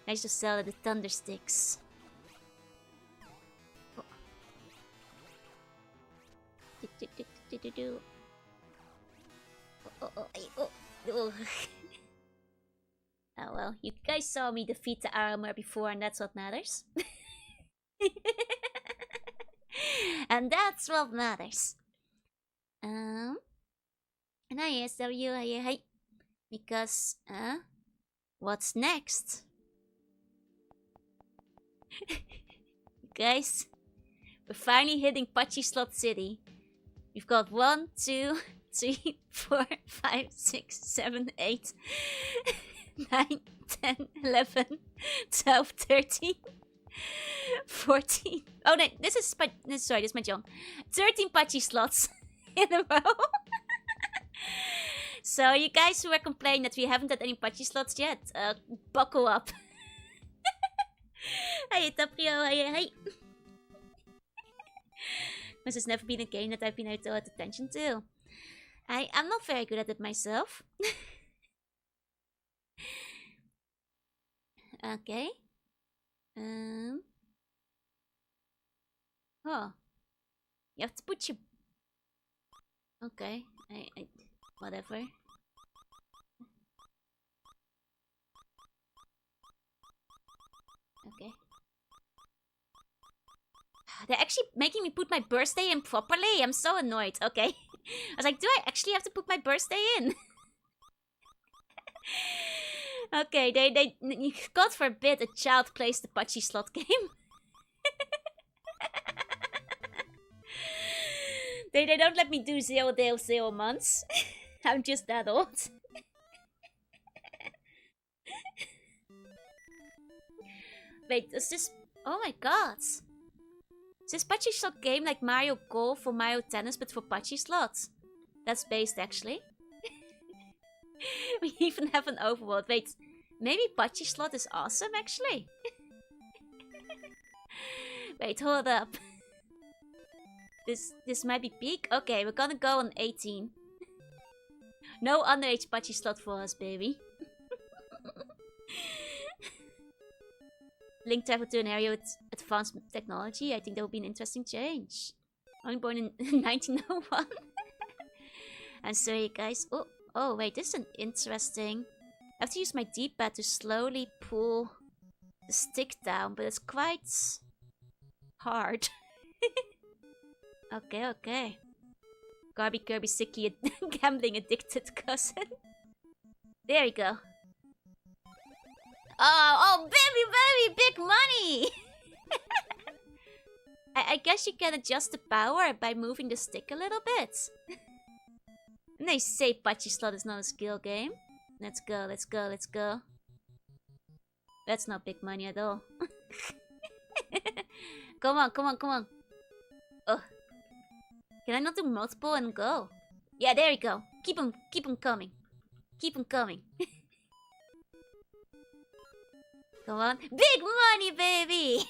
I just sell the thunder sticks. Oh well, you guys saw me defeat the armor before, and that's what matters. And that's what matters. And I asked you, because, what's next? Guys, we're finally hitting Pachi Slot City. We've got 1, 2, 3, 4, 5, 6, 7, 8, 9, 10, 11, 12, 13, 14. Oh no, this is my John. 13 Pachi slots in a row. So you guys who are complaining that we haven't had any Pachi slots yet, buckle up. Hey Taprio, hey. This has never been a game that I've been able to pay attention to. I'm not very good at it myself. Okay. Oh. You have to put your... Okay. Whatever. Okay. They're actually making me put my birthday in properly. I'm so annoyed. Okay. I was like, do I actually have to put my birthday in? Okay, they God forbid a child plays the Pachi slot game. They don't let me do 0 days, 0 months. I'm just that old. Wait, is this... Oh my god. Is this Pachi slot game like Mario Golf or Mario Tennis but for Pachi slots? That's based actually. We even have an overworld. Wait, maybe Pachi slot is awesome actually? Wait, hold up. This might be peak. Okay, we're gonna go on 18. No underage patchy slot for us, baby. Link travel to an area with advanced technology. I think that would be an interesting change. I'm born in 1901. I'm sorry, guys. Oh, wait, this is an interesting. I have to use my D-pad to slowly pull the stick down, but it's quite hard. Okay. Garby Kirby Sicky gambling addicted cousin. There you go. Oh, baby, big money! I guess you can adjust the power by moving the stick a little bit. And they say Patchy Slot is not a skill game. Let's go. That's not big money at all. Come on. Oh. Can I not do multiple and go? Yeah, there you go. Keep them coming. Come on. Big money, baby!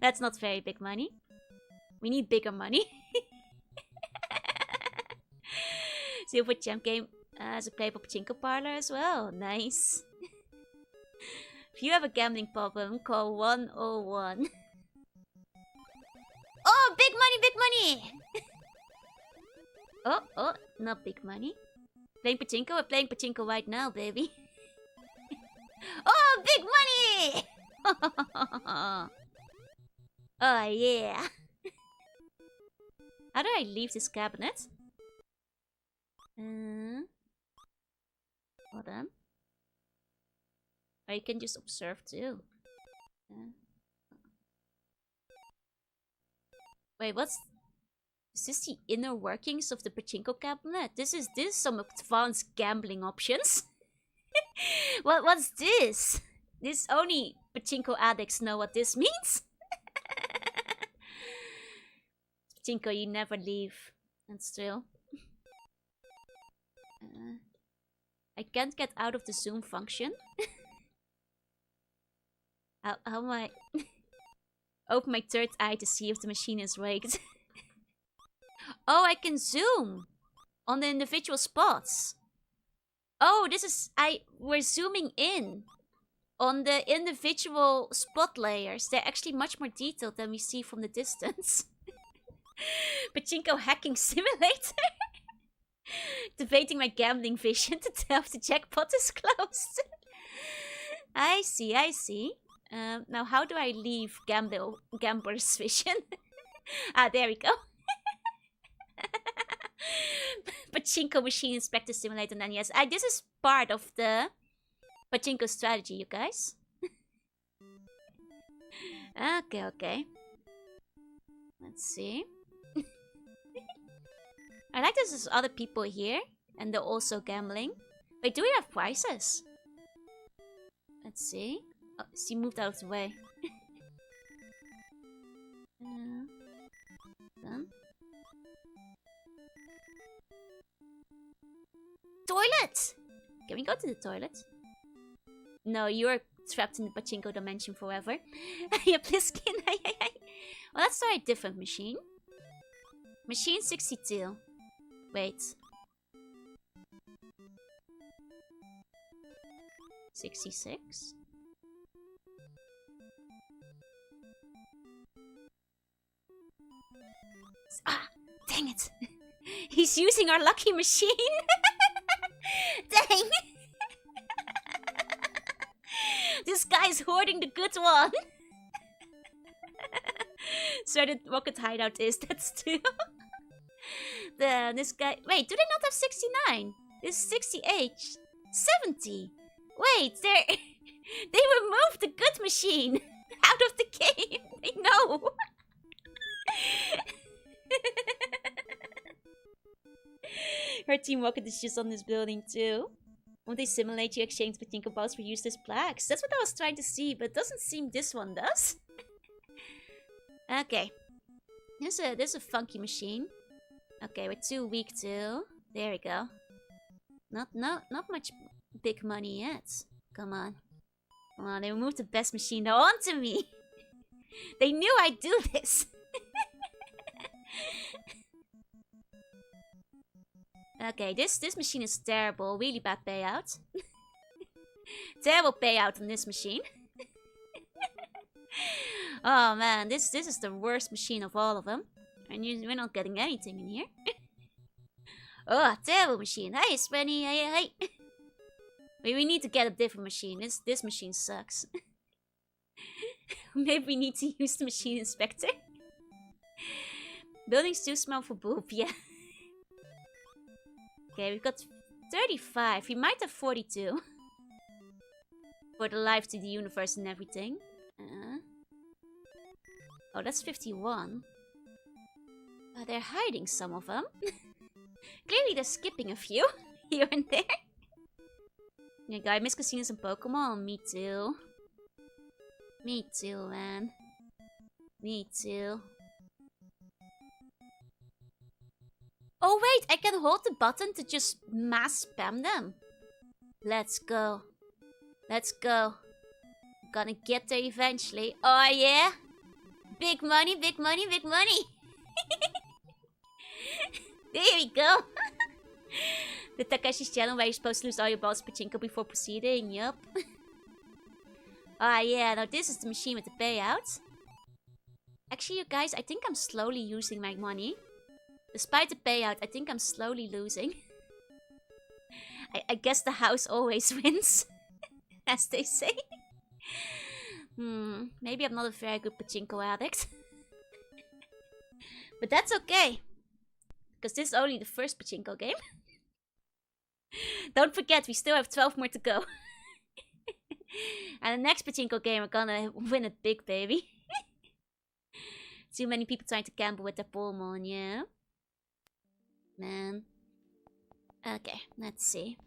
That's not very big money. We need bigger money. Silver Champ game as a playable pachinko parlor as well. Nice. If you have a gambling problem, call 101. Oh, big money! Oh, not big money. Playing pachinko? We're playing pachinko right now, baby. Oh, big money! Oh, yeah. How do I leave this cabinet? Hold on. Or you can just observe too. Wait, what's... Is this the inner workings of the pachinko cabinet? This is some advanced gambling options. What's this? This only pachinko addicts know what this means. Pachinko, you never leave. That's true. I can't get out of the zoom function. How am I... Open my third eye to see if the machine is rigged. Oh, I can zoom on the individual spots. Oh, this is... We're zooming in on the individual spot layers. They're actually much more detailed than we see from the distance. Pachinko hacking simulator. Debating my gambling vision to tell if the jackpot is closed. I see. Now how do I leave gambler's vision? There we go. Pachinko machine inspector simulator, and then yes, this is part of the pachinko strategy, you guys. Okay. Let's see. I like there's other people here, and they're also gambling. Wait, do we have prizes? Let's see. Oh, she moved out of the way. Done. Toilet! Can we go to the toilet? No, you're trapped in the pachinko dimension forever. Yeah, Pliskin. Well, let's try a different machine. Machine 62. Wait. 66? Dang it! He's using our lucky machine! Dang! This guy's hoarding the good one! Shredded Rocket Hideout is, that's too. This guy... Wait, do they not have 69? This is 68. 70! Wait, they removed the good machine out of the game! They know! Her Team Rocket is just on this building too. Won't they simulate you exchange pachinko balls for useless plaques? That's what I was trying to see, but it doesn't seem this one does. Okay. There's a funky machine. Okay, we're too weak too. There we go. Not much big money yet. Come on. They removed the best machine onto me. They knew I'd do this. Okay, this machine is terrible. Really bad payout. Terrible payout on this machine. Oh man, this is the worst machine of all of them. And we're not getting anything in here. Oh, terrible machine. Hey, Spenny. Hey. We need to get a different machine. This machine sucks. Maybe we need to use the machine inspector. Building's too small for Boob, yeah. Okay, we've got 35. We might have 42. For the life to the universe and everything. Oh, that's 51. They're hiding some of them. Clearly they're skipping a few here and there. Yeah, guy, miss casinos and Pokemon. Me too. Me too, man. Me too. Oh wait, I can hold the button to just mass spam them. Let's go. Let's go. Gonna get there eventually. Oh yeah? Big money, big money, big money. There we go. The Takeshi's channel where you're supposed to lose all your balls pachinko before proceeding. Yup. Ah yeah, now this is the machine with the payouts. Actually, you guys, I think I'm slowly losing my money. Despite the payout, I think I'm slowly losing. I guess the house always wins. As they say. Maybe I'm not a very good pachinko addict. But that's okay. Because this is only the first pachinko game. Don't forget, we still have 12 more to go. And the next pachinko game, we're gonna win it big, baby. Too many people trying to gamble with their Pokemon, yeah? Man. Okay, let's see.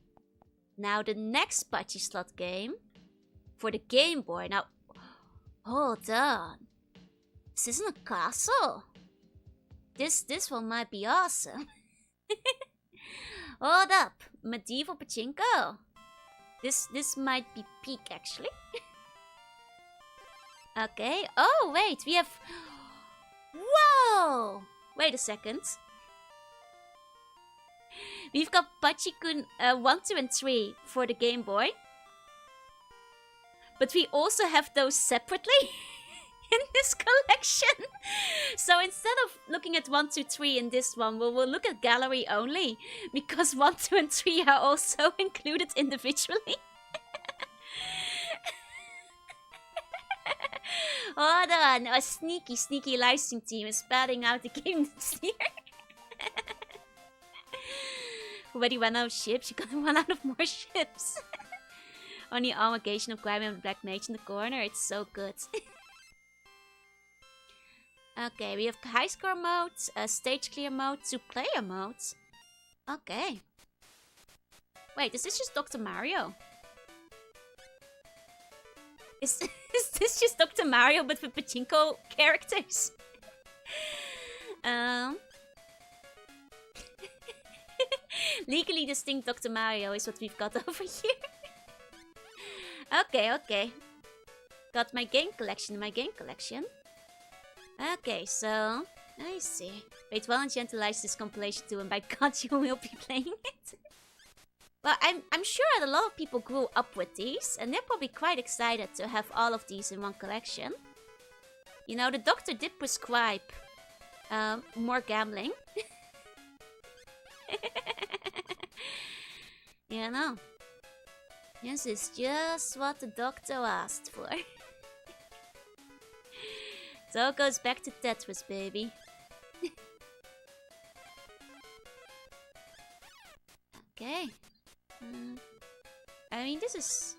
Now the next Pachi slot game. For the Game Boy. Now, hold on. This isn't a castle. This one might be awesome. Hold up. Medieval pachinko. This might be peak, actually. Okay. Oh, wait. We have... Whoa! Wait a second. We've got Pachikun 1, 2, and 3 for the Game Boy. But we also have those separately in this collection. So instead of looking at 1, 2, 3 in this one, we'll look at gallery only. Because 1, 2, and 3 are also included individually. Hold on, a sneaky licensing team is spelling out the game this year. Already ran out of ships, you're gonna run out of more ships. Only amalgamation of Grime and the Black Mage in the corner, it's so good. Okay, we have high score modes, stage clear mode, 2-player modes. Okay. Wait, is this just Dr. Mario? Is this just Dr. Mario but with pachinko characters? Legally distinct Dr. Mario is what we've got over here. Okay. Got my game collection Okay, so... I see. Wait, well, gentleize this compilation too, and by God, you will be playing it. Well, I'm sure that a lot of people grew up with these, and they're probably quite excited to have all of these in one collection. You know, the doctor did prescribe more gambling. You know. This is just what the doctor asked for. It all goes back to Tetris, baby. Okay. I mean, this is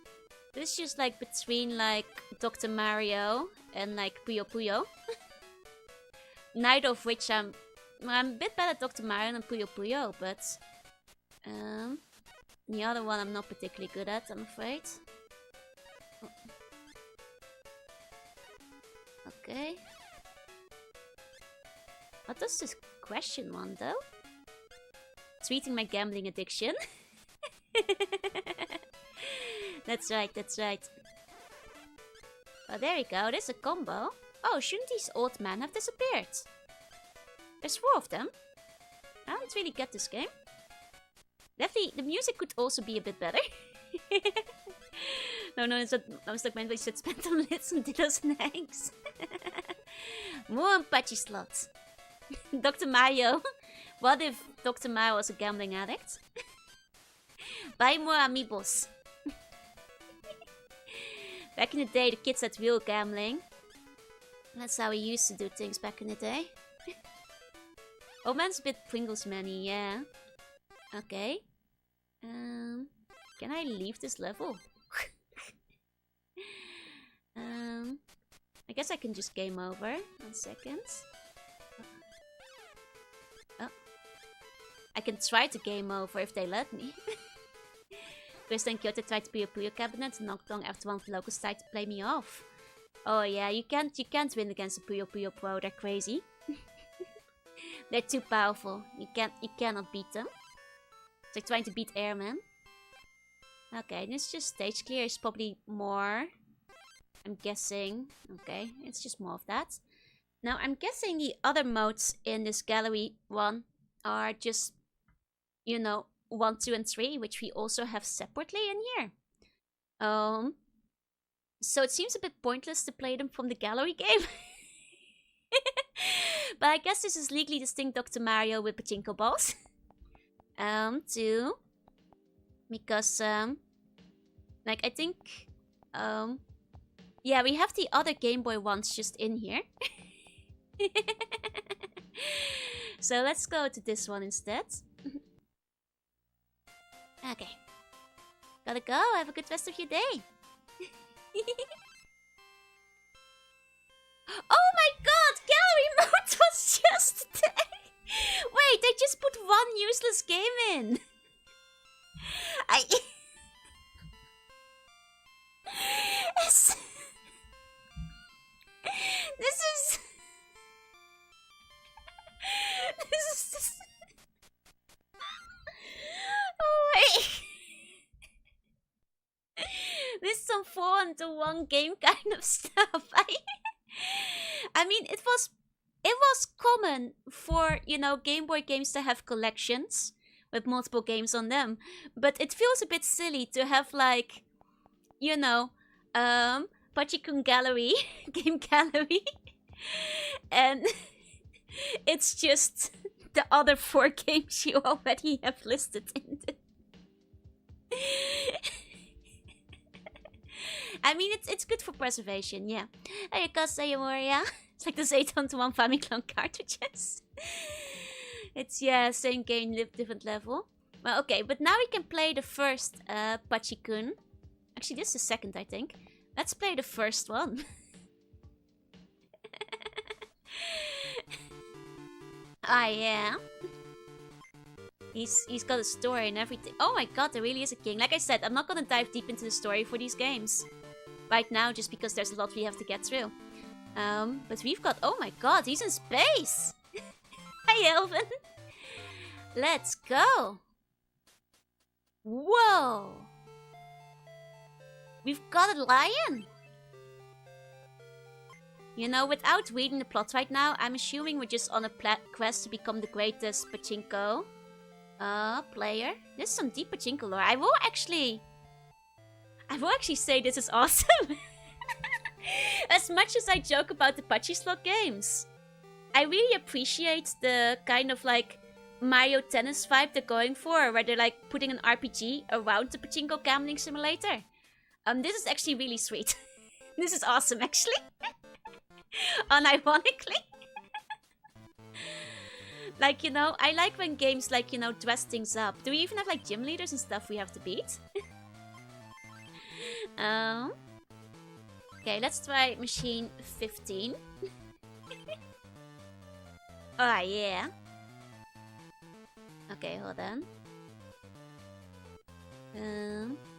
just like between like Dr. Mario and like Puyo Puyo. Neither of which I'm a bit better at Dr. Mario than Puyo Puyo, but the other one I'm not particularly good at, I'm afraid. Oh. Okay. What does this question want, though? Tweeting my gambling addiction. That's right. Oh, there we go. There's a combo. Oh, shouldn't these old men have disappeared? There's 4 of them. I don't really get this game. Definitely, the music could also be a bit better. No, it's not. I was like, man, we should spend some lids on dildos and eggs. More patchy slots. Dr. Mario. What if Dr. Mario was a gambling addict? Buy more amiibos. Back in the day, the kids had real gambling. That's how we used to do things back in the day. Oh, man's a bit Pringles man-y, yeah. Okay. Can I leave this level? I guess I can just game over. 1 second. Oh. I can try to game over if they let me. Krista and Kyoto tried to be a Puyo cabinet and knocked on after one of the locals tried to play me off. Oh yeah, you can't win against a Puyo Pro, they're crazy. They're too powerful. You cannot beat them. It's like trying to beat Airman. Okay, this is just stage clear. It's probably more. I'm guessing. Okay, it's just more of that. Now I'm guessing the other modes in this gallery one are just, you know, 1, 2, and 3, which we also have separately in here. So it seems a bit pointless to play them from the gallery game. But I guess this is legally distinct Dr. Mario with pachinko balls. Because, like, I think, yeah, we have the other Game Boy ones just in here. So let's go to this one instead. Okay. Gotta go, have a good rest of your day. Oh my god, gallery mode was just there. Wait, they just put one useless game in. This is oh wait. This is some 4-into-1 game kind of stuff. I mean, it was common for, you know, Game Boy games to have collections with multiple games on them, but it feels a bit silly to have, like, you know, Pachikun Gallery, Game Gallery, and it's just the other 4 games you already have listed in the... I mean, it's good for preservation, yeah. Ayakase Moria. It's like the 8-on-1 Famicom cartridges. It's, yeah, same game, different level. Well, okay, but now we can play the first Pachikun. Actually, this is the second, I think. Let's play the first one. Ah, yeah. He's got a story and everything. Oh my god, there really is a king. Like I said, I'm not gonna dive deep into the story for these games right now, just because there's a lot we have to get through. But we've got... Oh my god, he's in space! Hi, Elvin! Let's go! Whoa! We've got a lion! You know, without reading the plot right now, I'm assuming we're just on a quest to become the greatest pachinko player. This is some deep pachinko lore. I will actually say this is awesome. As much as I joke about the Pachi slot games, I really appreciate the kind of like Mario Tennis vibe they're going for, where they're like putting an RPG around the pachinko gambling simulator. This is actually really sweet. This is awesome, actually. Unironically. Like, you know, I like when games like, you know, dress things up. Do we even have like gym leaders and stuff we have to beat? Okay, let's try machine 15. Oh, yeah. Okay, hold on.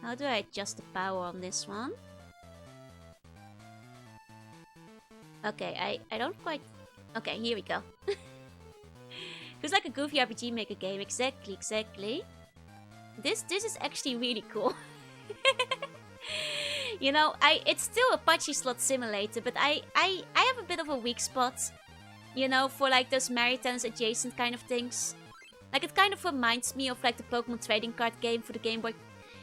How do I adjust the power on this one? Okay, I don't quite... Okay, here we go. Feels like a goofy RPG Maker game. Exactly. This is actually really cool. You know, it's still a Pachi slot simulator, but I have a bit of a weak spot, you know, for like those Mario Tennis adjacent kind of things. Like, it kind of reminds me of like the Pokemon trading card game for the Game Boy,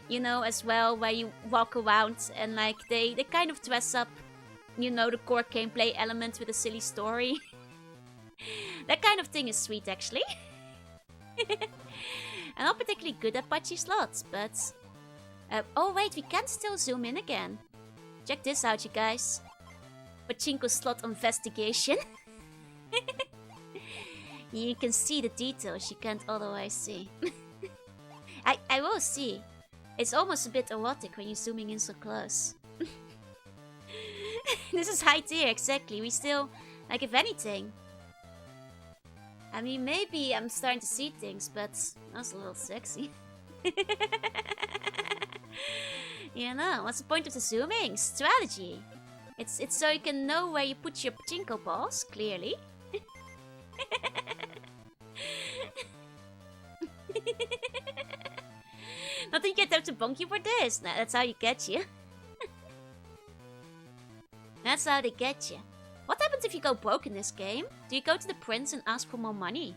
you know, as well, where you walk around and like they kind of dress up, you know, the core gameplay element with a silly story. That kind of thing is sweet, actually. I'm not particularly good at Pachi slots, but... oh wait, we can still zoom in again. Check this out, you guys. Pachinko slot investigation. You can see the details you can't otherwise see. I will see. It's almost a bit erotic when you're zooming in so close. This is high tier, exactly. We still, like, if anything. I mean, maybe I'm starting to see things, but that's a little sexy. You know, what's the point of the zooming? Strategy. It's so you can know where you put your pachinko balls, clearly. Not that you get them to bonk you for this. Nah, that's how you get you. That's how they get you. What happens if you go broke in this game? Do you go to the prince and ask for more money?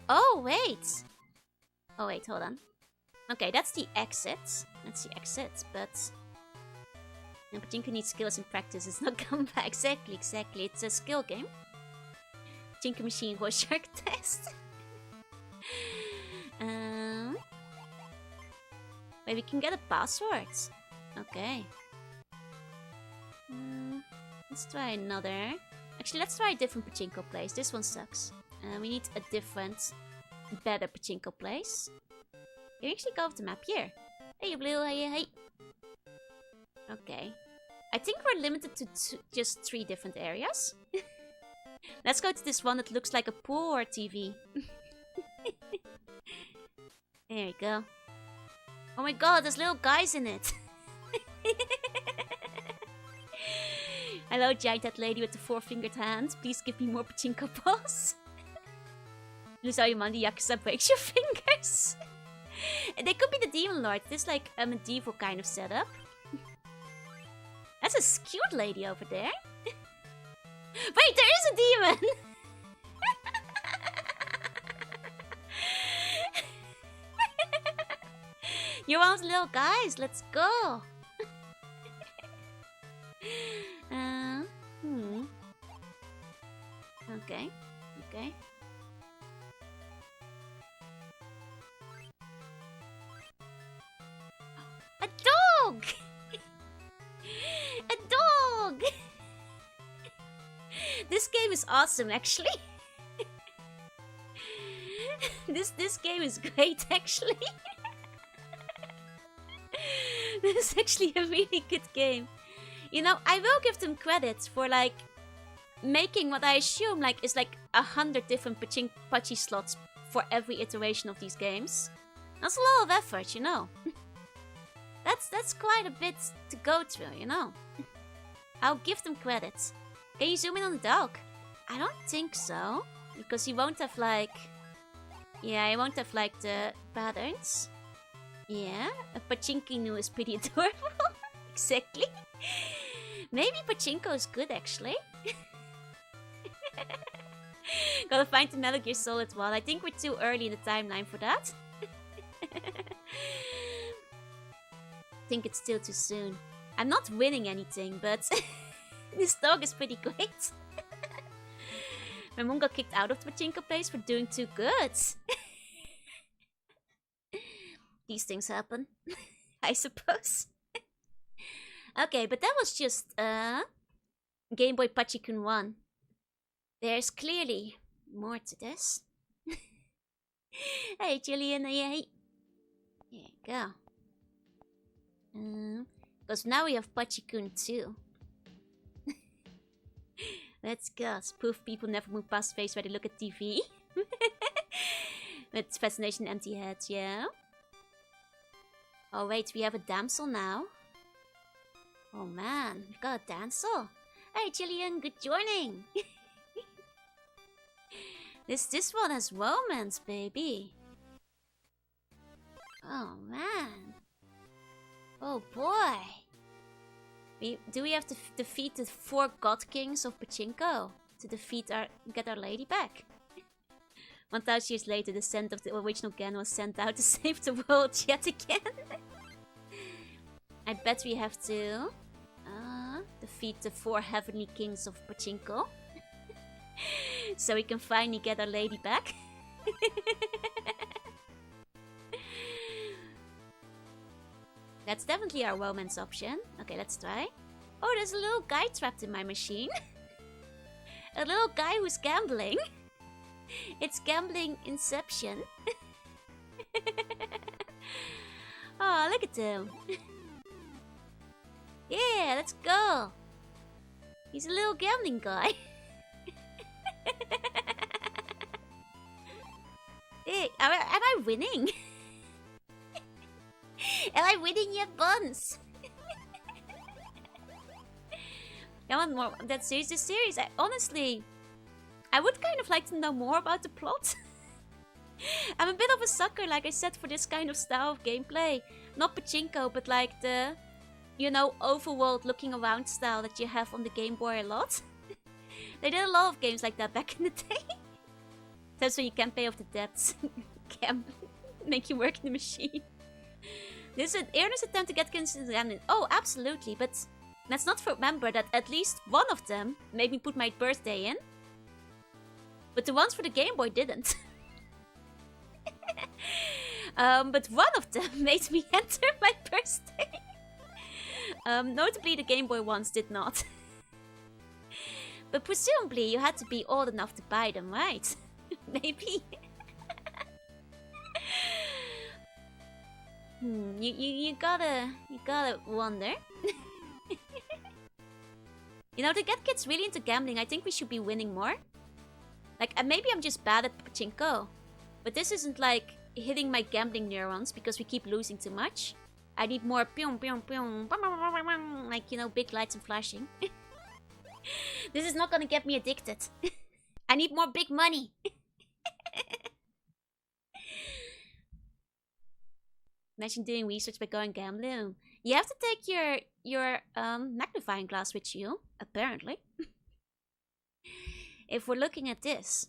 Oh, wait. Oh, wait, hold on. Okay, that's the exit. That's the exit, but... Pachinko needs skills and practice. It's not combat. Exactly. It's a skill game. Pachinko machine Rorschach test. Wait, we can get a password. Okay. Let's try another. Actually, let's try a different pachinko place. This one sucks. We need a different, better pachinko place. You actually go off the map here. Hey, Blue. Hey. Okay. I think we're limited to just 3 different areas. Let's go to this one that looks like a pool or a TV. There we go. Oh my god, there's little guys in it. Hello, giant lady with the 4-fingered hand. Please give me more pachinko balls. Lose all your money, Yakuza breaks your fingers. They could be the Demon Lord. This like a medieval kind of setup. That's a skewed lady over there. Wait, there is a demon! You're one of the little guys. Let's go. Okay. A dog! A dog! This game is awesome, actually. This game is great, actually. This is actually a really good game. You know, I will give them credit for like making what I assume like is like 100 different Pachi slots for every iteration of these games. That's a lot of effort, you know. That's quite a bit to go through, you know. I'll give them credit. Can you zoom in on the dog? I don't think so. Because he won't have like... Yeah, he won't have like the patterns. Yeah, a Pachinkinu is pretty adorable. Exactly. Maybe Pachinko is good actually. Gotta find the Metal Gear Solid one. I think we're too early in the timeline for that. Think it's still too soon. I'm not winning anything, but this dog is pretty great. My mom got kicked out of the pachinko place for doing too good. These things happen, I suppose. Okay, but that was just Game Boy Pachikun 1. There's clearly more to this. Hey, Julian, hey. There you go. Because now we have Pachikun 2. Let's go. Spoof people never move past face where they look at TV. With fascination empty heads, yeah. Oh wait, we have a damsel now. Oh man, we've got a damsel. Hey Jillian, good joining. This one has romance, baby. Oh man. Oh boy. Do we have to defeat the 4 god kings of Pachinko to get our lady back? 1,000 years later, the scent of the original Gan was sent out to save the world yet again. I bet we have to defeat the 4 heavenly kings of Pachinko. So we can finally get our lady back. That's definitely our romance option. Okay, let's try. Oh, there's a little guy trapped in my machine. A little guy who's gambling. It's gambling inception. Oh, look at him. Yeah, let's go. He's a little gambling guy. Hey, am I winning? Am I winning yet, Buns? I want more. That's the series. Honestly, I would kind of like to know more about the plot. I'm a bit of a sucker, like I said, for this kind of style of gameplay. Not Pachinko, but like the, you know, overworld looking around style that you have on the Game Boy a lot. They did a lot of games like that back in the day. That's when you can pay off the debts. Can make you work in the machine. This is an earnest attempt to get instant gambling. Oh, absolutely, but let's not remember that at least one of them made me put my birthday in. But the ones for the Game Boy didn't. But one of them made me enter my birthday. Notably, the Game Boy ones did not. But presumably, you had to be old enough to buy them, right? Maybe. You gotta wonder. You know, to get kids really into gambling, I think we should be winning more. Like, maybe I'm just bad at Pachinko. But this isn't like hitting my gambling neurons because we keep losing too much. I need more pyong pyong pyong, like, you know, big lights and flashing. This is not gonna get me addicted. I need more big money. Imagine doing research by going gambling. You have to take your magnifying glass with you, apparently. If we're looking at this,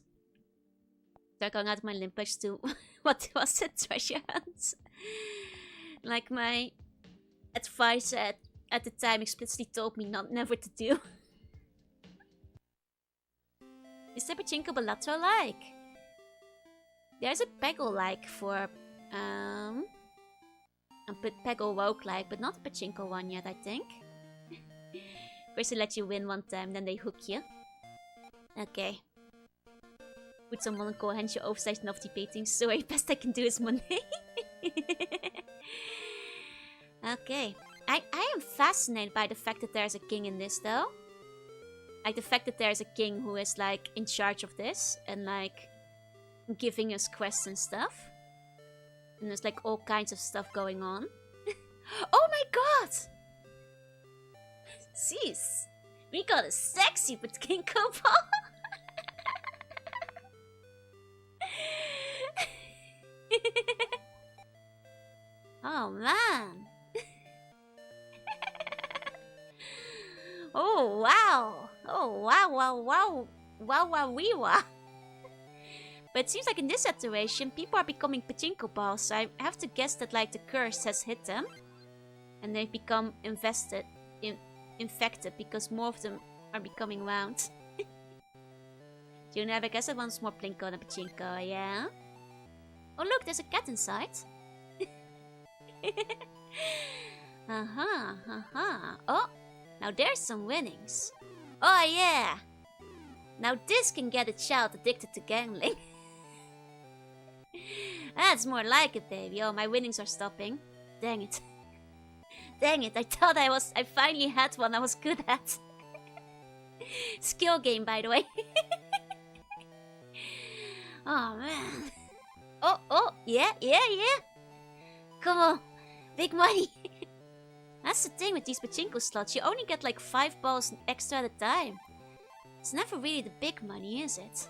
they're going out of my limpage to what was it, treasure hunts. Like my advisor at the time explicitly told me never to do. Is there Pachinko Balatro like? There's a Peggle like for a Peggle Woke like, but not a Pachinko one yet, I think. First they let you win one time, then they hook you. Okay. Put some Monaco Hensho oversized novelty paintings, so the best I can do is money. Okay. I am fascinated by the fact that there's a king in this though. Like the fact that there's a king who is like in charge of this and like giving us quests and stuff. And there's like all kinds of stuff going on. Oh my god! Jeez. We got a sexy Pachinko ball. Oh man. Oh wow. Oh wow wow wow. Wow wow wee wow. But it seems like in this situation, people are becoming Pachinko balls, so I have to guess that like the curse has hit them. And they've become infected because more of them are becoming round. Do you know, I guess I want more Plinko than Pachinko, yeah? Oh look, there's a cat inside. Oh, now there's some winnings. Oh yeah! Now this can get a child addicted to gambling. That's more like it, baby. Oh, my winnings are stopping. Dang it. Dang it, I thought I finally had one I was good at. Skill game, by the way. Oh, man. Oh, yeah. Come on, big money. That's the thing with these Pachinko slots. You only get like 5 balls extra at a time. It's never really the big money, is it?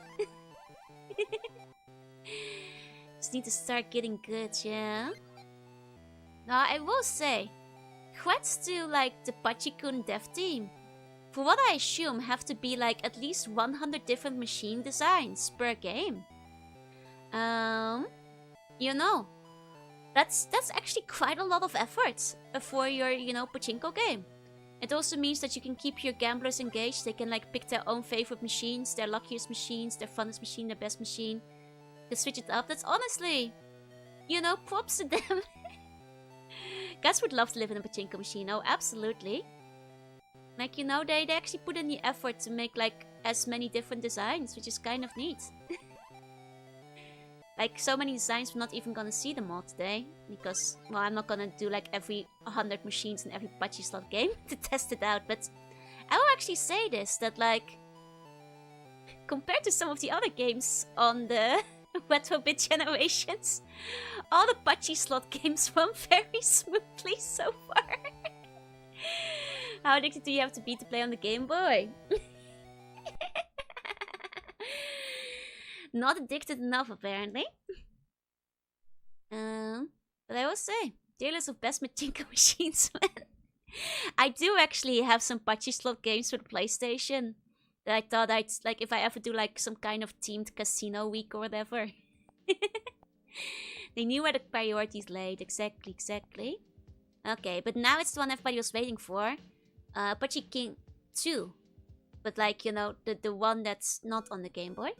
Just need to start getting good, yeah? Now, I will say, congrats to like the Pachikun dev team. For what I assume have to be like at least 100 different machine designs per game. You know, that's actually quite a lot of effort for your, pachinko game. It also means that you can keep your gamblers engaged. They can like pick their own favorite machines, their luckiest machines, their funnest machine, their best machine. They switch it up. That's honestly, props to them. Guys would love to live in a pachinko machine. Oh, absolutely. Like, they actually put in the effort to make like as many different designs, which is kind of neat. Like, so many designs we're not even gonna see them all today. Because, well, I'm not gonna do like every 100 machines in every Pachi slot game to test it out. But I will actually say this, that like, compared to some of the other games on the Vtuber generations, all the Pachi slot games run very smoothly so far. How addicted do you have to be to play on the Game Boy? Not addicted enough, apparently. But I will say, tier list of best pachinko machines, man. I do actually have some Pachi slot games for the PlayStation that I thought I'd, like, if I ever do, like, some kind of themed casino week or whatever. They knew where the priorities laid. Exactly. Okay, but now it's the one everybody was waiting for. Pachi King 2. But, like, the one that's not on the Game Boy.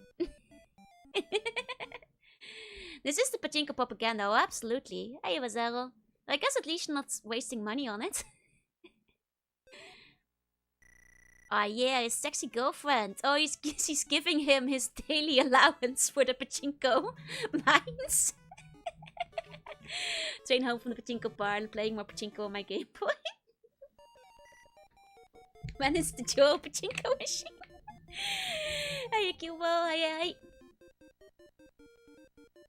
This is the pachinko propaganda, oh, absolutely. Hey, Vazero. I guess at least you're not wasting money on it. Ah, yeah, his sexy girlfriend. Oh, he's giving him his daily allowance for the pachinko mines. Train home from the pachinko bar and playing more pachinko on my Game Boy. When is the Joe pachinko machine? Hey, Cubo, hey.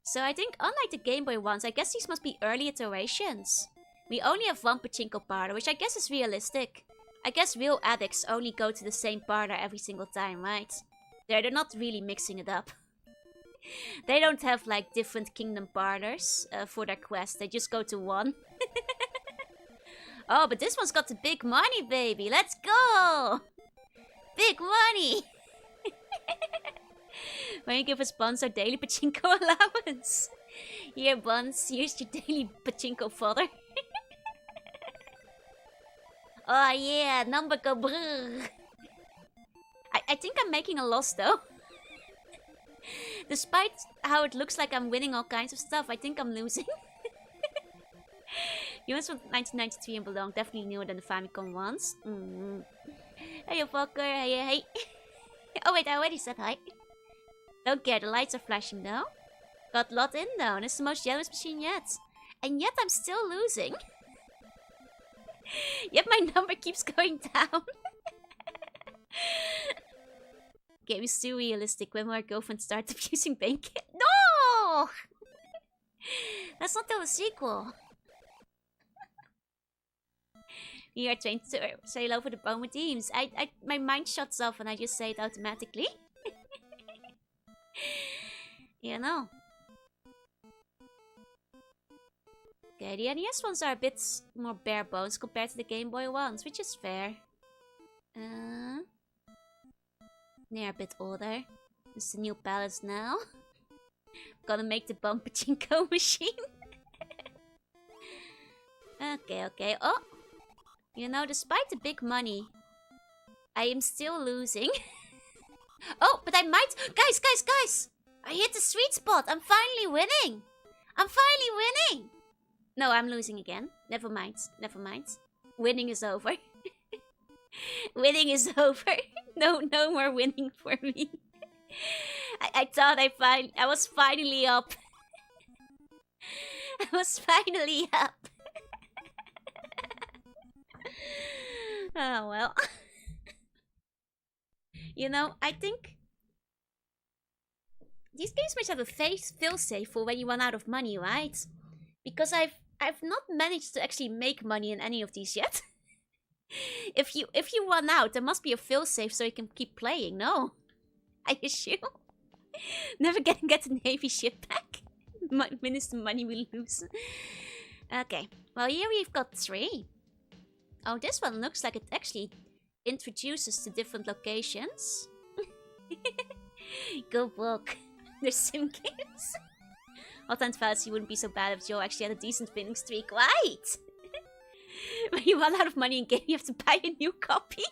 So I think, unlike the Game Boy ones, I guess these must be early iterations. We only have one pachinko parlor, which I guess is realistic. I guess real addicts only go to the same parlor every single time, right? They're not really mixing it up. They don't have, like, different kingdom parlors for their quest. They just go to one. Oh, but this one's got the big money, baby. Let's go! Big money! When you give us Buns our daily pachinko allowance. Here, Buns, here's your daily pachinko fodder. Oh yeah, number go brrr. I think I'm making a loss though. Despite how it looks like I'm winning all kinds of stuff, I think I'm losing. Units from 1993 and below, definitely newer than the Famicom ones. Hey, you fucker, hey. Oh wait, I already said hi. Don't care, the lights are flashing though. Got lot in though, and it's the most jealous machine yet. And yet I'm still losing. Yet my number keeps going down. Game is too realistic. When will our girlfriend start abusing Bacon? No! Let's not tell the sequel. We are trained to say hello for the Boma teams. My mind shuts off and I just say it automatically. Okay, the NES ones are a bit more bare bones compared to the Game Boy ones, which is fair. They're a bit older. It's the new palace now. Gonna make the bump pachinko machine. Okay. Oh! Despite the big money, I am still losing. Oh, but I might... Guys! I hit the sweet spot. I'm finally winning. No, I'm losing again. Never mind. Winning is over. Winning is over. No more winning for me. I thought I was finally up. I was finally up. Oh, well. I think these games might have a fail-safe for when you run out of money, right? Because I've not managed to actually make money in any of these yet. If you run out, there must be a fail-safe so you can keep playing, no? I assume. Never get the Navy ship back. Minus the money we lose. Okay, well here we've got 3. Oh, this one looks like it actually introduces to different locations. Go book. There's sim games. Authentic fallacy wouldn't be so bad if Joe actually had a decent winning streak. Right! When you run out of money in game, you have to buy a new copy.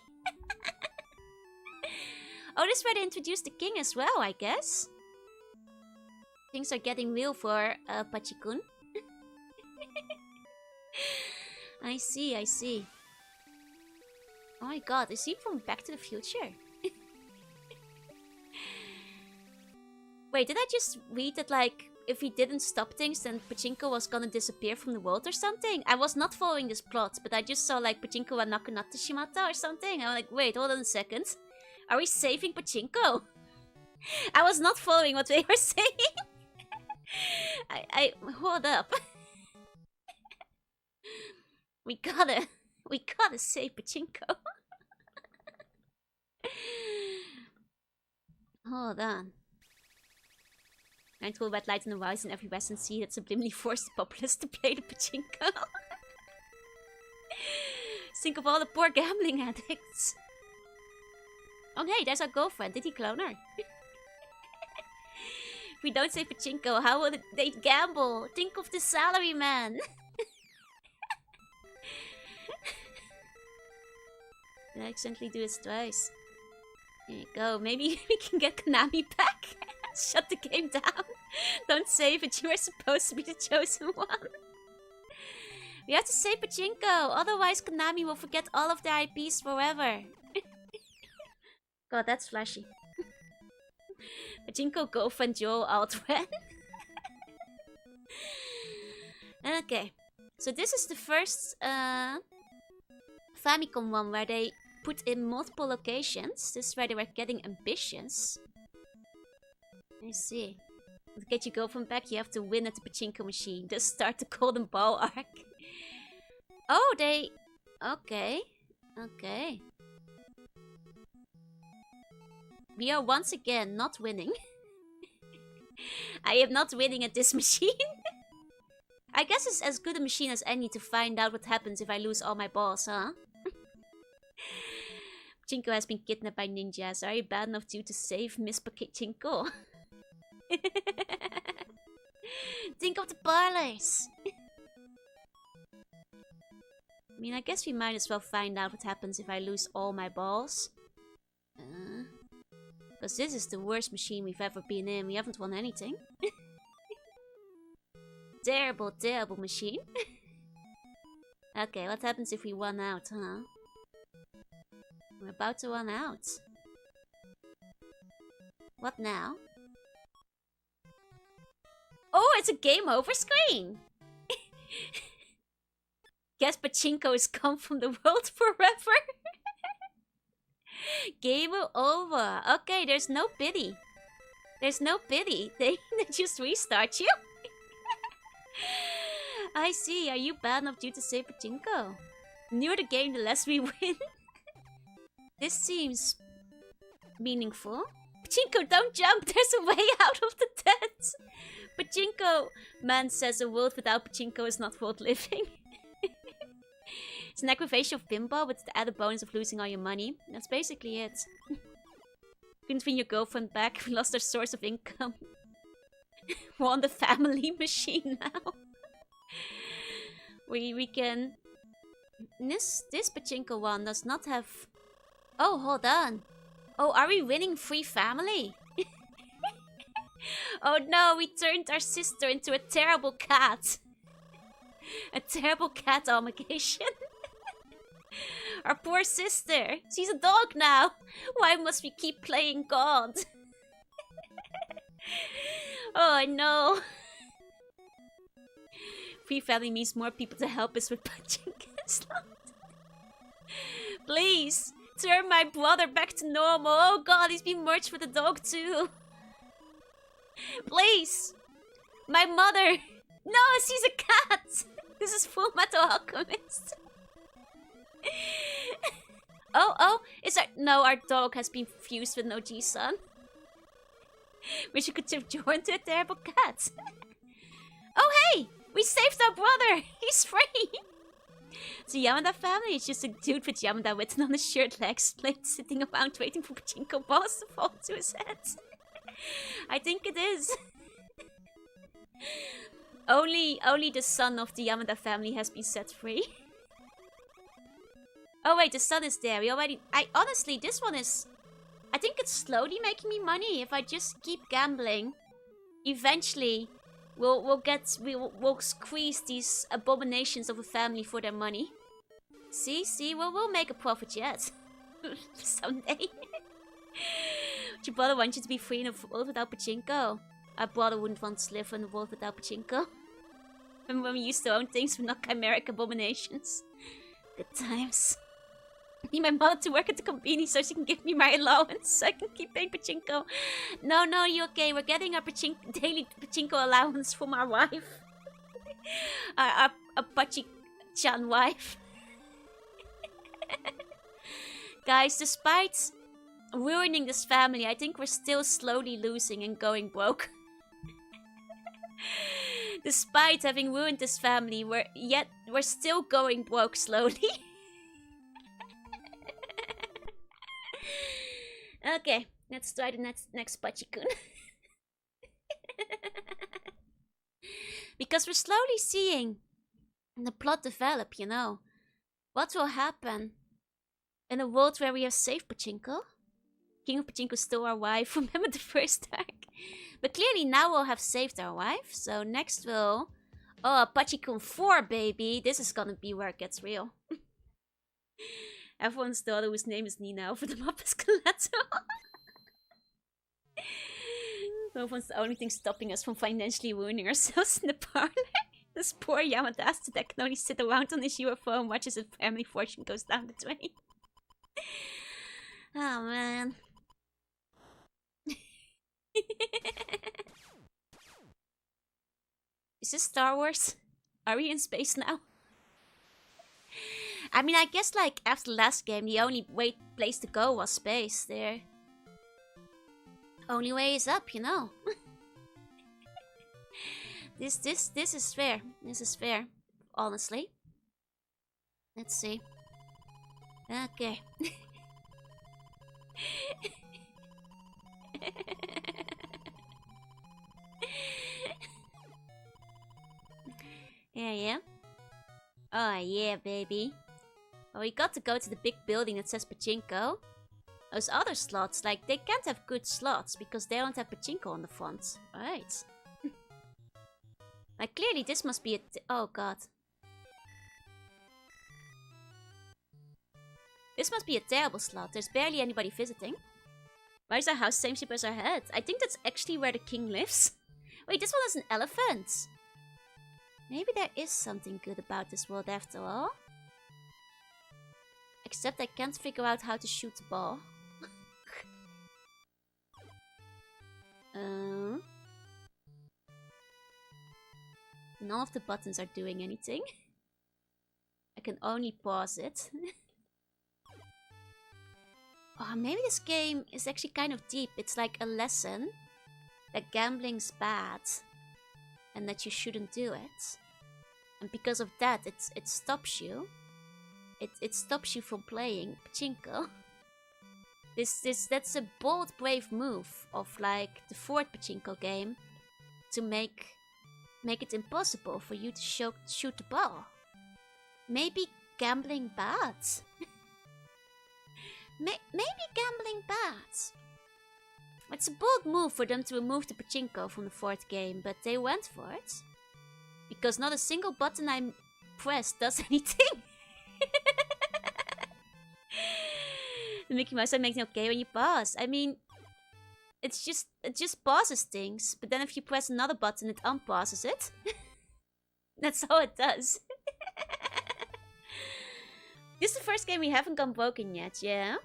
Oh, this is where they introduced the king as well, I guess. Things are getting real for Pachikun. I see, I see. Oh my god, is he from Back to the Future? Wait, did I just read that, like, if he didn't stop things, then Pachinko was gonna disappear from the world or something? I was not following this plot, but I just saw, like, Pachinko wa nakunatta shimata or something. I'm like, wait, hold on a second. Are we saving Pachinko? I was not following what they were saying. Hold up. We gotta save Pachinko. Hold on. Nine red light on the rise in every western sea that subliminally forced the populace to play the Pachinko. Think of all the poor gambling addicts. Oh hey, there's our girlfriend. Did he clone her? If we don't save Pachinko, how will they gamble? Think of the salary man. Did I accidentally do this twice? There you go. Maybe we can get Konami back. Shut the game down. Don't save it. You are supposed to be the chosen one. We have to save Pachinko. Otherwise, Konami will forget all of their IPs forever. God, that's flashy. Pachinko girlfriend Joe Altwen. Okay. So this is the first Famicom one where they put in multiple locations. This is where they were getting ambitious. I see. To get your girlfriend back, you have to win at the Pachinko machine. Just start the Golden Ball arc. Oh, they... Okay. Okay. We are once again not winning. I am not winning at this machine. I guess it's as good a machine as any to find out what happens if I lose all my balls, huh? Pachinko has been kidnapped by ninjas. Are you bad enough to save Miss Pachinko? Think of the parlors. I mean, I guess we might as well find out what happens if I lose all my balls. Because this is the worst machine we've ever been in. We haven't won anything. Terrible, terrible machine. Okay, what happens if we won out, huh? We're about to run out. What now? Oh, it's a game over screen! Guess Pachinko is gone from the world forever. Game over. Okay, there's no pity. There's no pity. They just restart you. I see. Are you bad enough due to save Pachinko? The newer the game, the less we win. This seems meaningful. Pachinko, don't jump! There's a way out of the tent! Pachinko man says a world without Pachinko is not worth living. It's an aggravation of pinball with the added bonus of losing all your money. That's basically it. Couldn't win your girlfriend back. We lost our source of income. We're on the family machine now. We can... This Pachinko one does not have... Oh, hold on. Oh, are we winning free family? Oh no, we turned our sister into a terrible cat. A terrible cat obligation. Our poor sister. She's a dog now. Why must we keep playing God? Oh, I know. Free family means more people to help us with Pachinko. Please, turn my brother back to normal. Oh god, he's been merged with a dog too. Please. My mother. No, she's a cat. This is Full Metal Alchemist. Oh, is our... No, our dog has been fused with Noji-san. Wish you could have joined a terrible cat. Oh, hey! We saved our brother! He's free! The Yamada family is just a dude with Yamada written on his shirt legs, sitting around waiting for Pachinko balls to fall to his head. I think it is. Only the son of the Yamada family has been set free. Oh wait, the son is there. We already... honestly, this one is... I think it's slowly making me money. If I just keep gambling, eventually we'll squeeze these abominations of a family for their money. See, we'll make a profit yet. Someday. Would your brother want you to be free in a world without pachinko? Our brother wouldn't want to live in a world without pachinko. Remember when we used to own things with not chimeric abominations? Good times. I need my mother to work at the convenience so she can give me my allowance so I can keep paying pachinko. No, you okay? We're getting our daily pachinko allowance from our wife. our Pachi-chan wife. Guys, despite ruining this family, I think we're still slowly losing and going broke. Despite having ruined this family, we're still going broke slowly. Okay, let's try the next Pachikun. Because we're slowly seeing the plot develop, you know. What will happen in a world where we have saved Pachinko? King of Pachinko stole our wife, remember the first arc? But clearly now we'll have saved our wife, so next we'll... Oh, Pachikun 4, baby! This is gonna be where it gets real. Everyone's daughter whose name is Nina over the map is collateral. Everyone's the only thing stopping us from financially ruining ourselves in the parlor. This poor Yamadasta that can only sit around on his UFO and watches his family fortune goes down the drain. Oh man. Is this Star Wars? Are we in space now? I mean, I guess like after the last game, the only place to go was space. There. Only way is up, you know. This is fair. This is fair. Honestly. Let's see. Okay. Yeah. Oh yeah, baby. Well, we got to go to the big building that says Pachinko. Those other slots, like, they can't have good slots because they don't have Pachinko on the front. Right. Like, clearly this must be a... Oh god. This must be a terrible slot. There's barely anybody visiting. Why is our house same shape as our head? I think that's actually where the king lives. Wait, this one has an elephant. Maybe there is something good about this world after all. Except I can't figure out how to shoot the ball. None of the buttons are doing anything. I can only pause it. Oh, maybe this game is actually kind of deep. It's like a lesson that gambling's bad and that you shouldn't do it. And because of that, it stops you. It stops you from playing Pachinko. That's a bold, brave move of like the fourth Pachinko game to make it impossible for you to shoot the ball. Maybe gambling bad. Maybe gambling bad. It's a bold move for them to remove the Pachinko from the fourth game, but they went for it. Because not a single button I press does anything. The Mickey Mouse sign makes it okay when you pause. I mean, it just pauses things, but then if you press another button, it unpauses it. That's all it does. This is the first game we haven't gone broken yet, yeah?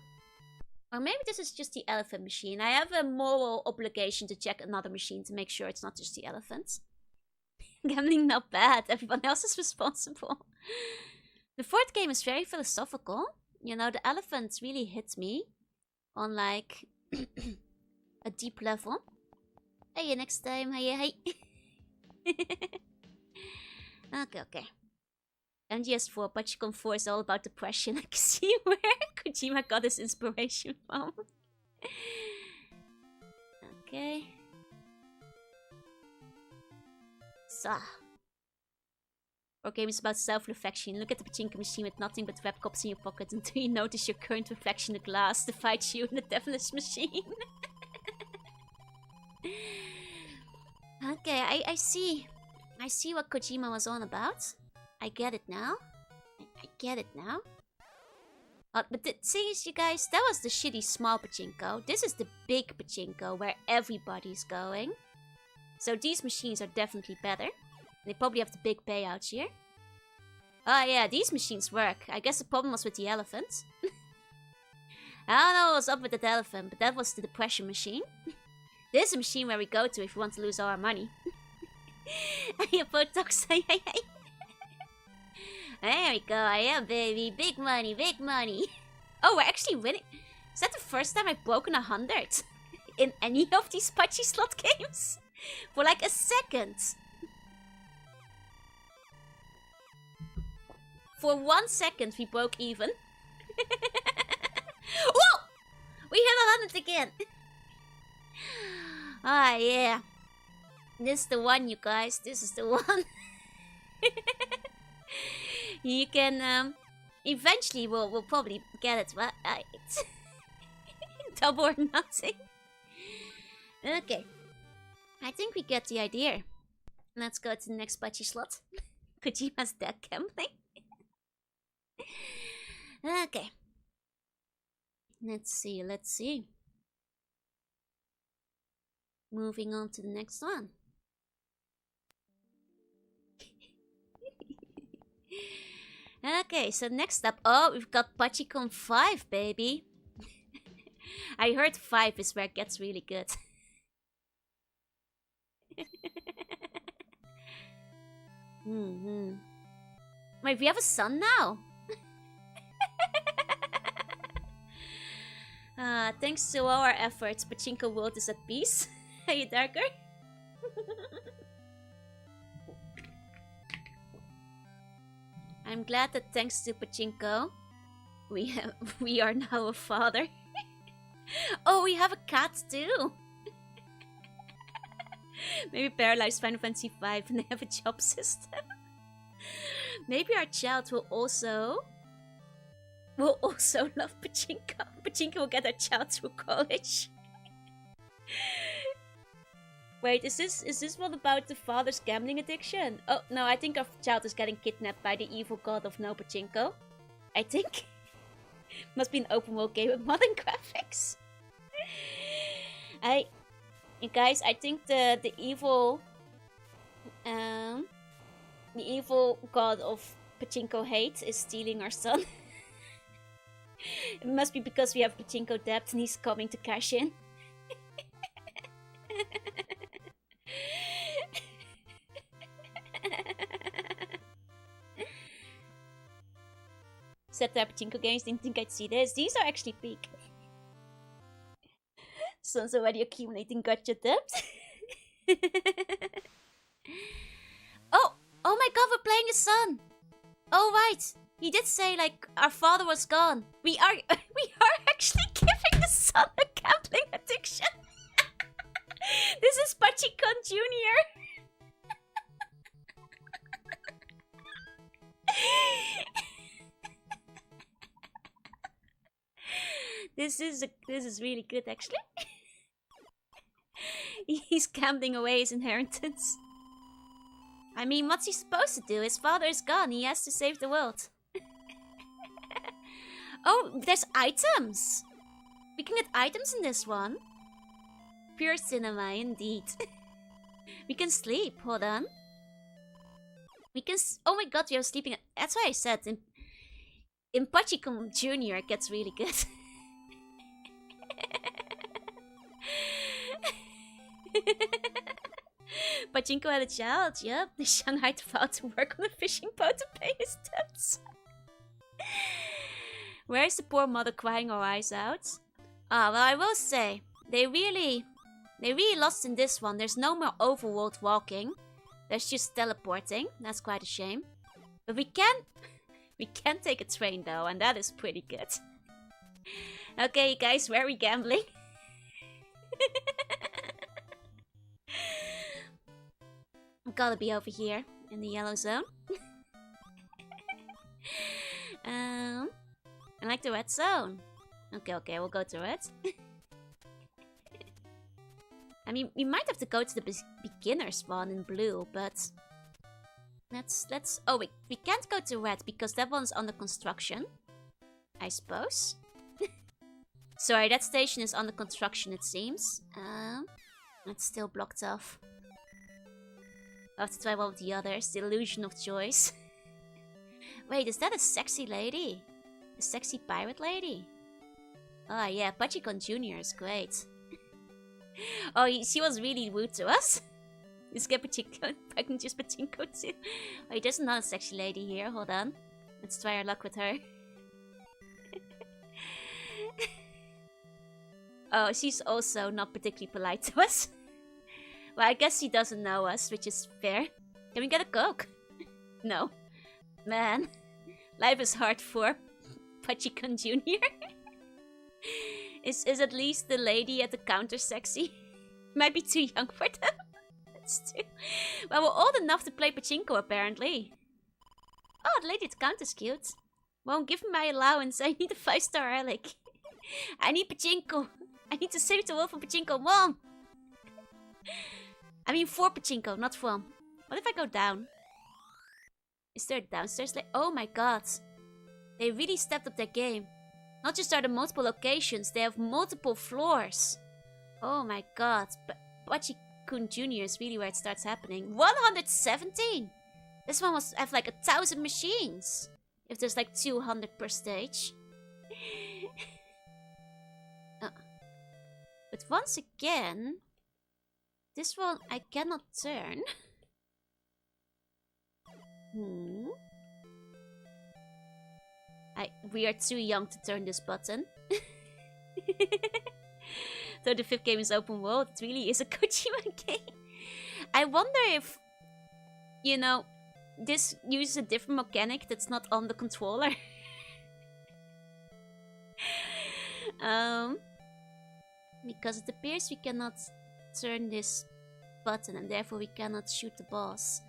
Or maybe this is just the elephant machine. I have a moral obligation to check another machine to make sure it's not just the elephants. Gambling not bad, everyone else is responsible. The fourth game is very philosophical. You know, the elephants really hit me on like a deep level. Hey, next time, hey. Okay. MGS4, Pachikon 4 is all about depression. I can see where Kojima got his inspiration from. Okay. Ah. Our game is about self-reflection. Look at the pachinko machine with nothing but web cops in your pocket until you notice your current reflection in the glass to fight you in the devilish machine. Okay, I see. I see what Kojima was on about. I get it now. I get it now. But the thing is, you guys, that was the shitty small pachinko. This is the big pachinko where everybody's going. So these machines are definitely better. They probably have the big payouts here. Oh yeah, these machines work. I guess the problem was with the elephant. I don't know what's up with that elephant, but that was the depression machine. This is a machine where we go to if we want to lose all our money. Yeah, Botox. There we go. Yeah, baby. Big money, big money. Oh, we're actually winning. Is that the first time I've broken 100 in any of these Pachi slot games? For like a second. For 1 second, we broke even. Whoa! We hit 100 again. Ah, yeah. This is the one, you guys. This is the one. You can, eventually we'll probably get it, but double or nothing. Okay. I think we get the idea. Let's go to the next Pachi slot. Kojima's dead gambling. Okay. Let's see. Moving on to the next one. Okay, so next up, oh, we've got Pachicon 5, baby. I heard 5 is where it gets really good. Wait, we have a son now? Thanks to all our efforts, Pachinko World is at peace. Hey, Darker. I'm glad that thanks to Pachinko, we are now a father. Oh, we have a cat too. Maybe paralyzed Final Fantasy V and they have a job system. Maybe our child will also love Pachinko. Pachinko will get our child through college. Wait, is this one about the father's gambling addiction? Oh, no, I think our child is getting kidnapped by the evil god of no Pachinko. I think. Must be an open world game with modern graphics. You guys, I think the evil god of Pachinko hate is stealing our son. It must be because we have Pachinko debt and he's coming to cash in. Set up Pachinko games, didn't think I'd see this. These are actually peak. Son's already accumulating gacha debt. Oh my god, we're playing the son. Oh right, he did say like our father was gone. We are actually giving the son a gambling addiction. This is Pachikon Junior. This is really good actually. He's gambling away his inheritance. I mean, what's he supposed to do? His father is gone. He has to save the world. Oh, there's items. We can get items in this one. Pure cinema, indeed. We can sleep. Hold on. We can. Oh my god, we are sleeping. That's why I said in Pachikon Junior it gets really good. Pachinko had a child, yep. The Shanghai vowed to work on a fishing boat to pay his debts. Where is the poor mother crying her eyes out? Well, I will say, they really lost in this one. There's no more overworld walking. There's just teleporting. That's quite a shame. But we can take a train though, and that is pretty good. Okay, guys, where are we gambling? Gotta be over here in the yellow zone. I like the red zone. Okay, we'll go to it. I mean, we might have to go to the beginner spawn in blue, but let's. Oh, we can't go to red because that one's under construction, I suppose. Sorry, that station is under construction, it seems. It's still blocked off. I'll have to try one of the others. The illusion of choice. Wait, is that a sexy lady? A sexy pirate lady? Oh yeah, Pachikon Jr. is great. Oh, she was really rude to us. Let's get Pachinko. I can just Pachinko too. Wait, there's another sexy lady here. Hold on. Let's try our luck with her. Oh, she's also not particularly polite to us. Well, I guess she doesn't know us, which is fair. Can we get a Coke? No. Man, life is hard for Pachikon Jr. Is at least the lady at the counter sexy? Might be too young for them. That's too... Well, we're old enough to play Pachinko, apparently. Oh, the lady at the counter's cute. Won't give me my allowance. I need a 5-star relic. I need Pachinko. I need to save the world for Pachinko. Mom! I mean for Pachinko, not from. What if I go down? Is there a downstairs? Oh my god. They really stepped up their game. Not just are there multiple locations, they have multiple floors. Oh my god. Pachikun Jr. is really where it starts happening. 117! This one must have like 1,000 machines. If there's like 200 per stage. But once again, this one I cannot turn. We are too young to turn this button. Though the 5th game is open world, it really is a Kojima game. I wonder if, you know, this uses a different mechanic that's not on the controller. Because it appears we cannot turn this button and therefore we cannot shoot the boss.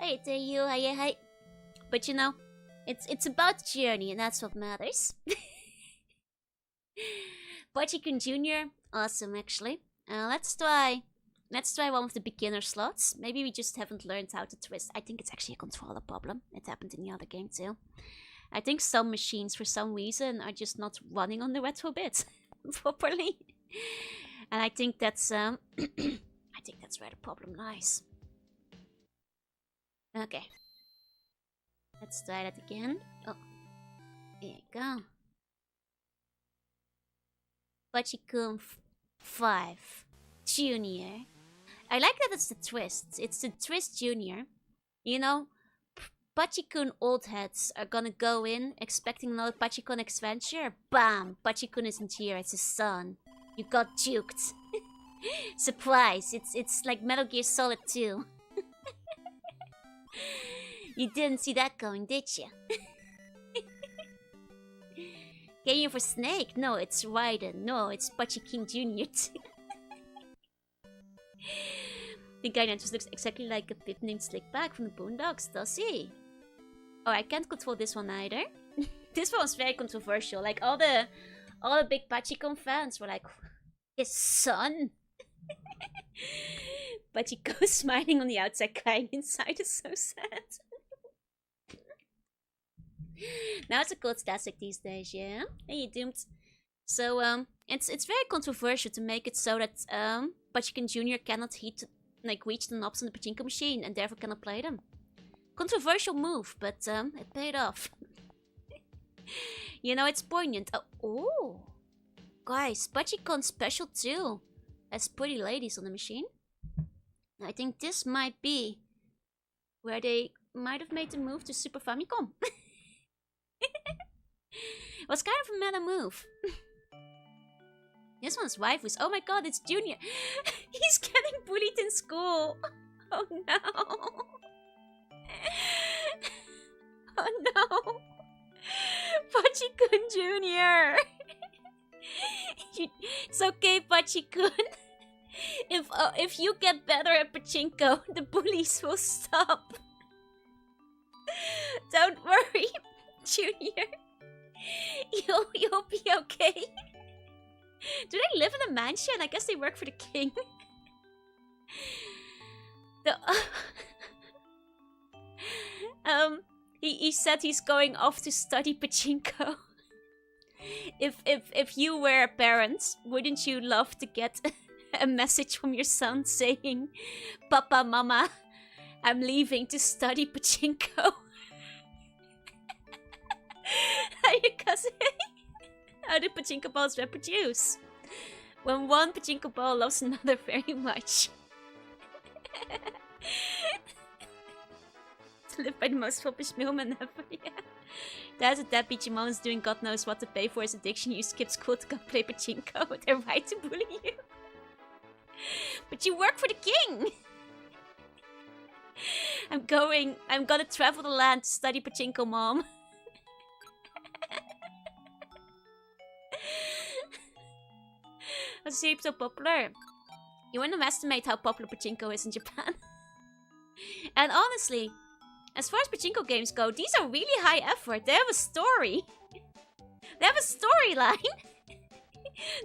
Hey, there you, hi. But you know, it's about the journey and that's what matters. Pachikun Jr. Awesome, actually. Let's try one of the beginner slots. Maybe we just haven't learned how to twist. I think it's actually a controller problem. It happened in the other game too. I think some machines, for some reason, are just not running on the retro bit properly. And I think that's I think that's where the problem lies. Okay. Let's try that again. Oh. There you go. Pachikun 5 Junior. I like that it's the twist. It's the twist Junior. You know, Pachikun old heads are gonna go in expecting another Pachikun adventure. Bam! Pachikun isn't here, it's his son. You got juked. Surprise! It's like Metal Gear Solid 2. You didn't see that going, did you? Game for Snake? No, it's Raiden. No, it's Pachikun Jr. The guy now just looks exactly like a pip named Slickback from the Boondocks, does he? Oh, I can't control this one either. This one was very controversial. Like all the big Pachikun fans were like, his son? Pachiko smiling on the outside, crying inside is so sad. Now it's a cult classic these days, yeah? Hey, Doomed. So, it's very controversial to make it so that Pachikun Jr. cannot reach the knobs on the Pachinko machine and therefore cannot play them. Controversial move, but it paid off. You know, it's poignant. Oh, guys, Pachikon Special 2 has pretty ladies on the machine. I think this might be where they might have made the move to Super Famicom. It was kind of a meta move. This one's waifus. Oh my god, it's Junior. He's getting bullied in school. Oh no. Oh no. Pachikun Jr. It's okay, Pachikun. If you get better at pachinko, the bullies will stop. Don't worry, Junior. You'll be okay. Do they live in a mansion? I guess they work for the king. He said he's going off to study pachinko. If you were a parent, wouldn't you love to get a message from your son saying, "Papa, Mama, I'm leaving to study pachinko." Because how do pachinko balls reproduce? When one pachinko ball loves another very much. To live by the most selfish mailman ever, yeah. Dad's a deadbeat. Your mom's doing God knows what to pay for his addiction. You skip school to go play pachinko. They're right to bully you. But you work for the king! I'm gonna travel the land to study pachinko, Mom. What's the so popular? You underestimate how popular pachinko is in Japan. And honestly, as far as pachinko games go, these are really high effort. They have a story. They have a storyline.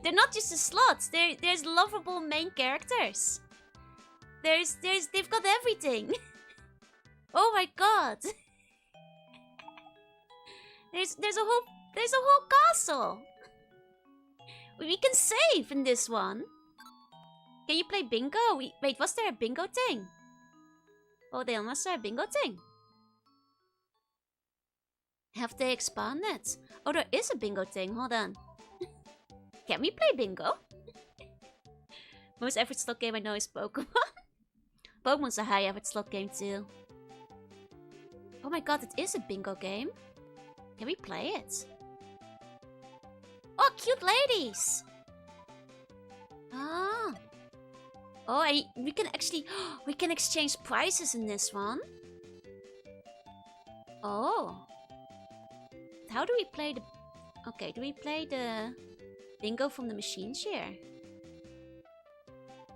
They're not just the slots. There's lovable main characters. They've got everything. Oh my god. There's a whole castle. We can save in this one. Can you play bingo? Wait, was there a bingo thing? Oh, they must have a bingo thing. Have they expanded? Oh, there is a bingo thing. Hold on. Can we play bingo? Most effort slot game I know is Pokemon. Pokemon's a high effort slot game too. Oh my god, it is a bingo game. Can we play it? Oh, cute ladies! Ah. Oh, we can actually... we can exchange prizes in this one. Oh. How do we play the... Okay, do we play the bingo from the machine share?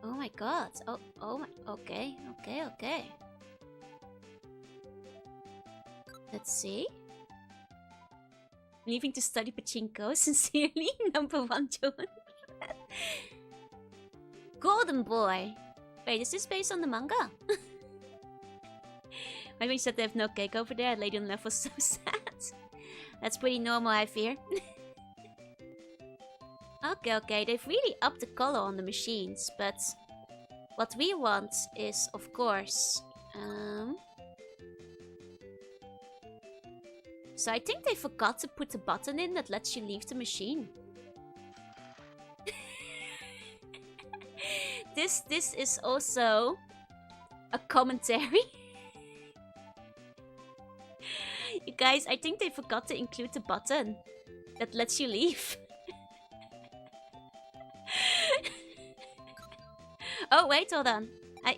Oh my god. Oh my... Okay. Let's see. Leaving to study pachinko. Sincerely, #1 John. Golden Boy. Wait, is this based on the manga? When you said they have no cake over there, lady on the left was so sad. That's pretty normal, I fear. Okay, they've really upped the color on the machines, but what we want is, of course, so I think they forgot to put a button in that lets you leave the machine. This is also a commentary. You guys, I think they forgot to include the button that lets you leave. Oh wait, hold on. I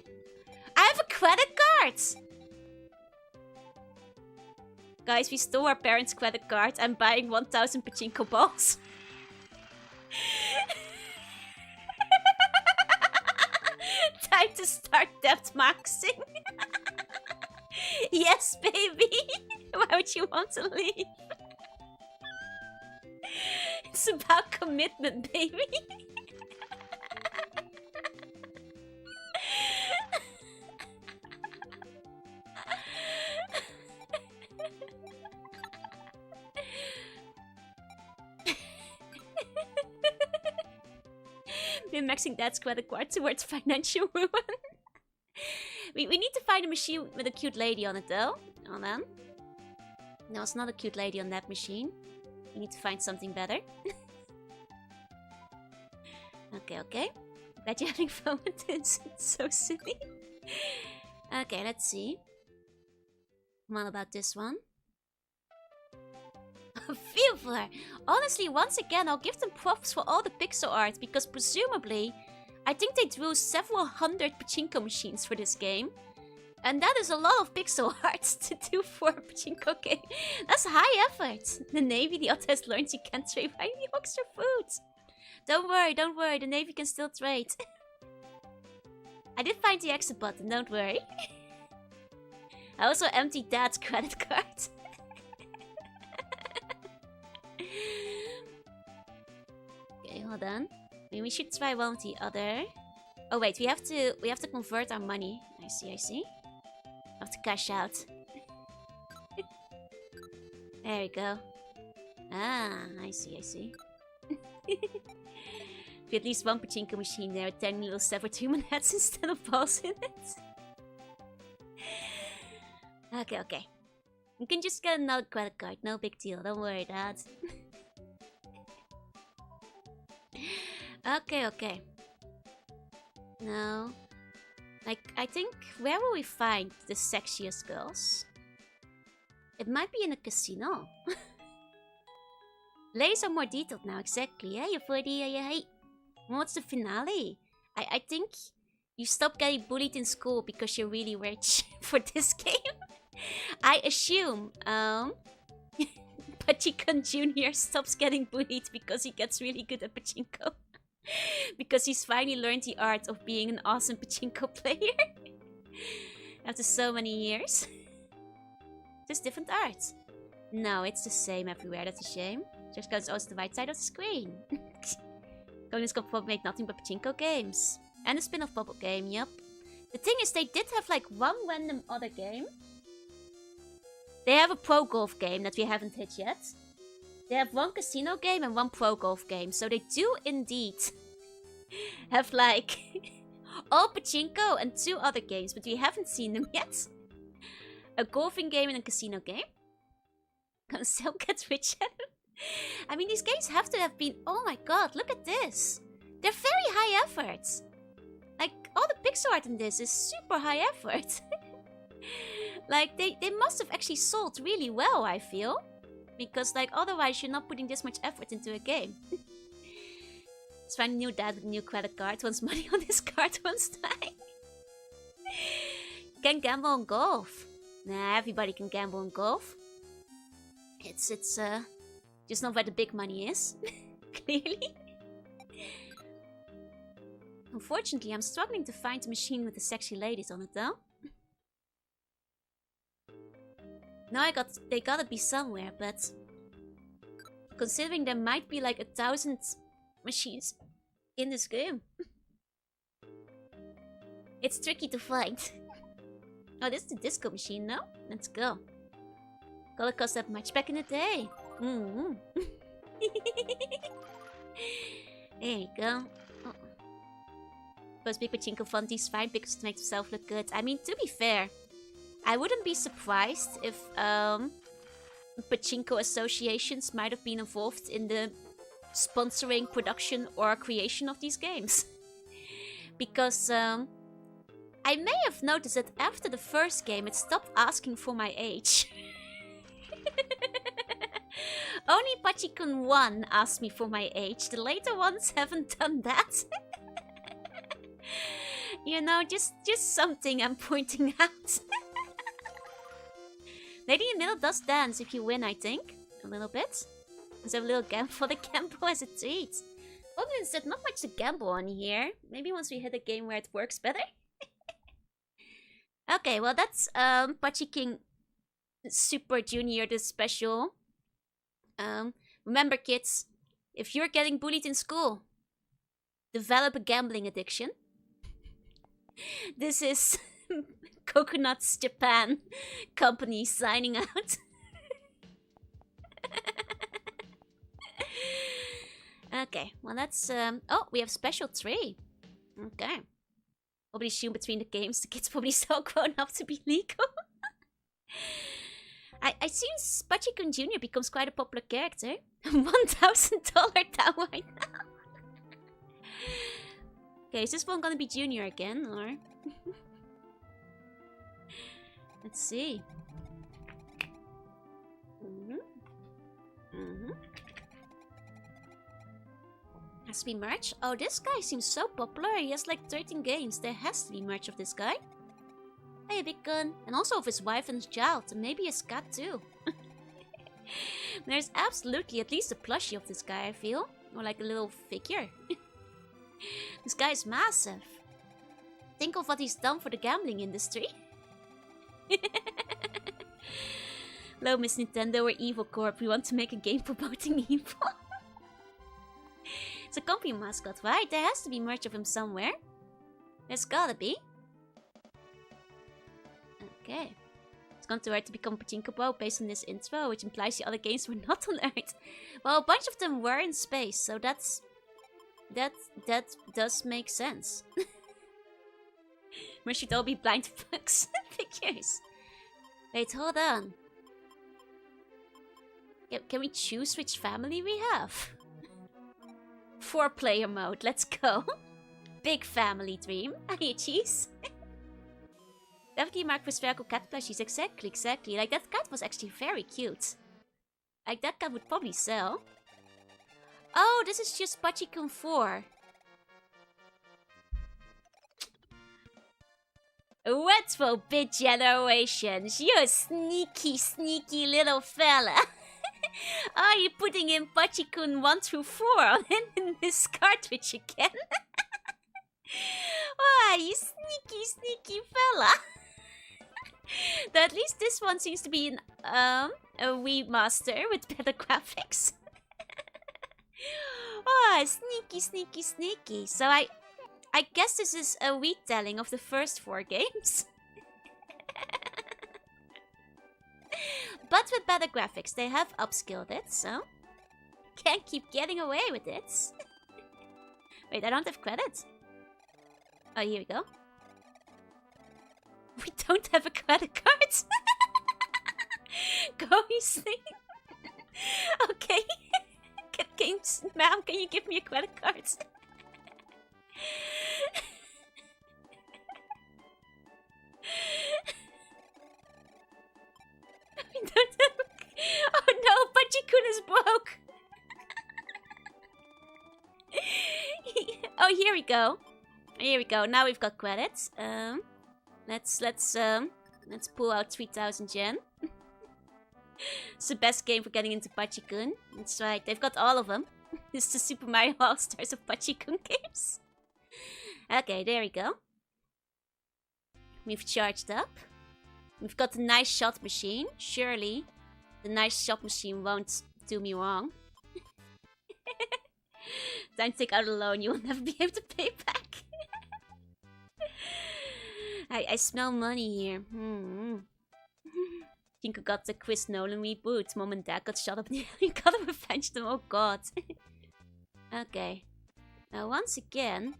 have a credit card! Guys, we stole our parents' credit card. I'm buying 1,000 pachinko balls. Time to start debt maxing. Yes, baby. Why would you want to leave? It's about commitment, baby. We're maxing dad's credit card towards financial ruin. we need to find a machine with a cute lady on it, though. Hold on. No, it's not a cute lady on that machine. We need to find something better. Okay. Glad you're having fun with this. It's so silly. Okay, let's see. What about this one? Vtuber! Honestly, once again, I'll give them props for all the pixel art, because presumably, I think they drew several hundred pachinko machines for this game. And that is a lot of pixel art to do for a pachinko game. That's high effort. The Navy, the other has learned you can't trade. Why do you extra food? Don't worry, the Navy can still trade. I did find the exit button, don't worry. I also emptied Dad's credit card. Okay, hold on. Maybe we should try one of the other. Oh wait, we have to convert our money. I see. Have to cash out. There we go. Ah, I see. At least one pachinko machine there with 10 little severed human heads instead of balls in it. Okay. You can just get another credit card, no big deal, don't worry, Dad. Okay. Now, like, I think, where will we find the sexiest girls? It might be in a casino. Ladies are more detailed now, exactly. Yeah, you're 40, yeah. What's the finale? I think you stop getting bullied in school because you're really rich for this game. I assume Pachikon Jr. stops getting bullied because he gets really good at pachinko. Because he's finally learned the art of being an awesome pachinko player. After so many years. Just different art. No, it's the same everywhere, that's a shame. Just because it's also the right side of the screen. Konami's Pop made nothing but pachinko games. And a spin-off bubble game, yup. The thing is, they did have like one random other game. They have a pro golf game that we haven't hit yet. They have one casino game and one pro golf game. So they do indeed have like all pachinko and 2 other games, but we haven't seen them yet. A golfing game and a casino game. Gonna still get rich at them. I mean, these games have to have been... Oh my god, look at this. They're very high effort. Like, all the pixel art in this is super high effort. Like, they must have actually sold really well, I feel. Because, like, otherwise you're not putting this much effort into a game. Let's find a new dad with a new credit card. Wants money on this card once time. Can gamble on golf. Nah, everybody can gamble on golf. It's just not where the big money is. Clearly. Unfortunately, I'm struggling to find a machine with the sexy ladies on it, though. Now they gotta be somewhere, but... Considering there might be like 1,000 machines in this game. It's tricky to find. Oh, this is the disco machine, no? Let's go. Gotta cost that much back in the day. There you go. Oh. Plus, big pachinko fundies fine because to make himself look good. I mean, to be fair, I wouldn't be surprised if pachinko associations might have been involved in the sponsoring, production, or creation of these games. Because I may have noticed that after the first game, it stopped asking for my age. Only Pachikon 1 asked me for my age. The later ones haven't done that. You know, just something I'm pointing out. Lady in the middle does dance if you win, I think. A little bit. Let's have a little gamble for the gamble as a treat. Problem is that not much to gamble on here. Maybe once we hit a game where it works better. Okay, well that's Pachiking Super Junior, the special. Remember kids, if you're getting bullied in school, develop a gambling addiction. This is Coconuts Japan company signing out. Okay, well that's oh, we have special 3. Okay. Probably assume between the games the kids probably so grown up to be legal. I see Pachikon Jr. becomes quite a popular character. $1,000 down right now. Okay, is this one gonna be Junior again, or? Let's see. Has to be merch? Oh, this guy seems so popular. He has like 13 games. There has to be merch of this guy. Hey, big gun. And also of his wife and his child. And maybe his cat too. There's absolutely at least a plushie of this guy, I feel. Or like a little figure. This guy is massive. Think of what he's done for the gambling industry. Hello, Miss Nintendo, we're Evil Corp. We want to make a game promoting evil. It's a company mascot, right? There has to be merch of him somewhere. There's gotta be. Okay. It's gone to Earth to become Pachinko based on this intro, which implies the other games were not on Earth. Well, a bunch of them were in space, so that does make sense. We should all be blind fucks. Figures. Wait, hold on. Can we choose which family we have? 4-player mode, let's go. Big family dream. I hear cheese. Definitely marked for spherical cat plushies. Exactly. Like, that cat was actually very cute. Like, that cat would probably sell. Oh, this is just Pachikun 4. Retro bit generations. You sneaky little fella. Are you putting in Pachikun 1 through 4 in this cartridge again? Why, you sneaky fella. Though at least this one seems to be a Wii Master with better graphics. Oh, sneaky. So I guess this is a retelling of the first 4 games. But with better graphics, they have upscaled it, so can't keep getting away with it. Wait, I don't have credit. Oh, here we go. We don't have a credit card. Go, you sleep. Okay. Ma'am, can you give me a credit card? Oh no, Pachikun is broke. Oh, here we go. Now we've got credits. Let's pull out 3,000 yen. It's the best game for getting into Pachikun. That's right. They've got all of them. It's the Super Mario All-Stars of Pachikun games. Okay, there we go. We've charged up. We've got the nice shot machine. Surely, the nice shot machine won't do me wrong. Time to take out a loan you will never be able to pay back. I smell money here. Think I got the Chris Nolan reboot. Mom and Dad got shot up. You gotta revenge them. Oh god. Okay. Now once again,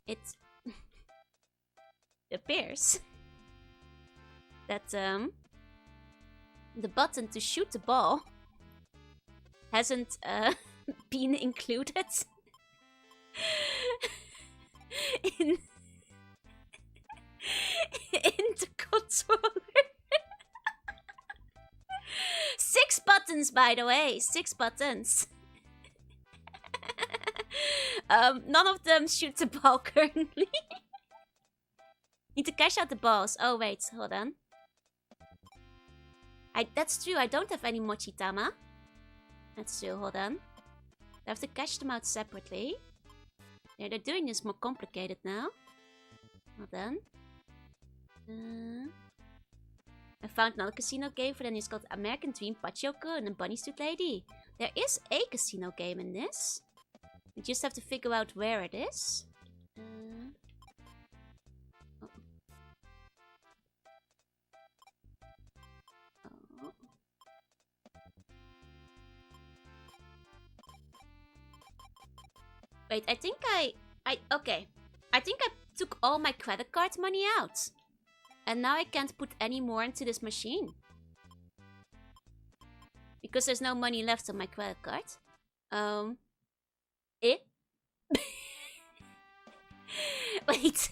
it appears that the button to shoot the ball hasn't been included in the controller. 6 buttons, by the way. 6 buttons. None of them shoot the ball currently. Need to cash out the balls. Oh wait, hold on. That's true, I don't have any Mochitama. That's true, hold on. I have to cash them out separately. Yeah, they're doing this more complicated now. Hold on. I found another casino game for them. It's called American Dream Pachyo-kun and Bunny Suit Lady. There is a casino game in this. We just have to figure out where it is. Wait, I think okay. I think I took all my credit card money out. And now I can't put any more into this machine. Because there's no money left on my credit card. Wait.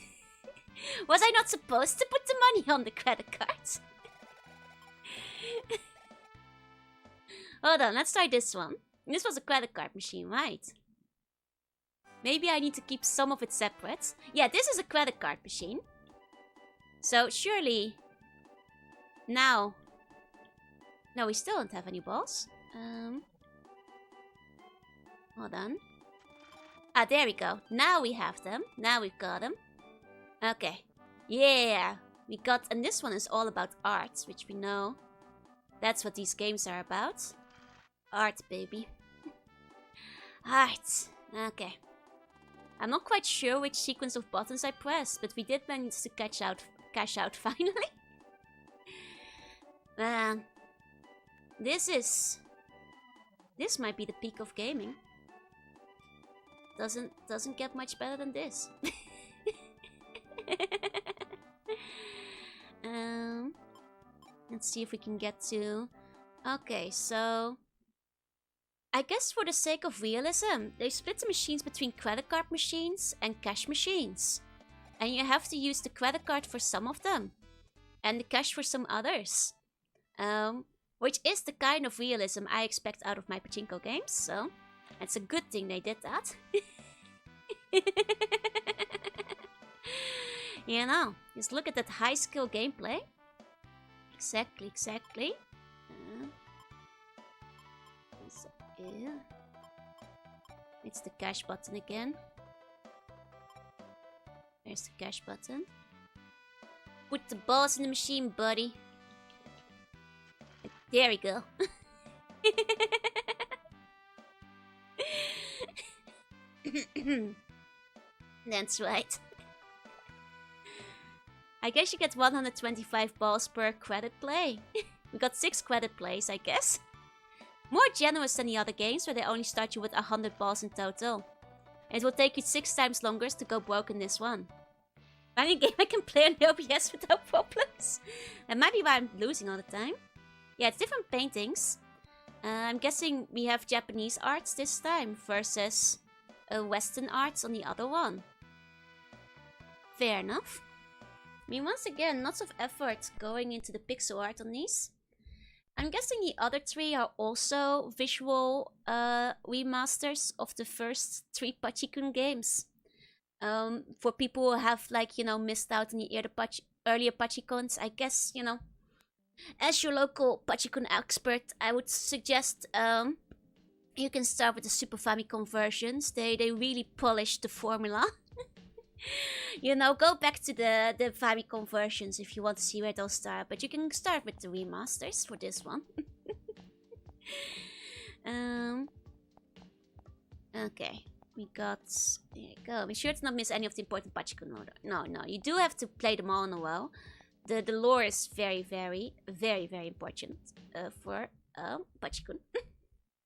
Was I not supposed to put the money on the credit card? Hold on, let's try this one. This was a credit card machine, right? Maybe I need to keep some of it separate. Yeah, this is a credit card machine. So, surely... Now... No, we still don't have any balls. Hold on. Ah, there we go. Now we have them. Now we've got them. Okay. Yeah. We got... And this one is all about art, which we know. That's what these games are about. Art, baby. Art. Okay. I'm not quite sure which sequence of buttons I pressed, but we did manage to cash out finally. Man. This might be the peak of gaming. Doesn't get much better than this. Let's see if we can get to... Okay, so... I guess for the sake of realism, they split the machines between credit card machines and cash machines. And you have to use the credit card for some of them. And the cash for some others. Which is the kind of realism I expect out of my pachinko games, so... It's a good thing they did that. You know, just look at that high skill gameplay. Exactly. It's the cash button again. There's the cash button. Put the balls in the machine, buddy. There we go. That's right. I guess you get 125 balls per credit play. We got 6 credit plays, I guess. More generous than the other games, where they only start you with 100 balls in total. And it will take you 6 times longer to go broke in this one. Finally a game I can play on the OBS without problems. That might be why I'm losing all the time. Yeah, it's different paintings. I'm guessing we have Japanese arts this time versus Western arts on the other one. Fair enough. I mean, once again, lots of effort going into the pixel art on these. I'm guessing the other 3 are also visual remasters of the first 3 Pachikun games. For people who have, like, you know, missed out on the earlier Pachikuns, I guess, you know, as your local Pachikun expert, I would suggest you can start with the Super Famicom versions. They really polished the formula. You know, go back to the Famicom versions if you want to see where they'll start. But you can start with the remasters for this one. Okay, we got... There you go. Be sure to not miss any of the important Pachikun order. No, you do have to play them all in a row. The lore is very important for Pachikun.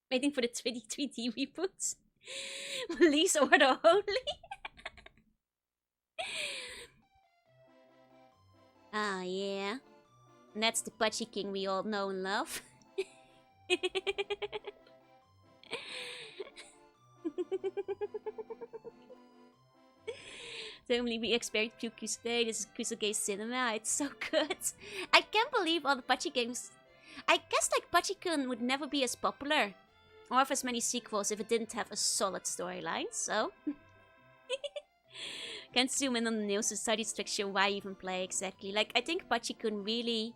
Waiting for the 3D reboots. Release order only. Ah, yeah. And that's the Pachi King we all know and love. Totally, we expect Pure Kusuke. This is Kusuke cinema. It's so good. I can't believe all the Pachi games. I guess like Pachikun would never be as popular or have as many sequels if it didn't have a solid storyline. So can't zoom in on the Neo Society restriction. Why even play exactly? Like, I think Pachikun really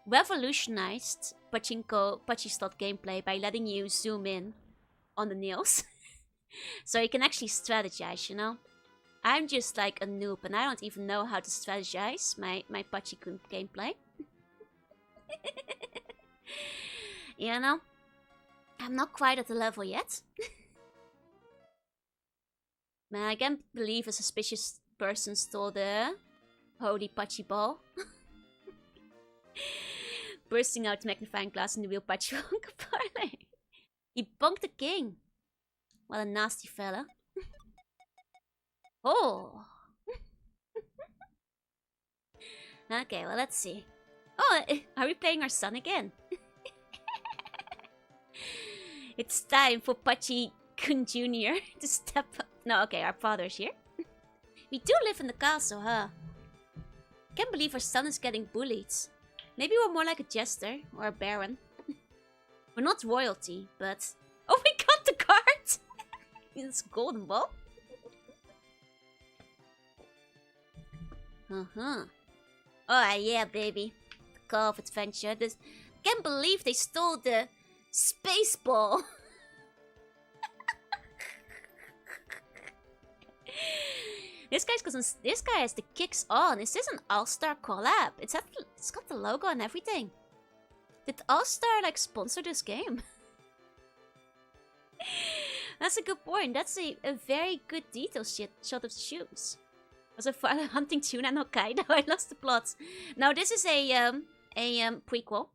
revolutionized Pachi slot gameplay by letting you zoom in on the nails. So you can actually strategize, you know? I'm just like a noob and I don't even know how to strategize my Pachikun gameplay. You know? I'm not quite at the level yet. Man, I can't believe a suspicious person stole the holy Pachi ball. Bursting out the magnifying glass in the real Pachi parlor. He bonked the king. What a nasty fella. Oh. Okay, well, let's see. Oh, are we playing our son again? It's time for Pachi Kun Jr. to step up. No, okay, our father's here. We do live in the castle, huh? Can't believe our son is getting bullied. Maybe we're more like a jester or a baron. We're not royalty, but... Oh, we got the card! It's golden ball. Oh, yeah, baby. The Call of Adventure. Can't believe they stole the space ball. This guy has the kicks on. Is this an All-Star collab? It's got the logo and everything. Did All-Star like sponsor this game? That's a good point. That's a very good detail shot of the shoes. Was a fire hunting tuna and Hokkaido. I lost the plot. Now this is a prequel.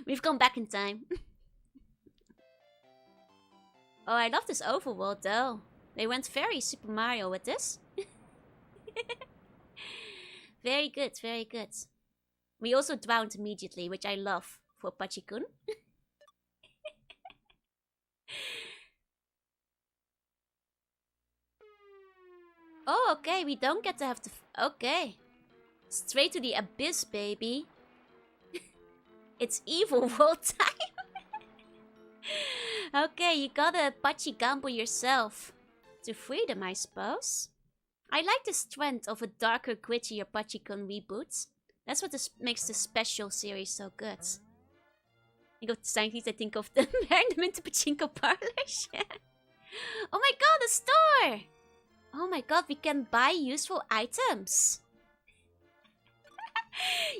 We've gone back in time. Oh, I love this overworld though. They went very Super Mario with this. Very good, very good. We also drowned immediately, which I love for Pachikun. Oh, okay, we don't get to have to... Okay. Straight to the abyss, baby. It's evil world time. Okay, you gotta Pachi gamble yourself. To freedom, I suppose. I like this trend of a darker, grittier Pachikun reboots. That's what makes the special series so good. You go to scientists, I think of them wearing them into pachinko parlors. Oh my god, a store! Oh my god, we can buy useful items.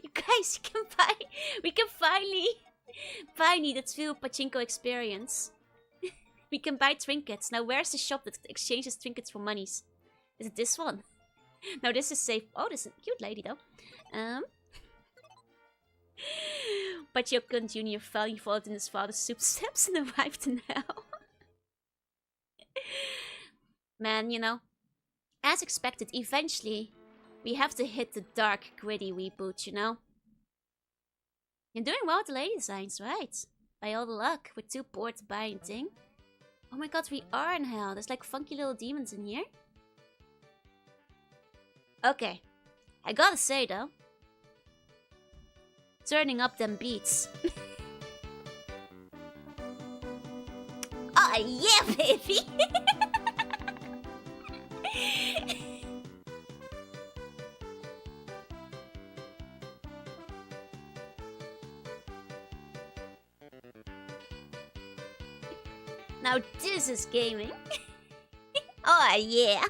You guys, we can finally the true pachinko experience. We can buy trinkets. Now where's the shop that exchanges trinkets for monies? Is it this one? No, this is safe. Oh, this is a cute lady though. Pachikun Jr. fell, followed in his father's footsteps and arrived to now. Man, you know, as expected, eventually we have to hit the dark, gritty reboot, you know? You're doing well with the lady designs, right? By all the luck, we're too bored to buy anything. Oh my god, we are in hell. There's like funky little demons in here. Okay, I gotta say though, turning up them beats. Oh yeah, baby! Now this is gaming. Oh yeah.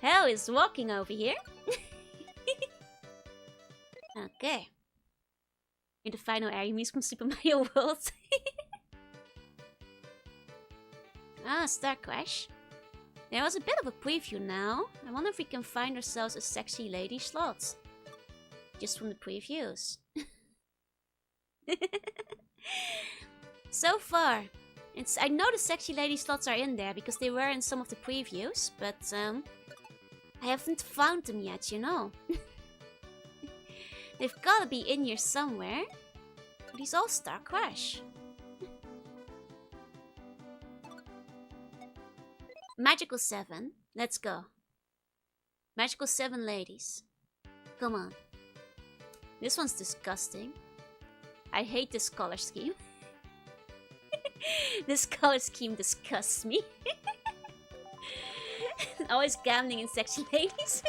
Hell is walking over here. Okay. In the final area, music from Super Mario World. Ah, Star Crash. There was a bit of a preview now. I wonder if we can find ourselves a sexy lady slot. Just from the previews. So far, I know the sexy lady slots are in there because they were in some of the previews, but I haven't found them yet, you know. They've gotta be in here somewhere. But he's all Star Crash. Magical 7. Let's go. Magical 7 ladies. Come on. This one's disgusting. I hate this color scheme. This color scheme disgusts me. Always gambling in sexy ladies.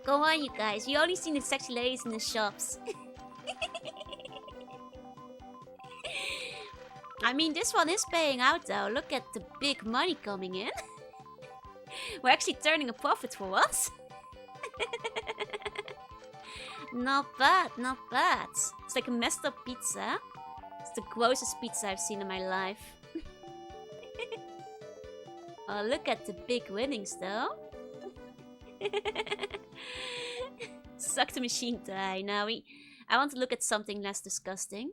Go on, you guys. You only seen the sexy ladies in the shops. I mean, this one is paying out though. Look at the big money coming in. We're actually turning a profit for once. Not bad, not bad. It's like a messed up pizza. It's the grossest pizza I've seen in my life. Oh, look at the big winnings though. Suck the machine die. Now I want to look at something less disgusting.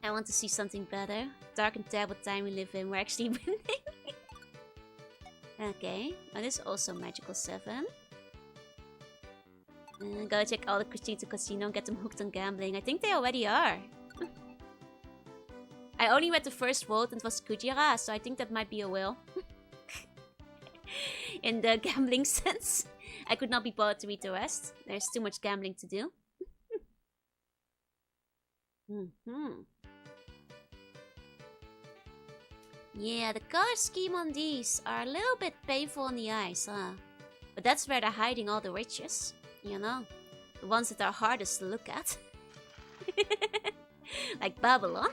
I want to see something better. Dark and terrible time we live in. We're actually winning. Okay, well, this is also Magical 7. Go check all the Casino and get them hooked on gambling. I think they already are. I only read the first vote and it was Kujira, so I think that might be a will. In the gambling sense. I could not be bothered to read the rest. There's too much gambling to do. Yeah, the color scheme on these are a little bit painful on the eyes, huh? But that's where they're hiding all the riches. You know, the ones that are hardest to look at. Like Babylon.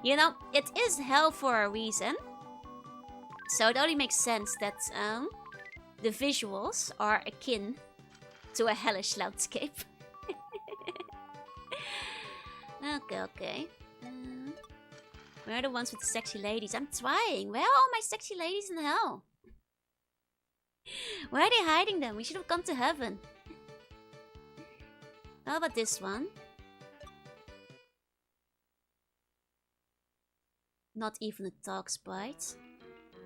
You know, it is hell for a reason. So it only makes sense that the visuals are akin to a hellish landscape. Okay. Where are the ones with the sexy ladies? I'm trying. Where are all my sexy ladies in hell? Where are they hiding them? We should have gone to heaven. How about this one? Not even a dog sprite.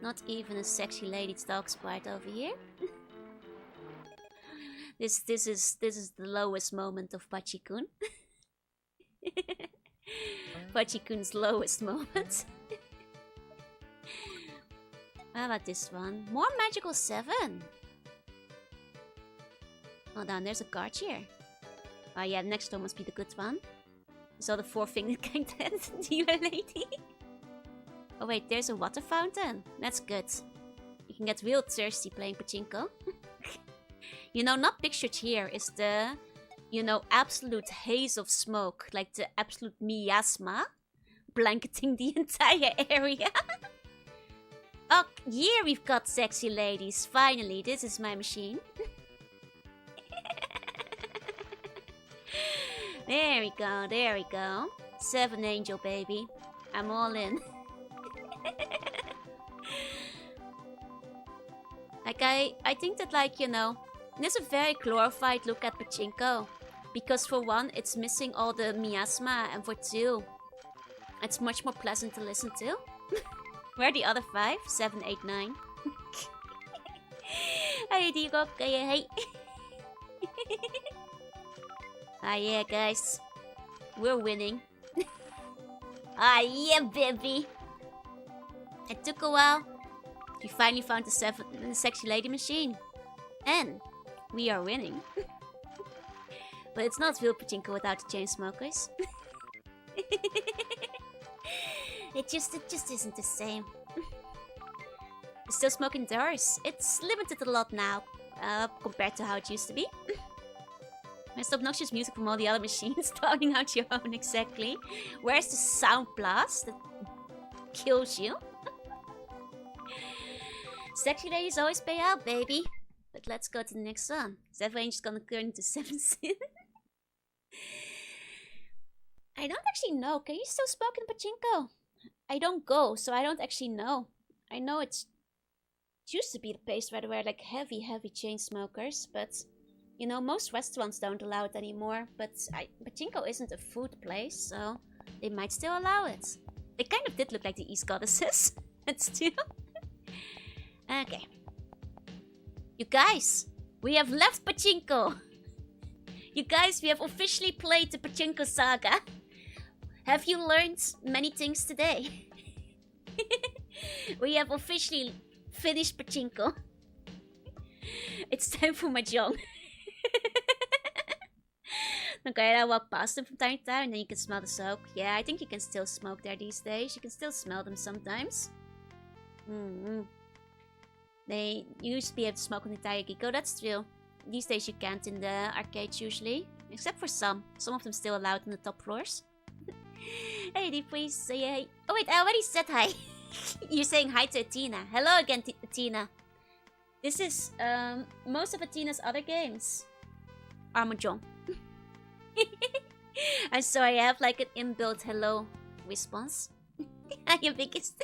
Not even a sexy lady's dog sprite over here. This is the lowest moment of Pachikun. Pachikun's lowest moment. How about this one? More magical 7. Hold on, there's a card here. Oh yeah, next door must be the good one. I saw the 4-fingered kind of dealer lady. Oh wait, there's a water fountain. That's good. You can get real thirsty playing pachinko. You know, not pictured here is the, you know, absolute haze of smoke. Like the absolute miasma blanketing the entire area. Oh, here we've got sexy ladies. Finally, this is my machine. There we go, there we go. 7 angel, baby. I'm all in. Like, I think that, like, you know, there's a very glorified look at pachinko. Because for one, it's missing all the miasma, and for two, it's much more pleasant to listen to. Where are the other 5? 7, 8, 9. Hey, Digo, hey. Ah, yeah, guys. We're winning. Ah, yeah, baby. It took a while. We finally found the sexy lady machine. And we are winning. But it's not real pachinko without the chain smokers. It just isn't the same. Still smoking doors. It's limited a lot now, compared to how it used to be. There's obnoxious music from all the other machines drowning out your own, exactly. Where's the sound blast that kills you? Sexy ladies always pay out, baby. But let's go to the next one. That range is gonna turn into 7 sin. I don't actually know. Can you still smoke in pachinko? I don't go, so I don't actually know. I know it used to be the place where there were like heavy chain smokers, but you know, most restaurants don't allow it anymore. But pachinko isn't a food place, so they might still allow it. They kind of did look like the East Goddesses, but still. Okay. You guys, we have left pachinko. You guys, we have officially played the pachinko saga. Have you learned many things today? We have officially finished pachinko. It's time for mahjong. Okay, I walk past them from time to time and then you can smell the smoke. Yeah, I think you can still smoke there these days. You can still smell them sometimes. They used to be able to smoke on the entire Giko, that's true. These days you can't in the arcades usually. Except for some. Some of them still allowed on the top floors. Hey, Deep, please say hey. Oh wait, I already said hi. You're saying hi to Athena. Hello again, Athena. This is, most of Athena's other games are mahjong. And so I have like an inbuilt hello response. Your biggest.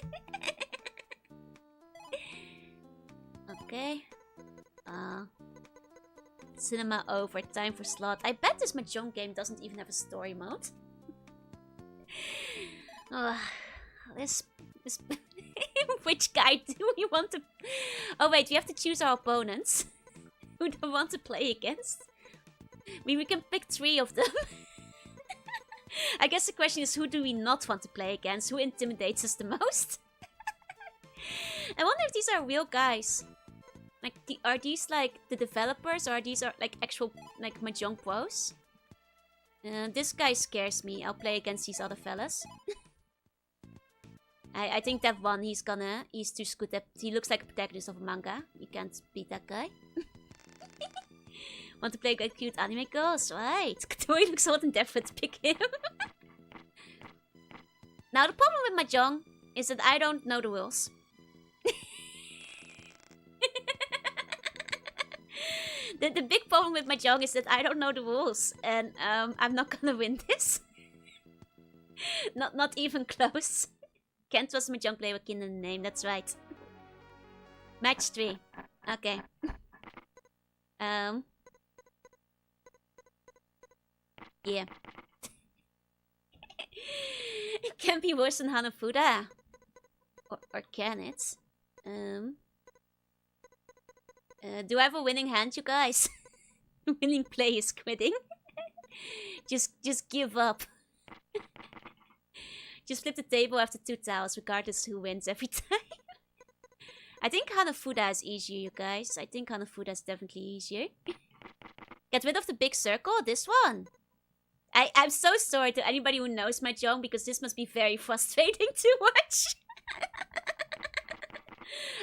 Okay. Cinema over. Time for slot. I bet this mahjong game doesn't even have a story mode. This which guy do we want to... Oh wait, we have to choose our opponents. Who do we want to play against? I mean, we can pick 3 of them. I guess the question is, who do we not want to play against? Who intimidates us the most? I wonder if these are real guys. Like, are these like the developers, or are these like actual like mahjong pros? This guy scares me. I'll play against these other fellas. I think that one, he's too good at... He looks like a protagonist of a manga. You can't beat that guy. Want to play with cute anime girls? Right. Tori looks old and definitely pick him. Now, the problem with Mahjong is that I don't know the rules. The big problem with Mahjong is that I don't know the rules. And I'm not gonna win this. Not even close. Can't trust Mahjong player with kin in the name, that's right. Match 3. Okay. Yeah. It can be worse than Hanafuda. Or can it? Do I have a winning hand, you guys? Winning play is quitting. just give up. Just flip the table after 2 tiles, regardless who wins every time. I think Hanafuda is easier, you guys. I think Hanafuda is definitely easier. Get rid of the big circle, this one. I'm so sorry to anybody who knows Mahjong, because this must be very frustrating to watch.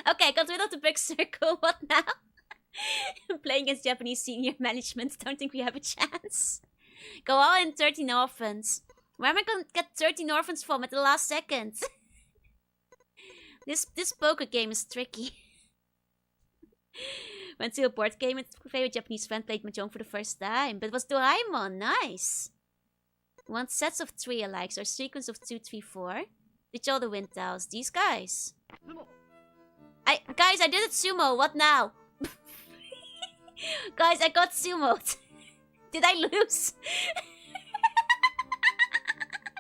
Okay, got rid of the big circle, what now? Playing against Japanese senior management, don't think we have a chance. Go all in 13 orphans. Where am I gonna get 13 orphans from at the last second? This poker game is tricky. Went to a board game with a favorite Japanese friend, played Mahjong for the first time. But it was Doraemon, nice. Want sets of 3 alikes or sequence of 2, 3, 4. Did all the wind tiles? These guys. Guys, I did it sumo, what now? Guys, I got sumoed. Did I lose?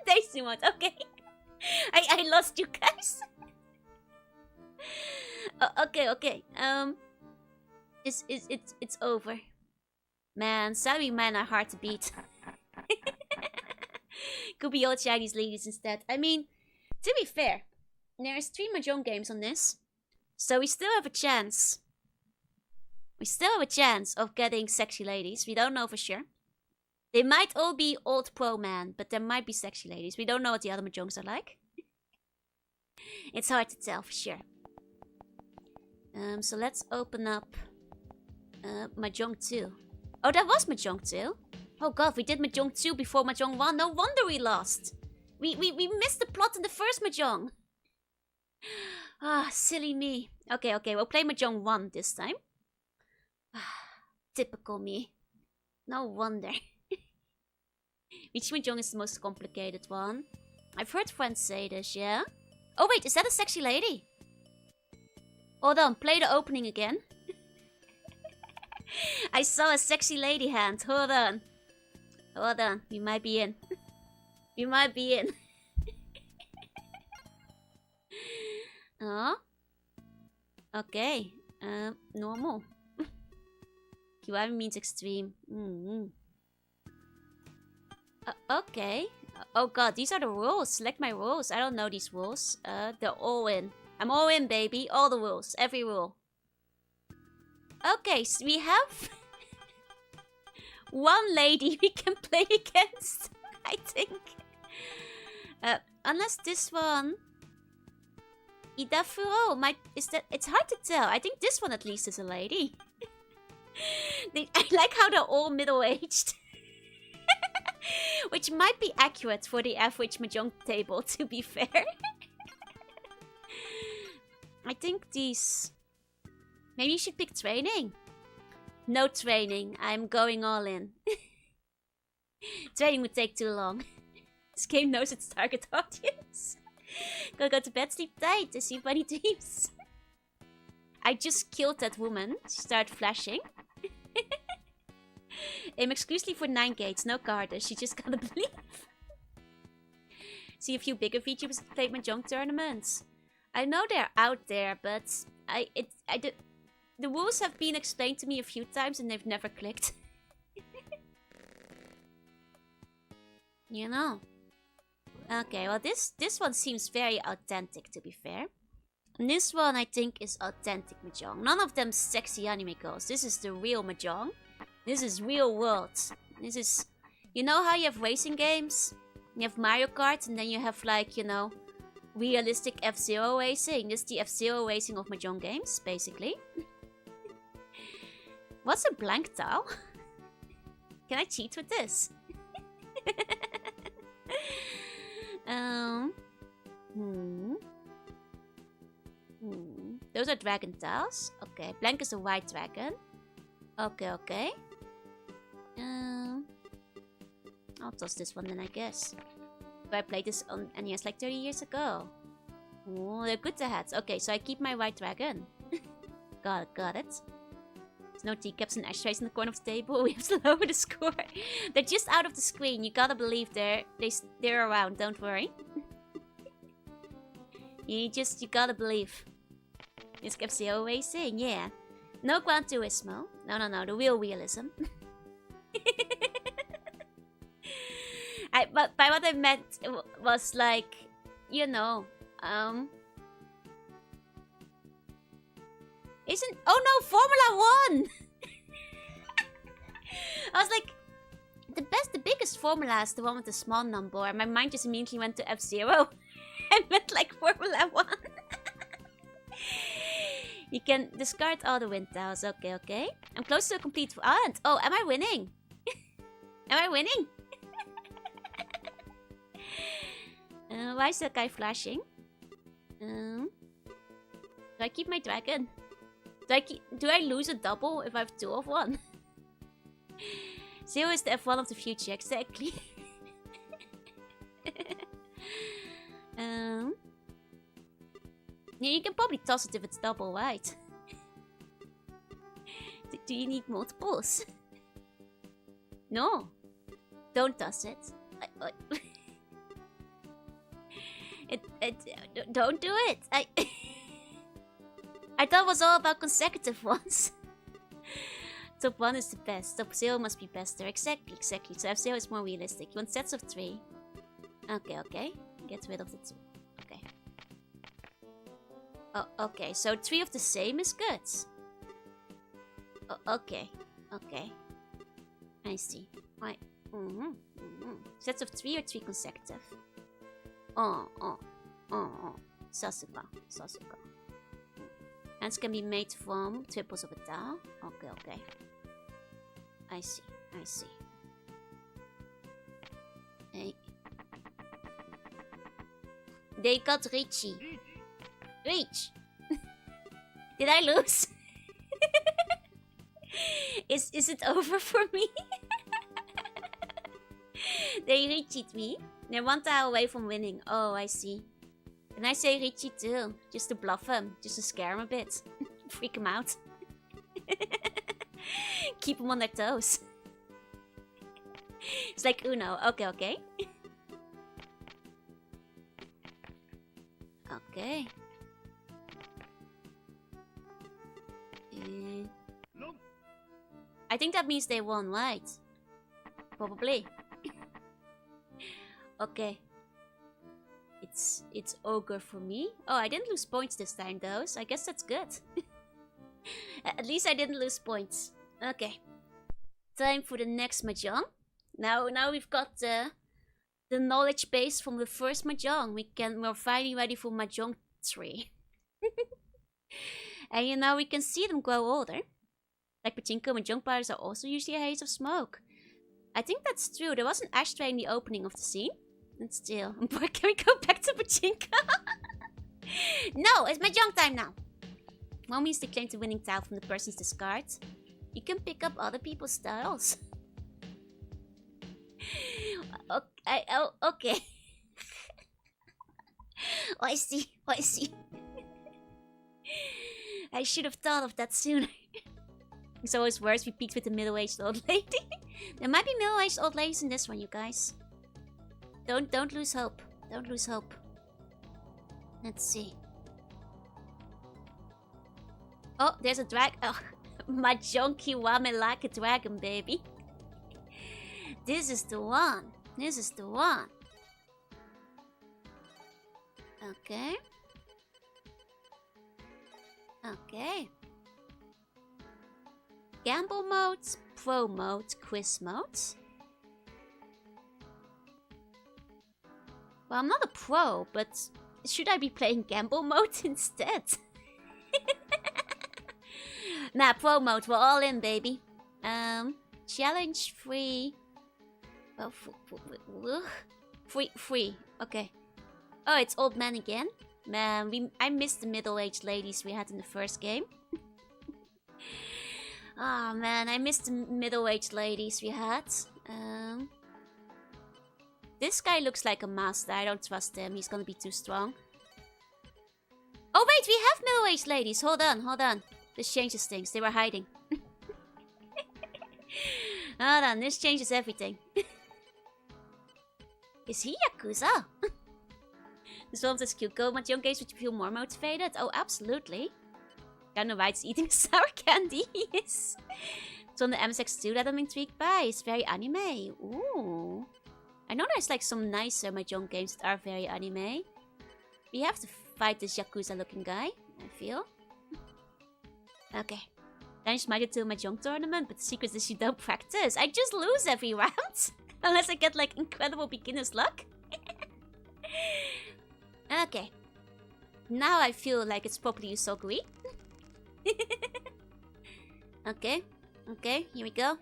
They sumoed, okay. I lost you guys. Okay. It's over. Man, Sabi men are hard to beat. Could be all Chinese ladies instead. I mean, to be fair, there's 3 Mahjong games on this. So we still have a chance. We still have a chance of getting sexy ladies. We don't know for sure. They might all be old pro men, but there might be sexy ladies. We don't know what the other Mahjongs are like. It's hard to tell for sure. So let's open up Mahjong 2. Oh, that was Mahjong 2. Oh god, we did Mahjong 2 before Mahjong 1. No wonder we lost. We missed the plot in the first Mahjong. Ah, silly me. Okay, we'll play Mahjong 1 this time. Typical me. No wonder. Which Mahjong is the most complicated one? I've heard friends say this, yeah? Oh wait, is that a sexy lady? Hold on, play the opening again. I saw a sexy lady hand. Hold on. We might be in. We might be in. Oh. Okay. Normal. Kiwami means extreme. Okay. Oh god, these are the rules. Select my rules. I don't know these rules. They're all in. I'm all in, baby. All the rules. Every rule. Okay, so we have one lady we can play against, I think. Unless this one... Idafuro might... It's hard to tell. I think this one at least is a lady. I like how they're all middle-aged. Which might be accurate for the average Mahjong table, to be fair. I think these... Maybe you should pick training. No training. I'm going all in. Training would take too long. This game knows its target audience. Gotta go to bed, sleep tight, to see funny dreams. I just killed that woman. She started flashing. Aim exclusively for 9 gates, no carders. You just gotta believe. See a few bigger VTubers play Mahjong tournaments. I know they're out there, but the rules have been explained to me a few times and they've never clicked. You know. Okay, well this one seems very authentic, to be fair. And this one I think is authentic Mahjong. None of them sexy anime girls. This is the real Mahjong. This is real world. This is... You know how you have racing games? You have Mario Kart and then you have like, you know, realistic F-Zero racing. This is the F-Zero racing of Mahjong games, basically. What's a blank tile? Can I cheat with this? Those are dragon tails. Okay, Blank is a white dragon. Okay. I'll toss this one then, I guess. I played this on NES like 30 years ago. Oh, they're good to hats. Okay, so I keep my white dragon. Got it. There's no teacups and ashtrays in the corner of the table. We have to lower the score. They're just out of the screen. You gotta believe they're around. Don't worry. you gotta believe. Just kept the always saying, yeah. No Gran Turismo. No. The real realism. But by what I meant was like, you know, isn't... Oh no, Formula 1! I was like, the biggest Formula is the one with the small number. And my mind just immediately went to F-Zero. I meant like Formula 1. You can discard all the wind tiles. Okay. I'm close to a complete end. Oh, am I winning? Am I winning? Why is that guy flashing? Do I keep my dragon? Do I lose a double if I have 2 of 1? 0 is the F1 of the future, exactly. Yeah, you can probably toss it if it's double, right? Do you need multiples? No. Don't toss it. Don't do it. I thought it was all about consecutive ones. Top 1 is the best. Top 0 must be best there. Exactly. So F0 is more realistic. You want sets of 3. Okay. Get rid of the 2. Okay. Oh, okay. So 3 of the same is good. Oh, okay. I see. Right. Sets of 3 or 3 consecutive? Oh. Sasuka. Hands can be made from triples of a tile. Okay. I see. Hey. They got Richie. Reach! Did I lose? Is it over for me? They Richie me. They're 1 tile away from winning. Oh, I see. And I say Richie too. Just to bluff him. Just to scare him a bit. Freak him out. Keep them on their toes. It's like Uno. Okay. Okay. I think that means they won, right? Probably. Okay. It's ogre for me. Oh, I didn't lose points this time though, so I guess that's good. At least I didn't lose points. Okay. Time for the next mahjong. Now we've got the knowledge base from the first mahjong. We're finally ready for mahjong 3. And you know, we can see them grow older. Like pachinko mahjong powders are also usually a haze of smoke. I think that's true. There was an ashtray in the opening of the scene. And still, can we go back to pachinko? No, it's mahjong time now. One means to claim the winning tile from the person's discard. You can pick up other people's tiles. Okay. I see. I should have thought of that sooner. It's always worse, we peaked with the middle-aged old lady. There might be middle-aged old ladies in this one, you guys. Don't lose hope. Don't lose hope. Let's see. Oh, there's a dragon. Oh, mahjong kiwame like a dragon, baby. This is the one. Okay. Gamble modes, pro mode, quiz modes. Well, I'm not a pro, but should I be playing gamble mode instead? Nah, pro mode, we're all in, baby. Challenge free. Oh, free. Okay. Oh, it's old man again. Man, I missed the middle-aged ladies we had in the first game. Oh man, I missed the middle-aged ladies we had. This guy looks like a master. I don't trust him. He's gonna be too strong. Oh wait, we have middle-aged ladies. Hold on. This changes things. They were hiding. Hold on, this changes everything. Is he Yakuza? This one says cute. Go Mahjong games would you feel more motivated? Oh, absolutely. I don't know why it's eating sour candy. Yes. It's on the MSX2 that I'm intrigued by. It's very anime. Ooh. I know there's like some nicer Mahjong games that are very anime. We have to fight this Yakuza looking guy, I feel. Okay. Danny's might do a Mahjong tournament, but the secret is you don't practice. I just lose every round. Unless I get like incredible beginner's luck. Okay. Now I feel like it's properly Usoguri. Okay. Okay, here we go.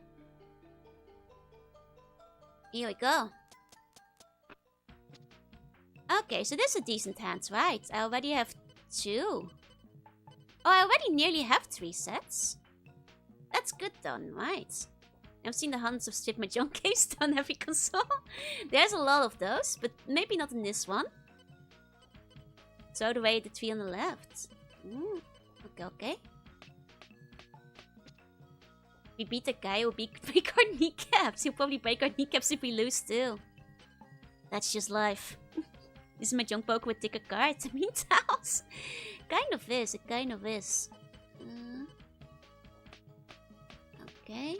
Here we go. Okay, so this is a decent hand, right? I already have 2. Oh, I already nearly have 3 sets. That's good done, right? I've seen the hundreds of strip Mahjong games on every console. There's a lot of those, but maybe not in this one. Throw away the 3 on the left. Okay. We beat a guy who'll break our kneecaps. He'll probably break our kneecaps if we lose too. That's just life. This is Mahjong poker with thicker cards. I mean tiles. It kind of is. Okay.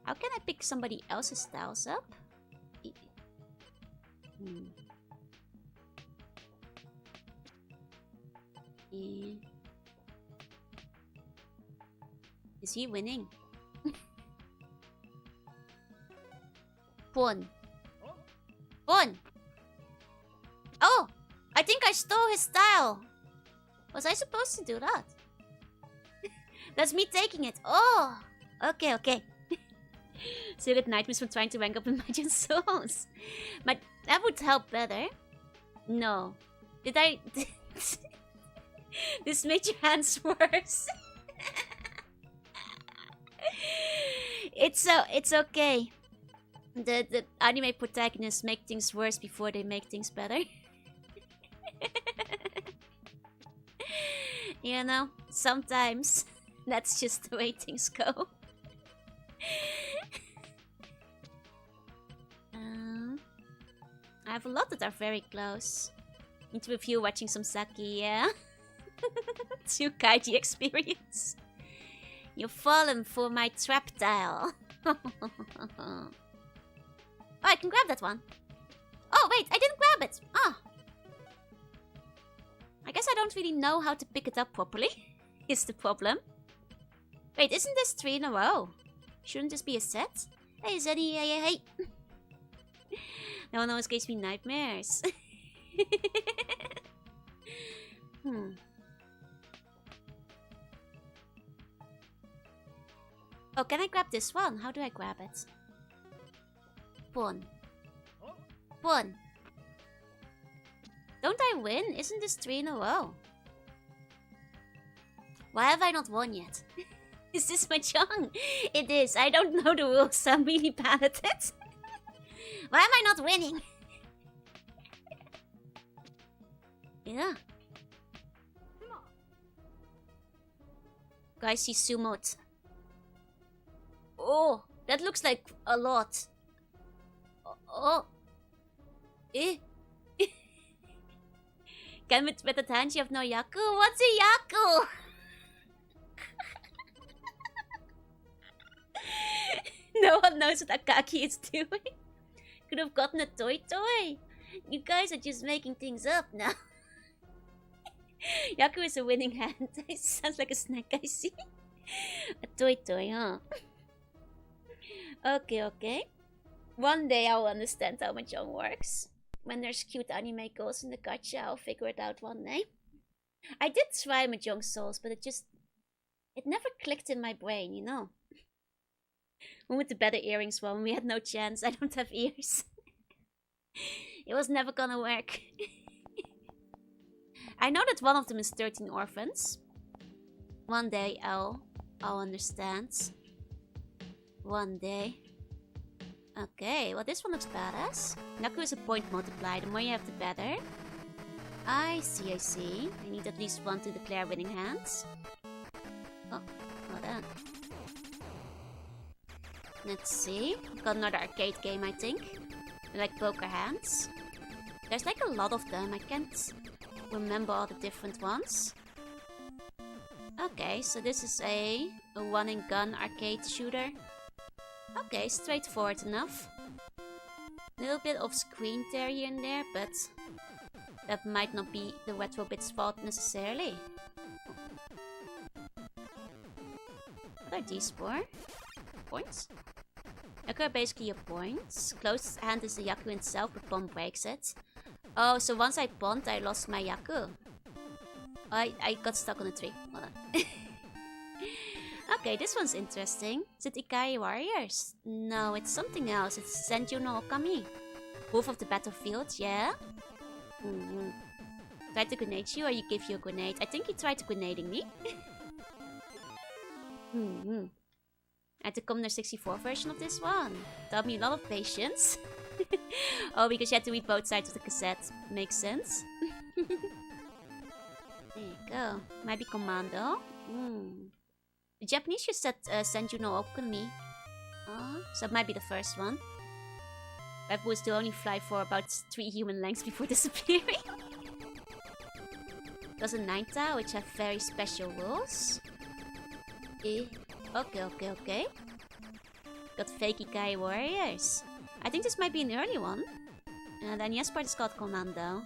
How can I pick somebody else's tiles up? Is he winning? Pawn. Oh! I think I stole his style! Was I supposed to do that? That's me taking it. Oh! Okay. So you get nightmares from trying to rank up in Mahjong souls. But that would help better. No. Did I... This made your hands worse. It's okay. The anime protagonists make things worse before they make things better. You know, sometimes that's just the way things go. I have a lot that are very close. Need to review watching some Saki, yeah? Tsukaiji experience. You've fallen for my trap tile. Oh, I can grab that one. Oh, wait, I didn't grab it. Ah. I guess I don't really know how to pick it up properly. Is the problem. Wait, isn't this 3 in a row? Shouldn't this be a set? Hey, Zeddy, hey. No one always gives me nightmares. Oh, can I grab this one? How do I grab it? Pawn. Don't I win? Isn't this 3 in a row? Why have I not won yet? Is this Mahjong? It is. I don't know the rules, so I'm really bad at it. Why am I not winning? Yeah. Guys, see sumot. Oh, that looks like a lot. Oh. Eh. Can with the Tanji of no Yaku? What's a Yaku? No one knows what Akaki is doing. Could have gotten a toy. You guys are just making things up now. Yaku is a winning hand. It sounds like a snack I see. A toy, huh? Okay. One day I'll understand how Mahjong works. When there's cute anime girls in the gacha, I'll figure it out one day. I did try Mahjong Souls, but it never clicked in my brain, you know. One with the better earrings one. We had no chance. I don't have ears. It was never gonna work. I know that one of them is 13 orphans. One day I'll understand. One day. Okay, well this one looks badass. Naku is a point multiplier. The more you have, the better. I see, I see. I need at least one to declare winning hands. Oh, well done. Let's see. Got another arcade game, I think. Like poker hands. There's like a lot of them. I can't remember all the different ones. Okay, so this is a one and gun arcade shooter. Okay, straightforward enough. A little bit of screen tear here and there, but that might not be the Retrobit's fault necessarily. What are these for? Points? Yaku are basically your points. Closest hand is the Yaku itself, but pawn breaks it. Oh, so once I pawned, I lost my Yaku. I got stuck on a tree. Hold on. Okay, this one's interesting. Is it Ikai Warriors? No, it's something else. It's Senju no Okami. Wolf of the Battlefield, yeah? Tried to grenade you or you give you a grenade? I think he tried grenading me. I had the Commodore 64 version of this one. Taught me a lot of patience. Oh, because you had to read both sides of the cassette. Makes sense. There you go. Might be Commando. The Japanese just said Senju no Okami. So it might be the first one. Red Bulls do only fly for about 3 human lengths before disappearing. There's a Naita, which have very special rules. Okay. Got fake Ikai Warriors. I think this might be an early one. The NES part is called Commando.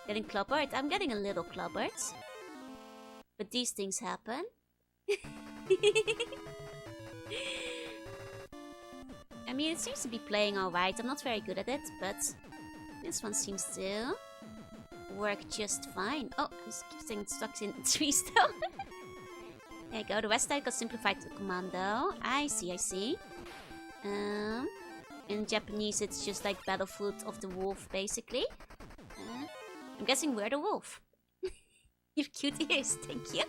Getting clobbered? I'm getting a little clobbered. But these things happen. I mean, it seems to be playing alright. I'm not very good at it, but this one seems to work just fine. Oh, I'm getting stuck in trees though. There you go. The west side got simplified to Commando. I see. In Japanese, it's just like Battlefield of the Wolf, basically. I'm guessing we're the wolf. Your cute ears, thank you.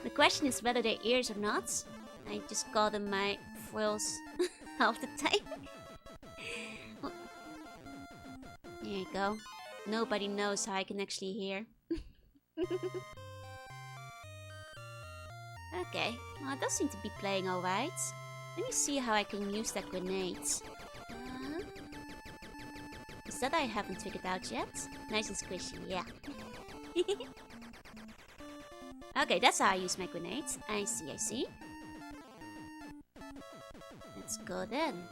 The question is whether they're ears or not. I just call them my frills half the time. Oh. There you go. Nobody knows how I can actually hear. Okay, well it does seem to be playing alright. Let me see how I can use that grenade. Is that I haven't figured out yet? Nice and squishy, yeah. Okay, that's how I use my grenades. I see. Let's go then.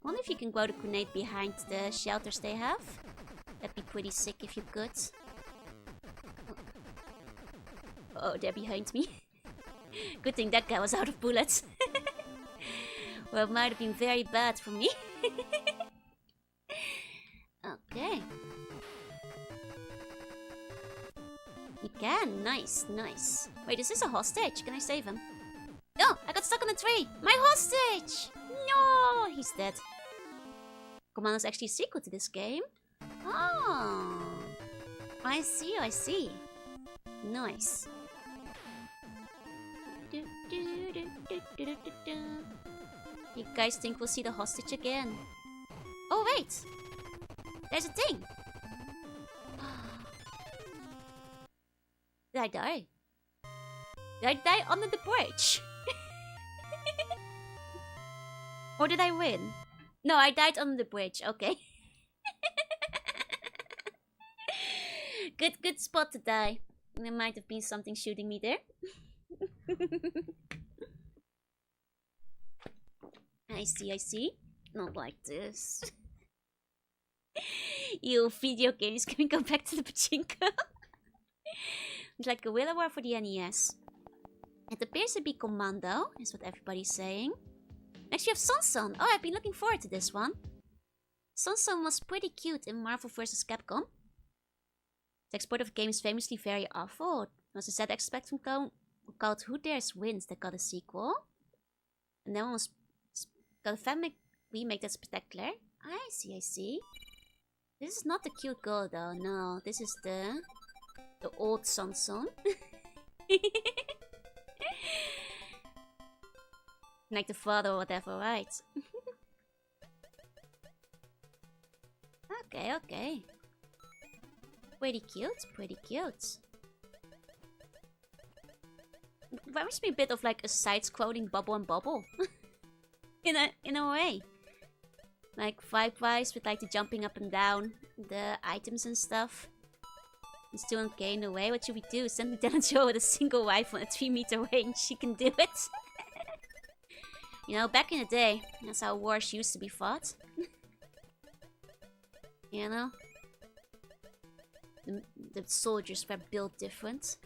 Wonder if you can grow the grenade behind the shelters they have. That'd be pretty sick if you could. Oh, they're behind me. Good thing that guy was out of bullets. Well, it might have been very bad for me. Okay. You can. Nice. Wait, is this a hostage? Can I save him? No! I got stuck on a tree! My hostage! No! He's dead. Commando's actually a sequel to this game. Oh! I see. Nice. You guys think we'll see the hostage again? Oh, wait! There's a thing! Did I die? Did I die under the bridge? Or did I win? No, I died under the bridge. Okay. Good spot to die. There might have been something shooting me there. I see. Not like this. You video games, can we go back to the pachinko? It's like a Guerrilla War for the NES. It appears to be Commando, is what everybody's saying. Next we have Sansan. Oh, I've been looking forward to this one. Sun was pretty cute in Marvel vs. Capcom. The export of game is famously very awful. It was a ZX Spectrum called Who Dares Wins that got a sequel. And then was got a fan remake that's spectacular. I see. This is not the cute girl though, no. This is the old Sun. Like the father or whatever, right? Okay. Pretty cute. Reminds me a bit of like a side-scrolling Bubble and Bubble. in a way. Like vibe-wise with like the jumping up and down, the items and stuff. And still okay in a way. What should we do? Send Lieutenant Joe with a single rifle at 3-meter range. She can do it. You know, back in the day, that's how wars used to be fought. You know? The soldiers were built different.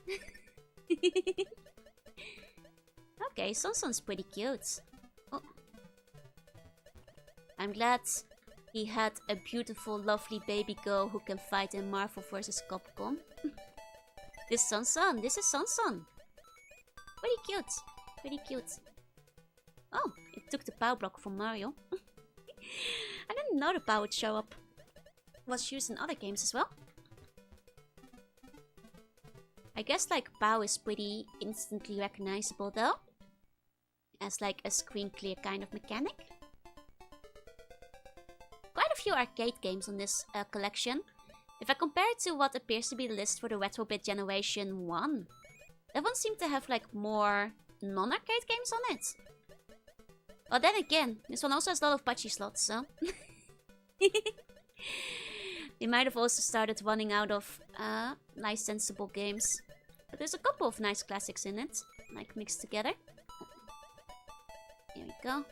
Okay, Sun's pretty cute. Oh. I'm glad he had a beautiful, lovely baby girl who can fight in Marvel vs. Capcom. This is Sun. Pretty cute. Oh, it took the power block from Mario. I didn't know the power would show up. It was used in other games as well. I guess like POW is pretty instantly recognizable though. As like a screen clear kind of mechanic. Quite a few arcade games on this collection. If I compare it to what appears to be the list for the Retrobit Generation 1, that one seemed to have like more non-arcade games on it. Well, then again, this one also has a lot of patchy slots, so... They might have also started running out of licensable games. But there's a couple of nice classics in it, like mixed together. Here we go.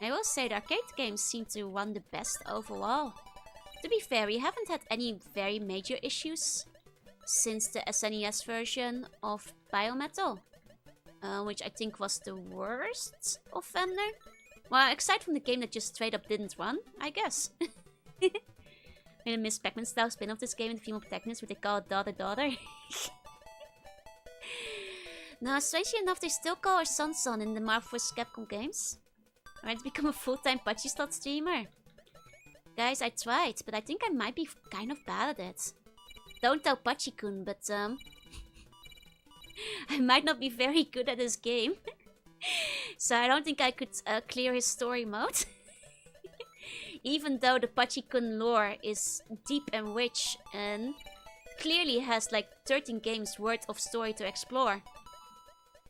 I will say the arcade games seem to run the best overall. To be fair, we haven't had any very major issues since the SNES version of Biometal. Which I think was the worst offender. Well, aside from the game that just straight up didn't run, I guess. In a Miss Pac-Man style spin off this game in the female protagonist, what they call daughter. Now, strangely enough, they still call her Sun in the Marvel vs. Capcom games. I might become a full-time patchy slot streamer. Guys, I tried, but I think I might be kind of bad at it. Don't tell Pachi-kun, but I might not be very good at this game. So I don't think I could clear his story mode. Even though the Pachi-kun lore is deep and rich and clearly has like 13 games worth of story to explore.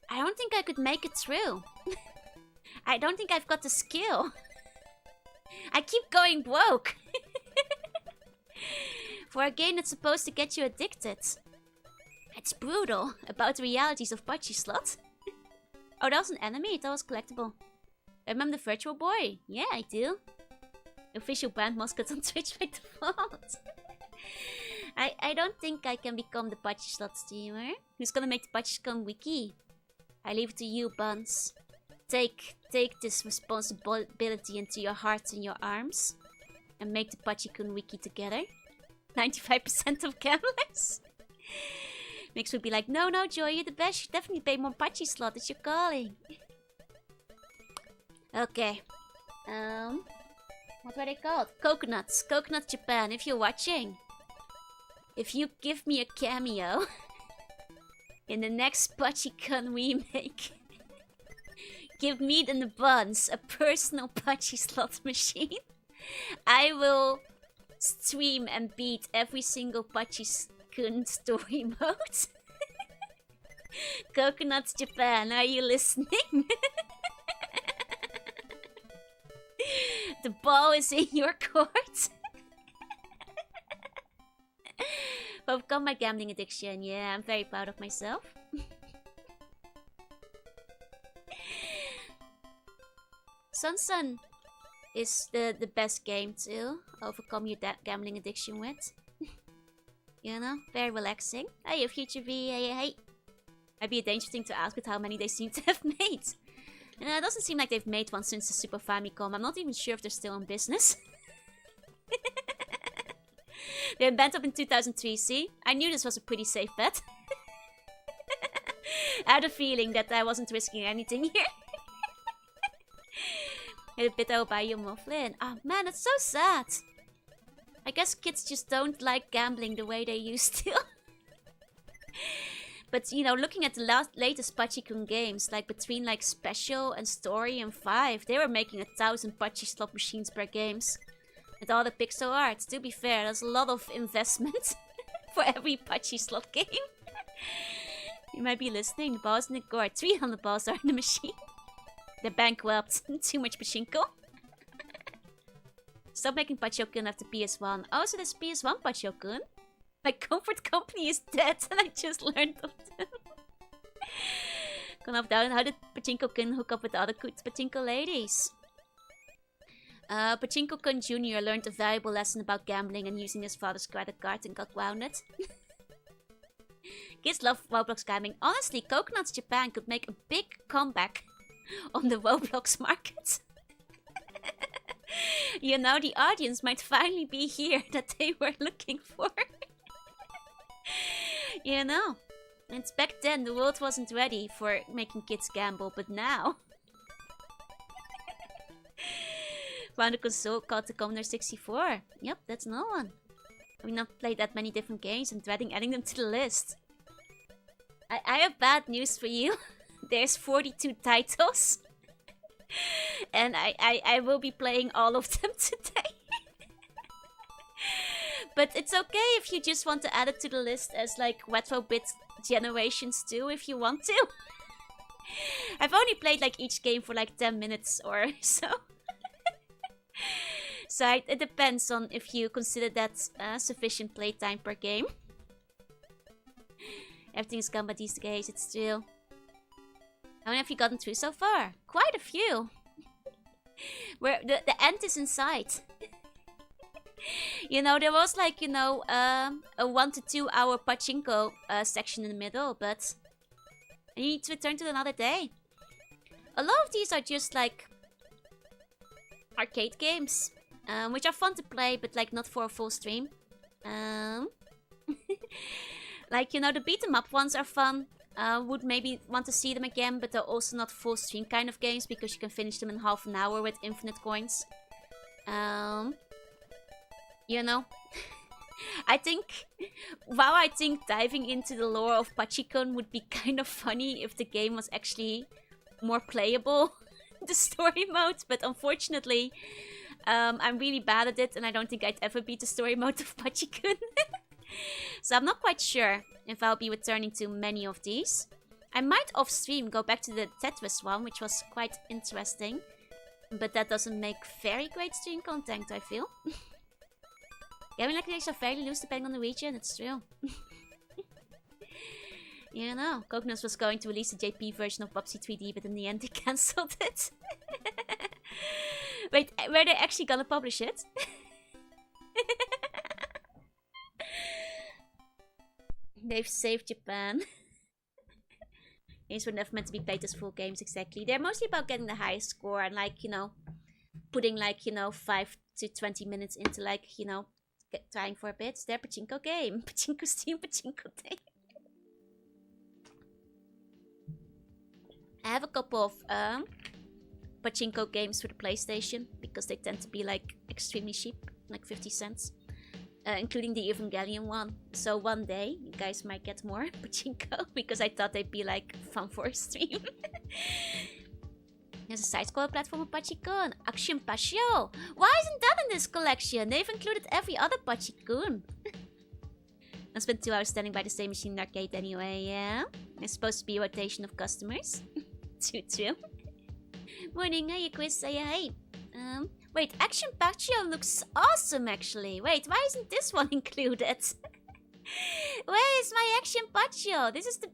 I don't think I could make it through. I don't think I've got the skill. I keep going broke. For a game that's supposed to get you addicted. It's brutal about the realities of Pachi Slot. Oh, that was an enemy? That was collectible. Remember the Virtual Boy? Yeah, I do. Official brand mascot on Twitch by default. I don't think I can become the Pachi Slot streamer. Who's gonna make the PachiCon wiki? I leave it to you, Buns. Take this responsibility into your hearts and your arms. And make the PachiCon wiki together. 95% of gamblers. Mix would be like, no, Joy, you're the best. You definitely pay more Pachi Slot. It's your calling. Okay. What were they called? Coconuts. Coconut Japan, if you're watching. If you give me a cameo in the next PachiCon remake, give me and the Buns a personal Pachi Slot machine. I will stream and beat every single PachiCon story mode. Coconuts Japan, are you listening? The ball is in your court. Overcome my gambling addiction. Yeah, I'm very proud of myself. Sun is the best game to overcome your gambling addiction with. You know, very relaxing. Hey, Future V, hey. Might be a dangerous thing to ask with how many they seem to have made. It doesn't seem like they've made one since the Super Famicom. I'm not even sure if they're still in business. They were banned up in 2003, see? I knew this was a pretty safe bet. I had a feeling that I wasn't risking anything here. A bit over by your Mufflin. Oh man, that's so sad. I guess kids just don't like gambling the way they used to. But, you know, looking at the latest Pachikun games, like between like Special and Story and 5, they were making 1,000 Pachi slot machines per games. With all the pixel art. To be fair, there's a lot of investment for every Pachi slot game. You might be listening. The balls in the gourd. 300 balls are in the machine. They're bankrupt. Too much pachinko. Stop making Pachokun after PS1. Oh, so there's PS1 Pachokun? My comfort company is dead and I just learned of them. Gonna have down. How did Pachinko-kun hook up with the other Pachinko ladies? Pachinko-kun Jr. learned a valuable lesson about gambling and using his father's credit card and got grounded. Kids love Roblox gaming. Honestly, Coconuts Japan could make a big comeback on the Roblox market. You know, the audience might finally be here that they were looking for. You know, and back then the world wasn't ready for making kids gamble, but now... Found a console called the Commodore 64. Yep, that's no one. I've not played that many different games and dreading adding them to the list. I have bad news for you. There's 42 titles. And I will be playing all of them today. But it's okay if you just want to add it to the list as like Retro Bit Generations 2 if you want to. I've only played like each game for like 10 minutes or so. So it depends on if you consider that sufficient playtime per game. Everything is gone by these days, it's true. How many have you gotten through so far? Quite a few. Where the end is in sight. You know, there was like, you know, a 1 to 2 hour pachinko section in the middle, but I need to return to another day. A lot of these are just like arcade games, which are fun to play, but like not for a full stream. Like, you know, the beat 'em up ones are fun. Would maybe want to see them again, but they're also not full stream kind of games because you can finish them in half an hour with infinite coins. You know, I think diving into the lore of Pachikon would be kind of funny if the game was actually more playable, the story mode, but unfortunately, I'm really bad at it and I don't think I'd ever beat the story mode of Pachikon. So I'm not quite sure if I'll be returning to many of these. I might off stream go back to the Tetris one, which was quite interesting, but that doesn't make very great stream content, I feel. Gaming lectures are fairly loose depending on the region, it's true. You know, Coconuts was going to release a JP version of Bubsy 3D, but in the end they cancelled it. Wait, were they actually gonna publish it? They've saved Japan. Games were never meant to be played as full games, exactly. They're mostly about getting the highest score and like, you know, putting like, you know, 5 to 20 minutes into like, you know, trying for a bit. It's their pachinko game. Pachinko Steam, pachinko day. I have a couple of pachinko games for the PlayStation because they tend to be like extremely cheap, like 50 cents. Including the Evangelion one. So one day, you guys might get more pachinko because I thought they'd be like fun for a stream. There's a side-scroller platform of Pachikun. Action Pachio! Why isn't that in this collection? They've included every other Pachikun. I spent 2 hours standing by the same machine in the arcade anyway, yeah? It's supposed to be a rotation of customers. True. Morning, hey, quiz, say hey. Wait, Action Pachio looks awesome actually. Wait, why isn't this one included? Where is my Action Pachio? This is the...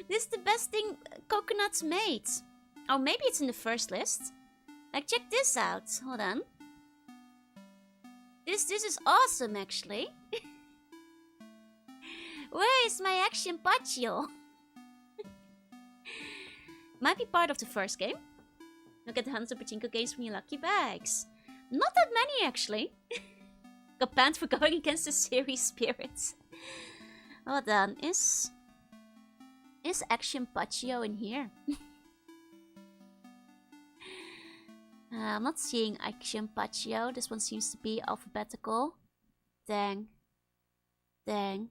This is the best thing Coconuts made. Oh, maybe it's in the first list. Like, check this out. Hold on. This is awesome actually. Where is my Action Pachio? Might be part of the first game. Look at the hundreds of pachinko games from your lucky bags. Not that many, actually. Got banned for going against the series spirits. Hold on, is Action Paccio in here? I'm not seeing Action Paccio. This one seems to be alphabetical. Dang. Dang.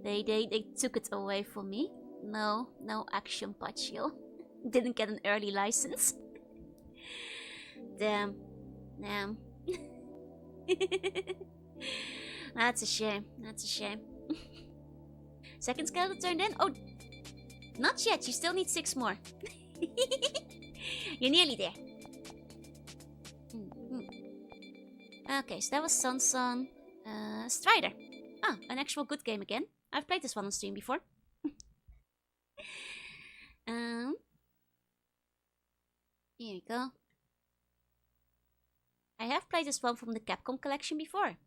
They took it away from me. No Action Paccio. Didn't get an early license. Damn. Damn. That's a shame. That's a shame. Second skeleton turned in? Oh, not yet. You still need 6 more. You're nearly there. Okay, so that was Sansan. Strider. Ah, an actual good game again. I've played this one on stream before. Here we go. I have played this one from the Capcom collection before.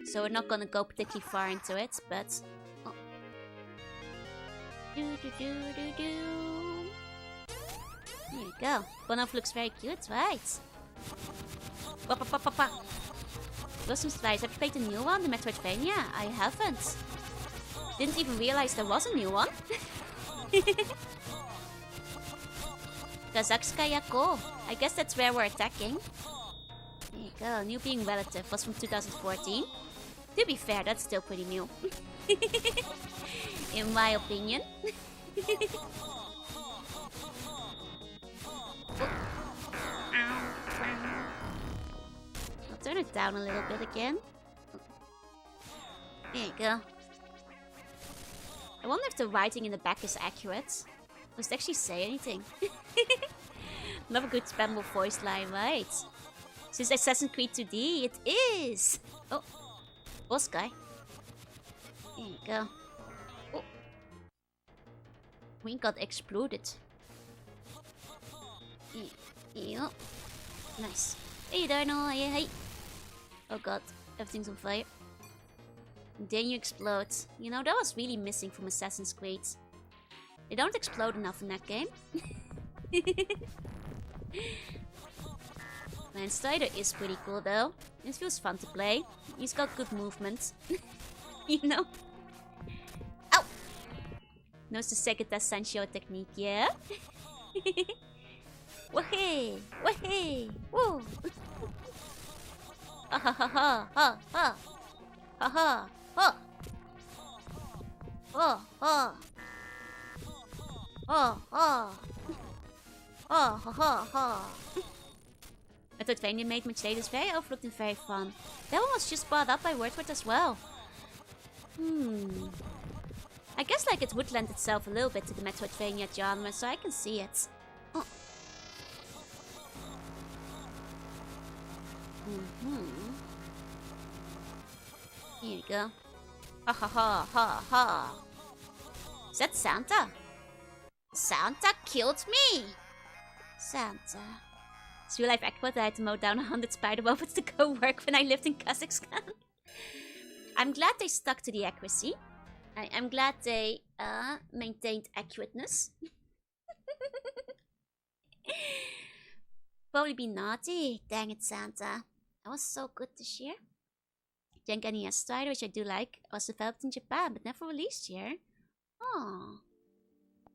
So we're not gonna go particularly far into it, but... Oh. Here we go. Bonoff looks very cute, right? Blossom Strides. Have you played the new one, the Metroidvania? I haven't. Didn't even realize there was a new one. Kazakhskaya Ko. I guess that's where we're attacking. There you go. New Being Relative was from 2014. To be fair, that's still pretty new. In my opinion. I'll turn it down a little bit again. There you go. I wonder if the writing in the back is accurate. Does it actually say anything? Love a good spammable voice line, right? Since Assassin's Creed 2D, it is! Oh, boss guy. There you go. Oh. We got exploded. Yeah. Nice. Hey, Dino, hey. Oh god, everything's on fire. And then you explode. You know, that was really missing from Assassin's Creed. They don't explode enough in that game. Man, Strider is pretty cool though. It feels fun to play. He's got good movement. You know? Ow! Knows the Segata Sancho technique, yeah? Wahey! Wahey! Woo! Ha ha ha ha ha ha! Ha ha ha! Oh oh! Oh oh! Oh ha ha ha! Metroidvania made much later is very overlooked and very fun. That one was just brought up by Wordward as well. I guess like it would lend itself a little bit to the Metroidvania genre, so I can see it. Oh. Here we go. Ha ha ha ha ha. Is that Santa? Santa killed me! Santa. It's real life accurate that I had to mow down 100 spider webs to go work when I lived in Kazakhstan. I'm glad they stuck to the accuracy. I'm glad they maintained accurateness. Probably be naughty. Dang it, Santa. That was so good this year. Genkania Strider, which I do like, was developed in Japan but never released here. Oh.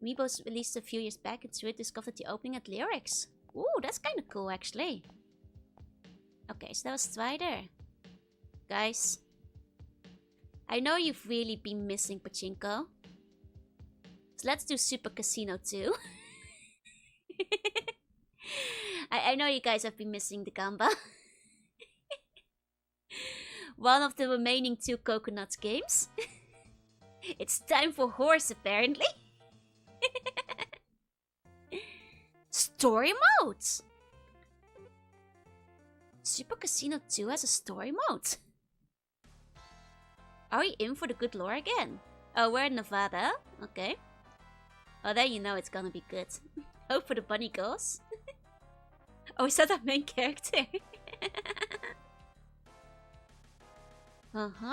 Amiibos released a few years back and through it discovered the opening at Lyrics. Ooh, that's kind of cool actually. Okay, so that was Strider. Guys, I know you've really been missing Pachinko. So let's do Super Casino 2. I know you guys have been missing the Gamba. One of the remaining 2 Coconut games. It's time for horse apparently. Story modes! Super Casino 2 has a story mode. Are we in for the good lore again? Oh, we're in Nevada? Okay. Well, then you know it's gonna be good. Hope for the bunny girls. Oh, is that our main character? Bunny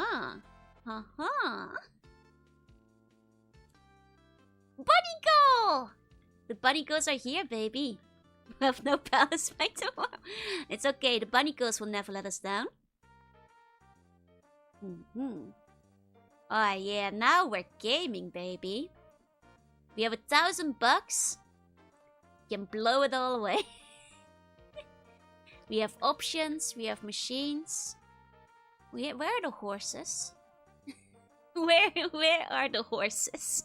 Oh! The bunny girls are here, baby. We have no palace by tomorrow. It's okay, the bunny girls will never let us down. Oh yeah, now we're gaming, baby. We have $1,000. Can blow it all away. We have options, we have machines. Where are the horses? Where are the horses?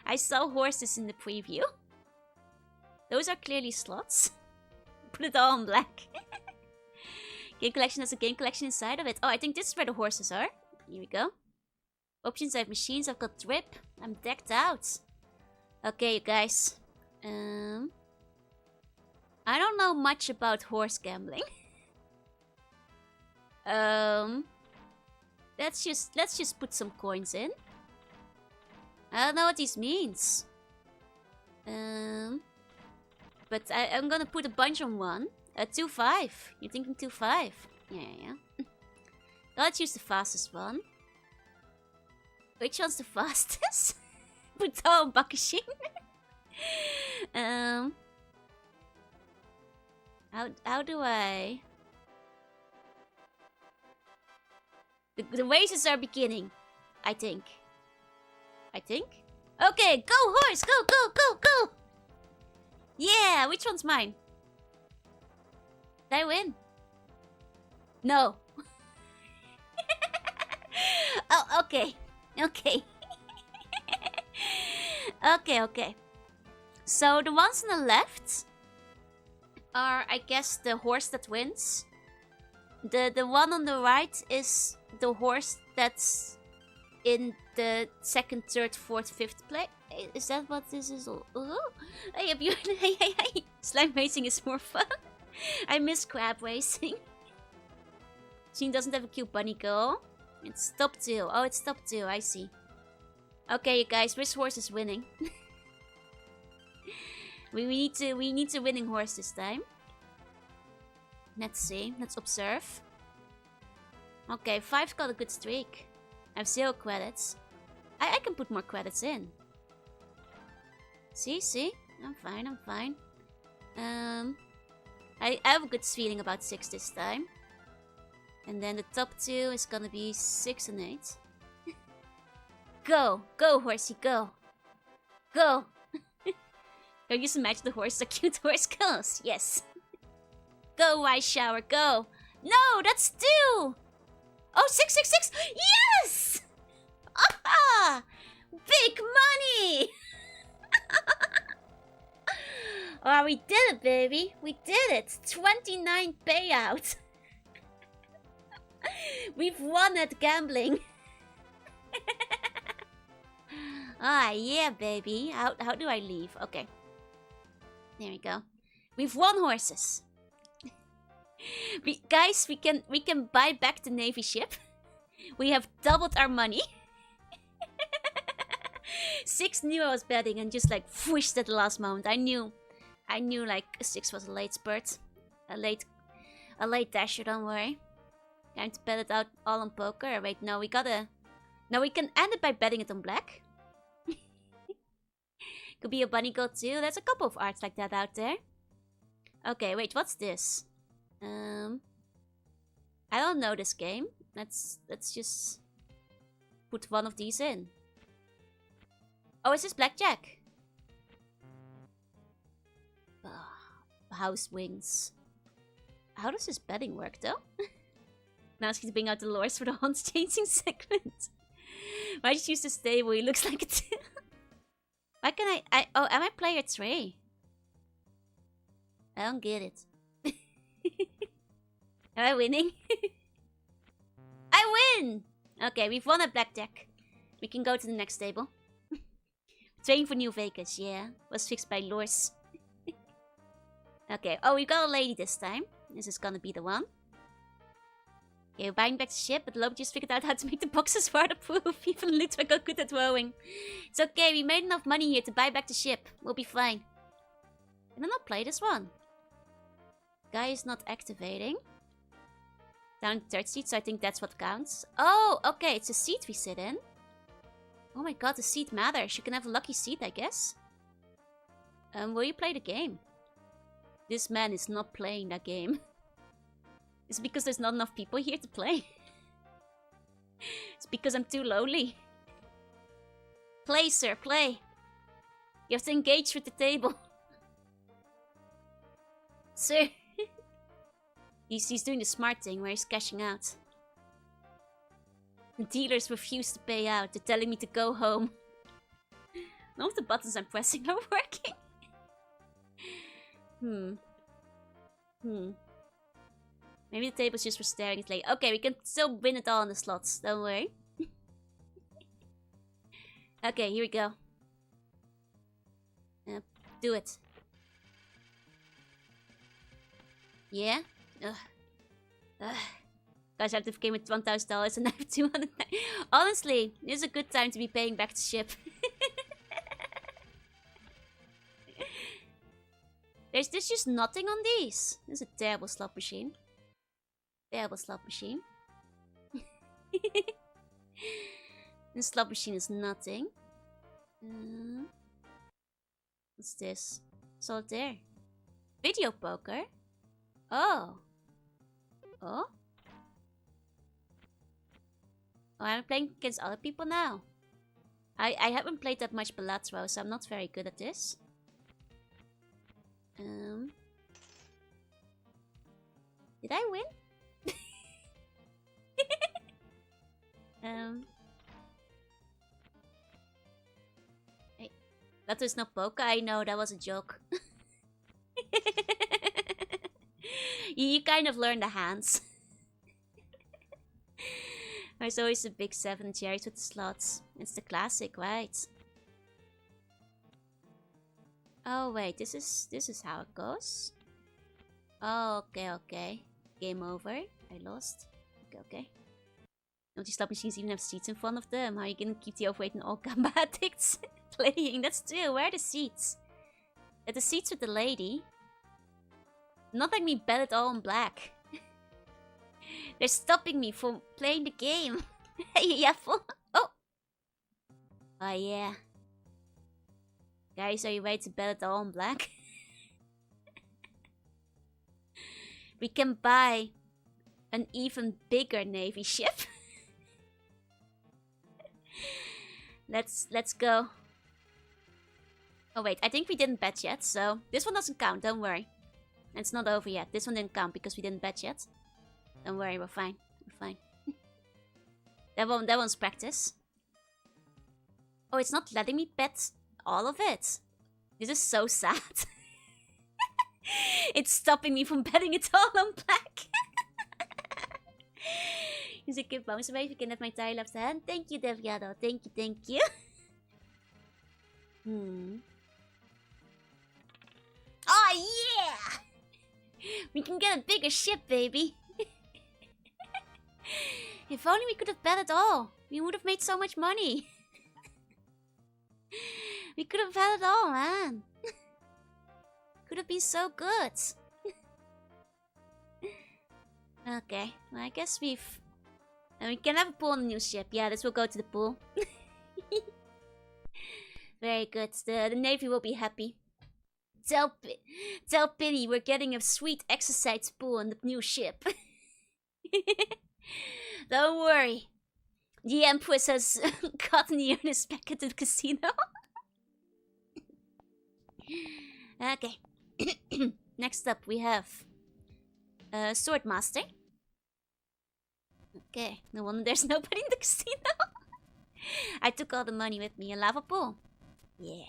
I saw horses in the preview. Those are clearly slots. Put it all in black. Game collection has a game collection inside of it. Oh, I think this is where the horses are. Here we go. Options, I have machines, I've got drip. I'm decked out. Okay, you guys. I don't know much about horse gambling. Let's just put some coins in. I don't know what this means. But I'm gonna put a bunch on one. 2-5. You're thinking 2-5? Yeah. Let's use the fastest one. Which one's the fastest? Put all Bakashin. How do I? The races are beginning. I think. Okay, go horse, go! Yeah, which one's mine? Did I win? No. Oh, okay. Okay. So the ones on the left are, I guess, the horse that wins. The one on the right is the horse that's in the second, third, fourth, fifth place. Is that what this is? Hey, hey. Slime racing is more fun. I miss crab racing. She doesn't have a cute bunny girl. It's top 2. Oh, it's top 2. I see. Okay, you guys, which horse is winning? we need to winning horse this time. Let's see. Let's observe. Okay, 5's got a good streak. I have 0 credits. I can put more credits in. See? I'm fine. I have a good feeling about 6 this time. And then the top 2 is gonna be 6 and 8. Go, horsey, go. Go. Don't you imagine the horse, the cute horse girls? Yes. Go, White Shower, go. No, that's 2. Oh, 6. Yes! Ah! Big money! Oh, we did it, baby. We did it. 29 payout. We've won at gambling. Ah, yeah, baby. How do I leave? Okay. There we go. We've won horses. Guys, we can buy back the Navy ship. We have doubled our money. 6 knew I was betting and just like whooshed at the last moment. I knew like 6 was a late spurt. A late dasher, don't worry. Time to bet it out all on poker. Wait, no, we can end it by betting it on black. Could be a bunny girl too. There's a couple of arts like that out there. Okay, wait, what's this? I don't know this game. Let's just put one of these in. Oh, is this blackjack? House wings. How does this betting work though? Now it's bring out the lures for the Hunt's changing segment. Why just use the stable? He looks like it. Why can oh, am I player 3? I don't get it. Am I winning? I win! Okay, we've won a blackjack. We can go to the next table. Train for New Vegas, yeah. Was fixed by lures. Okay, oh, we got a lady this time. This is gonna be the one. Okay, we're buying back the ship, but Lope just figured out how to make the boxes waterproof. Even Ludwig got good at rowing. It's okay, we made enough money here to buy back the ship. We'll be fine. Can I not play this one? Guy is not activating. Down to 3rd seat, so I think that's what counts. Oh, okay, it's a seat we sit in. Oh my god, the seat matters. You can have a lucky seat, I guess. Will you play the game? This man is not playing that game. It's because there's not enough people here to play. It's because I'm too lonely. Play, sir, play. You have to engage with the table. Sir. He's doing the smart thing where he's cashing out. The dealers refuse to pay out. They're telling me to go home. None of the buttons I'm pressing are working. Maybe the table's just for staring at late. Okay, we can still win it all on the slots. Don't worry. Okay, here we go. Do it. Yeah? Guys, I have to game with $1,000 and I have 200. Honestly, this is a good time to be paying back the ship. There's just nothing on these. This is a terrible slot machine. Terrible slot machine. This slot machine is nothing. What's this? Solitaire. Video poker? Oh. Oh? Oh, I'm playing against other people now. I haven't played that much Balatro, so I'm not very good at this. Did I win? Hey, that was not poker. I know, that was a joke. You kind of learn the hands. There's always a big 7 cherries with the slots. It's the classic, right? Oh wait, this is how it goes. Oh, okay. Game over. I lost. Okay. No, these slot machines even have seats in front of them. How are you gonna keep the overweight and all gamba addicts playing? That's true. Where are the seats? At the seats with the lady. Not letting me bet it all on black. They're stopping me from playing the game. Hey, Yaffle. Oh. Oh, yeah. Guys, are you ready to bet it all on black? We can buy an even bigger navy ship. Let's go. Oh wait, I think we didn't bet yet, so this one doesn't count, don't worry. It's not over yet. This one didn't count because we didn't bet yet. Don't worry, we're fine. We're fine. That one's practice. Oh, it's not letting me bet all of it. This is so sad. It's stopping me from betting it all on black. Is it good bounce away if you can have my tile left hand? Thank you, Deviado. Thank you. Oh, yeah! We can get a bigger ship, baby. If only we could have bet it all. We would have made so much money. We could have had it all, man. Could have been so good. Okay, well, I guess we can have a pool on the new ship. Yeah, this will go to the pool. Very good. The Navy will be happy. Tell Pity we're getting a sweet exercise pool on the new ship. Don't worry. The Empress has gotten the earnest back at the casino. Okay. Next up we have Swordmaster. Okay, no wonder there's nobody in the casino. I took all the money with me. A lava pool. Yeah.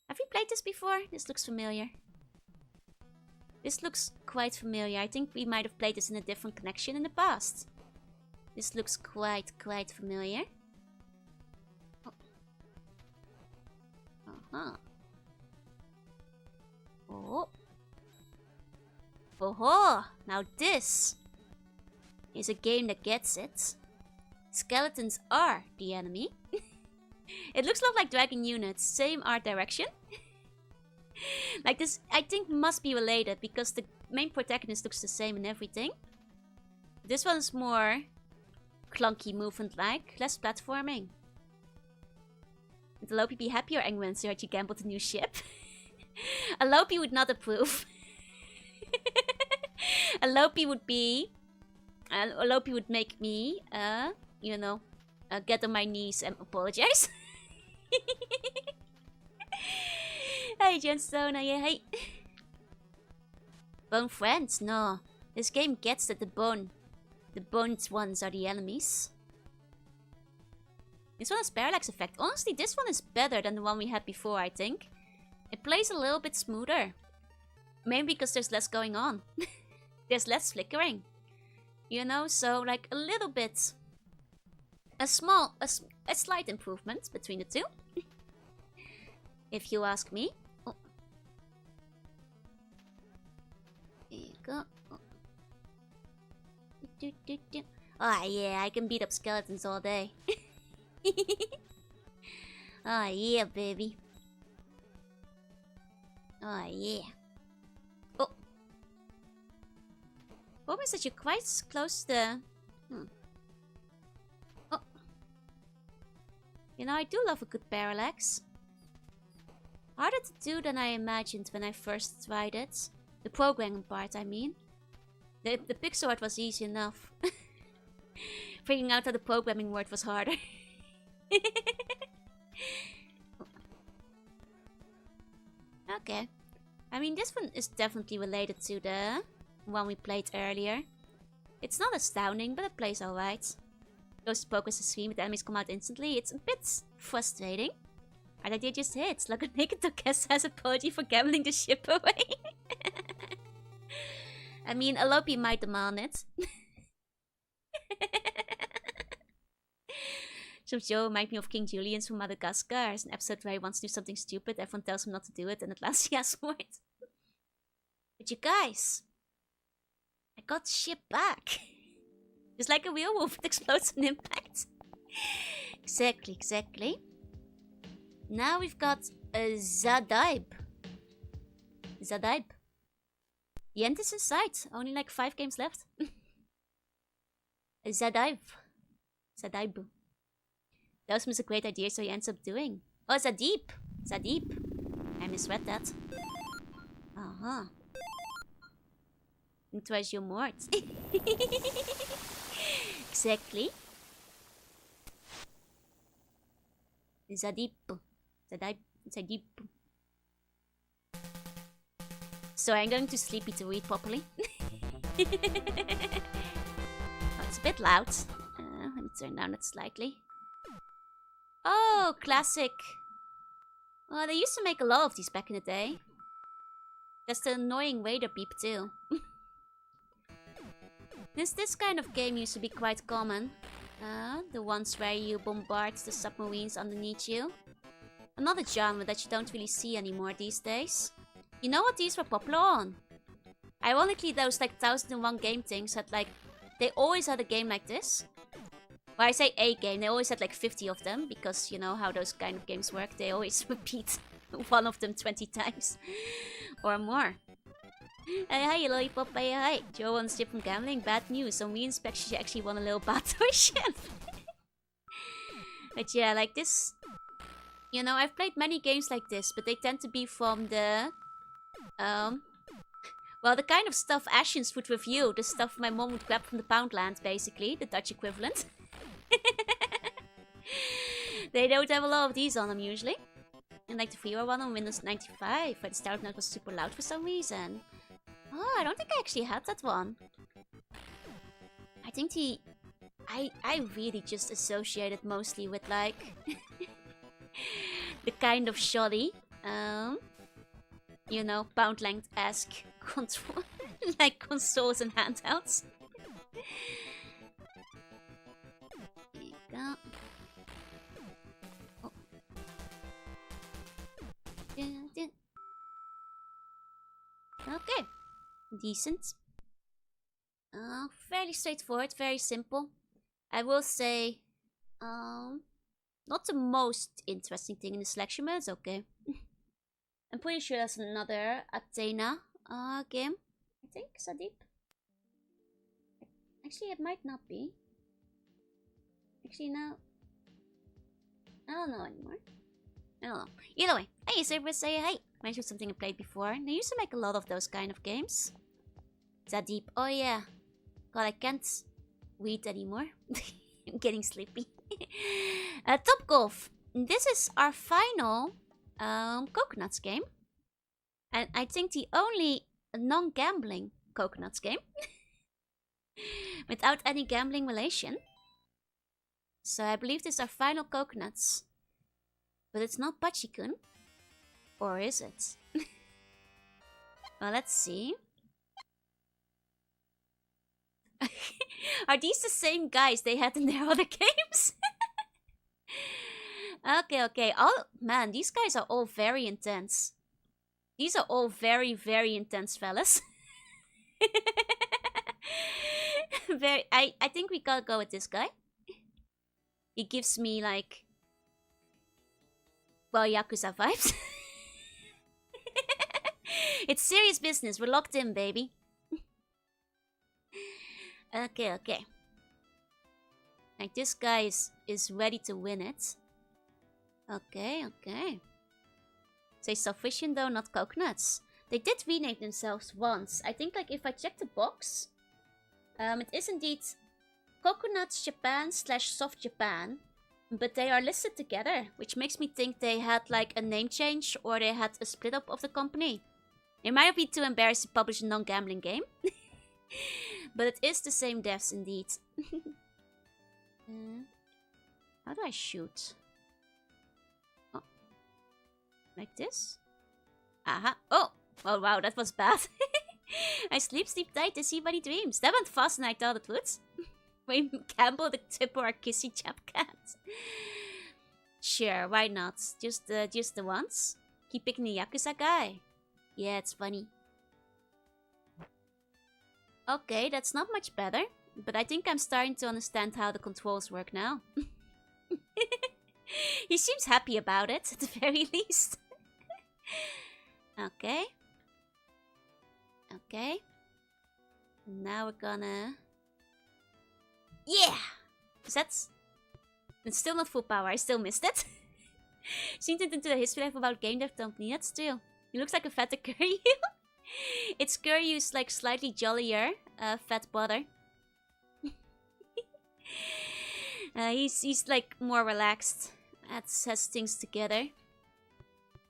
Have we played this before? This looks familiar. This looks quite familiar. I think we might have played this in a different connection in the past. This looks quite familiar. Oh. Uh-huh. Oh. Oh, now this is a game that gets it. Skeletons are the enemy. It looks a lot like Dragon Units, same art direction. Like this, I think must be related because the main protagonist looks the same and everything. This one's more clunky movement like, less platforming. Would Alopi be happy or angry when Sergi gambled a new ship? Alopi would not approve. Alopi would be... Alopi would make me, you know, get on my knees and apologize. Hey, Jenstone, yeah, hey. Bone friends? No. This game gets that the boned ones are the enemies. This one has parallax effect. Honestly, this one is better than the one we had before, I think. It plays a little bit smoother. Maybe because there's less going on. There's less flickering. You know, so like a little bit... A slight improvement between the two. If you ask me. Oh. There you go. Oh. Oh yeah, I can beat up skeletons all day. Oh yeah, baby. Oh yeah. Oh. Problem is that you're quite close to... Oh. You know, I do love a good parallax. Harder to do than I imagined when I first tried it. The programming part, I mean. The pixel art was easy enough. Figuring out how the programming worked was harder. Okay. I mean, this one is definitely related to the one we played earlier. It's not astounding, but it plays alright. Goes to progress the stream, but the enemies come out instantly. It's a bit frustrating. Our idea just hits. Like a naked Tokessa has apology for gambling the ship away. I mean, Alopi might demand it. Some show remind me of King Julian's from Madagascar. There's an episode where he wants to do something stupid, everyone tells him not to do it, and at last he asks for it. But you guys, I got the ship back. Just like a werewolf, it explodes on impact. Exactly, exactly. Now we've got a Zadaib. Zadaib. The end is in sight. Only like 5 games left. Zadaib. Zadaib. That was a great idea, so he ends up doing. Oh, Zadib. Zadib. I misread that. Uh-huh. It was your mort. Exactly. Zadib. Zadib. Zadib. So I'm going to sleepy to read properly. Oh, it's a bit loud. Let me turn down it slightly. Oh, classic. Well, they used to make a lot of these back in the day. There's the annoying radar beep too. This kind of game used to be quite common. The ones where you bombard the submarines underneath you. Another genre that you don't really see anymore these days. You know what these were popular on? Ironically, those like 1001 game things had like... They always had a game like this. Well, I say a game, they always had like 50 of them. Because you know how those kind of games work. They always repeat one of them 20 times. Or more. Hey, hi, Lollipop, hey, hi. Joe won a ship from gambling. Bad news. On re-inspection, she actually won a little battle ship. But yeah, like this... You know, I've played many games like this, but they tend to be from the... Well, the kind of stuff Ashens would review. The stuff my mom would grab from the Poundland, basically. The Dutch equivalent. They don't have a lot of these on them, usually. And like the freeware one on Windows 95, where the start note was super loud for some reason. Oh, I don't think I actually had that one. I think I really just associated mostly with, like... the kind of shoddy, you know, Poundland-esque control, like consoles and handhelds. There you go. Oh. Okay, decent. Fairly straightforward, very simple. I will say, not the most interesting thing in the selection, but it's okay. I'm pretty sure that's another Athena game. I think, Sadip. Actually, it might not be. Actually, no. I don't know anymore. I don't know. Either way, hey, server say hey. Mentioned something I played before. They used to make a lot of those kind of games. That deep. Oh yeah. God, I can't read anymore. I'm getting sleepy. Top Golf. This is our final Coconuts game. And I think the only non-gambling Coconuts game. Without any gambling relation. So I believe this is our final Coconuts. But it's not Pachikun. Or is it? Well, let's see. Are these the same guys they had in their other games? Okay. Oh, man, these guys are all very intense. These are all very, very intense fellas. I think we gotta go with this guy. He gives me, like... well, Yakuza vibes. It's serious business. We're locked in, baby. Okay. Like, this guy is ready to win it. Okay. Say sufficient though, not Coconuts. They did rename themselves once. I think, like, if I check the box, it is indeed Coconuts Japan / Soft Japan. But they are listed together, which makes me think they had, like, a name change or they had a split up of the company. They might be too embarrassed to publish a non-gambling game. But it is the same devs indeed. How do I shoot? Oh. Like this? Aha. Oh! Oh wow, that was bad. I sleep tight to see many dreams. That went faster than I thought it would. Wayne Campbell, the tip or a kissy chap cat. Sure, why not? Just the once. Keep picking the Yakuza guy. Yeah, it's funny. Okay, that's not much better. But I think I'm starting to understand how the controls work now. He seems happy about it, at the very least. Okay. Now we're gonna... yeah! It's still not full power, I still missed it. Seen it into the history life about game dev company, that's true. He looks like a fatter Kuryu. It's Kuryu's, like, slightly jollier fat brother. He's like more relaxed. Has things together.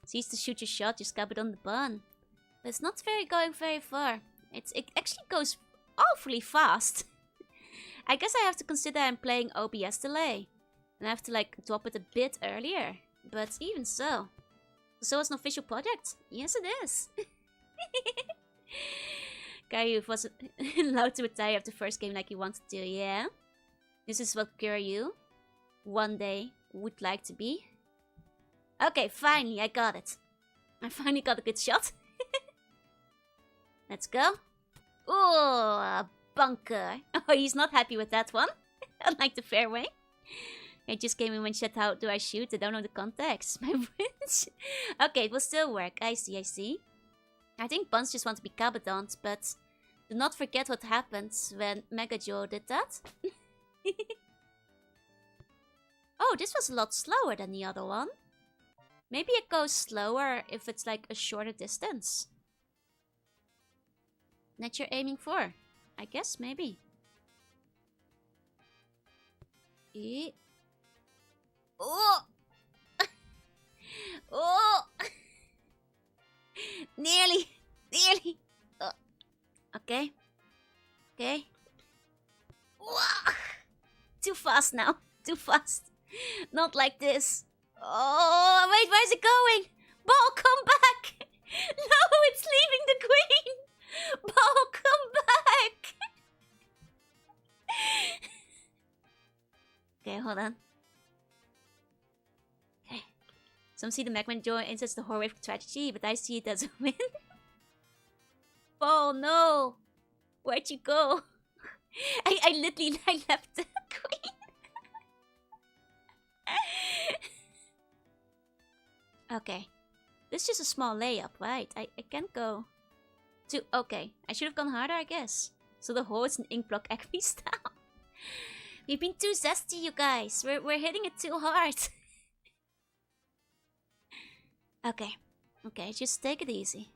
Sees to shoot your shot, just cap it on the bun. But it's not going very far. It actually goes awfully fast. I guess I have to consider I'm playing OBS delay. And I have to, like, drop it a bit earlier. But even so. So it's an official project? Yes, it is. Kuryu wasn't allowed to retire after the first game like he wanted to, yeah? This is what Kuryu one day would like to be. Okay, finally, I got it. I finally got a good shot. Let's go. Ooh, a bunker. Oh, he's not happy with that one. Unlike the fairway. I just came in when said, how do I shoot? I don't know the context. My brains. Okay, it will still work. I see. I think buns just want to be Kabadons, but do not forget what happened when Mega Joe did that. Oh, this was a lot slower than the other one. Maybe it goes slower if it's like a shorter distance. That you're aiming for. I guess, maybe. Oh! Oh! Nearly! Okay. Too fast now. Too fast. Not like this. Oh, wait, where's it going? Ball, come back! No, it's leaving the queen! Ball, come back! Okay, hold on. Okay. Some see the Magman Joy insists the horror tragedy, but I see it as a win. Ball, no! Where'd you go? I literally left the queen. Okay. This is just a small layup, right? I can't go too... Okay. I should have gone harder, I guess. So the hole is an ink block acme style. We've been too zesty, you guys. We're hitting it too hard. Okay. Okay, just take it easy.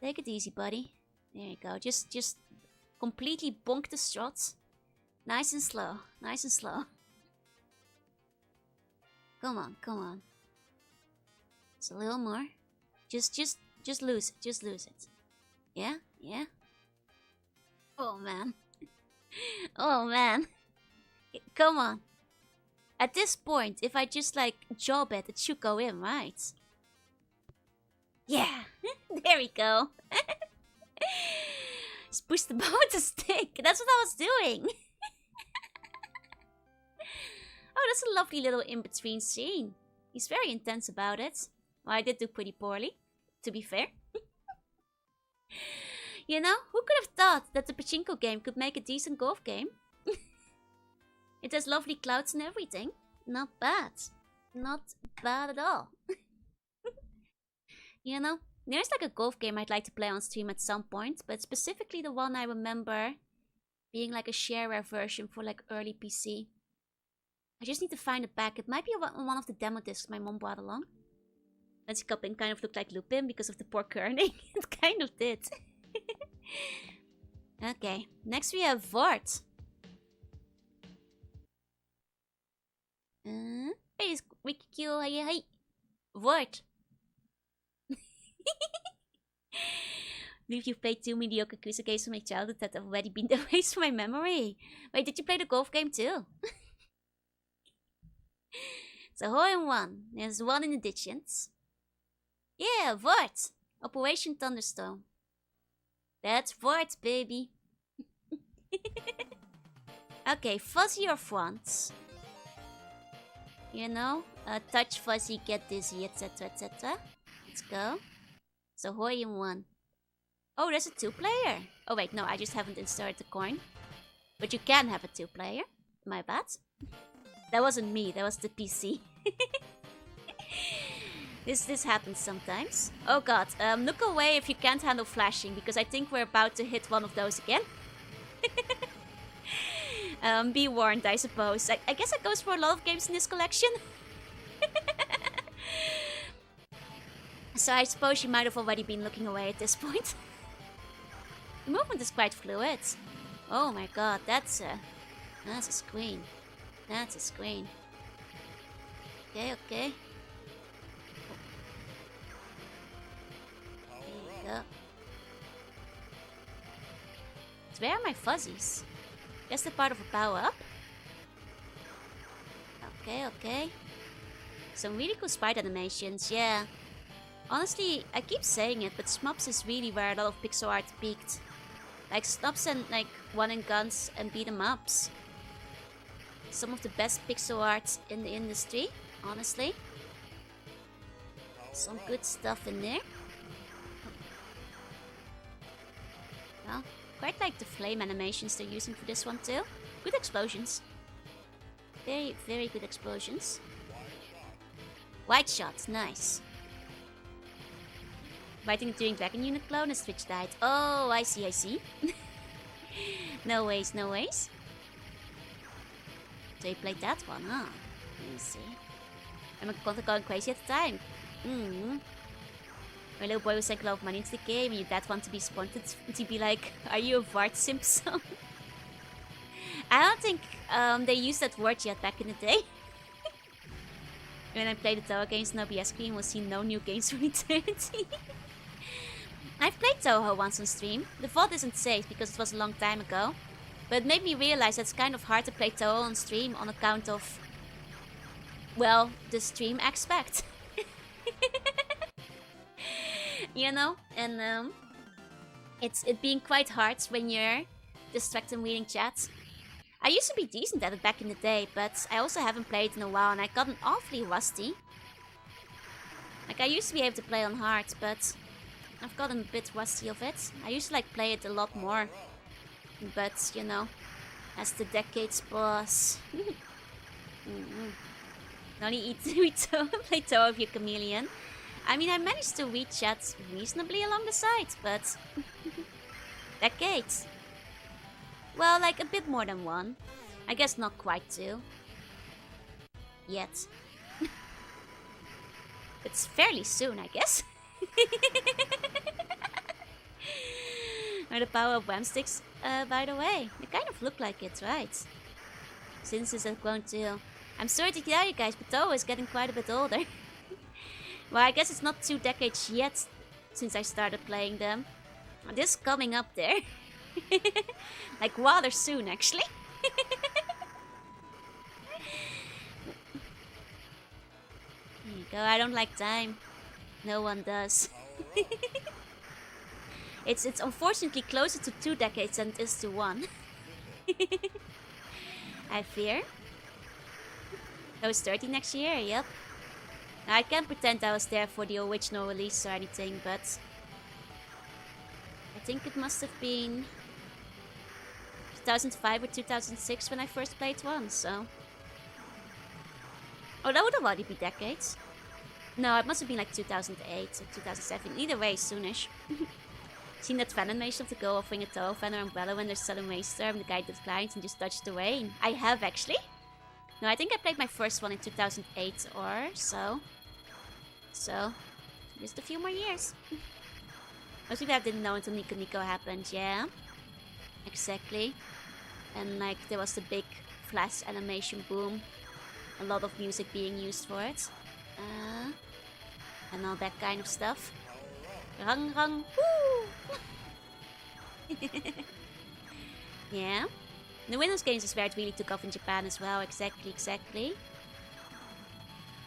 Take it easy, buddy. There you go. Just completely bonk the struts. Nice and slow. Nice and slow. Come on, come on. Just a little more. Just lose it. Just lose it. Yeah? Yeah? Oh, man. Oh, man. Come on. At this point, if I just, like, job it should go in, right? Yeah. There we go. Just push the bow with the stick. That's what I was doing. Oh, that's a lovely little in-between scene. He's very intense about it. Well, I did do pretty poorly, to be fair. You know, who could have thought that the pachinko game could make a decent golf game? It has lovely clouds and everything. Not bad. Not bad at all. You know, there's like a golf game I'd like to play on stream at some point, but specifically the one I remember being like a shareware version for like early PC. I just need to find it back. It might be on one of the demo discs my mom brought along. Nancy Cupping kind of looked like Lupin because of the poor kerning. It kind of did. Okay, next we have Vort. Hey, Wikikyo, hi. Vort. If you played 2 mediocre Kusa games from my childhood that have already been erased from my memory. Wait, did you play the golf game too? It's a hole-in-one. There's one in additions. Yeah, Vort. Operation Thunderstorm. That's Vort, baby. Okay, fuzzy or front? You know, touch fuzzy, get dizzy, etc, etc. Let's go. So hole-in-one. Oh, there's a 2-player. Oh wait, no, I just haven't inserted the coin. But you can have a 2-player. My bad. That wasn't me, that was the PC. This happens sometimes. Oh god, look away if you can't handle flashing, because I think we're about to hit one of those again. Be warned, I suppose. I guess it goes for a lot of games in this collection. So I suppose you might have already been looking away at this point. The movement is quite fluid. Oh my god, that's a screen. That's a screen. Okay, okay. There you go. So where are my fuzzies? That's the part of a power-up. Okay, okay. Some really cool sprite animations, yeah. Honestly, I keep saying it, but Smops is really where a lot of pixel art peaked. Like Snops and like one and guns and beat 'em ups. Some of the best pixel art in the industry, honestly. Some good stuff in there. Well, quite like the flame animations they're using for this one too. Good explosions. Very, very good explosions. White shots, nice. Fighting during Dragon Unit clone, a switch died. Oh, I see, I see. No ways, no ways. So you played that one, huh? Let me see. I'm going crazy at the time. My little boy was sank a lot of money into the game, and your dad wanted to be sponsored to be like, are you a Vart Simpson? I don't think they used that word yet back in the day. When I played the Tower games on OBS screen, we'll see no new games for eternity. I've played Toho once on stream. The vault isn't safe because it was a long time ago. But it made me realize that it's kind of hard to play Toho on stream on account of, well, the stream aspect. You know? And it being quite hard when you're distracted and reading chat. I used to be decent at it back in the day, but I also haven't played in a while and I gotten awfully rusty. Like I used to be able to play on hard, but I've gotten a bit rusty of it. I used to like play it a lot more. But, you know, as the decades pass. Only play Toho of your chameleon. I mean, I managed to read chat reasonably along the side, but decades. Well, like a bit more than one. I guess not quite two. Yet. It's fairly soon, I guess. Or the power of wham sticks, by the way. They kind of look like it, right? Since it's grown too. I'm sorry to tell you guys, but Toho is getting quite a bit older. Well, I guess it's not 2 decades yet since I started playing them. This is coming up there. Like rather soon, actually. There you go. I don't like time. No one does. It's unfortunately closer to 2 decades than it is to 1. I fear. I was 30 next year, yep. I can't pretend I was there for the original release or anything, but I think it must have been 2005 or 2006 when I first played 1, so... Oh, that would have already be decades. No, it must have been like 2008 or 2007. Either way, soonish. Seen that fan animation of the girl offering a Toho fan or umbrella when there's sudden rainstorm, the guy declines and just dodged the rain. I have, actually. No, I think I played my first one in 2008 or so. So, just a few more years. Most people didn't know until Nico Nico happened, yeah. Exactly. And like, there was the big flash animation boom. A lot of music being used for it. And all that kind of stuff. Rang rang, woo! Yeah. The Windows games is where it really took off in Japan as well. Exactly.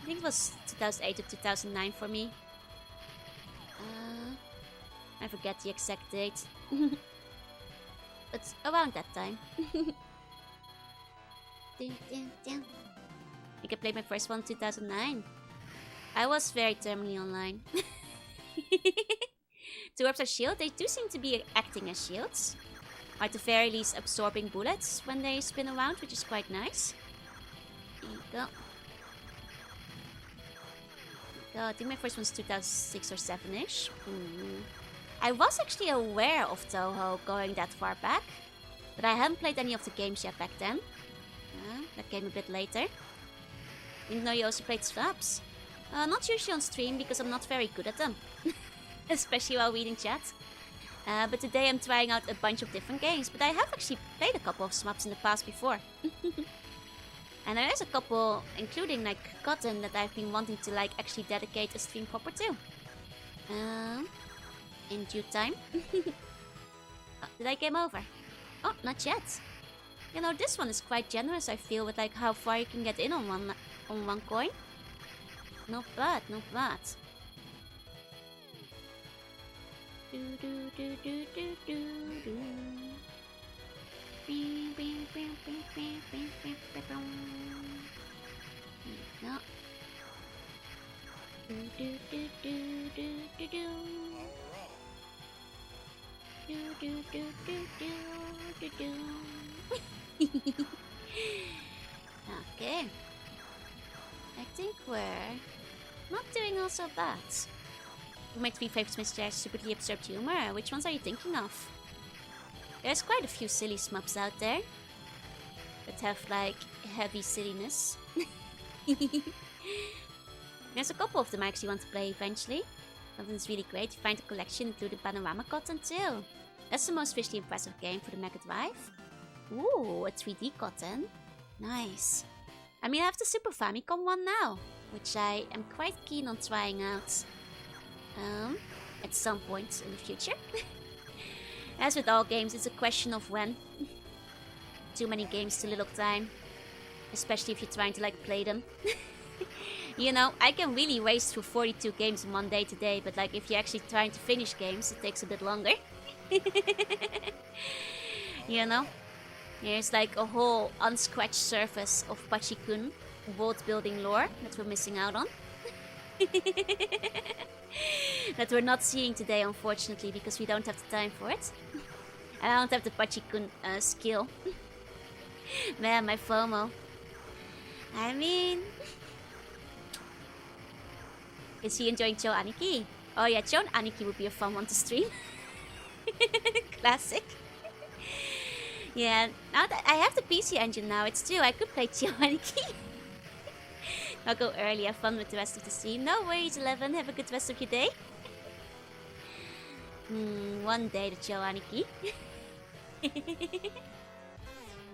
I think it was 2008 to 2009 for me. I forget the exact date. But around that time. I think I played my first one in 2009. I was very terminally online. Two orbs are shield. They do seem to be acting as shields. Or at the very least absorbing bullets when they spin around, which is quite nice. There you go. I think my first one's 2006 or 7-ish. I was actually aware of Toho going that far back. But I hadn't played any of the games yet back then. That came a bit later. Didn't know you also played Swaps. Not usually on stream because I'm not very good at them. Especially while reading chat. But today I'm trying out a bunch of different games. But I have actually played a couple of Swaps in the past before. And there is a couple, including like Cotton, that I've been wanting to like actually dedicate a stream proper to. In due time. Oh, did I game over? Oh, not yet. You know, this one is quite generous, I feel, with like how far you can get in on one coin. Not bad, not bad. Do do do do do do do. No. Do do do do do do do. Do do do do do do do. Okay. I think we're not doing all so bad. My 3 favorites Mr. Stupidly Absurd Humor. Which ones are you thinking of? There's quite a few silly smups out there that have like heavy silliness. There's a couple of them I actually want to play eventually. Something's really great. You find a collection including Panorama Cotton too. That's the most visually impressive game for the Mega Drive. Ooh, a 3D Cotton. Nice. I mean, I have the Super Famicom one now, which I am quite keen on trying out. At some point in the future. As with all games, it's a question of when. Too many games, too little time. Especially if you're trying to like play them. You know, I can really race through 42 games in one day today, but like if you're actually trying to finish games, it takes a bit longer. You know? There's like a whole unscratched surface of Pachikun world building lore that we're missing out on. That we're not seeing today, unfortunately, because we don't have the time for it. And I don't have the Pachikun skill. Man, my FOMO. I mean... Is he enjoying Cho Aniki? Oh yeah, Cho Aniki would be a fun one to stream. Classic. Yeah, now that I have the PC engine now, it's true, I could play Cho Aniki. I'll go early, have fun with the rest of the scene. No worries, 11. Have a good rest of your day. One day to chill, Aniki.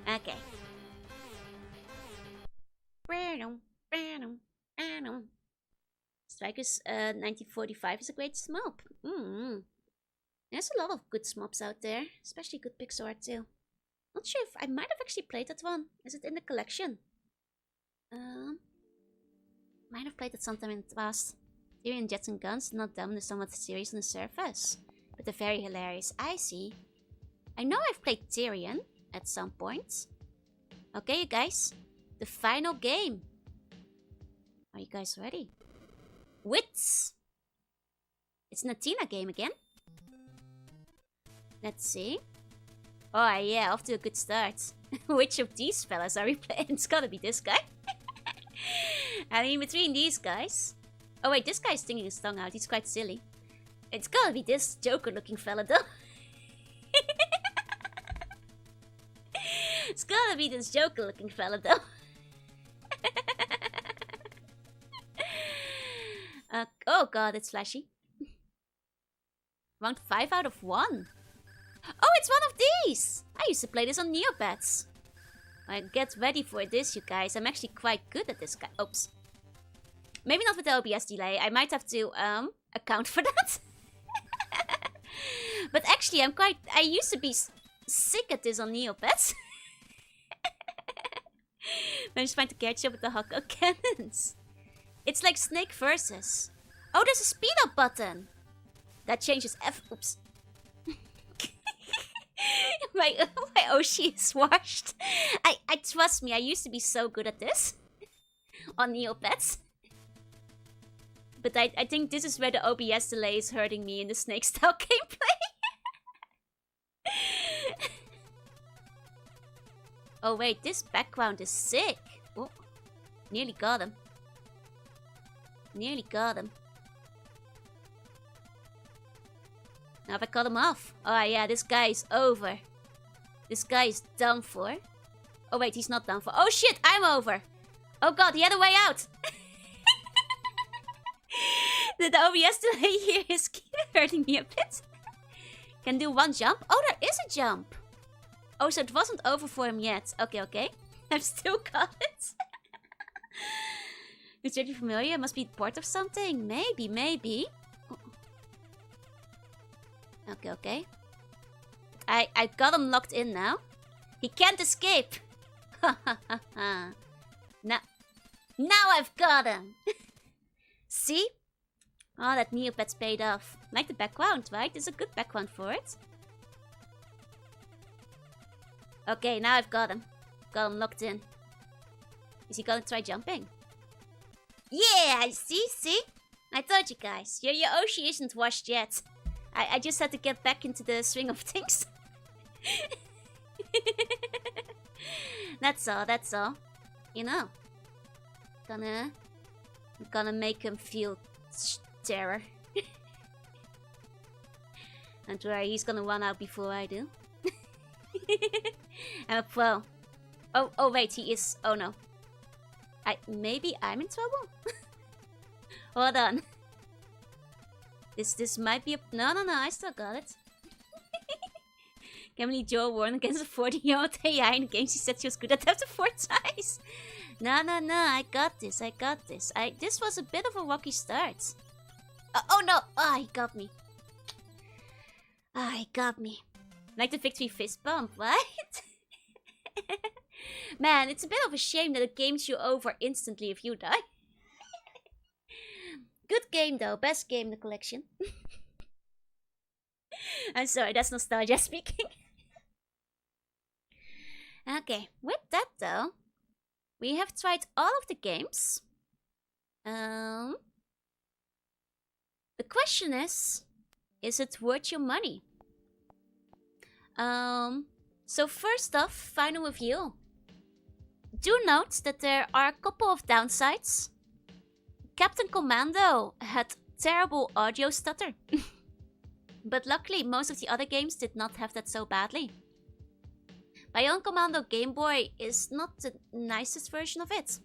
Okay. Strikers 1945 is a great smob. There's a lot of good smobs out there, especially good pixel art too. Not sure if I might have actually played that one. Is it in the collection? Might have played it sometime in the past. Tyrion Jets and Guns, not dumb, they're somewhat serious on the surface, but they're very hilarious. I see. I know I've played Tyrion at some point. Okay, you guys, the final game. Are you guys ready? Wits! It's an Athena game again. Let's see. Oh yeah, off to a good start. Which of these fellas are we playing? It's gotta be this guy. I mean, between these guys... Oh wait, this guy's sticking his tongue out. He's quite silly. It's gotta be this Joker-looking fella, though. It's gotta be this Joker-looking fella, though. Oh god, it's flashy. Round 5 out of 1. Oh, it's one of these! I used to play this on Neopets. Get ready for this, you guys. I'm actually quite good at this guy. Oops. Maybe not with the OBS delay. I might have to account for that. But actually, I used to be sick at this on Neopets. I'm just trying to catch up with the Hako cannons. It's like Snake versus. Oh, there's a speed up button. That changes Oops. my Oshi is washed. I trust me, I used to be so good at this. On Neopets. But I think this is where the OBS delay is hurting me in the Snake style gameplay. Oh wait, this background is sick. Oh, nearly got him. Nearly got him. Now if I cut him off. Oh yeah, this guy is over. This guy is done for. Oh wait, he's not done for. Oh shit, I'm over. Oh god, he had a way out. The OBS delay here is hurting me a bit. Can do one jump. Oh, there is a jump. Oh, so it wasn't over for him yet. Okay, okay. I've still got it. It's really familiar. It must be part of something. Maybe, maybe. Okay, okay. I got him locked in now. He can't escape. Now I've got him. See? Oh, that Neopet's paid off. Like the background, right? There's a good background for it. Okay, now I've got him. Got him locked in. Is he gonna try jumping? Yeah, see? I told you guys. Your Oshi isn't washed yet. I just had to get back into the swing of things. That's all. You know. Gonna make him feel terror. Don't worry, he's gonna run out before I do. I'm a pro. Oh wait, he is. Oh no. Maybe I'm in trouble. Hold on. This might be a... No, I still got it. Emily Jo won against a 40-year-old AI in the game. She said she was good at after 4 times. No, I got this. This was a bit of a rocky start. Oh no! Oh, he got me. He got me. Like the victory fist bump, right? Man, it's a bit of a shame that it games you over instantly if you die. Good game though, best game in the collection. I'm sorry, that's nostalgia speaking. Okay, with that though, we have tried all of the games. The question is it worth your money? So first off, final review. Do note that there are a couple of downsides. Captain Commando had terrible audio stutter. But luckily, most of the other games did not have that so badly. Bion Commando Game Boy is not the nicest version of it.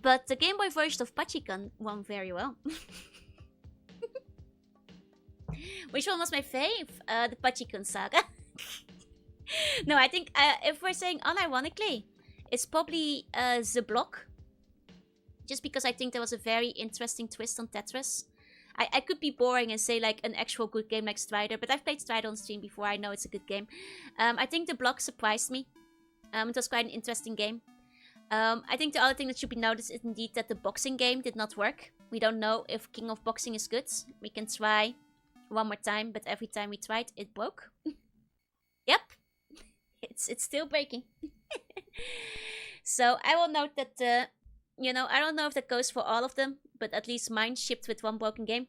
But the Game Boy version of Pachikon won very well. Which one was my fave? The Pachikon Saga. No, I think if we're saying unironically, it's probably The Block. Just because I think there was a very interesting twist on Tetris. I could be boring and say like an actual good game like Strider, but I've played Strider on stream before. I know it's a good game. I think The Block surprised me. It was quite an interesting game. I think the other thing that should be noticed is indeed that the boxing game did not work. We don't know if King of Boxing is good. We can try one more time, but every time we tried, it broke. Yep. It's still breaking. So I will note that, you know, I don't know if that goes for all of them, but at least mine shipped with one broken game.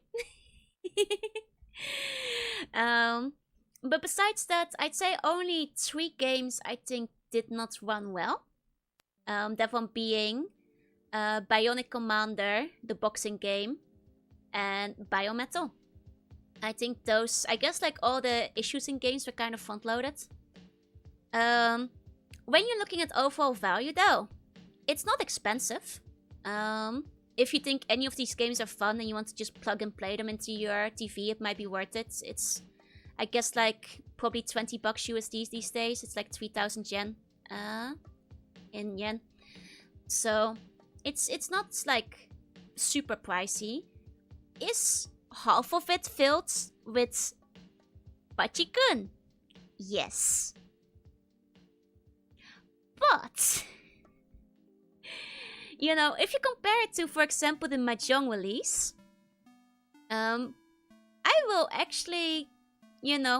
But besides that, I'd say only 3 games I think did not run well. That one being Bionic Commander, the boxing game, and Biometal. I think those, I guess like all the issues in games were kind of front-loaded. When you're looking at overall value though, it's not expensive. If you think any of these games are fun and you want to just plug and play them into your TV, it might be worth it. It's, I guess, like probably $20 USD these days. It's like 3,000 yen in yen. So it's not like super pricey. Is half of it filled with Pachikun? Yes. But you know, if you compare it to, for example, the Mahjong release, I will actually, laud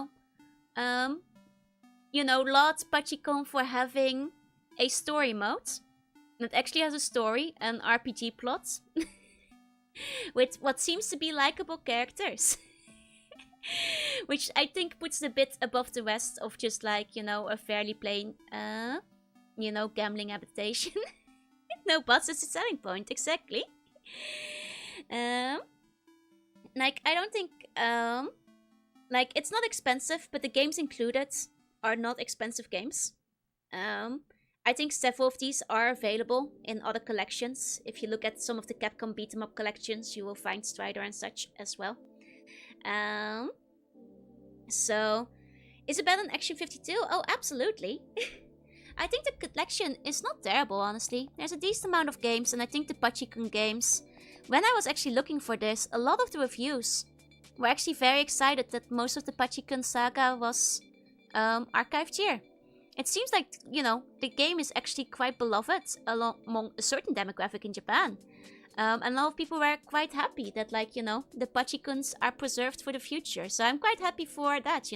Pachikon for having a story mode that actually has a story, an RPG plot, with what seems to be likable characters. Which I think puts it a bit above the rest of just like, a fairly plain, gambling adaptation. No bots is the selling point, exactly. Like, I don't think, like, it's not expensive, but the games included are not expensive games. I think several of these are available in other collections. If you look at some of the Capcom beat 'em up collections, you will find Strider and such as well. So, is it better than Action 52? Oh, absolutely. I think the collection is not terrible, honestly. There's a decent amount of games, and I think the Pachikun games... When I was actually looking for this, a lot of the reviews were actually very excited that most of the Pachikun saga was archived here. It seems like, the game is actually quite beloved among a certain demographic in Japan. And a lot of people were quite happy that, like, the Pachikuns are preserved for the future. So I'm quite happy for that,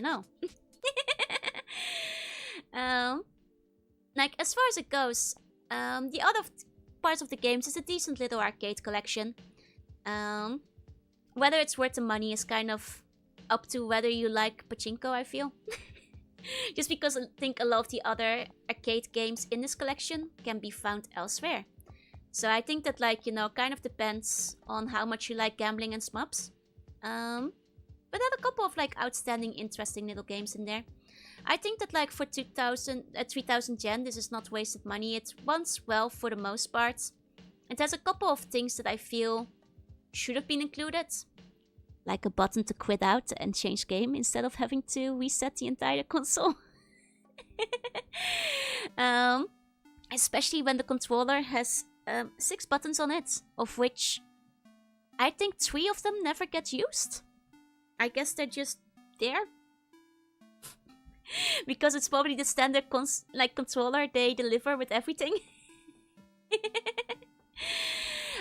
Like, as far as it goes, the other parts of the games is a decent little arcade collection. Whether it's worth the money is kind of up to whether you like pachinko, I feel. Just because I think a lot of the other arcade games in this collection can be found elsewhere. So I think that, like, kind of depends on how much you like gambling and shmups. But there are a couple of, like, outstanding, interesting little games in there. I think that, like, for 3,000 yen, this is not wasted money. It runs well for the most part. It has a couple of things that I feel should have been included. Like a button to quit out and change game instead of having to reset the entire console. Especially when the controller has 6 buttons on it, of which I think 3 of them never get used. I guess they're just there. Because it's probably the standard controller they deliver with everything.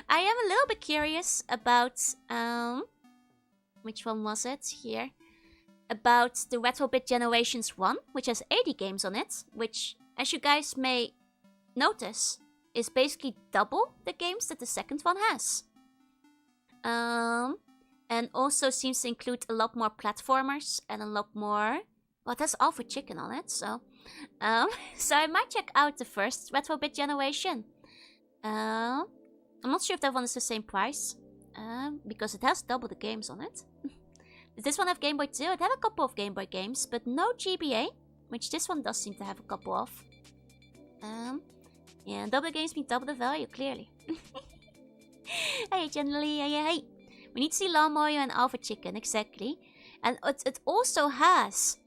I am a little bit curious about which one was it here? About the Retrobit Generations 1, which has 80 games on it, which, as you guys may notice, is basically double the games that the second one has. And also seems to include a lot more platformers and a lot more... Well, it has Alpha Chicken on it, so... so I might check out the first Retrobit Generation. I'm not sure if that one is the same price. Because it has double the games on it. Does this one have Game Boy too? It had a couple of Game Boy games, but no GBA. Which this one does seem to have a couple of. Yeah, double games mean double the value, clearly. Hey, generally, hey. We need to see Lamoyo and Alpha Chicken, exactly. And it also has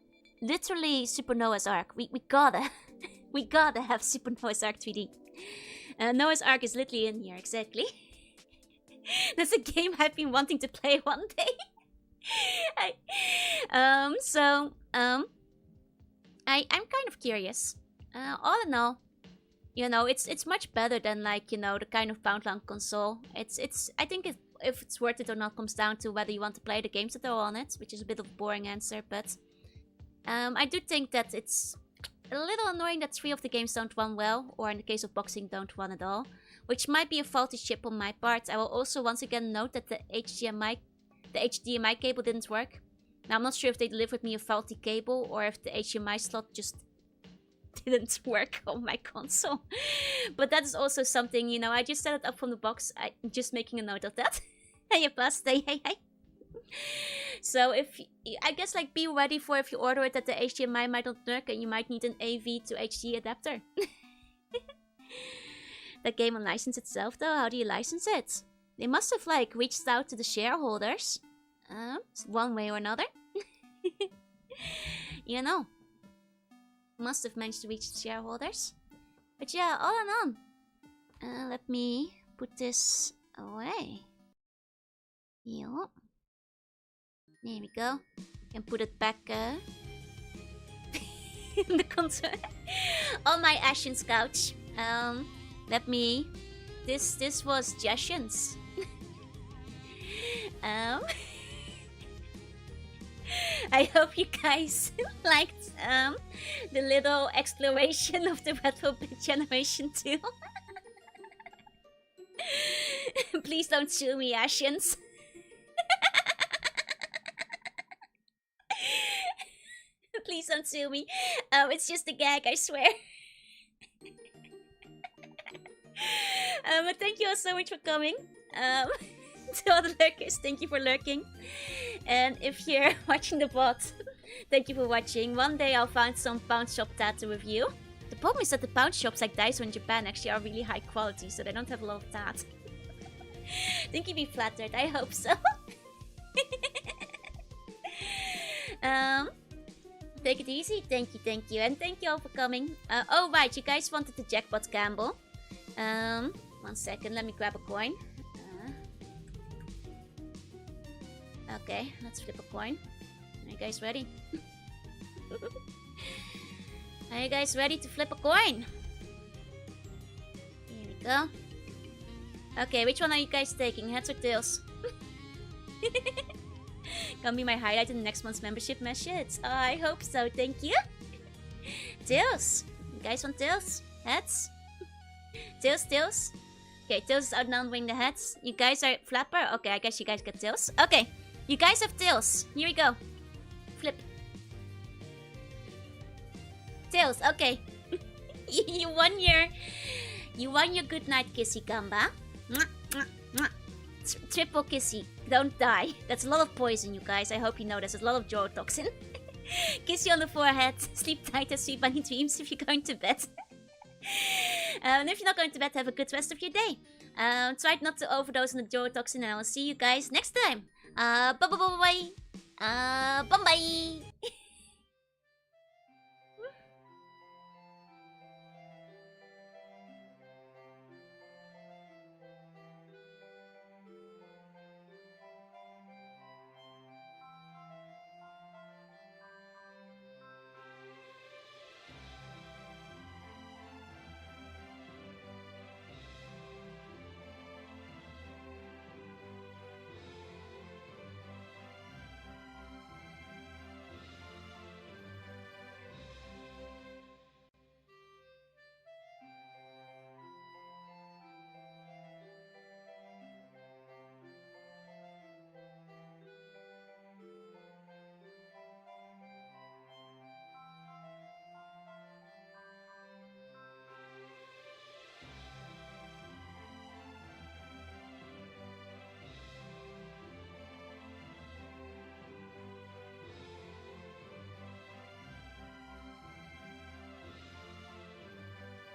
literally Super Noah's Ark. We gotta, we gotta have Super Noah's Ark 3D. Noah's Ark is literally in here, exactly. That's a game I've been wanting to play one day. I'm kind of curious. All in all, you know, it's much better than, like, you know, the kind of Poundland console. I think if it's worth it or not comes down to whether you want to play the games that are on it, which is a bit of a boring answer, but I do think that it's a little annoying that 3 of the games don't run well, or in the case of boxing, don't run at all, which might be a faulty chip on my part. I will also once again note that the HDMI cable didn't work. Now, I'm not sure if they delivered me a faulty cable or if the HDMI slot just didn't work on my console. But that is also something, you know, I just set it up from the box. I'm just making a note of that. Hey, Pasta, hey. So I guess, like, be ready for if you order it that the HDMI might not work and you might need an AV to HD adapter. The game on license itself, though, how do you license it? They must have, like, reached out to the shareholders. One way or another. You know. Must have managed to reach the shareholders. But yeah, all in all. Let me put this away. Yep. There we go. And put it back in the console. On my Ashen's couch. Let me... This was Jashen's. I hope you guys liked the little exploration of the Retro Bit Generation 2. Please don't sue me, Ashens. Please don't sue me. It's just a gag, I swear. But thank you all so much for coming. To all the lurkers, thank you for lurking. And if you're watching the bot, thank you for watching. One day I'll find some Pound Shop tat to review. The problem is that the Pound Shops like Daiso in Japan actually are really high quality, so they don't have a lot of tat. Think you'd be flattered, I hope so. Take it easy, thank you, and thank you all for coming. Oh right, you guys wanted the jackpot gamble. 1 second, let me grab a coin. Okay, let's flip a coin. Are you guys ready? Are you guys ready to flip a coin? Here we go. Okay, which one are you guys taking? Heads or tails? Gonna be my highlight in next month's membership message. Oh, I hope so, thank you. Tails. You guys want tails? Heads? Tails? Okay, tails is outnumbering the heads. You guys are flapper? Okay, I guess you guys get tails. Okay. You guys have tails. Here we go. Flip. Tails, okay. You won your good night kissy, Gamba. Triple kissy. Don't die. That's a lot of poison, you guys. I hope you know there's a lot of Jorotoxin. Kiss you on the forehead. Sleep tight and sweet bunny dreams if you're going to bed. And if you're not going to bed, have a good rest of your day. Try not to overdose on the Jorotoxin, and I will see you guys next time. Bye bye.